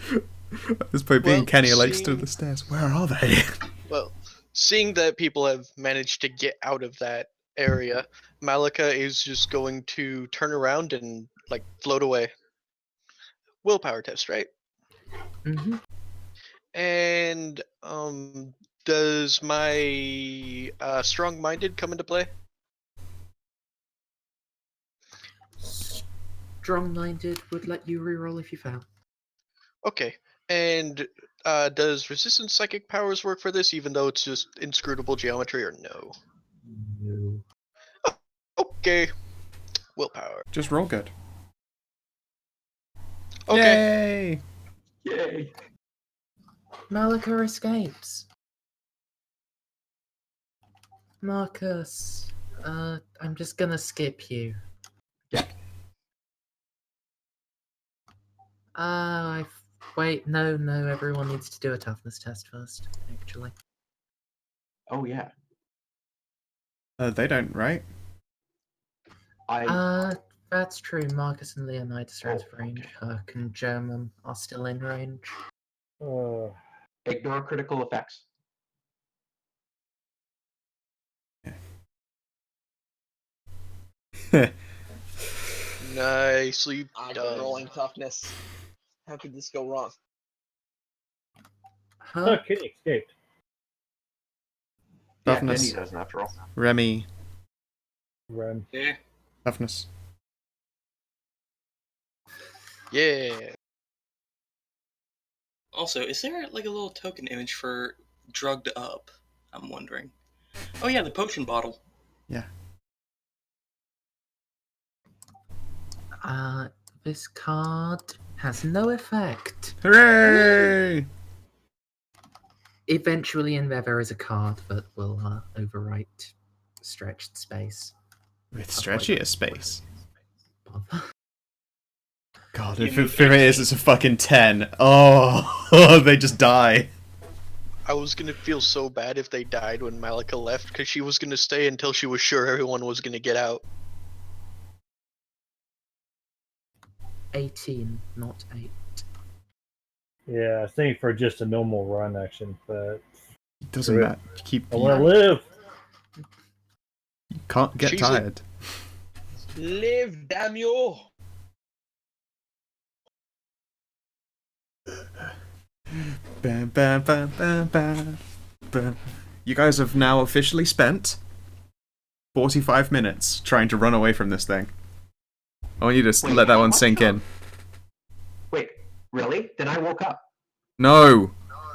At this point, being
Well,
Kenny likes to
seeing-
the stairs. Where are they?
Well, seeing that people have managed to get out of that area, Malika is just going to turn around and like float away. Willpower test, right?
Mm-hmm.
And does my strong-minded come into play?
Strong-minded would let you reroll if you fail.
Okay. And does resistance psychic powers work for this, even though it's just inscrutable geometry, or no?
No.
Okay. Willpower.
Just roll good.
Okay.
Yay!
Yay.
Malika escapes. Marcus, I'm just gonna skip you.
Yeah.
Wait, no, everyone needs to do a toughness test first, actually.
Oh yeah.
They don't, right?
That's true. Marcus and Leonitis are out of
Oh,
range.
okay.
Herc and German are still in range.
Ignore critical effects.
Nicely
I've
done.
been rolling toughness. How could this go wrong?
Herc,
Kitty escaped.
Yeah,
Toughness.
Denny doesn't have to roll.
Remy.
Run.
Yeah.
Toughness.
Yeah.
Also, is there like a little token image for drugged up? I'm wondering. Oh yeah, the potion bottle.
Yeah.
This card has no effect.
Hooray!
Eventually in there is a card that will overwrite stretched space.
With stretchier space.
Bother.
God,
You
if
mean
it is, it's a fucking 10. Oh, they just die.
I was gonna feel so bad if they died when Malika left, because she was gonna stay until she was sure everyone was gonna get out.
18, not 8.
Yeah, I think for just a normal run action, but
It doesn't
Screw it.
matter.
I want to live.
You can't get
She's
tired.
Live, damn you!
Bam, bam, bam, bam, bam, bam. You guys have now officially spent 45 minutes trying to run away from this thing. I want you to
Wait,
let that
how
one
much?
sink in.
Wait, really? Then I woke up.
No!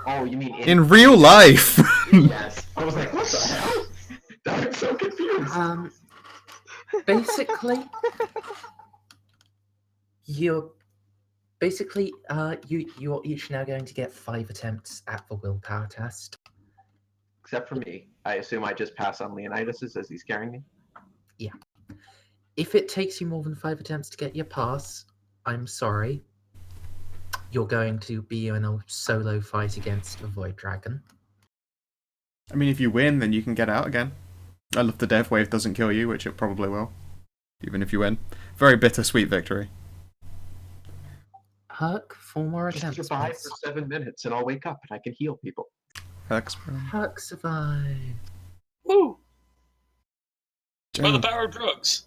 Oh, you mean
In real life!
Yes. I was like, what the hell? I'm so confused.
Basically, you're each now going to get 5 attempts at the willpower test.
Except for me. I assume I just pass on Leonitis as he's carrying me.
If it takes you more than 5 attempts to get your pass, I'm sorry. You're going to be in a solo fight against a Void Dragon.
I mean, if you win, then you can get out again. I love the death wave doesn't kill you, which it probably will. Even if you win. Very bittersweet victory.
Herc, 4 more
Just
attempts,
survive
please.
for 7 minutes and I'll wake up and I can heal people.
Herc
survive.
Woo! By the
Jomum.
power of drugs.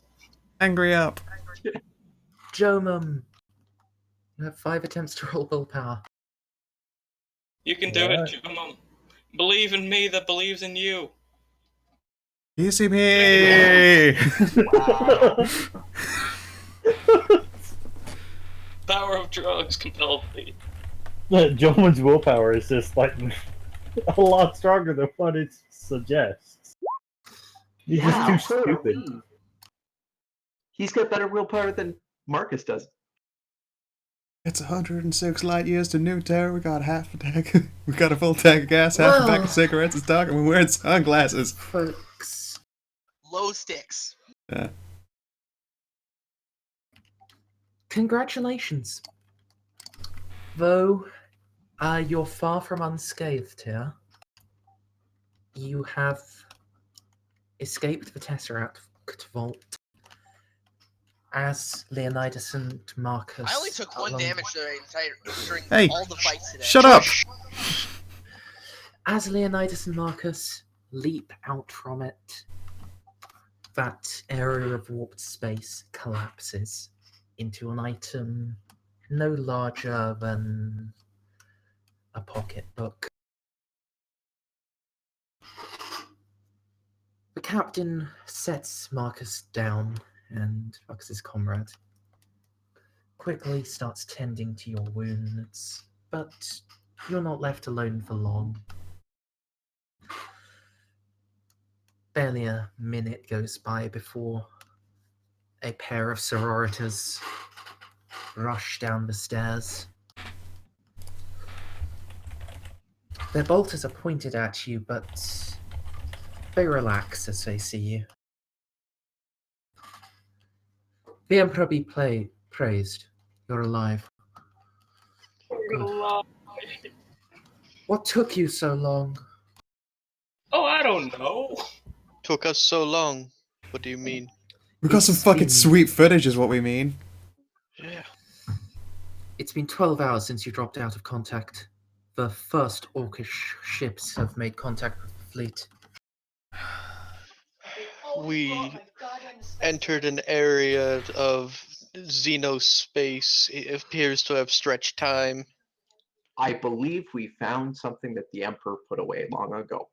Angry up.
Jomum, you have 5 attempts to roll willpower.
You can do
Alright.
it, Jumum. Believe in me that believes in you.
You see me!
Power of drugs compelled me.
Joman's willpower is just like a lot stronger than what it suggests. He's just too stupid.
He's got better willpower than Marcus does.
It's 106 light years to New Terra. We got half a tank. We got a full tank of gas, half a pack of cigarettes in stock, and we're wearing sunglasses.
Folks.
Low sticks.
Yeah.
Congratulations. Though you're far from unscathed here, you have escaped the Tesseract Vault. As Leonitis and Marcus...
I only took 1 damage during
Hey,
all the fights today.
Shut up!
As Leonitis and Marcus leap out from it, that area of warped space collapses into an item no larger than a pocketbook. The captain sets Marcus down, and Marcus's comrade quickly starts tending to your wounds but you're not left alone for long. Barely a minute goes by before a pair of sororitas rush down the stairs. Their bolters are pointed at you, but they relax as they see you. The Emperor be praised. You're alive. Good. What took you so long?
Oh, I don't know.
Took us so long. What do you mean?
We got some
It's
fucking
been-
sweet footage, is what we mean.
Yeah.
It's been 12 hours since you dropped out of contact. The first Orcish ships have made contact with the fleet.
We entered an area of xenospace. It appears to have stretched time.
I believe we found something that the Emperor put away long ago.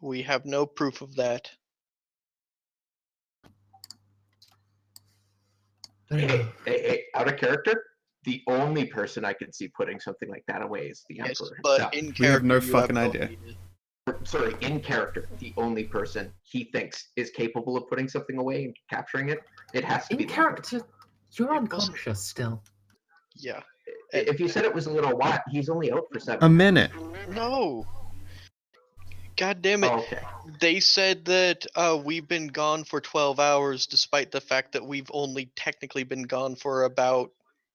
We have no proof of that.
Hey, out of character, the only person I could see putting something like that away is the
Yes,
Emperor
but
himself.
in
We have
character,
no
you have
fucking
no
idea.
Sorry, in character, the only person he thinks is capable of putting something away and capturing it, it has to be
In
the Emperor.
character, you're
It wasn't-
unconscious still.
Yeah.
If you said it was a little while, he's only out for 7
A minute.
No. God damn it.
Oh, okay.
They said that we've been gone for 12 hours, despite the fact that we've only technically been gone for about,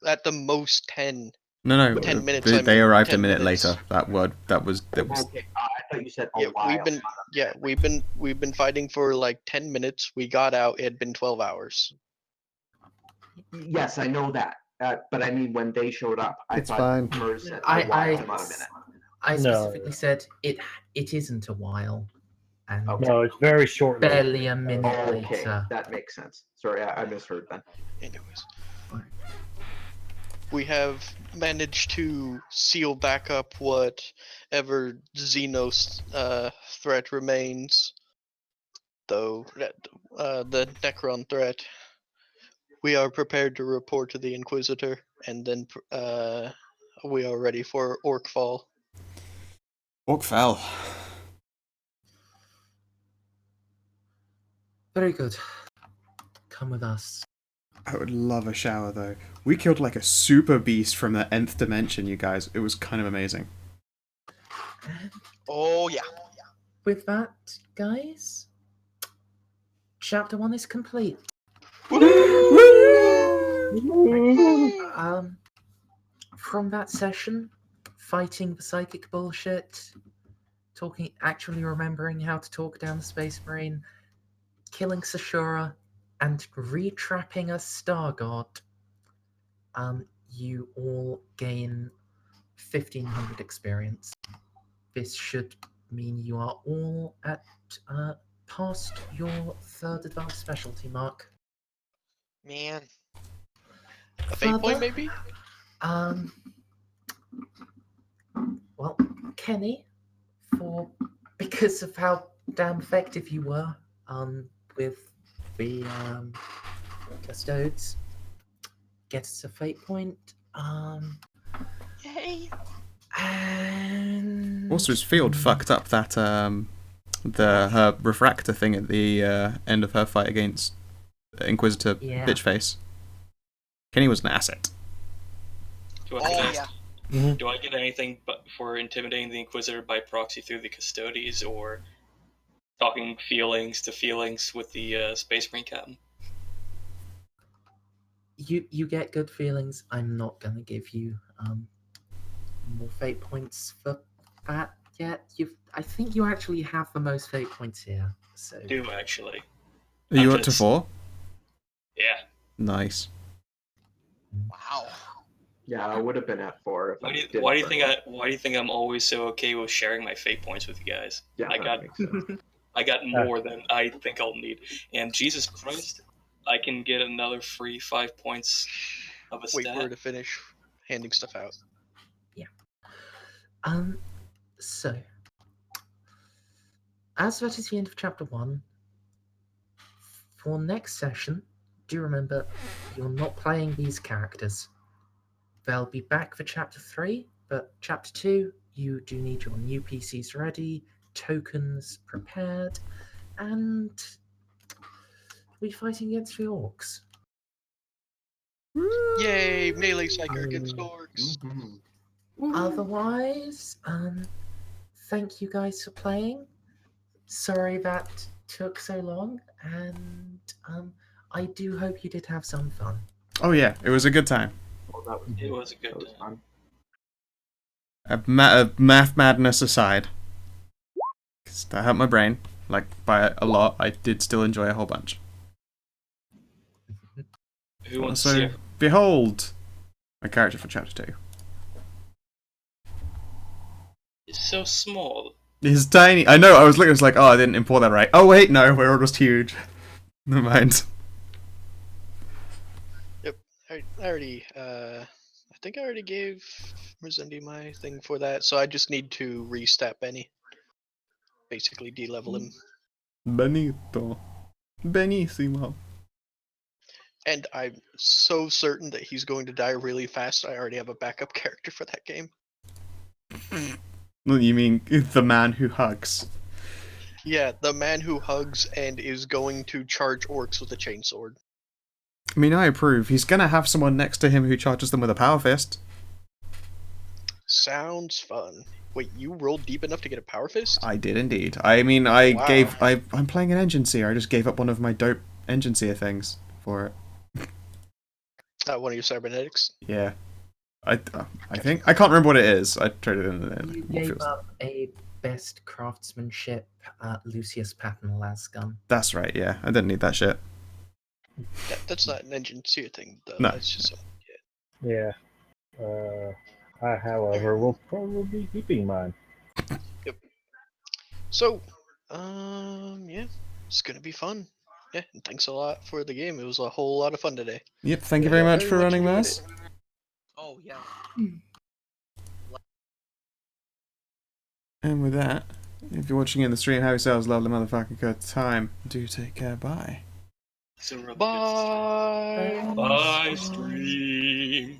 at the most, 10.
No,
10 minutes,
They,
I
they
mean,
arrived
10
a minute
minutes.
later. That was
Okay, I thought you said a
Yeah,
while.
we've been fighting for like 10 minutes. We got out. It had been 12 hours.
Yes, I know that. But I mean, when they showed up, I
It's
thought
fine.
Merz said
I-
a while,
I-
not a minute.
I
No.
specifically said it isn't a while. And
Okay.
No, it's very short.
barely a minute
Okay,
later.
that makes sense. Sorry, I misheard then.
Anyways, we have managed to seal back up whatever Xenos threat remains, though the Necron threat. We are prepared to report to the Inquisitor, and then we are ready for Orcfall.
Orc fell.
Very good. Come with us.
I would love a shower though. We killed like a super beast from the nth dimension, you guys. It was kind of amazing.
Oh yeah.
With that, guys, chapter 1 is complete. From that session, fighting the psychic bullshit, actually remembering how to talk down the Space Marine, killing Sashura, and re-trapping a Star God, you all gain 1500 experience. This should mean you are all at past your 3rd advanced specialty mark.
Man.
A fate point,
Further,
maybe?
Well, Kenny, because of how damn effective you were with the custodes, gets a fate point.
Yay.
And
Also, his field fucked up that her refractor thing at the end of her fight against Inquisitor
Yeah.
Bitchface. Kenny was an asset.
Do I,
Oh
get,
yeah.
do I get anything but for intimidating the Inquisitor by proxy through the Custodes, or talking feelings to feelings with the Space Marine captain?
You get good feelings. I'm not gonna give you more fate points for that yet. I think you actually have the most fate points here. So
Do actually.
Are you
I'm
up to
just-
4?
Yeah.
Nice.
Wow.
Yeah, I would have been at 4 if
Why
I
do you,
didn't
why do you
burn
think
one.
why do you think I'm always so okay with sharing my fate points with you guys?
Yeah,
I
that
got
makes sense.
I got more than I think I'll need. And Jesus Christ, I can get another free 5 points of a
Wait for her
stat.
to finish handing stuff out.
So as that is the end of chapter 1, for next session, do remember you're not playing these characters. they'll be back for Chapter 3, but Chapter 2, you do need your new PCs ready, tokens prepared, and we'll be fighting against the orcs.
Yay! Melee psycho against orcs.
Mhm.
Otherwise, thank you guys for playing. Sorry that took so long, and I do hope you did have some fun.
Oh yeah, it was a good time.
Well, that was
It was a good
that was
time.
fun.
Math madness aside, 'cause that hurt my brain, like, by a lot, I did still enjoy a whole bunch.
Who wants to see
Also, behold, my character for Chapter 2.
It's so small.
He's tiny. I know, I was looking, I was like, oh, I didn't import that right. Oh wait, no, we're almost huge. Never mind.
I already, I think I already gave Merzendi my thing for that, so I just need to restat Benny. Basically de-level him.
Benito. Benissimo.
And I'm so certain that he's going to die really fast, I already have a backup character for that game.
You mean the man who hugs?
Yeah, the man who hugs and is going to charge orcs with a chainsword.
I mean, I approve. He's gonna have someone next to him who charges them with a power fist.
Sounds fun. Wait, you rolled deep enough to get a power fist?
I did indeed. I mean,
Wow.
I'm playing an engine seer. I just gave up one of my dope engine seer things for it.
One of your cybernetics?
Yeah. I think I can't remember what it is. I traded in there.
You
Like, what
gave
feels...
up a best craftsmanship Lucius Patton las gun.
That's right. Yeah, I didn't need that shit.
That's not an engine seer thing, though.
No.
That's just
Yeah. I, however, will probably be keeping mine.
So, yeah, it's gonna be fun. Yeah, and thanks a lot for the game. It was a whole lot of fun today.
Yep. Thank you
Yeah,
very much
very
for
much
running
enjoyed
this.
Oh yeah.
And with that, if you're watching in the stream, have yourselves a lovely motherfucking good time. Do take care. Bye.
It's a really good
Bye.
stream. Bye, stream.